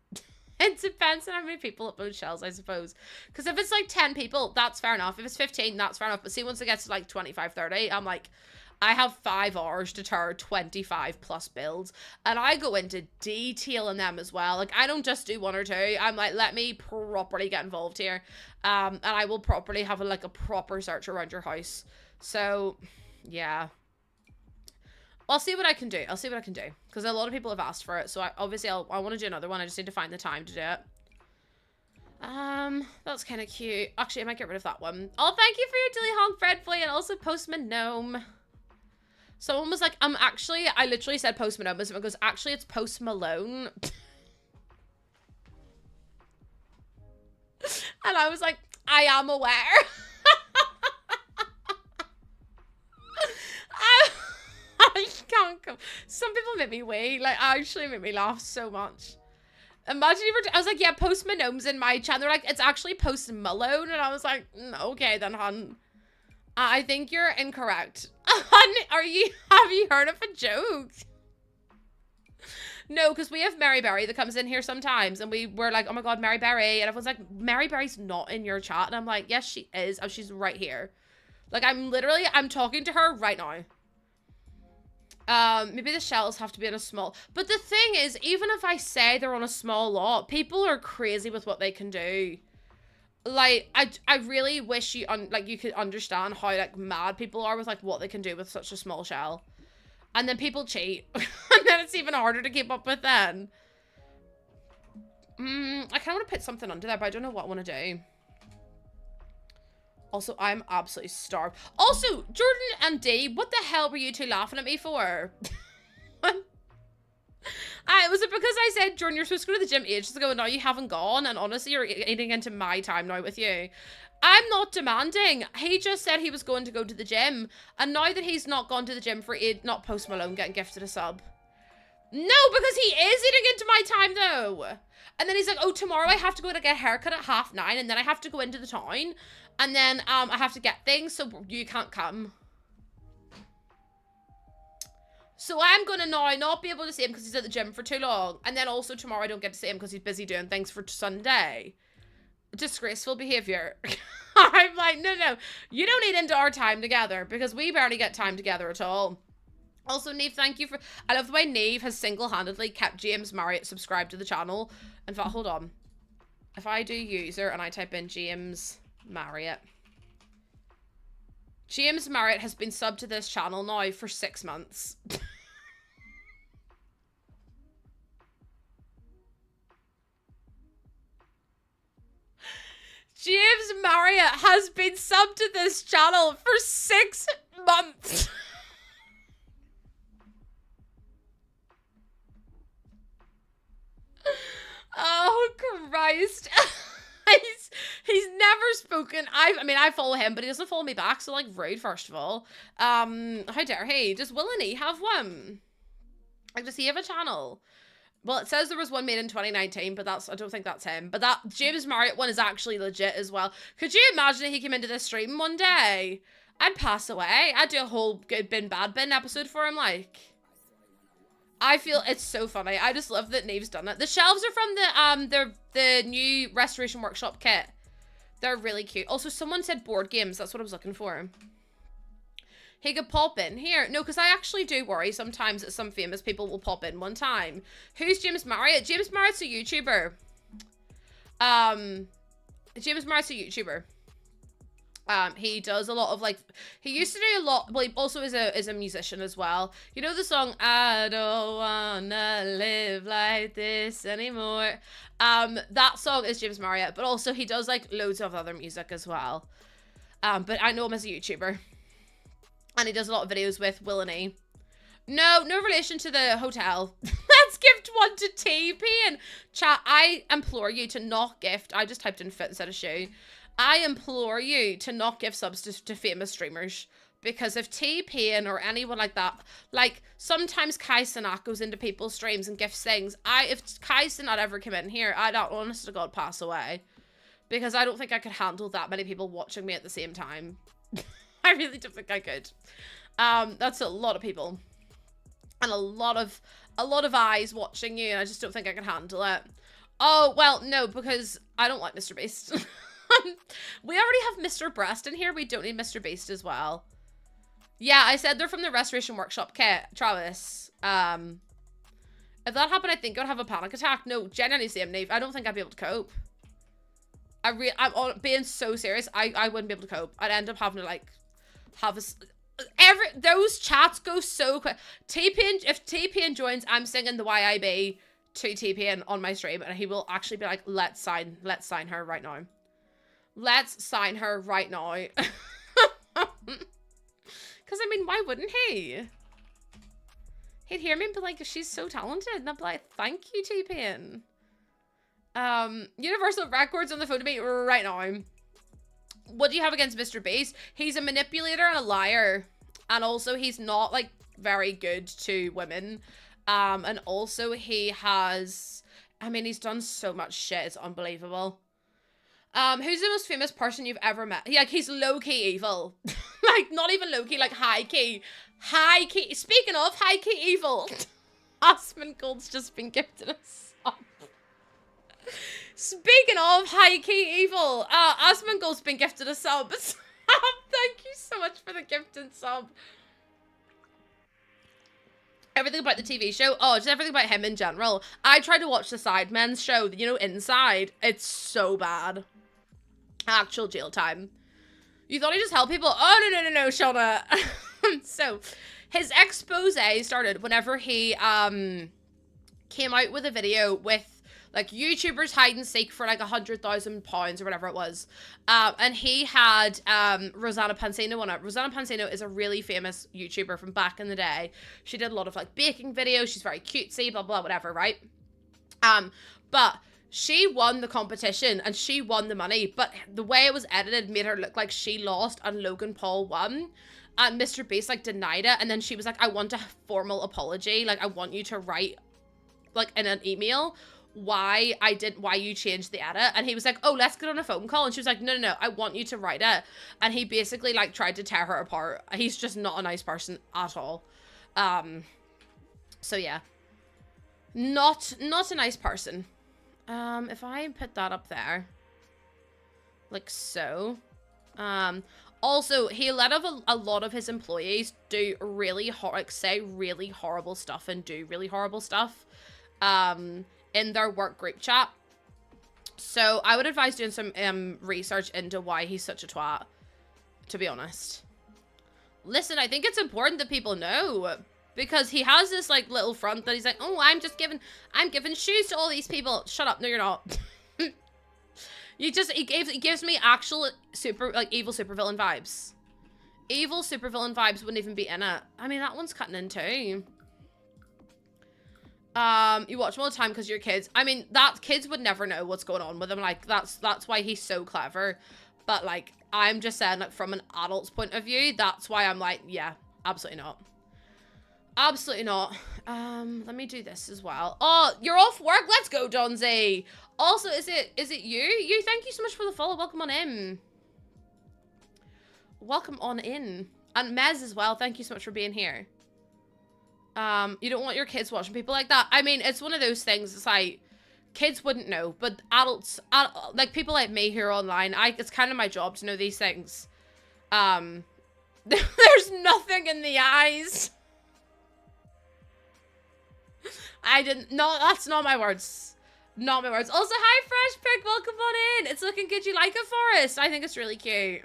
It depends on how many people upload shells, I suppose. Because if it's like 10 people, that's fair enough. If it's 15, that's fair enough. But see, once it gets to like 25, 30, I'm like, I have 5 hours to tar 25 plus builds. And I go into detail in them as well. Like, I don't just do 1 or 2. I'm like, let me properly get involved here. And I will properly have a proper search around your house. So, yeah. I'll see what I can do. I'll see what I can do. Because a lot of people have asked for it. So, I want to do another one. I just need to find the time to do it. That's kind of cute. Actually, I might get rid of that one. Oh, thank you for your Dilly Honk Fred Boy and also Postman Gnome. Someone was like, actually, I literally said Postman Gnome, but someone goes, actually, it's Post Malone. And I was like, I am aware. I can't come. Some people make me wait. Like, actually make me laugh so much. Imagine you were, I was like, yeah, Post Malone's in my chat. They're like, it's actually Post Malone. And I was like, okay then, hun. I think you're incorrect. Hun, have you heard of a joke? No, because we have Mary Berry that comes in here sometimes. And we were like, oh my God, Mary Berry. And everyone's like, Mary Berry's not in your chat. And I'm like, yes, she is. Oh, she's right here. Like, I'm talking to her right now. Maybe the shells have to be in a small, but the thing is, even if I say they're on a small lot, people are crazy with what they can do. Like, I really wish you could understand how like mad people are with like what they can do with such a small shell. And then people cheat. And then it's even harder to keep up with then. I kind of want to put something under there, but I don't know what I want to do. Also, I'm absolutely starved. Also, Jordan and Dee, what the hell were you two laughing at me for? Was it because I said, Jordan, you're supposed to go to the gym ages ago and now you haven't gone? And honestly, you're eating into my time now with you. I'm not demanding. He just said he was going to go to the gym. And now that he's not gone to the gym for it, not Post Malone getting gifted a sub. No, because he is eating into my time though. And then he's like, oh, tomorrow I have to go to get a haircut at 9:30 and then I have to go into the town. And then I have to get things, so you can't come. So I'm going to now not be able to see him because he's at the gym for too long. And then also tomorrow I don't get to see him because he's busy doing things for Sunday. Disgraceful behavior. I'm like, no. You don't need into our time together because we barely get time together at all. Also, Neve, thank you for... I love the way Neve has single-handedly kept James Marriott subscribed to the channel. In fact, hold on. If I do user and I type in James Marriott. James Marriott has been subbed to this channel now for 6 months. James Marriott has been subbed to this channel for 6 months. Oh, Christ. He's never spoken. I follow him, but he doesn't follow me back, so like rude, first of all. How dare he? Does Willany have one? Like, does he have a channel? Well, it says there was one made in 2019, but I don't think that's him. But that James Marriott one is actually legit as well. Could you imagine if he came into this stream one day? I'd pass away. I'd do a whole good bin, bad bin episode for him, like. I feel it's so funny. I just love that Neve's done it. The shelves are from the new Restoration Workshop kit. They're really cute. Also, someone said board games. That's what I was looking for. He could pop in here. No, because I actually do worry sometimes that some famous people will pop in one time. Who's James Marriott? James Marriott's a YouTuber. James Marriott's a YouTuber. He does a lot of like, he used to do a lot, well, he also is a musician as well. You know the song, I don't wanna live like this anymore. That song is James Marriott, but also he does like loads of other music as well. But I know him as a YouTuber. And he does a lot of videos with Willany. No relation to the hotel. Let's gift one to TP and chat. I implore you to not gift. I just typed in foot instead of shoe. I implore you to not give subs to famous streamers. Because if T-Pain or anyone like that, like, sometimes Kai Cenat goes into people's streams and gifts things. If Kai Cenat ever came in here, I'd, honest to God, pass away. Because I don't think I could handle that many people watching me at the same time. I really don't think I could. That's a lot of people. And a lot of eyes watching you, and I just don't think I can handle it. Oh, well, no, because I don't like Mr. Beast. We already have Mr. Breast in here. We don't need Mr. Beast as well. Yeah, I said they're from the Restoration Workshop kit, Travis. If that happened, I think I'd have a panic attack. No, genuinely, same, Nave. I don't think I'd be able to cope. I'm being so serious. I wouldn't be able to cope. I'd end up having to, like, have those chats go so quick. If T-Pain joins, I'm singing the YIB to T-Pain on my stream, and he will actually be like, let's sign her right now. Let's sign her right now. Because, I mean, why wouldn't he? He'd hear me and be like, she's so talented. And I'd be like, thank you, T-Pain. Universal Records on the phone to me right now. What do you have against Mr. Beast? He's a manipulator and a liar. And also, he's not, like, very good to women. And also, he has... I mean, he's done so much shit. It's unbelievable. Who's the most famous person you've ever met? Like, he's low-key evil. Like, not even low-key, like, high-key. High-key. Speaking of high-key evil, Aspen Gold's just been gifted a sub. Speaking of high-key evil, Aspen Gold's been gifted a sub. Thank you so much for the gifted sub. Everything about the TV show. Oh, just everything about him in general. I tried to watch the Sidemen's show, you know, Inside. It's so bad. Actual jail time. You thought he just helped people? Oh, no, Shauna. So, his expose started whenever he came out with a video with like YouTubers hide and seek for like £100,000 or whatever it was. And he had Rosanna Pansino on it. Rosanna Pansino is a really famous YouTuber from back in the day. She did a lot of like baking videos. She's very cutesy, blah, blah, whatever, right? But she won the competition and she won the money. But the way it was edited made her look like she lost and Logan Paul won. And Mr. Beast like denied it. And then she was like, I want a formal apology. Like, I want you to write like in an email why you changed the edit. And he was like, oh, let's get on a phone call. And she was like, no, I want you to write it. And he basically like tried to tear her apart. He's just not a nice person at all. So yeah, not a nice person. If I put that up there like so, also he let a lot of his employees do really say really horrible stuff and do really horrible stuff in their work group chat. So I would advise doing some research into why he's such a twat, to be honest. Listen, I think it's important that people know, because he has this like little front that he's like, oh, I'm giving shoes to all these people. Shut up. No, you're not. He gives me actual evil supervillain vibes. Evil supervillain vibes wouldn't even be in it. I mean, that one's cutting in too. You watch them all the time because you're kids. I mean, that kids would never know what's going on with him. Like, that's why he's so clever. But like, I'm just saying, like, from an adult's point of view, that's why I'm like, yeah, absolutely not. Absolutely not. Let me do this as well. Oh, you're off work? Let's go, Donzi. Also, is it you? You, thank you so much for the follow. Welcome on in. Welcome on in. And Mez as well. Thank you so much for being here. You don't want your kids watching people like that. I mean, it's one of those things. It's like, kids wouldn't know, but adults, like people like me who are online, it's kind of my job to know these things. There's nothing in the eyes. That's not my words. Not my words. Also, hi, Fresh Pick. Welcome on in. It's looking good. You like it, Forest? I think it's really cute.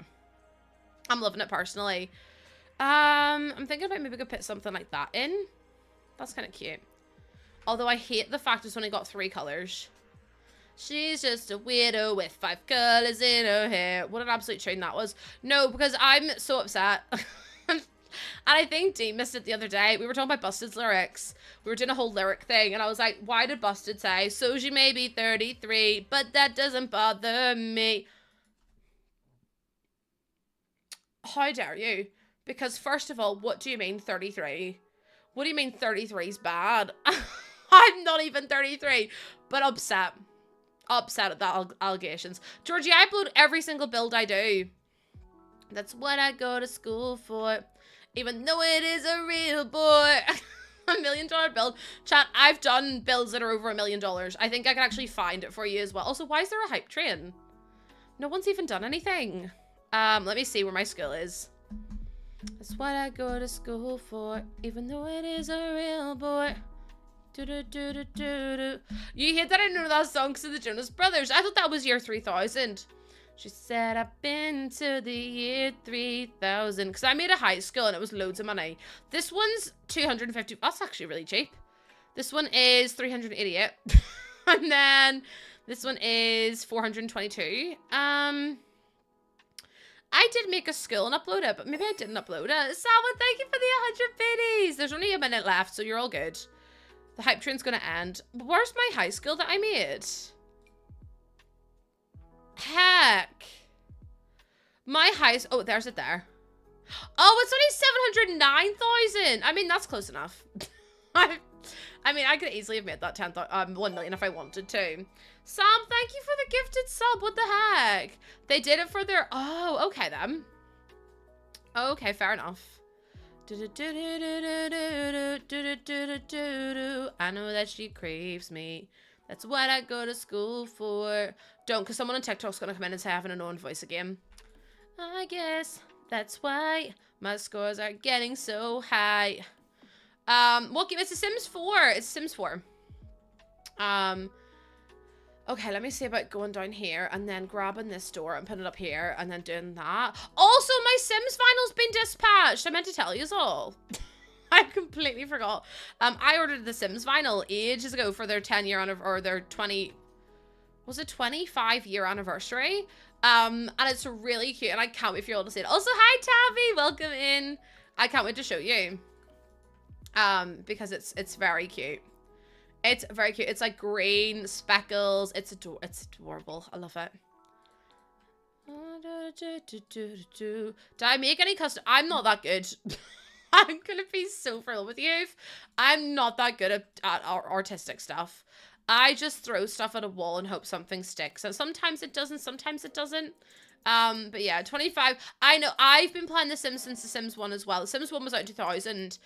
I'm loving it personally. I'm thinking about maybe we could put something like that in. That's kind of cute. Although I hate the fact it's only got 3 colors. She's just a widow with 5 colors in her hair. What an absolute tune that was. No, because I'm so upset. And I think Dean missed it the other day. We were talking about Busted's lyrics. We were doing a whole lyric thing. And I was like, why did Busted say, so she may be 33, but that doesn't bother me? How dare you? Because first of all, what do you mean 33? What do you mean 33 is bad? I'm not even 33, but upset. Upset at that allegations. Georgie, I upload every single build I do. That's what I go to school for. Even though it is a real boy. $1 million build. Chat, I've done builds that are over $1 million. I think I can actually find it for you as well. Also, why is there a hype train? No one's even done anything. Let me see where my skill is. That's what I go to school for, even though it is a real boy. Do do do do do do. You hate that I know that song because of the Jonas Brothers. I thought that was year 3000. She said, I've been to the year 3000. Because I made a high school and it was loads of money. This one's 250. That's actually really cheap. This one is 388. And then this one is 422. I did make a school and upload it, but maybe I didn't upload it. Salmon, thank you for the 100 biddies. There's only a minute left, so you're all good. The hype train's gonna end. Where's my high school that I made? Heck. My highest, oh, there's it there. Oh, it's only 709,000. I mean, that's close enough. I mean, I could easily have made that 1 million if I wanted to. Sam, thank you for the gifted sub. What the heck? They did it for their, oh, okay then. Okay, fair enough. I know that she craves me. That's what I go to school for. Don't, because someone on TikTok's going to come in and say I have an annoying voice again. I guess that's why my scores are getting so high. What game? It's The Sims 4. It's Sims 4. Okay, let me see about going down here and then grabbing this door and putting it up here and then doing that. Also, my Sims vinyl's been dispatched. I meant to tell you all. I completely forgot. I ordered the Sims vinyl ages ago for their 10-year or their 20, was it 25-year anniversary? And it's really cute and I can't wait for you all to see it. Also, hi Tabby, welcome in. I can't wait to show you. Because it's very cute. It's very cute. It's like green speckles. It's adorable. I love it. Did I make any custom? I'm not that good. I'm gonna be so real with you. I'm not that good at artistic stuff. I just throw stuff at a wall and hope something sticks. And sometimes it doesn't, sometimes it doesn't. But yeah, 25. I know I've been playing The Sims since The Sims 1 as well. The Sims 1 was out in 2000.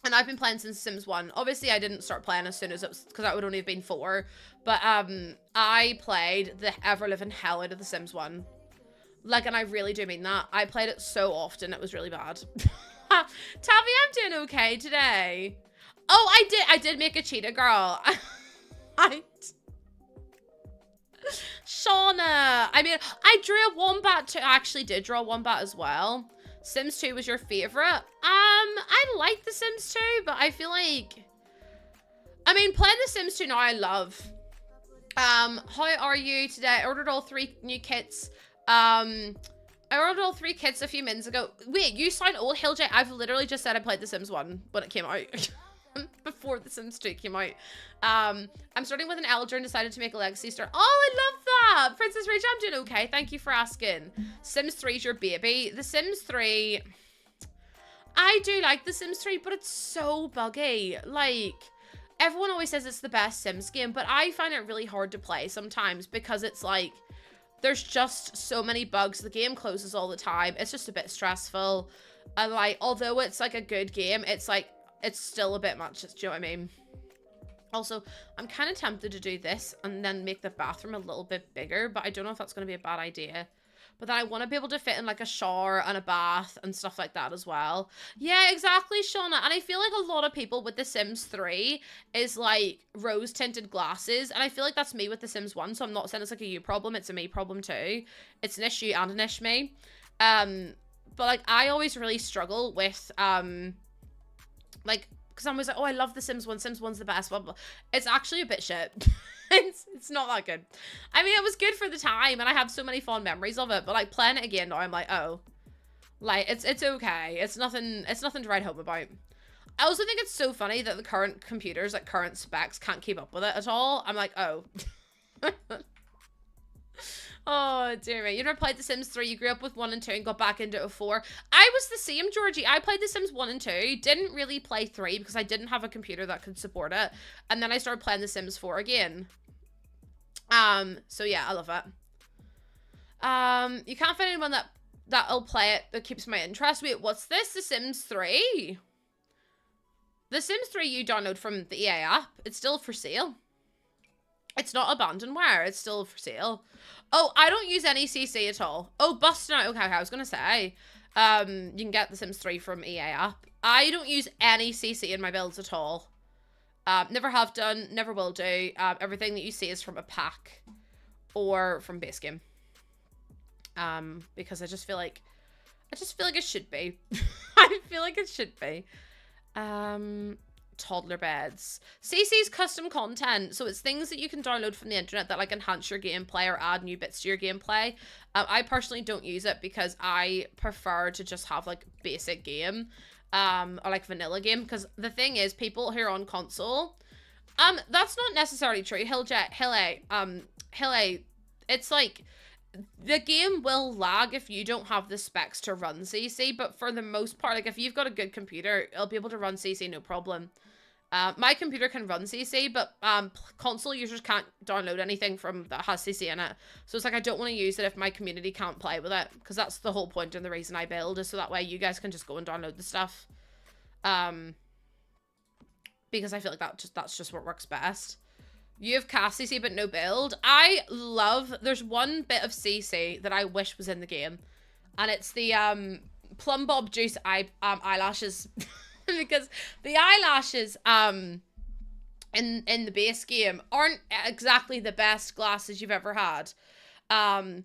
And I've been playing since Sims 1. Obviously, I didn't start playing as soon as it was, because that would only have been 4. But I played the ever-living hell out of The Sims 1. Like, and I really do mean that. I played it so often, it was really bad. Tavi, I'm doing okay today. Oh, I did make a cheetah girl. Shauna. I mean, I drew a wombat too. I actually did draw a wombat as well. Sims 2 was your favorite? I like The Sims 2, but I feel like, I mean, playing The Sims 2 now I love. How are you today? I ordered all 3 new kits. I ordered all 3 kits a few minutes ago. Wait, you sound old, Hilljay. I've literally just said I played The Sims 1 when it came out. Before The Sims 2 came out. I'm starting with an elder and decided to make a legacy start. Oh, I love that! Princess Rachel, I'm doing okay. Thank you for asking. Sims 3 is your baby. The Sims 3... I do like The Sims 3, but it's so buggy. Like, everyone always says it's the best Sims game, but I find it really hard to play sometimes because it's like, there's just so many bugs. The game closes all the time. It's just a bit stressful. And like, although it's like a good game, it's like, it's still a bit much. Do you know what I mean? Also, I'm kind of tempted to do this and then make the bathroom a little bit bigger, but I don't know if that's going to be a bad idea. But then I want to be able to fit in like a shower and a bath and stuff like that as well. Yeah, exactly, Shauna. And I feel like a lot of people with The Sims 3 is like rose tinted glasses. And I feel like that's me with The Sims 1. So I'm not saying it's like a you problem. It's a me problem too. It's an issue and an ish me. But like I always really struggle with like, because I'm always like, oh, I love The Sims 1. Sims 1's the best. Blah, blah. It's actually a bit shit. It's not that good. I mean, it was good for the time, and I have so many fond memories of it. But like playing it again now, I'm like, oh, like it's okay. It's nothing to write home about. I also think it's so funny that the current computers, like current specs, can't keep up with it at all. I'm like, oh. Oh, dear me. You never played The Sims 3. You grew up with 1 and 2 and got back into 4. I was the same, Georgie. I played The Sims 1 and 2. Didn't really play 3 because I didn't have a computer that could support it. And then I started playing The Sims 4 again. So yeah, I love it. You can't find anyone that'll play it that keeps my interest. Wait, what's this? The Sims 3? The Sims 3 you download from the EA app. It's still for sale. It's not abandonware. It's still for sale. Oh, I don't use any CC at all. Oh, bust now. Okay, I was going to say. You can get The Sims 3 from EA app. I don't use any CC in my builds at all. Never have done. Never will do. Everything that you see is from a pack. Or from base game. Because I just feel like it should be. I feel like it should be. toddler beds. CC's custom content, so it's things that you can download from the internet that like enhance your gameplay or add new bits to your gameplay. I personally don't use it because I prefer to just have like basic game, or like vanilla game. Because the thing is, people who are on console, that's not necessarily true. Hill A, it's like the game will lag if you don't have the specs to run CC, but for the most part, like if you've got a good computer, it'll be able to run CC no problem. My computer can run CC, but console users can't download anything from that has CC in it. So it's like I don't want to use it if my community can't play with it, because that's the whole point and the reason I build, is so that way you guys can just go and download the stuff. Because I feel like that's just what works best. You have cast CC but no build. There's one bit of CC that I wish was in the game, and it's the Plum Bob Juice eyelashes. Because the eyelashes in the base game aren't exactly the best glasses you've ever had. Best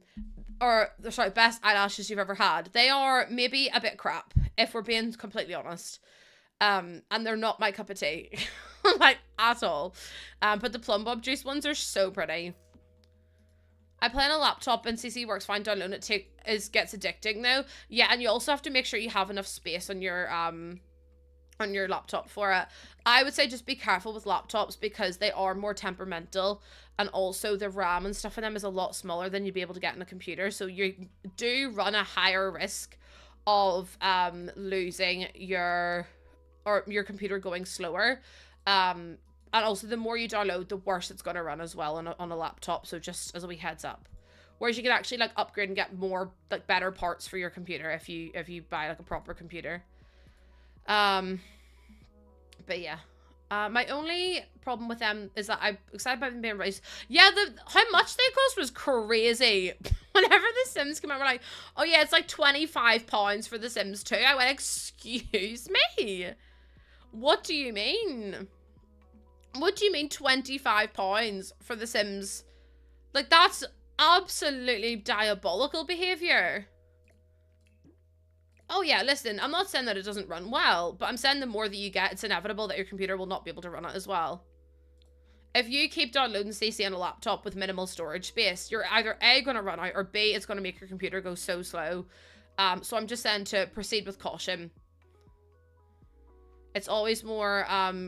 eyelashes you've ever had. They are maybe a bit crap, if we're being completely honest. And they're not my cup of tea. Like, at all. But the Plum Bob Juice ones are so pretty. I play on a laptop and CC works fine. Downloading it gets addicting though. Yeah, and you also have to make sure you have enough space on your laptop for it. I would say just be careful with laptops because they are more temperamental, and also the RAM and stuff in them is a lot smaller than you'd be able to get in a computer. So you do run a higher risk of losing your computer going slower. And also the more you download, the worse it's going to run as well on a laptop. So just as a wee heads up. Whereas you can actually like upgrade and get more like better parts for your computer if you buy like a proper computer. But yeah. My only problem with them is that I'm excited about them being released. Yeah, how much they cost was crazy. Whenever The Sims came out, we're like, oh yeah, it's like £25 for The Sims 2. I went, excuse me? What do you mean? What do you mean £25 for The Sims? Like, that's absolutely diabolical behavior. Oh yeah, listen, I'm not saying that it doesn't run well, but I'm saying the more that you get, it's inevitable that your computer will not be able to run it as well. If you keep downloading CC on a laptop with minimal storage space, you're either A, going to run out, or B, it's going to make your computer go so slow. So I'm just saying to proceed with caution. It's always more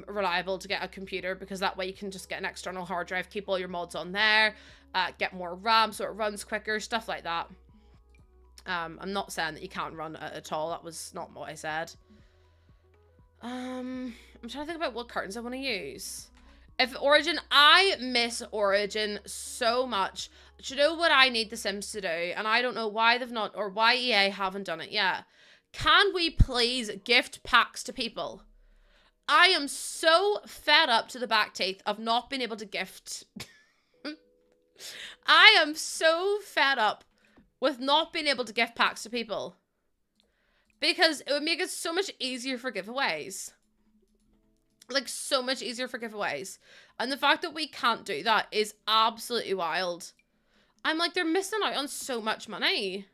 reliable to get a computer, because that way you can just get an external hard drive, keep all your mods on there, get more RAM so it runs quicker, stuff like that. I'm not saying that you can't run it at all. That was not what I said. I'm trying to think about what curtains I want to use. If Origin, I miss Origin so much. Do you know what I need The Sims to do? And I don't know why they've not, or why EA haven't done it yet. Can we please gift packs to people? I am so fed up to the back teeth of not being able to gift. I am so fed up with not being able to gift packs to people. Because it would make it so much easier for giveaways. Like, so much easier for giveaways. And the fact that we can't do that is absolutely wild. I'm like, they're missing out on so much money.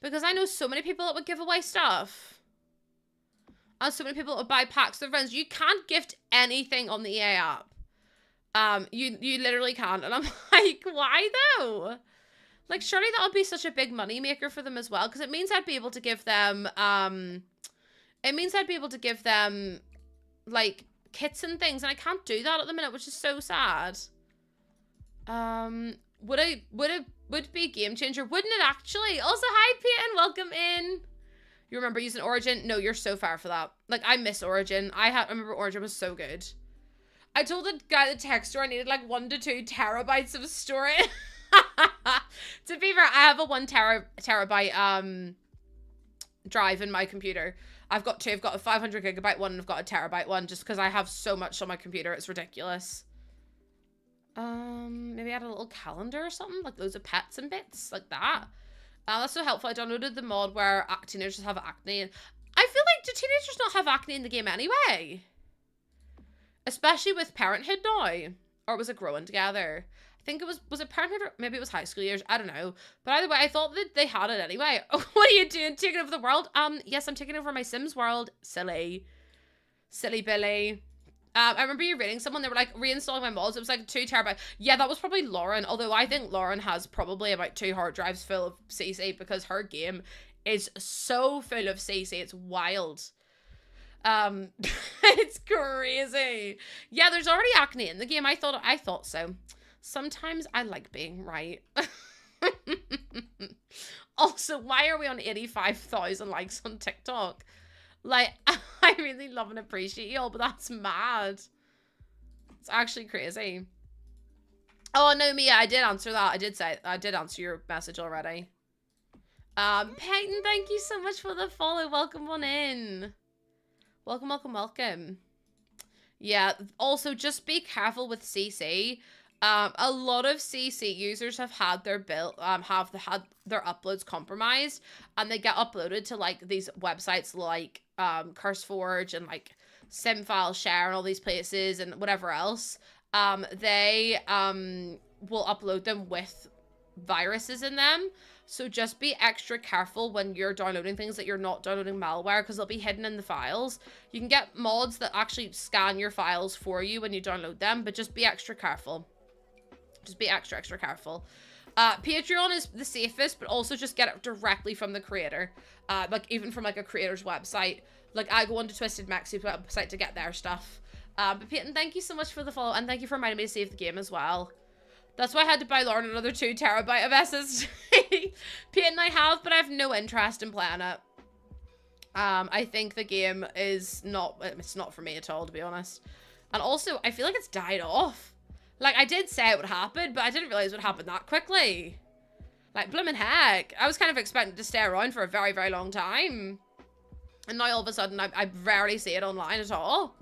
Because I know so many people that would give away stuff. And so many people that would buy packs to their friends. You can't gift anything on the EA app. You literally can't. And I'm like, why though? Like, surely that would be such a big money maker for them as well, because it means I'd be able to give them, like, kits and things, and I can't do that at the minute, which is so sad. Would it be a game changer? Wouldn't it actually? Also, hi, Peyton, welcome in. You remember using Origin? No, you're so far for that. Like, I miss Origin. I remember Origin was so good. I told the guy at the tech store I needed, like, 1 to 2 terabytes of storage. To be fair, I have a 1 terabyte drive in my computer. I've got two. I've got a 500 gigabyte one and I've got a terabyte one, just because I have so much on my computer. It's ridiculous. Maybe add a little calendar or something, like loads of pets and bits like that. That's so helpful. I downloaded the mod where teenagers have acne, and I feel like, do teenagers not have acne in the game anyway? Especially with Parenthood now. Or was it Growing Together? I think it was it Parenthood, or maybe it was high school years, I don't know. But either way, I thought that they had it anyway. What are you doing? Taking over the world? Yes, I'm taking over my Sims world. Silly. Silly Billy. I remember you rating someone, they were like, reinstalling my mods, it was like 2 terabytes. Yeah, that was probably Lauren, although I think Lauren has probably about 2 hard drives full of CC because her game is so full of CC, it's wild. It's crazy. Yeah, there's already acne in the game. I thought so. Sometimes I like being right. Also, why are we on 85,000 likes on TikTok? Like, I really love and appreciate y'all, but that's mad. It's actually crazy. Oh, no, Mia, I did answer that. I did answer your message already. Peyton, thank you so much for the follow. Welcome on in. Welcome, welcome, welcome. Yeah, also, just be careful with CC. A lot of CC users have had their had their uploads compromised, and they get uploaded to like these websites like CurseForge and like SimFileShare and all these places and whatever else. They will upload them with viruses in them. So just be extra careful when you're downloading things that you're not downloading malware, because they'll be hidden in the files. You can get mods that actually scan your files for you when you download them, but just be extra careful. Just be extra careful. Patreon is the safest, but also just get it directly from the creator. Like even from like a creator's website. Like I go onto Twisted Mexi's website to get their stuff. But Peyton, thank you so much for the follow, and thank you for reminding me to save the game as well. That's why I had to buy Lauren another 2 terabyte of SSD. Peyton, I have, but I have no interest in playing it. I think the game is it's not for me at all, to be honest. And also, I feel like it's died off. Like, I did say it would happen, but I didn't realize it would happen that quickly. Like, blimmin' heck. I was kind of expecting to stay around for a very, very long time. And now all of a sudden, I rarely see it online at all.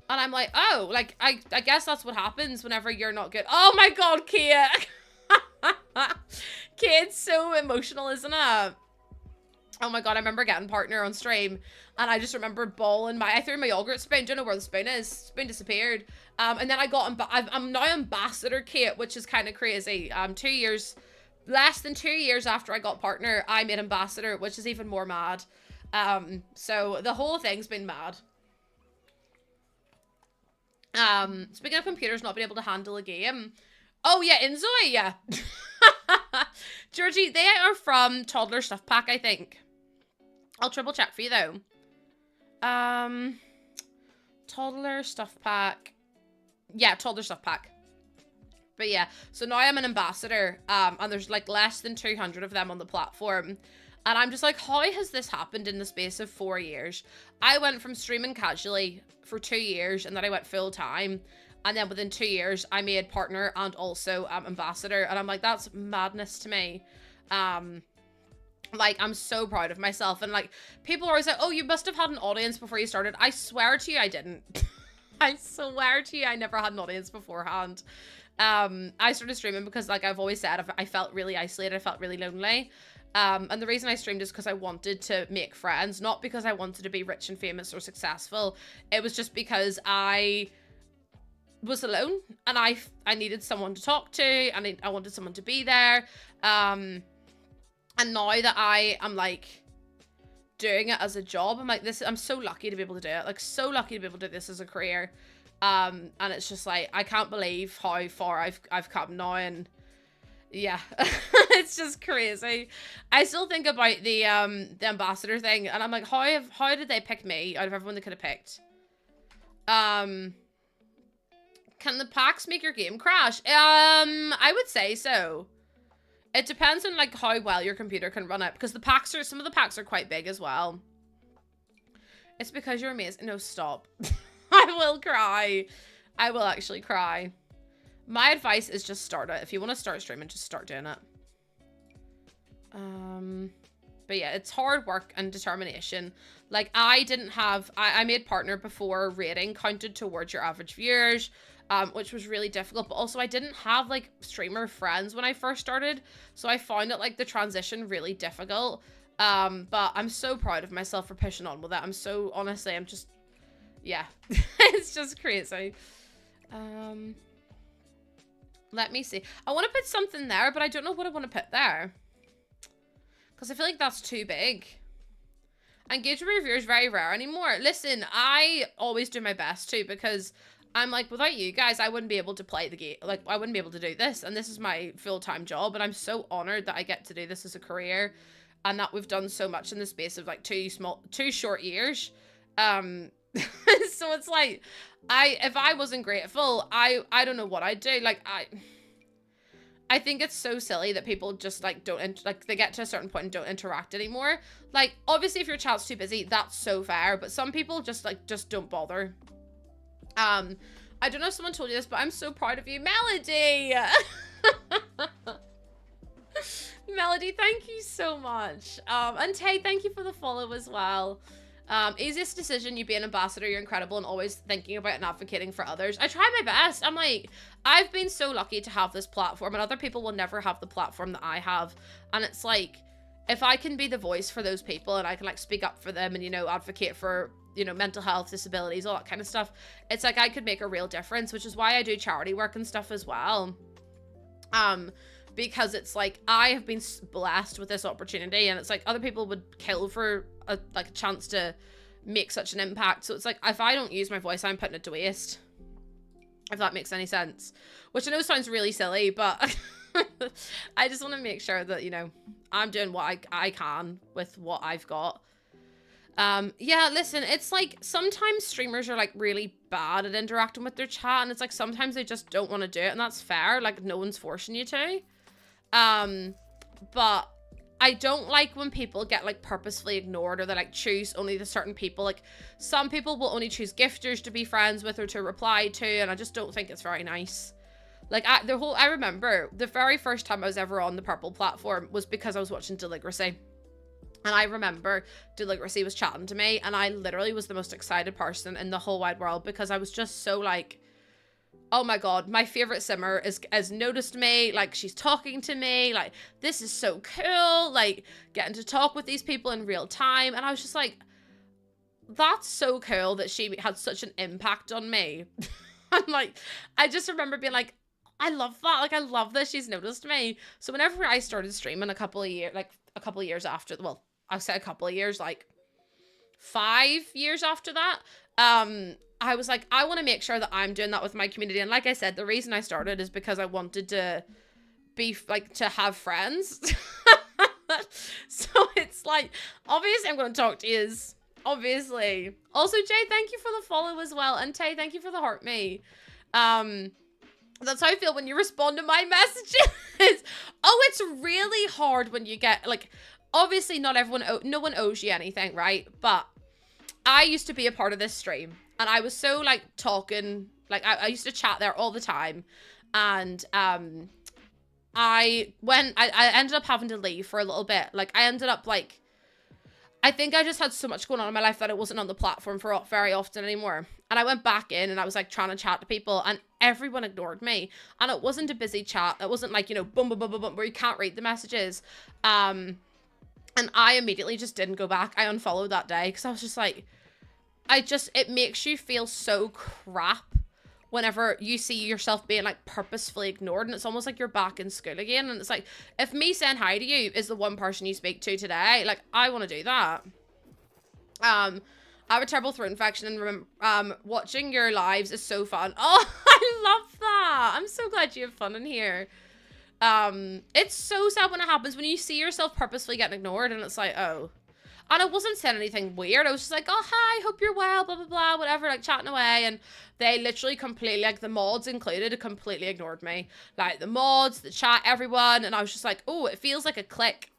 And I'm like, oh, like, I guess that's what happens whenever you're not good. Oh my god, Kia! Kia's so emotional, isn't it? Oh my god, I remember getting partner on stream, and I just remember bawling. I threw my yogurt spoon. Don't know where the spoon is. Spoon disappeared. And then I got, I'm now ambassador Kate, which is kind of crazy. 2 years, less than 2 years after I got partner, I made ambassador, which is even more mad. So the whole thing's been mad. Speaking of computers not being able to handle a game. Oh yeah, Inzoy, yeah. Georgie, they are from Toddler Stuff Pack, I think. I'll triple check for you though. Toddler Stuff Pack. Yeah, Toddler Stuff Pack. But yeah, so now I'm an ambassador, and there's like less than 200 of them on the platform. And I'm just like, how has this happened in the space of 4 years? I went from streaming casually for 2 years, and then I went full time. And then within 2 years, I made partner and also ambassador. And I'm like, that's madness to me. Like, I'm so proud of myself. And like, people are always like, oh, you must have had an audience before you started. I swear to you, I didn't. I swear to you, I never had an audience beforehand. I started streaming because, like I've always said, I felt really isolated. I felt really lonely. And the reason I streamed is because I wanted to make friends, not because I wanted to be rich and famous or successful. It was just because I was alone and I needed someone to talk to, and I wanted someone to be there. And now that I am like doing it as a job, I'm like, I'm so lucky to be able to do it. Like, so lucky to be able to do this as a career. And it's just like, I can't believe how far I've come now. And yeah, it's just crazy. I still think about the ambassador thing, and I'm like, how did they pick me out of everyone they could have picked? Can the packs make your game crash? I would say so. It depends on like how well your computer can run it, because some of the packs are quite big as well. It's because you're amazing. No, stop. I will cry. I will actually cry. My advice is just start it. If you want to start streaming, just start doing it. But yeah, it's hard work and determination. Like, I made partner before rating counted towards your average viewers, which was really difficult. But also I didn't have like streamer friends when I first started. So I found it like the transition really difficult. But I'm so proud of myself for pushing on with it. Honestly, I'm just, yeah, it's just crazy. Let me see. I want to put something there, but I don't know what I want to put there. Because I feel like that's too big. Engagement review is very rare anymore. Listen, I always do my best too, because I'm like, without you guys, I wouldn't be able to play the game. Like, I wouldn't be able to do this. And this is my full-time job. And I'm so honored that I get to do this as a career. And that we've done so much in the space of like 2 short years. So it's like, if I wasn't grateful, I don't know what I'd do. Like, I think it's so silly that people just like they get to a certain point and don't interact anymore. Like, obviously if your chat's too busy, that's so fair, but some people just don't bother. I don't know if someone told you this, but I'm so proud of you, Melody. Melody, thank you so much. And Tay, thank you for the follow as well. Easiest decision, you be an ambassador, you're incredible and always thinking about and advocating for others. I try my best. I'm like, I've been so lucky to have this platform, and other people will never have the platform that I have. And it's like, if I can be the voice for those people and I can like speak up for them and, you know, advocate for, you know, mental health, disabilities, all that kind of stuff, it's like I could make a real difference, which is why I do charity work and stuff as well. Because it's like, I have been blessed with this opportunity, and it's like other people would kill for a chance to make such an impact. So it's like, if I don't use my voice, I'm putting it to waste, if that makes any sense, which I know sounds really silly, but I just want to make sure that, you know, I'm doing what I can with what I've got. Yeah, listen, it's like sometimes streamers are like really bad at interacting with their chat, and it's like sometimes they just don't want to do it, and that's fair. Like, no one's forcing you to. But I don't like when people get like purposefully ignored, or they like choose only the certain people. Like, some people will only choose gifters to be friends with or to reply to, and I just don't think it's very nice. Like, I remember the very first time I was ever on the purple platform was because I was watching Deligracy. And I remember Deligracy was chatting to me, and I literally was the most excited person in the whole wide world, because I was just so like, oh my god, my favorite simmer has noticed me, like, she's talking to me, like, this is so cool, like, getting to talk with these people in real time. And I was just like, that's so cool that she had such an impact on me. And like, I just remember being like, I love that, like, I love that she's noticed me. So whenever I started streaming a couple of years after, well, I'll say a couple of years, like 5 years after that, I was like, I want to make sure that I'm doing that with my community. And like I said, the reason I started is because I wanted to be like, to have friends. So it's like, obviously I'm going to talk to you, obviously. Also, Jay, thank you for the follow as well, and Tay, thank you for the heart me. That's how I feel when you respond to my messages. Oh, it's really hard when you get like, obviously no one owes you anything, right? But I used to be a part of this stream, and I was so like talking, like I used to chat there all the time. And I ended up having to leave for a little bit. Like, I ended up like, I think I just had so much going on in my life that I wasn't on the platform for very often anymore. And I went back in, and I was like trying to chat to people, and everyone ignored me. And it wasn't a busy chat. It wasn't like, you know, boom, boom, boom, boom, boom, where you can't read the messages. And I immediately just didn't go back. I unfollowed that day, because I was just like, it makes you feel so crap whenever you see yourself being like purposefully ignored, and it's almost like you're back in school again. And it's like, if me saying hi to you is the one person you speak to today, like, I want to do that. I have a terrible throat infection, and watching your lives is so fun. Oh, I love that. I'm so glad you have fun in here. It's so sad when it happens, when you see yourself purposefully getting ignored, and it's like, oh. And I wasn't saying anything weird. I was just like, oh, hi, hope you're well, blah, blah, blah, whatever, like, chatting away. And they literally completely, like, the mods included, completely ignored me. Like, the mods, the chat, everyone. And I was just like, oh, it feels like a click.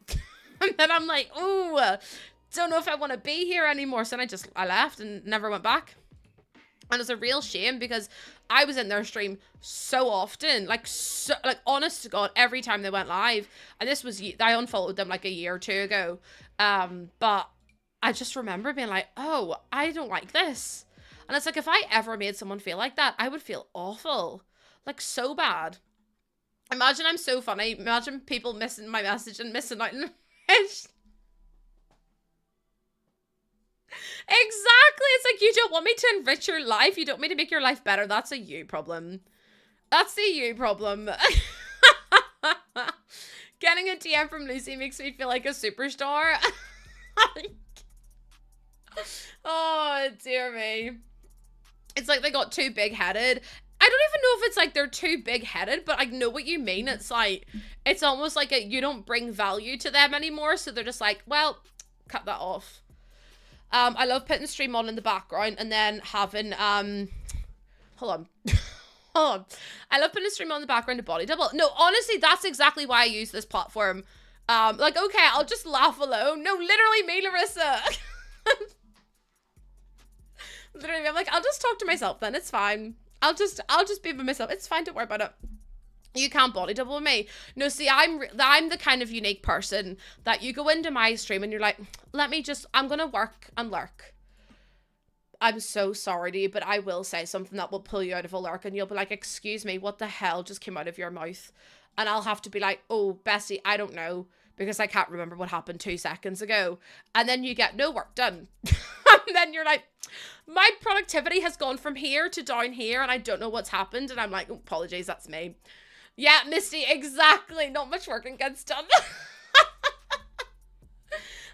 And then I'm like, oh, don't know if I want to be here anymore. So then I left and never went back. And it's a real shame, because I was in their stream so often, like, honest to God, every time they went live. And this was, I unfollowed them like a year or two ago. But I just remember being like, oh, I don't like this. And it's like, if I ever made someone feel like that, I would feel awful, like, so bad. Imagine I'm so funny. Imagine people missing my message and missing out on it. Exactly. It's like, you don't want me to enrich your life. You don't want me to make your life better. That's a you problem. That's the you problem. Getting a DM from Lucy makes me feel like a superstar. Oh, dear me. It's like they got too big-headed. I don't even know if it's like they're too big-headed, but I know what you mean. It's like, it's almost like you don't bring value to them anymore, so they're just like, well, cut that off. I love putting stream on in the background and then having, hold on. Hold on. I love putting a stream on in the background to body double. No, honestly, that's exactly why I use this platform. Like, okay, I'll just laugh alone. No, literally me, Larissa. Literally, I'm like, I'll just talk to myself then. It's fine. I'll just be with myself. It's fine. Don't worry about it. You can't body double with me. No, see, I'm the kind of unique person that you go into my stream and you're like, I'm going to work and lurk. I'm so sorry to you, but I will say something that will pull you out of a lurk and you'll be like, excuse me, what the hell just came out of your mouth? And I'll have to be like, oh, Bessie, I don't know, because I can't remember what happened 2 seconds ago. And then you get no work done. And then you're like, my productivity has gone from here to down here and I don't know what's happened. And I'm like, oh, apologies, that's me. Yeah, Misty, exactly. Not much working gets done.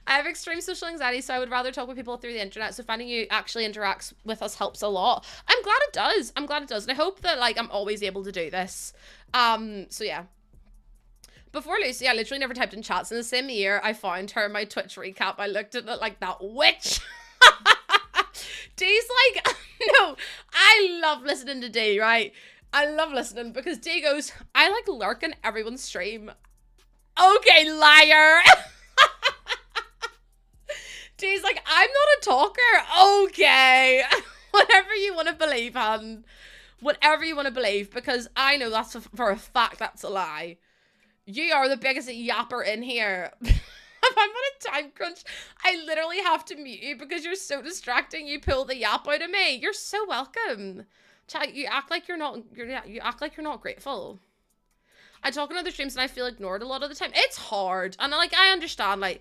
I have extreme social anxiety, so I would rather talk with people through the internet. So finding you actually interacts with us helps a lot. I'm glad it does. I'm glad it does. And I hope that, like, I'm always able to do this. So yeah. Before Lucy, I literally never typed in chats. In the same year, I found her my Twitch recap. I looked at it like that witch. Dee's like, no, I love listening to Dee, right? I love listening because Dee goes, I like lurking everyone's stream. Okay, liar. Dee's like, I'm not a talker. Okay. Whatever you want to believe, hun. Whatever you want to believe, because I know that's for a fact that's a lie. You are the biggest yapper in here. If I'm on a time crunch, I literally have to mute you because you're so distracting. You pull the yap out of me. You're so welcome. Chat, you act like you're not grateful. I talk on other streams and I feel ignored a lot of the time. It's hard. And like, I understand, like,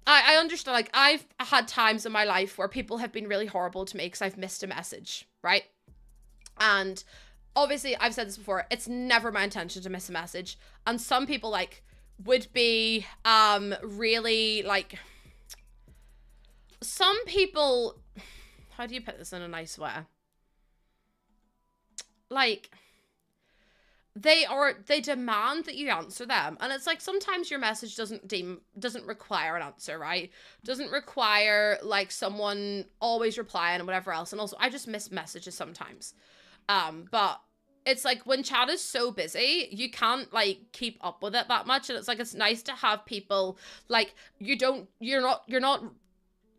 I understand, like, I've had times in my life where people have been really horrible to me because I've missed a message, right? And obviously, I've said this before, it's never my intention to miss a message. And some people, like, would be, really, like, some people, how do you put this in a nice way? Like, they demand that you answer them. And it's like, sometimes your message doesn't require an answer, right? Doesn't require, like, someone always replying and whatever else. And also, I just miss messages sometimes. But it's like, when chat is so busy, you can't, like, keep up with it that much. And it's like, it's nice to have people, like, you're not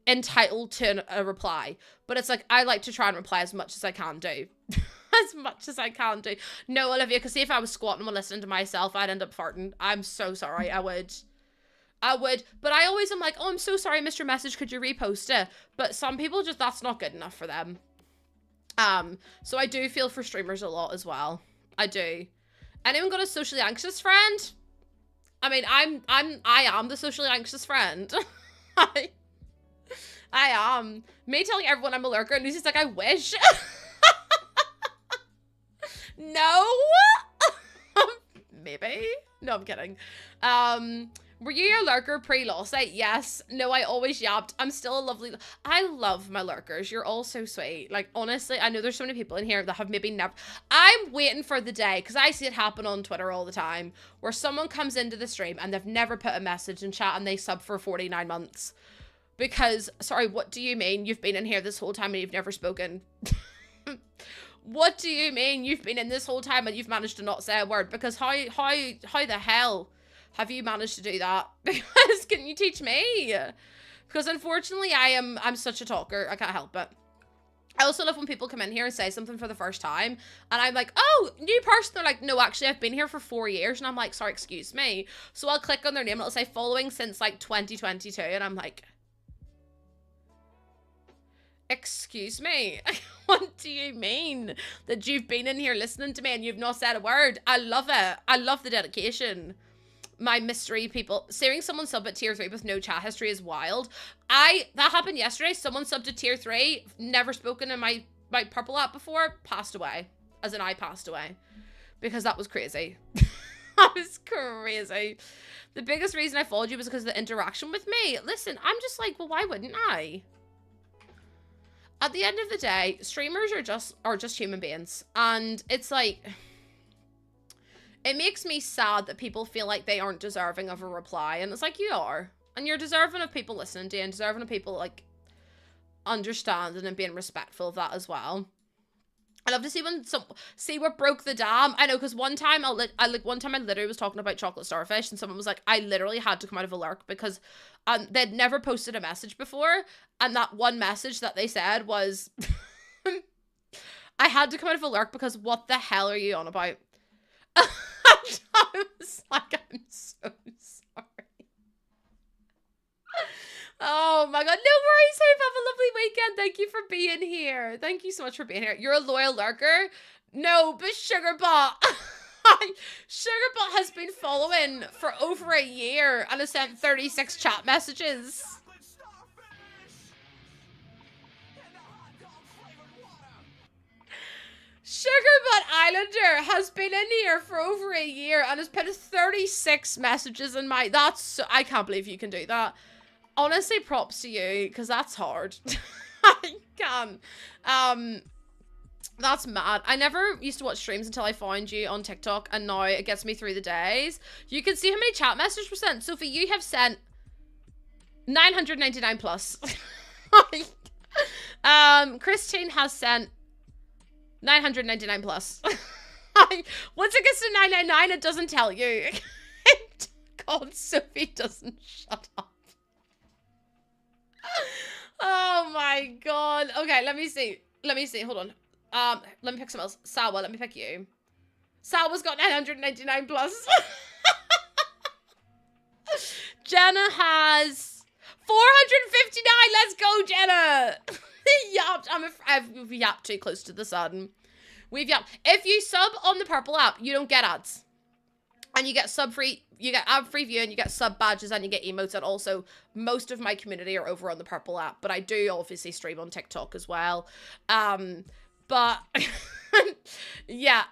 entitled to a reply. But it's like, I like to try and reply as much as I can do. As much as I can do. No, Olivia, because see, if I was squatting and listening to myself, I'd end up farting. I'm so sorry. I would. But I always am like, oh, I'm so sorry I missed your message. Could you repost it? But some people just, that's not good enough for them. So I do feel for streamers a lot as well. I do. Anyone got a socially anxious friend? I mean, I am the socially anxious friend. I am. Me telling everyone I'm a lurker and Lucy's like, I wish. No. Maybe. No, I'm kidding. Were you a lurker pre-loss? Yes. No, I always yapped. I'm still a lovely... I love my lurkers. You're all so sweet. Like, honestly, I know there's so many people in here that have maybe never... I'm waiting for the day, because I see it happen on Twitter all the time, where someone comes into the stream and they've never put a message in chat and they sub for 49 months. Because, sorry, what do you mean? You've been in here this whole time and you've never spoken. What do you mean you've been in this whole time and you've managed to not say a word? Because how the hell have you managed to do that? Because can you teach me? Because unfortunately I'm such a talker. I can't help it. I also love when people come in here and say something for the first time and I'm like, oh, new person. They're like, no, actually I've been here for 4 years. And I'm like, sorry, excuse me. So I'll click on their name and it'll say following since like 2022. And I'm like, excuse me, what do you mean that you've been in here listening to me and you've not said a word? I love it. I love the dedication. My mystery people. Seeing someone sub at tier 3 with no chat history is wild. That happened yesterday. Someone subbed to tier 3, never spoken in my purple app before, passed away. As in, I passed away. Because that was crazy. That was crazy. The biggest reason I followed you was because of the interaction with me. Listen, I'm just like, well, why wouldn't I? At the end of the day, streamers are just human beings. And it's like, it makes me sad that people feel like they aren't deserving of a reply. And it's like, you are. And you're deserving of people listening to you and deserving of people, like, understanding and being respectful of that as well. I love to see when see what broke the dam. I know, because one time I literally was talking about chocolate starfish and someone was like, I literally had to come out of a lurk because they'd never posted a message before, and that one message that they said was I had to come out of a lurk because what the hell are you on about? I was like, I'm so sorry. Oh my god, no worries, Hope. Have a lovely weekend. Thank you for being here. Thank you so much for being here. You're a loyal lurker? No, but Sugarbot. Sugarbot has been following for over a year and has sent 36 chat messages. Sugarbot Islander has been in here for over a year and has put 36 messages in my... I can't believe you can do that. Honestly, props to you, because that's hard. I can. That's mad. I never used to watch streams until I found you on TikTok, and now it gets me through the days. You can see how many chat messages were sent. Sophie, you have sent 999 plus. Christine has sent 999 plus. Once it gets to 999, it doesn't tell you. God, Sophie doesn't shut up. Oh my god. Okay, let me see. Hold on. Let me pick someone else. Salwa, let me pick you. Salwa's got 999 plus. Jenna has 459. Let's go, Jenna. Yapped. I've yapped too close to the sun. We've yapped. If you sub on the purple app, you don't get ads. And you get sub-free, you get ad-free view, and you get sub badges, and you get emotes, and also most of my community are over on the purple app, but I do obviously stream on TikTok as well. But yeah,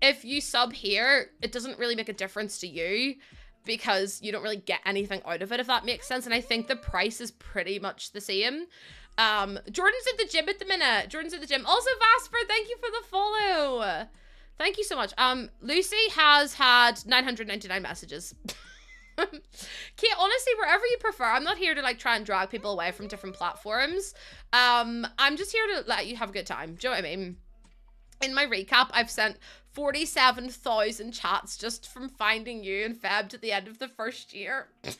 if you sub here, it doesn't really make a difference to you because you don't really get anything out of it, if that makes sense. And I think the price is pretty much the same. Jordan's at the gym at the minute. Also, Vasper, thank you for the follow. Thank you so much. Lucy has had 999 messages. Kate, honestly, wherever you prefer. I'm not here to like try and drag people away from different platforms. I'm just here to let you have a good time. Do you know what I mean? In my recap, I've sent 47,000 chats just from finding you in Feb to the end of the first year. Alyssa,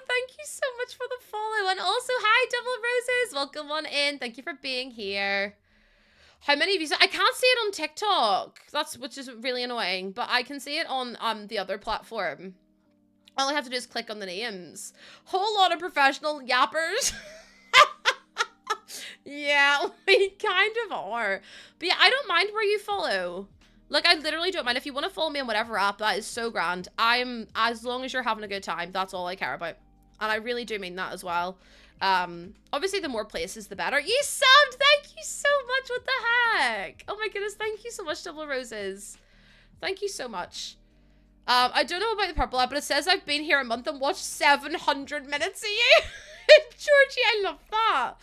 thank you so much for the follow. And also, hi, Double Roses. Welcome on in. Thank you for being here. How many of you? I can't see it on TikTok. Which is really annoying, but I can see it on the other platform. All I have to do is click on the names. Whole lot of professional yappers. Yeah, we kind of are. But yeah, I don't mind where you follow. Like, I literally don't mind. If you want to follow me on whatever app, that is so grand. As long as you're having a good time, that's all I care about. And I really do mean that as well. Obviously the more places the better. You subbed! Thank you so much. What the heck? Oh my goodness, thank you so much, Double Roses. Thank you so much. I don't know about the purple app, but it says I've been here a month and watched 700 minutes of you. Georgie, I love that.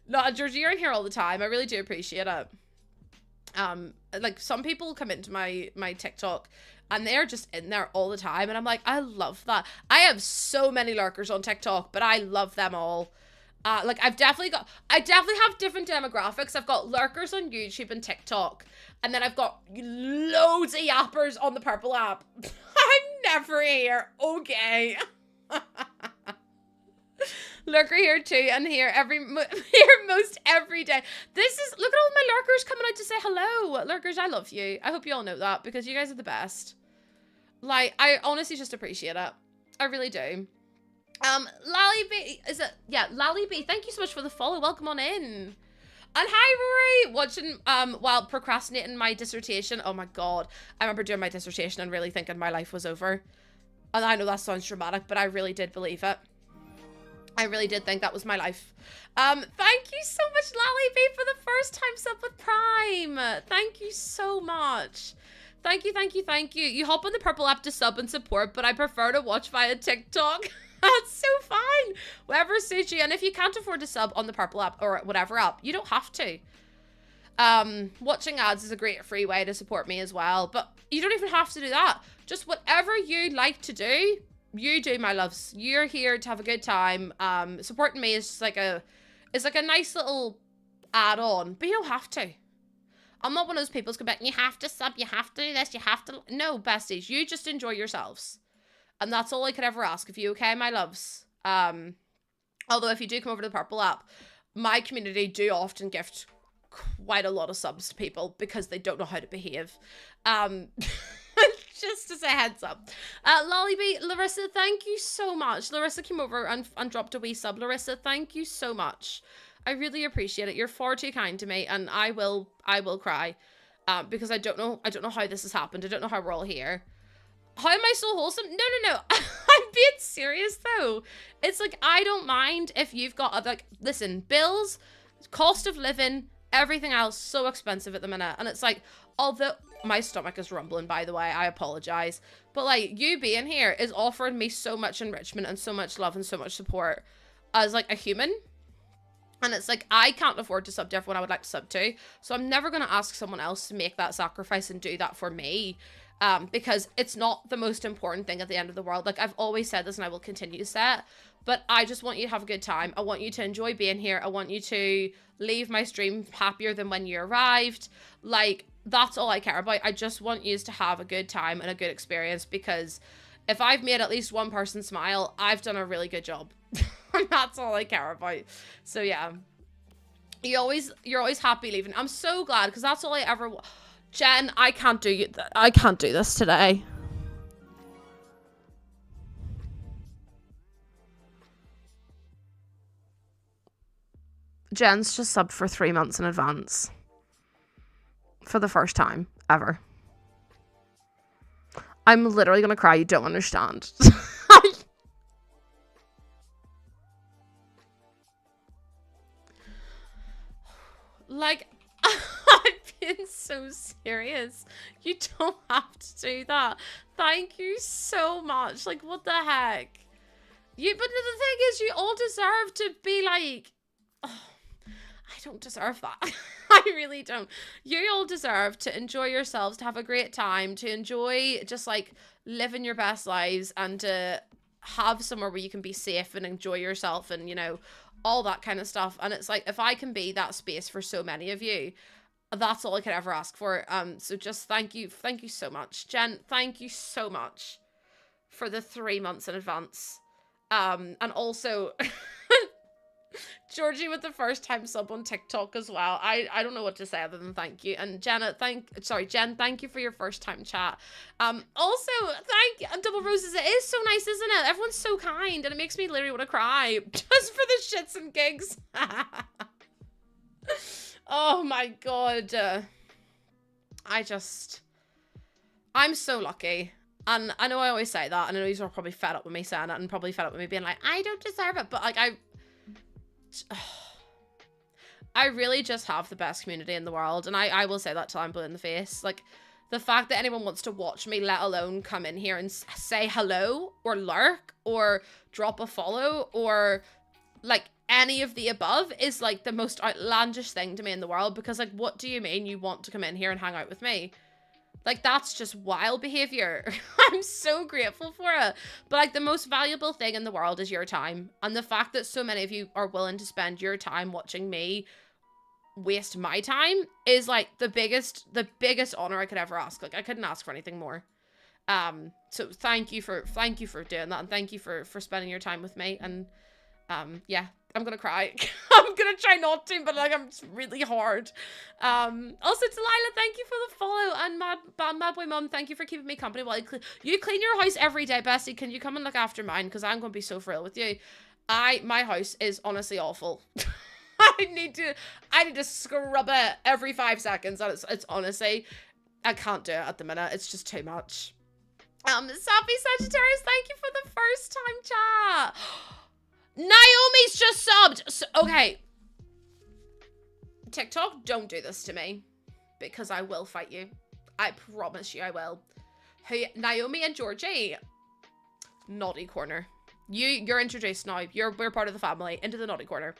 No, Georgie, you're in here all the time. I really do appreciate it. Like, some people come into my TikTok and they're just in there all the time, and I'm like, I love that. I have so many lurkers on TikTok, but I love them all. Like, I definitely have different demographics. I've got lurkers on YouTube and TikTok, and then I've got loads of yappers on the purple app. I'm never here. Okay. Lurker here too, and here most every day. Look at all my lurkers coming out to say hello. Lurkers, I love you. I hope you all know that, because you guys are the best. Like, I honestly just appreciate it. I really do. Lally B, Lally B, thank you so much for the follow. Welcome on in. And hi, Rory. Watching while procrastinating my dissertation. Oh my god, I remember doing my dissertation and really thinking my life was over. And I know that sounds dramatic, but I really did believe it. I really did think that was my life. Thank you so much, Lally B, for the first time sub with Prime. Thank you so much. Thank you, thank you, thank you. You hop on the purple app to sub and support, but I prefer to watch via TikTok. That's so fine. Whatever suits you. And if you can't afford to sub on the Purple app or whatever app, you don't have to. Watching ads is a great free way to support me as well. But you don't even have to do that. Just whatever you like to do, you do, my loves. You're here to have a good time. Supporting me is just like a nice little add-on, but you don't have to. I'm not one of those people who's going to be like, you have to sub, you have to do this, you have to... No, besties, you just enjoy yourselves. And that's all I could ever ask of you, okay, my loves? Although if you do come over to the Purple app, my community do often gift quite a lot of subs to people because they don't know how to behave. Just as a heads up. Lollybee, Larissa, thank you so much. Larissa came over and dropped a wee sub. Larissa, thank you so much. I really appreciate it. You're far too kind to me, and I will cry, because I don't know how this has happened. I don't know how we're all here. How am I so wholesome? No. I'm being serious though. It's like, I don't mind if you've got, like, listen, bills, cost of living, everything else, so expensive at the minute. And it's like, although my stomach is rumbling, by the way, I apologize. But like, you being here is offering me so much enrichment and so much love and so much support as like a human. And it's like, I can't afford to sub to everyone I would like to sub to. So I'm never going to ask someone else to make that sacrifice and do that for me. Because it's not the most important thing at the end of the world. Like, I've always said this and I will continue to say it. But I just want you to have a good time. I want you to enjoy being here. I want you to leave my stream happier than when you arrived. Like, that's all I care about. I just want you to have a good time and a good experience. Because if I've made at least one person smile, I've done a really good job. And that's all I care about. So yeah, you're always happy leaving. I'm so glad, because that's all I ever. Jen, I can't do this today. Jen's just subbed for 3 months in advance for the first time ever. I'm literally gonna cry. You don't understand. Like, I'm being so serious. You don't have to do that. Thank you so much. Like, what the heck? But the thing is, you all deserve to be like, oh, I don't deserve that. I really don't. You all deserve to enjoy yourselves, to have a great time, to enjoy just like living your best lives, and to have somewhere where you can be safe and enjoy yourself, and, you know, all that kind of stuff. And it's like, if I can be that space for so many of you, that's all I could ever ask for. So just thank you so much. Jen, thank you so much for the 3 months in advance. And also Georgie with the first time sub on TikTok as well. I don't know what to say other than thank you. And Jen, thank you for your first time chat. Also, thank Double Roses. It is so nice, isn't it? Everyone's so kind, and it makes me literally want to cry just for the shits and gigs. Oh my god. I'm so lucky. And I know I always say that, and I know you're probably fed up with me saying it, and probably fed up with me being like, I don't deserve it, but like, I really just have the best community in the world, and I will say that till I'm blue in the face. Like, the fact that anyone wants to watch me, let alone come in here and say hello, or lurk, or drop a follow, or like any of the above, is like the most outlandish thing to me in the world. Because like, what do you mean you want to come in here and hang out with me? Like, that's just wild behavior. I'm so grateful for it. But like, the most valuable thing in the world is your time. And the fact that so many of you are willing to spend your time watching me waste my time is like the biggest honor I could ever ask. Like, I couldn't ask for anything more. So thank you for doing that, and thank you for spending your time with me. And yeah, I'm gonna cry. I'm gonna try not to, but like, it's really hard. Also, Delilah, thank you for the follow, and Mad Boy Mum, thank you for keeping me company while you clean your house every day. Bessie, can you come and look after mine, because I'm gonna be so thrilled with you. My house is honestly awful. I need to scrub it every 5 seconds, and it's honestly, I can't do it at the minute. It's just too much. Sappy Sagittarius, thank you for the first time chat. Naomi's just subbed. So, okay. TikTok, don't do this to me, because I will fight you. I promise you I will. Hey, Naomi and Georgie. Naughty corner. You're introduced now. We're part of the family. Into the naughty corner.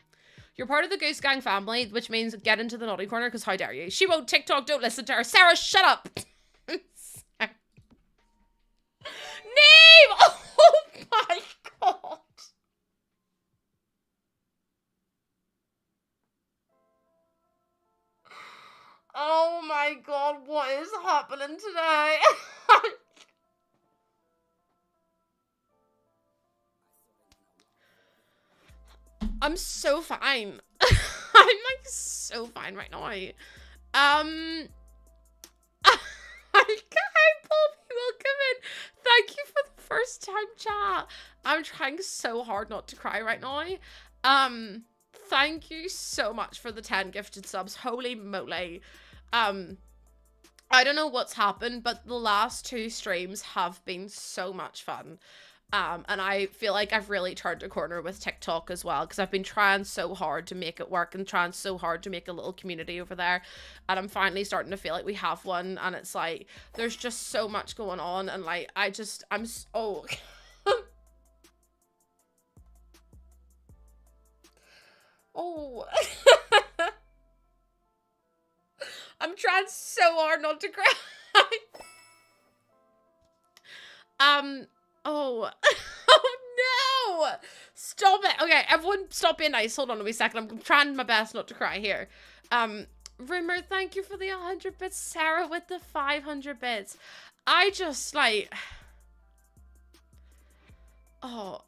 You're part of the Goose Gang family, which means get into the naughty corner, because how dare you? She won't TikTok, don't listen to her. Sarah, shut up! Name! Oh my god! Oh my god, what is happening today? I'm so fine. I'm like so fine right now. Hi, Bobby, welcome in. Thank you for the first time chat. I'm trying so hard not to cry right now. Thank you so much for the 10 gifted subs. Holy moly. I don't know what's happened, but the last 2 streams have been so much fun. And I feel like I've really turned a corner with TikTok as well, because I've been trying so hard to make it work and trying so hard to make a little community over there. And I'm finally starting to feel like we have one, and it's like, there's just so much going on, and like, I'm so... Oh. I'm trying so hard not to cry. Oh. Oh no! Stop it. Okay, everyone stop being nice. Hold on a wee second. I'm trying my best not to cry here. Rumor, thank you for the 100 bits. Sarah with the 500 bits. I just like... Oh.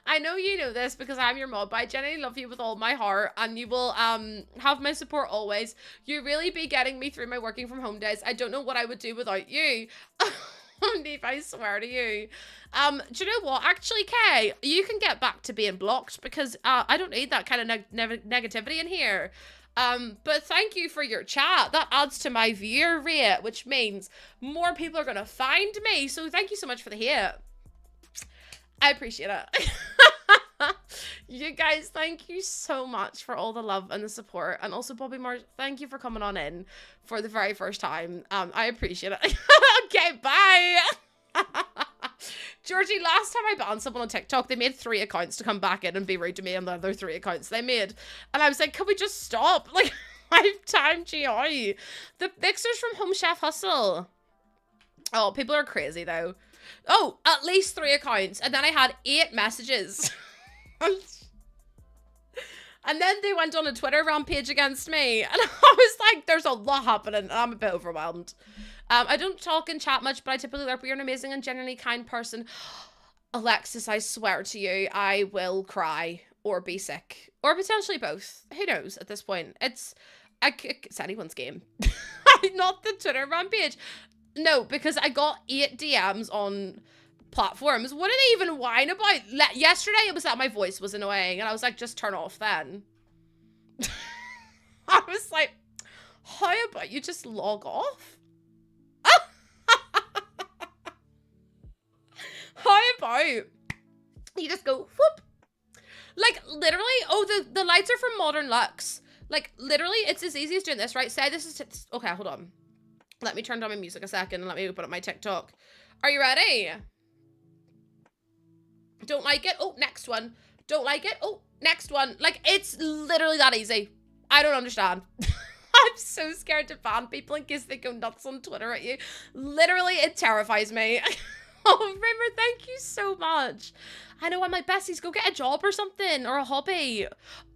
I know you know this because I'm your mod, but I genuinely love you with all my heart, and you will have my support always. You really be getting me through my working from home days. I don't know what I would do without you. Neve, I swear to you. Do you know what? Actually, Kay, you can get back to being blocked, because I don't need that kind of negativity in here. But thank you for your chat. That adds to my viewer rate, which means more people are gonna find me. So thank you so much for the hit. I appreciate it. You guys, thank you so much for all the love and the support. And also, Bobby Marsh, thank you for coming on in for the very first time. I appreciate it. Okay, bye. Georgie, last time I banned someone on TikTok, they made 3 accounts to come back in and be rude to me on the other 3 accounts they made. And I was like, can we just stop? Like, I've timed you out. The mixers from Home Chef Hustle. Oh, people are crazy though. Oh, at least 3 accounts. And then I had 8 messages. And then they went on a Twitter rampage against me. And I was like, there's a lot happening. And I'm a bit overwhelmed. I don't talk and chat much, but I typically lurk. But you're an amazing and genuinely kind person. Alexis, I swear to you, I will cry or be sick. Or potentially both. Who knows at this point? It's anyone's game. Not the Twitter rampage. No, because I got 8 DMs on platforms. What did they even whine about? Yesterday it was that my voice was annoying, and I was like, just turn off then. I was like, how about you just log off? How about you just go whoop? Like literally, oh, the lights are from Modern Lux. Like literally, it's as easy as doing this, right? Say this is okay, hold on. Let me turn down my music a second and let me open up my TikTok. Are you ready? Don't like it? Oh, next one. Don't like it? Oh, next one. Like, it's literally that easy. I don't understand. I'm so scared to ban people in case they go nuts on Twitter at you. Literally, it terrifies me. Oh, Rimmer, thank you so much. I know, I'm like, besties, go get a job or something, or a hobby.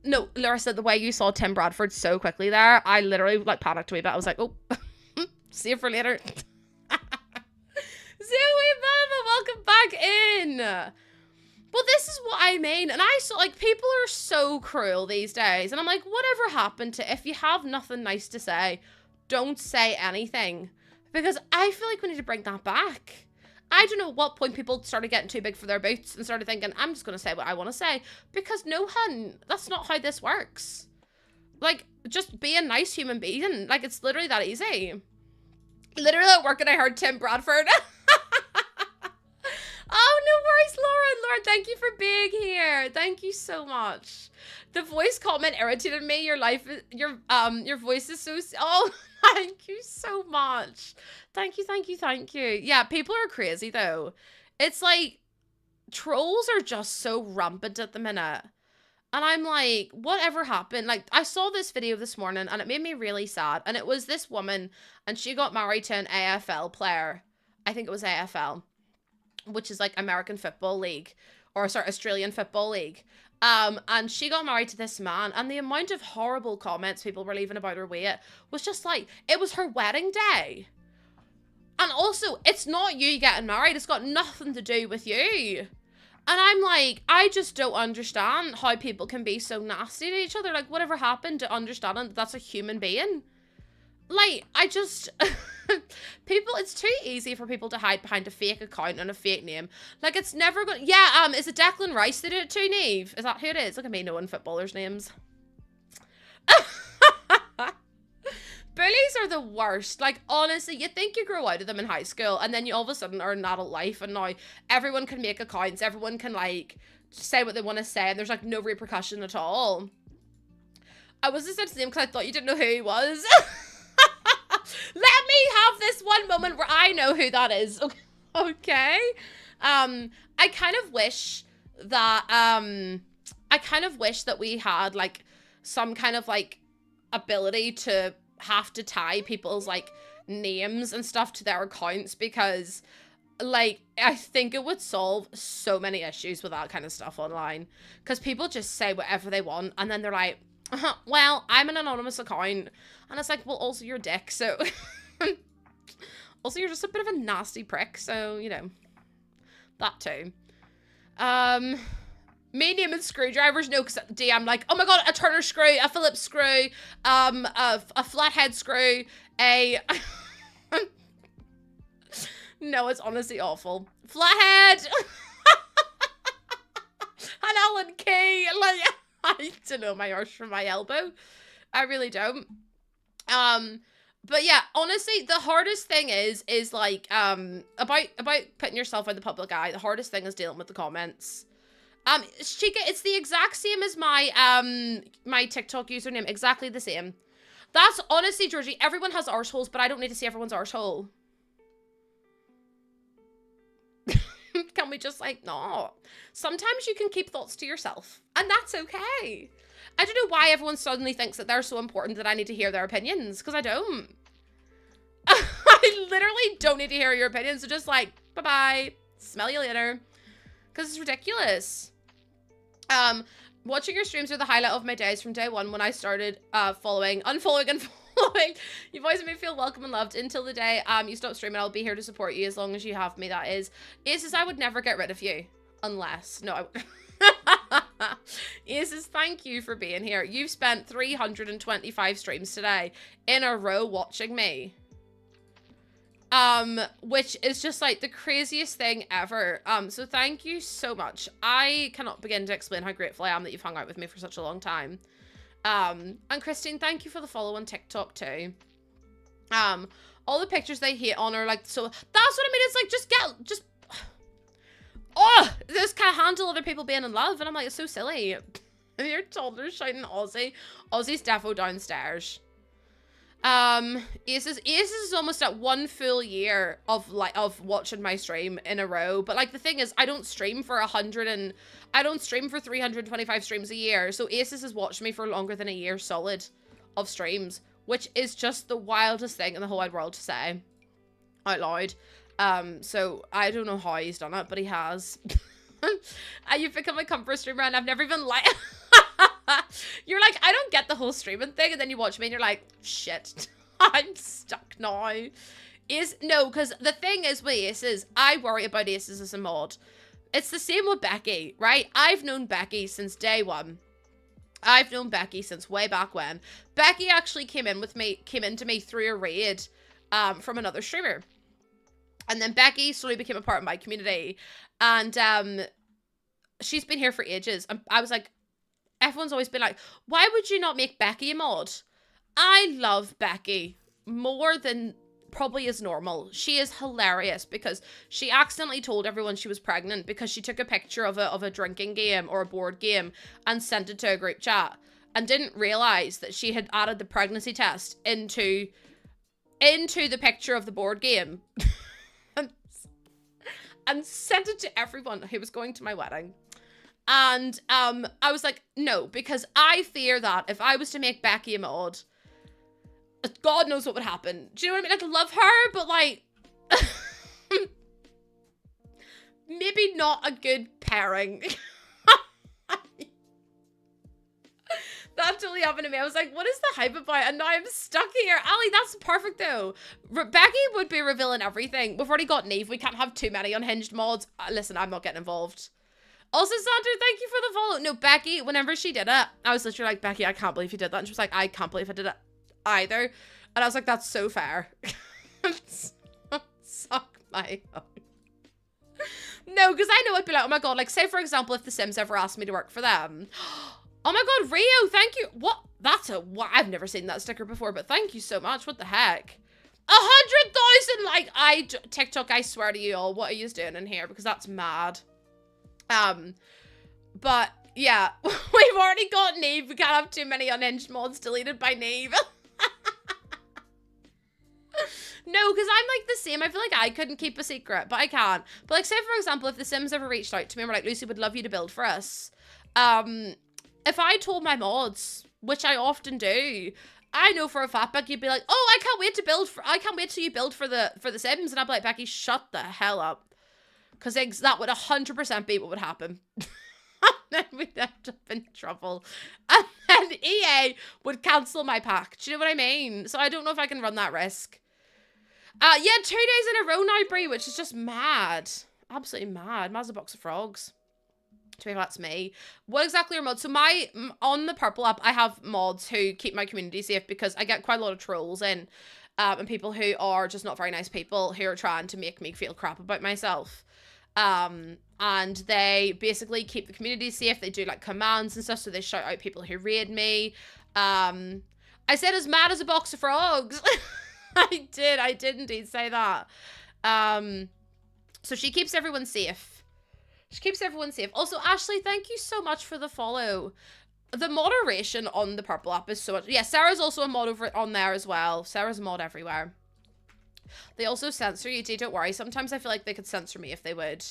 No, Larissa, the way you saw Tim Bradford so quickly there, I literally, like, panicked a wee bit. I was like, oh, see you for later. Zoe Mama, welcome back in. Well, this is what I mean. And I saw, like, people are so cruel these days. And I'm like, whatever happened to, if you have nothing nice to say, don't say anything. Because I feel like we need to bring that back. I don't know what point people started getting too big for their boots and started thinking, I'm just going to say what I want to say. Because no, hun, that's not how this works. Like, just be a nice human being. Like, it's literally that easy. Literally at work and I heard Tim Bradford. Oh, no worries, Laura. Laura, thank you for being here. Thank you so much. The voice comment irritated me. Your voice is so... Oh, Thank you so much. Thank you, thank you, thank you. Yeah, people are crazy though. It's like trolls are just so rampant at the minute. And I'm like, whatever happened? Like, I saw this video this morning and it made me really sad. And it was this woman and she got married to an AFL player. I think it was AFL, which is like American Football League, or sorry, Australian Football League. And she got married to this man, and the amount of horrible comments people were leaving about her weight was just like, it was her wedding day. And also, it's not you getting married. It's got nothing to do with you. And I'm like, I just don't understand how people can be so nasty to each other. Like, whatever happened to understanding that that's a human being? Like, I just... people, it's too easy for people to hide behind a fake account and a fake name. Like, it's never gonna... Yeah, is it Declan Rice they did it to, Neve? Is that who it is? Look at me knowing footballers' names. Bullies are the worst. Like, honestly, you think you grow out of them in high school, and then you all of a sudden are in adult life, and now everyone can make accounts, everyone can, like, say what they want to say, and there's, like, no repercussion at all. I was just saying his name because I thought you didn't know who he was. Let me have this one moment where I know who that is. Okay. I kind of wish that we had like some kind of like ability to have to tie people's like names and stuff to their accounts, because like I think it would solve so many issues with that kind of stuff online, because people just say whatever they want and then they're like, well, I'm an anonymous account. And it's like, well, also you're a dick, so... also, you're just a bit of a nasty prick, so, you know. That too. Me naming screwdrivers, no, because I'm like, oh my god, a Turner screw, a Phillips screw, a flathead screw, a... No, it's honestly awful. Flathead! An Allen key! Like... I don't know my arse from my elbow. I really don't. But yeah, honestly, the hardest thing is like, about putting yourself in the public eye, the hardest thing is dealing with the comments. Chica, it's the exact same as my, my TikTok username, exactly the same. That's honestly, Georgie, everyone has arseholes, but I don't need to see everyone's arsehole. Can we just like, no. Sometimes you can keep thoughts to yourself, and that's okay. I don't know why everyone suddenly thinks that they're so important that I need to hear their opinions, because I don't. I literally don't need to hear your opinions, so just like, bye-bye, smell you later, because it's ridiculous. Watching your streams are the highlight of my days from day one when I started unfollowing and following. You've always made me feel welcome and loved until the day you stop streaming. I'll be here to support you as long as you have me, that is. Aces, I would never get rid of you. Unless, no, Aces, thank you for being here. You've spent 325 streams today in a row watching me. Which is just like the craziest thing ever. So thank you so much. I cannot begin to explain how grateful I am that you've hung out with me for such a long time. And Christine, thank you for the follow on TikTok too. All the pictures they hate on are like, so that's what I mean. It's like, just oh, this can't handle other people being in love. And I'm like, it's so silly. Your toddler shouting Aussie. Aussie's defo downstairs. Aces is almost at 1 full year of watching my stream in a row. But like the thing is, I don't stream for 325 streams a year. So Aces has watched me for longer than a year solid of streams, which is just the wildest thing in the whole wide world to say out loud. So I don't know how he's done it, but he has. You've become a comfort streamer, and I've never even like. You're like, I don't get the whole streaming thing, and then you watch me and you're like, shit, I'm stuck now. No, because the thing is with Aces, I worry about Aces as a mod. It's the same with Becky, right? I've known Becky since day one. I've known Becky since way back when. Becky actually came into me through a raid from another streamer. And then Becky slowly became a part of my community. And she's been here for ages. And I was like, everyone's always been like, why would you not make Becky a mod? I love Becky more than probably is normal. She is hilarious because she accidentally told everyone she was pregnant because she took a picture of a drinking game or a board game and sent it to a group chat and didn't realize that she had added the pregnancy test into into the picture of the board game and sent it to everyone who was going to my wedding. And I was like, no, because I fear that if I was to make Becky a mod, God knows what would happen. Do you know what I mean? Like, I love her, but like, maybe not a good pairing. That totally happened to me. I was like, what is the hype about? And now I'm stuck here. Ali, that's perfect though. Becky would be revealing everything. We've already got Neve. We can't have too many unhinged mods. Listen, I'm not getting involved. Also, Sandra, thank you for the follow. No, Becky, whenever she did it, I was literally like, Becky, I can't believe you did that. And she was like, I can't believe I did it either. And I was like, that's so fair. Suck my own. No, because I know I'd be like, oh my God, like say for example, if The Sims ever asked me to work for them. Oh my God, Rio, thank you. What? That's a, I've never seen that sticker before, but thank you so much. What the heck? 100,000, like, TikTok, I swear to you all, what are you doing in here? Because that's mad. But yeah, we've already got Neve. We can't have too many unhinged mods deleted by Neve. No, because I'm like the same. I feel like I couldn't keep a secret, but I can. But like, say for example, if The Sims ever reached out to me and were like, Lucy, would love you to build for us. If I told my mods, which I often do, I know for a fact Becky would be like, oh, I can't wait to build for, I can't wait till you build for the Sims. And I'd be like, Becky, shut the hell up. Because that would 100% be what would happen. Then we'd end up in trouble. And then EA would cancel my pack. Do you know what I mean? So I don't know if I can run that risk. Yeah, 2 days in a row now, Brie, which is just mad. Absolutely mad. Mad as a box of frogs. To me, that's me. What exactly are mods? So on the Purple app, I have mods who keep my community safe because I get quite a lot of trolls in. And people who are just not very nice people who are trying to make me feel crap about myself. And they basically keep the community safe. They do like commands and stuff, so they shout out people who raid me. I said as mad as a box of frogs. I did indeed say that. So she keeps everyone safe. She keeps everyone safe. Also, Ashley, thank you so much for the follow. The moderation on the Purple app is so much. Yeah, Sarah's also a mod over on there as well. Sarah's a mod everywhere. They also censor you, don't worry. Sometimes I feel like they could censor me if they would.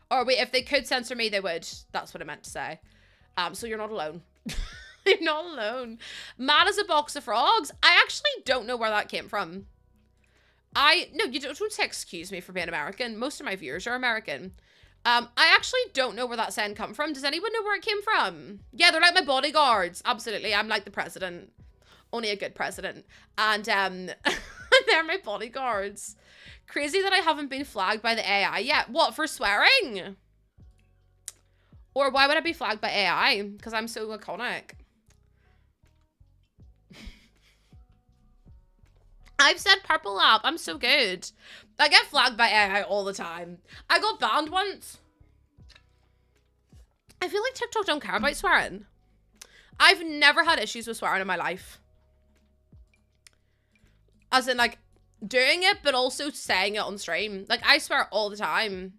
Or wait, if they could censor me, they would. That's what I meant to say. So you're not alone. You're not alone. Mad as a box of frogs. I actually don't know where that came from. No, you don't say excuse me for being American. Most of my viewers are American. I actually don't know where that saying come from. Does anyone know where it came from? Yeah, they're like my bodyguards. Absolutely. I'm like the president. Only a good president. And they're my bodyguards. Crazy that I haven't been flagged by the AI yet. What, for swearing? Or why would I be flagged by AI? Because I'm so iconic. I've said Purple app. I'm so good. I get flagged by AI all the time. I got banned once. I feel like TikTok don't care about swearing. I've never had issues with swearing in my life. As in, like, doing it, but also saying it on stream. Like, I swear all the time.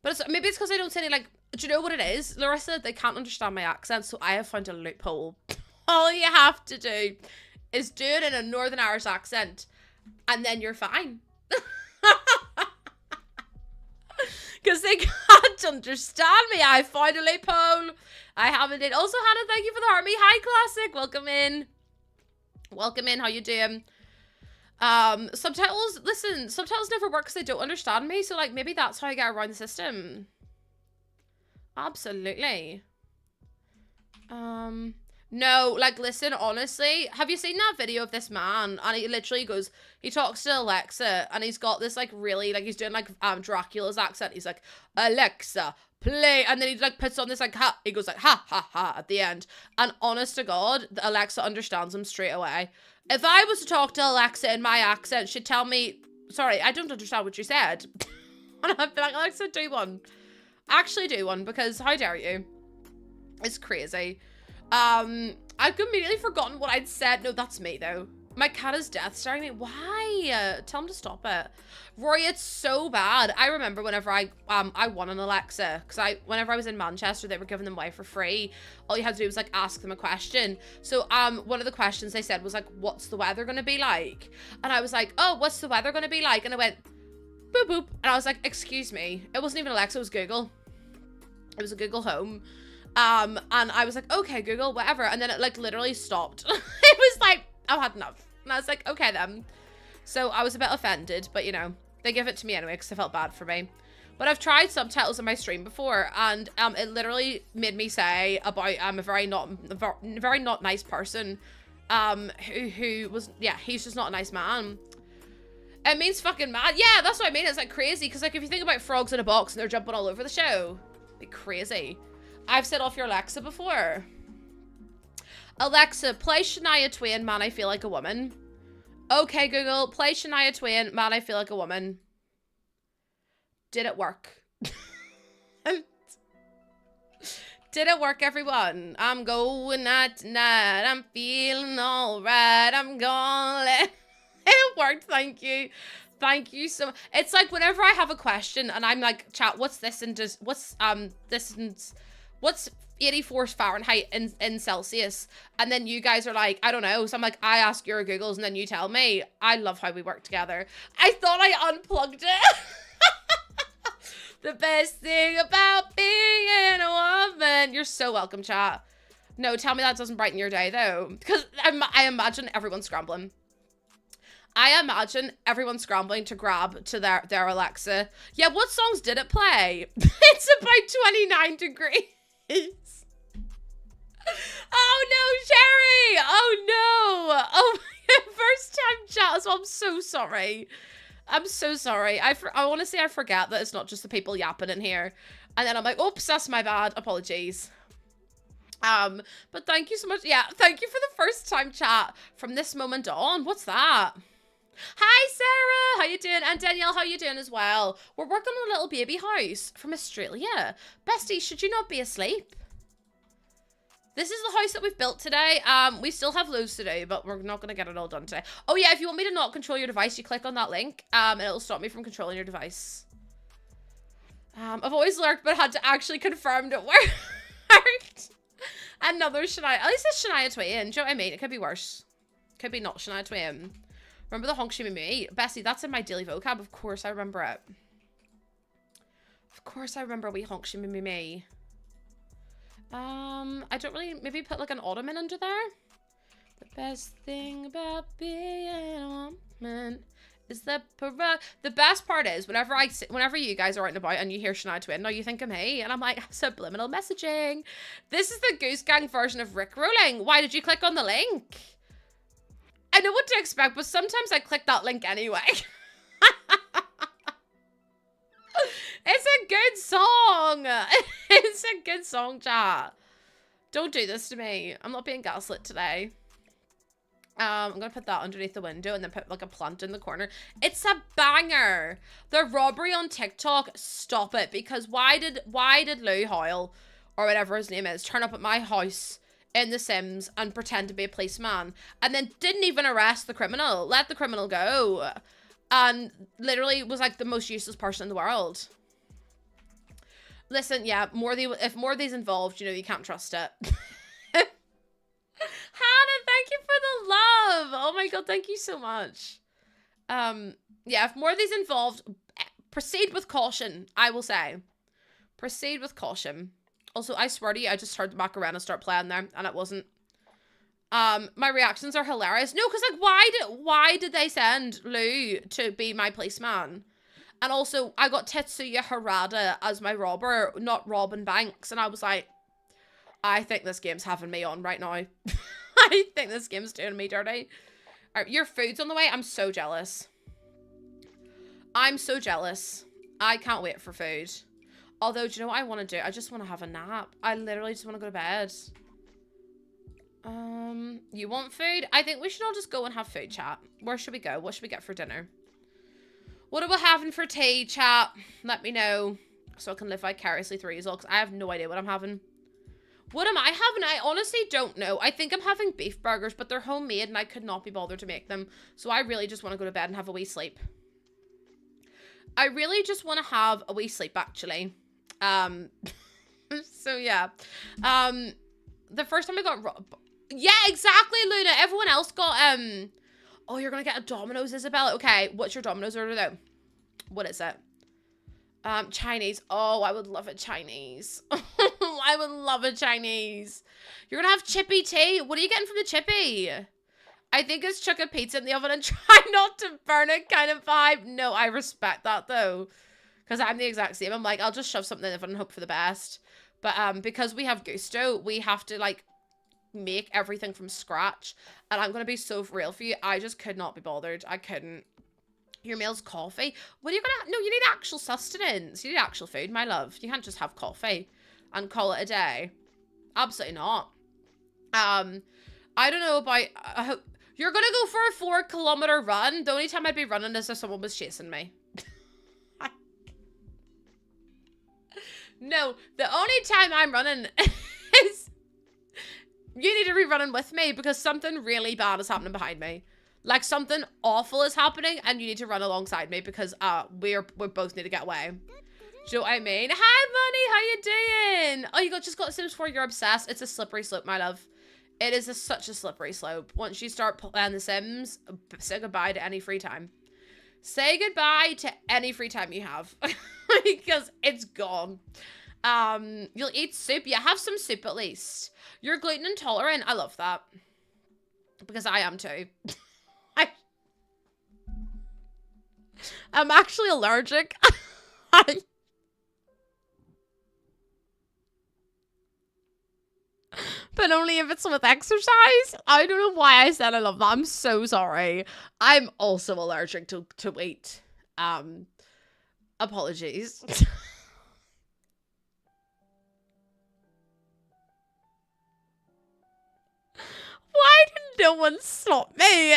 But maybe it's because I don't say any, like, do you know what it is, Larissa? They can't understand my accent, so I have found a loophole. All you have to do is do it in a Northern Irish accent, and then you're fine. Because they can't understand me. I found a loophole. I haven't did. Also, Hannah, thank you for the heart me. Hi, Classic. Welcome in. Welcome in. How you doing? Subtitles. Listen, subtitles never work because they don't understand me. So, like, maybe that's how I get around the system. Absolutely. No, like, listen, honestly, have you seen that video of this man? And he literally goes, he talks to Alexa, and he's got this, like, really, like, he's doing, like, Dracula's accent. He's like, Alexa, play. And then he, like, puts on this, like, ha. He goes, like, ha, ha, ha, at the end. And honest to God, Alexa understands him straight away. If I was to talk to Alexa in my accent, she'd tell me, sorry, I don't understand what you said. And I'd be like, Alexa, do one. Actually do one, because how dare you? It's crazy. I've completely forgotten what I'd said. No, that's me, though. My cat is death staring at me. Why? Tell him to stop it. Rory, it's so bad. I remember whenever I won an Alexa, because whenever I was in Manchester, they were giving them away for free. All you had to do was like ask them a question. So one of the questions they said was like, what's the weather gonna be like? And I was like, oh, what's the weather gonna be like? And I went, boop boop. And I was like, excuse me. It wasn't even Alexa, it was Google. It was a Google Home. And I was like, okay, Google, whatever. And then it like literally stopped. It was like, I've had enough. And I was like, okay then. So I was a bit offended, but you know, they give it to me anyway because they felt bad for me. But I've tried subtitles in my stream before, and it literally made me say about I'm a very not nice person. Who was, yeah, he's just not a nice man. It means fucking mad. Yeah, that's what I mean. It's like crazy because like if you think about frogs in a box and they're jumping all over the show, it'd be crazy. I've set off your Alexa before. Alexa, play Shania Twain, Man, I Feel Like a Woman. Okay, Google, play Shania Twain, Man, I Feel Like a Woman. Did it work? Did it work, everyone? I'm going out tonight. I'm feeling all right. I'm gonna It worked, thank you. Thank you so much. It's like whenever I have a question and I'm like, chat, what's this and just what's this and what's 84 Fahrenheit in Celsius, and then you guys are like, I don't know, so I'm like, I ask your Googles and then you tell me. I love how we work together. I thought I unplugged it. The best thing about being a woman. You're so welcome, chat. No, tell me that doesn't brighten your day though, because I imagine everyone's scrambling. I imagine everyone's scrambling to grab to their Alexa. Yeah, what songs did it play? It's about 29 degrees. Oh no, Sherry! Oh no! Oh my first time chat as well. I'm so sorry. I'm so sorry. I want to say I forget that it's not just the people yapping in here. And then I'm like, oops, that's my bad. Apologies. But thank you so much. Yeah, thank you for the first time chat from this moment on. What's that? Hi Sarah, how you doing? And Danielle, how you doing as well? We're working on a little baby house from Australia. Bestie, should you not be asleep? This is the house that we've built today. We still have loads to do, but we're not going to get it all done today. Oh yeah, if you want me to not control your device, you click on that link, and it'll stop me from controlling your device. I've always lurked, but had to actually confirm it worked. Another Shania. At least it's Shania Twain. Do you know what I mean? It could be worse. Could be not Shania Twain. Remember the honk she made me? Bessie, that's in my daily vocab. Of course I remember it. Of course I remember we honk she made me. I don't really, maybe put like an ottoman under there. The best thing about being a woman is the best part is whenever you guys are out and about and you hear Shania Twain, now you think of me, and I'm like, subliminal messaging. This is the Goose Gang version of Rickrolling. Why did you click on the link? I know what to expect, but sometimes I click that link anyway. It's a good song. It's a good song, chat. Don't do this to me. I'm not being gaslit today. I'm gonna put that underneath the window and then put like a plant in the corner. It's a banger. The robbery on TikTok, stop it, because why did Lou Hoyle or whatever his name is turn up at my house in The Sims and pretend to be a policeman and then didn't even arrest the criminal, let the criminal go, and literally was like the most useless person in the world. Listen, yeah, if more of these involved, you know, you can't trust it. Hannah, thank you for the love. Oh my god, thank you so much. Yeah, if more of these involved, proceed with caution, I will say. Proceed with caution. Also, I swear to you, I just heard the Macarena start playing there, and it wasn't. My reactions are hilarious. No, because like, why did they send Lou to be my policeman? And also, I got Tetsuya Harada as my robber, not Robin Banks, and I was like, I think this game's having me on right now. I think this game's doing me dirty. All right, your food's on the way. I'm so jealous. I'm so jealous. I can't wait for food. Although, do you know what I want to do? I just want to have a nap. I literally just want to go to bed. You want food? I think we should all just go and have food, chat. Where should we go? What should we get for dinner? What are we having for tea, chat? Let me know so I can live vicariously through you all, because I have no idea what I'm having. What am I having? I honestly don't know. I think I'm having beef burgers, but they're homemade and I could not be bothered to make them. So I really just want to go to bed and have a wee sleep. I really just want to have a wee sleep, actually. So yeah. The first time I got... Yeah, exactly, Luna. Everyone else got, Oh, you're gonna get a Domino's, Isabella. Okay, what's your Domino's order, though? What is it? Chinese. Oh, I would love a Chinese. I would love a Chinese. You're gonna have chippy tea. What are you getting from the chippy? I think it's chuck a pizza in the oven and try not to burn it kind of vibe. No, I respect that, though. Because I'm the exact same. I'm like, I'll just shove something in the oven and hope for the best. But because we have Gusto, we have to, like, make everything from scratch. And I'm gonna be so real for you. I just could not be bothered. I couldn't. Your meal's coffee? What are you gonna... No, you need actual sustenance. You need actual food, my love. You can't just have coffee and call it a day. Absolutely not. I don't know about... You're gonna go for a 4-kilometer run? The only time I'd be running is if someone was chasing me. No, the only time I'm running is... You need to be running with me because something really bad is happening behind me. Like, something awful is happening, and you need to run alongside me because we both need to get away. Do you know what I mean? Hi, Bunny, how you doing? Oh, you just got Sims 4, you're obsessed. It's a slippery slope, my love. It is such a slippery slope. Once you start playing The Sims, say goodbye to any free time. Say goodbye to any free time you have. Because it's gone. You'll eat soup. Yeah, have some soup at least. You're gluten intolerant. I love that. Because I am too. I'm actually allergic. But only if it's with exercise. I don't know why I said I love that. I'm so sorry. I'm also allergic to wheat. Apologies. Why did no one stop me?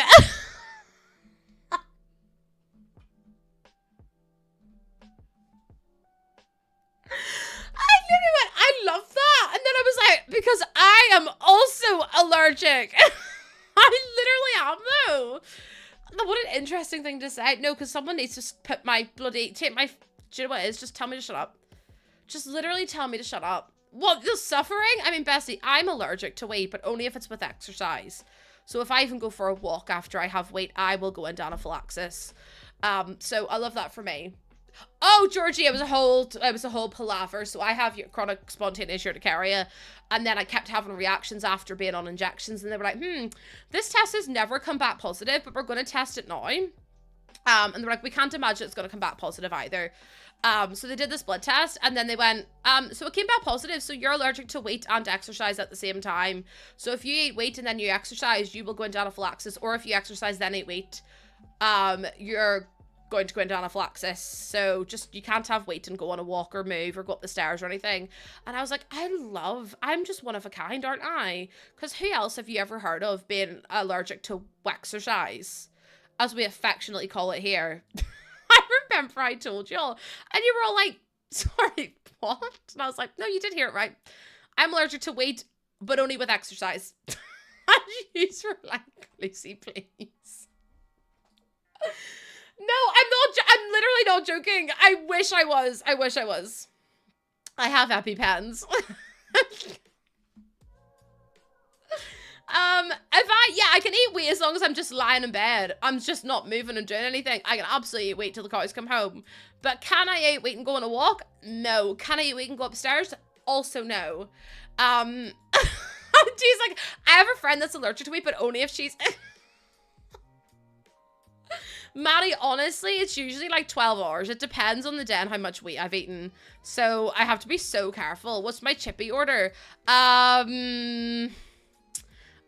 I love that. And then I was like, because I am also allergic. I literally am, though. What an interesting thing to say. No, because someone needs to put my bloody... do you know what it is? Just tell me to shut up. Just literally tell me to shut up. What, the suffering? I mean, Bessie, I'm allergic to wheat, but only if it's with exercise. So if I even go for a walk after I have wheat, I will go into anaphylaxis. So I love that for me. Oh, Georgie, it was a whole palaver. So I have chronic spontaneous urticaria, and then I kept having reactions after being on injections, and they were like, this test has never come back positive, but we're going to test it now. And they're like, we can't imagine it's going to come back positive either. So they did this blood test, and then they went, so it came back positive, so you're allergic to wheat and exercise at the same time. So if you eat wheat and then you exercise, you will go into anaphylaxis, or if you exercise then eat wheat, you're going to go into anaphylaxis. So just, you can't have wheat and go on a walk or move or go up the stairs or anything. And I was like, I'm just one of a kind, aren't I? Because who else have you ever heard of being allergic to exercise, as we affectionately call it here? I remember I told y'all, and you were all like, sorry, what? And I was like, no, you did hear it right. I'm allergic to wheat, but only with exercise. And you were like, Lucy, please. No, I'm literally not joking. I wish I was. I have EpiPens. I can eat wheat as long as I'm just lying in bed. I'm just not moving and doing anything. I can absolutely eat wheat till the cows come home. But can I eat wheat and go on a walk? No. Can I eat wheat and go upstairs? Also no. She's like, I have a friend that's allergic to wheat, but only if she's... Maddie, honestly, it's usually like 12 hours. It depends on the day and how much wheat I've eaten. So I have to be so careful. What's my chippy order? I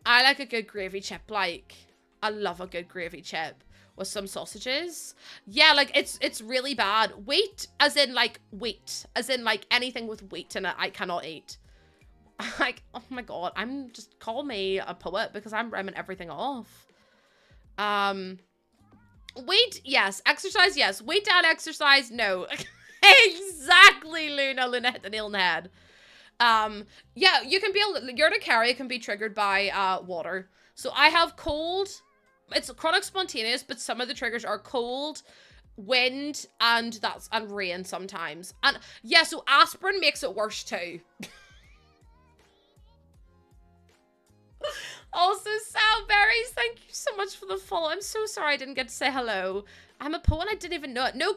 like a good gravy chip. Like, I love a good gravy chip with some sausages. Yeah, like it's really bad. Wheat, as in like wheat, as in like anything with wheat in it, I cannot eat. Like, oh my god, call me a poet because I'm rhyming everything off. Weight, yes. Exercise, yes. Weight and exercise, no. Exactly, Luna. Luna hit the nail on the head. Yeah, you can be urticaria can be triggered by water. So I have cold. It's chronic spontaneous, but some of the triggers are cold, wind, and rain sometimes. And yeah, so aspirin makes it worse too. Also, Sal Berries, thank you so much for the follow. I'm so sorry I didn't get to say hello. I'm a poet, I didn't even know it. No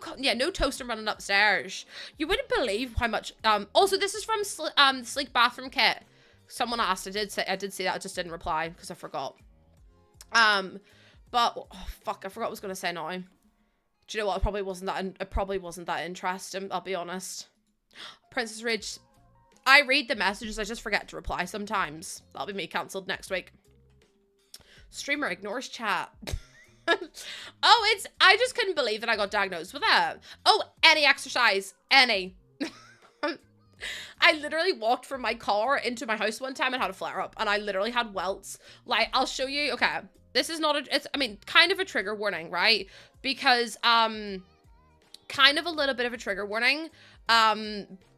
toaster running upstairs. You wouldn't believe how much, also this is from, Sleek Bathroom Kit. Someone asked, I did see that, I just didn't reply, because I forgot. But, oh, fuck, I forgot what I was going to say now. Do you know what, it probably wasn't that interesting, I'll be honest. Princess Ridge, I read the messages, I just forget to reply sometimes. That'll be me cancelled next week. Streamer ignores chat. Oh, I just couldn't believe that I got diagnosed with that. Oh, any exercise. Any. I literally walked from my car into my house one time and had a flare up. And I literally had welts. Like, I'll show you. Okay. This is not kind of a trigger warning, right? Because, kind of a little bit of a trigger warning.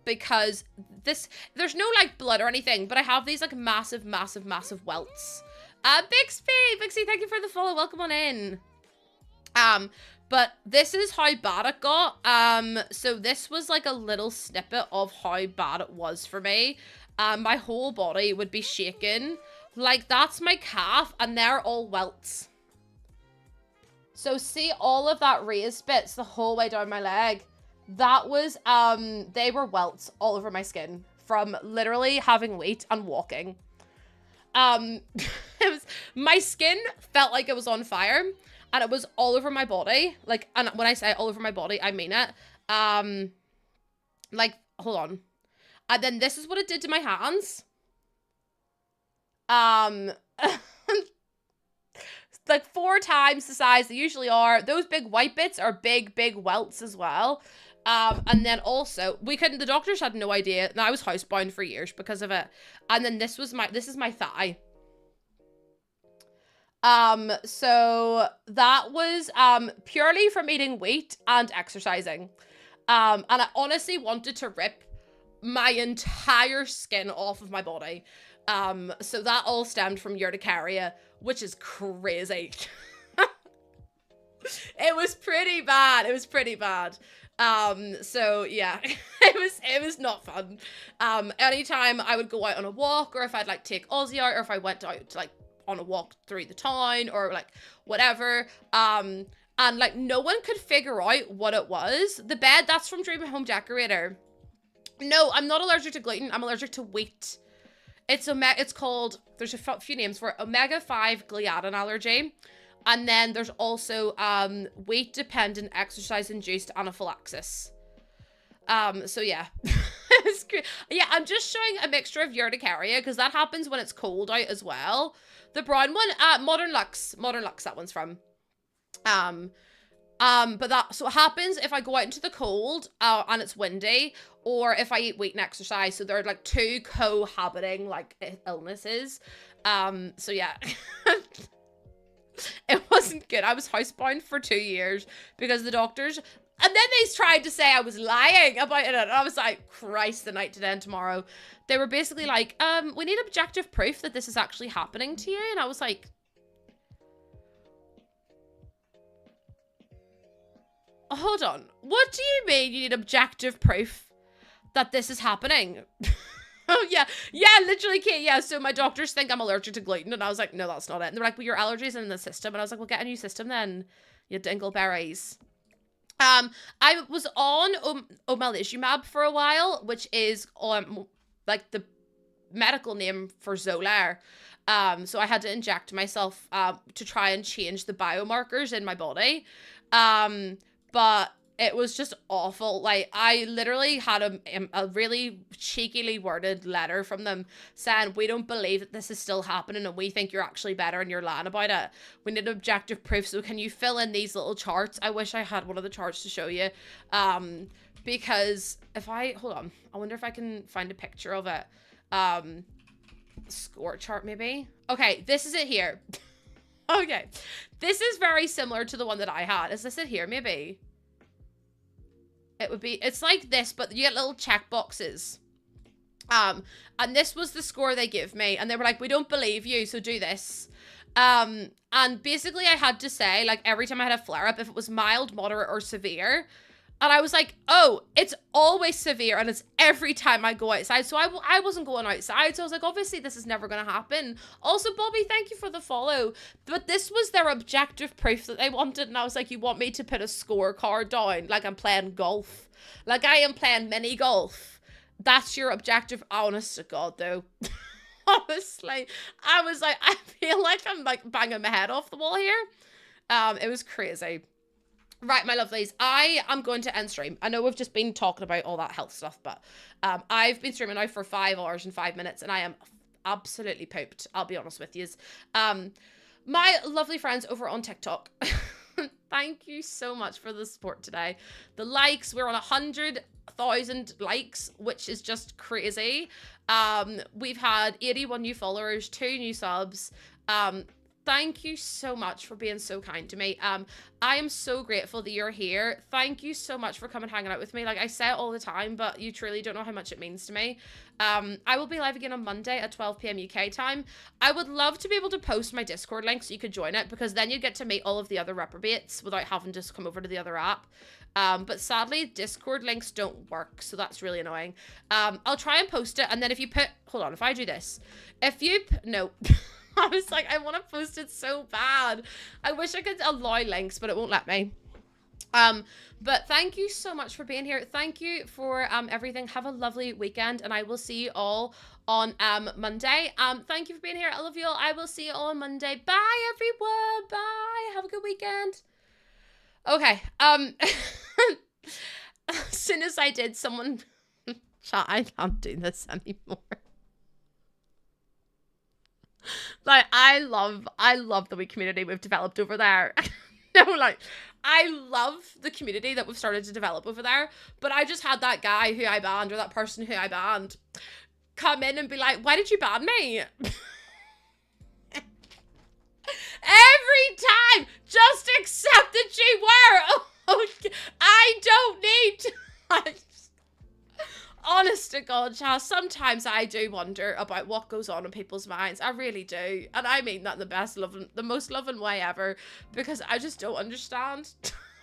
Because there's no, like, blood or anything. But I have these, like, massive welts. Bixby, thank you for the follow. Welcome on in. But this is how bad it got. So this was like a little snippet of how bad it was for me. My whole body would be shaking. Like, that's my calf, and they're all welts. So see all of that raised bits the whole way down my leg? That was, they were welts all over my skin from literally having weight and walking. My skin felt like it was on fire, and it was all over my body. Like, and when I say all over my body, I mean it. Like, hold on. And then this is what it did to my hands. Like 4 times the size they usually are. Those big white bits are big welts as well. And then also, the doctors had no idea. And I was housebound for years because of it. And then this is my thigh. So that was, purely from eating wheat and exercising. And I honestly wanted to rip my entire skin off of my body. So that all stemmed from urticaria, which is crazy. It was pretty bad. So yeah, it was not fun. Anytime I would go out on a walk, or if I'd like take Ozzy out, or if I went out like on a walk through the town, or like whatever, and like no one could figure out what it was. The bed, that's from Dream Home Decorator. No, I'm not allergic to gluten. I'm allergic to wheat. It's called, there's a few names for it, omega-5 gliadin allergy. And then there's also weight-dependent exercise-induced anaphylaxis. So yeah. It's great. Yeah, I'm just showing a mixture of urticaria, because that happens when it's cold out as well. The brown one, Modern Lux, that one's from. But so it happens if I go out into the cold, and it's windy, or if I eat wheat and exercise. So they're like 2 cohabiting like illnesses. So yeah. It wasn't good. I was housebound for 2 years because the doctors, and then they tried to say I was lying about it, and I was like, Christ, the night to end tomorrow. They were basically like, we need objective proof that this is actually happening to you. And I was like, hold on, what do you mean you need objective proof that this is happening? Oh, yeah, literally, Kate, yeah, so my doctors think I'm allergic to gluten, and I was like, no, that's not it. And they're like, well, your allergies in the system, and I was like, well, get a new system then, you dingleberries. I was on omalizumab for a while, which is, like, the medical name for Xolair. So I had to inject myself, to try and change the biomarkers in my body. But it was just awful. Like, I literally had a really cheekily worded letter from them saying, we don't believe that this is still happening, and we think you're actually better and you're lying about it. We need objective proof, so can you fill in these little charts? I wish I had one of the charts to show you. Because hold on, I wonder if I can find a picture of it. Score chart maybe? Okay, this is it here. Okay, this is very similar to the one that I had. Is this it here maybe? It's like this, but you get little check boxes. And this was the score they gave me, and they were like, we don't believe you, so do this. And basically I had to say, like, every time I had a flare-up, if it was mild, moderate, or severe. And I was like, oh, it's always severe, and it's every time I go outside. So I wasn't going outside. So I was like, obviously, this is never going to happen. Also, Bobby, thank you for the follow. But this was their objective proof that they wanted. And I was like, you want me to put a scorecard down? Like I'm playing golf. Like I am playing mini golf. That's your objective. Honest to God, though. Honestly, I was like, I feel like I'm like banging my head off the wall here. It was crazy. Right, my lovelies, I am going to end stream. I know we've just been talking about all that health stuff, but I've been streaming now for 5 hours and 5 minutes, and I am absolutely pooped, I'll be honest with you. My lovely friends over on TikTok, thank you so much for the support today. The likes, we're on 100,000 likes, which is just crazy. We've had 81 new followers, 2 new subs. Thank you so much for being so kind to me. I am so grateful that you're here. Thank you so much for coming hanging out with me. Like I say it all the time, but you truly don't know how much it means to me. I will be live again on Monday at 12 p.m. UK time. I would love to be able to post my Discord link so you could join it, because then you get to meet all of the other reprobates without having to come over to the other app. But sadly, Discord links don't work, so that's really annoying. I'll try and post it, and then if you put... Hold on, if I do this. If you... No... I was like, I want to post it so bad. I wish I could allow links, but it won't let me. But thank you so much for being here. Thank you for everything. Have a lovely weekend, and I will see you all on Monday. Thank you for being here. I love you all. I will see you all on Monday. Bye, everyone. Bye. Have a good weekend. Okay. As soon as I did, someone... Chat, I can't do this anymore. Like, I love the wee community we've developed over there. No, like, I love the community that we've started to develop over there, but I just had that guy who I banned, or that person who I banned, come in and be like, why did you ban me? Every time, just accept that you were. Oh, I don't need to. Honest to God, Chaz, sometimes I do wonder about what goes on in people's minds. I really do. And I mean that in the most loving way ever, because I just don't understand.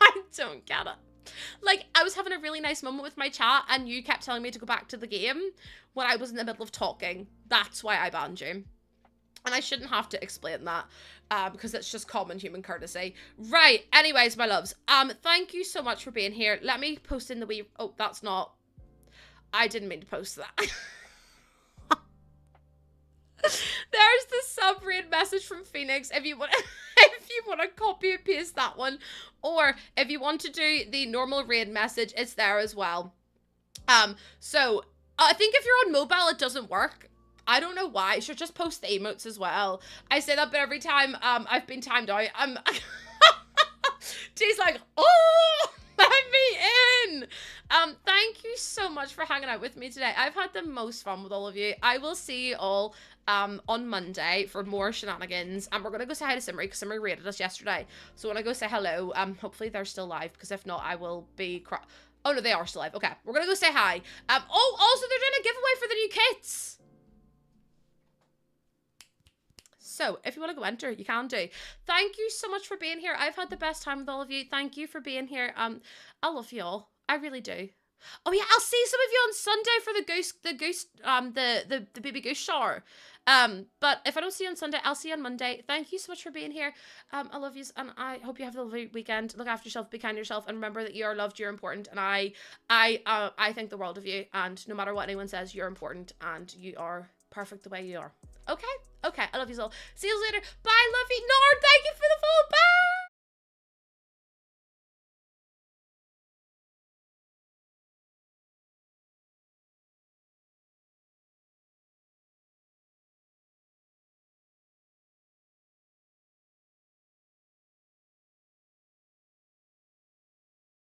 I don't get it. Like, I was having a really nice moment with my chat, and you kept telling me to go back to the game when I was in the middle of talking. That's why I banned you. And I shouldn't have to explain that, because it's just common human courtesy. Right, anyways, my loves, thank you so much for being here. Let me post in the wee... Oh, that's not... I didn't mean to post that. There's the sub-raid message from Phoenix if you want to copy and paste that one, or if you want to do the normal raid message, it's there as well. So I think if you're on mobile it doesn't work. I don't know why. You should just post the emotes as well. I say that, but every time I've been timed out, T's like, oh, let me in. Thank you so much for hanging out with me today. I've had the most fun with all of you. I will see you all on Monday for more shenanigans, and we're gonna go say hi to Simri, because Simri rated us yesterday. So when I go say hello, hopefully they're still live, because if not, I will be oh no, they are still live. Okay, we're gonna go say hi. Oh, also they're doing a giveaway for the new kits. So if you want to go enter, you can do. Thank you so much for being here. I've had the best time with all of you. Thank you for being here. I love you all. I really do. Oh yeah, I'll see some of you on Sunday for the baby goose shower. But if I don't see you on Sunday, I'll see you on Monday. Thank you so much for being here. I love you, and I hope you have a lovely weekend. Look after yourself, be kind to yourself, and remember that you are loved, you're important, and I think the world of you, and no matter what anyone says, you're important, and you are perfect the way you are. Okay? Okay, I love you all. See you later. Bye, love you. Nord, thank you for the follow. Bye!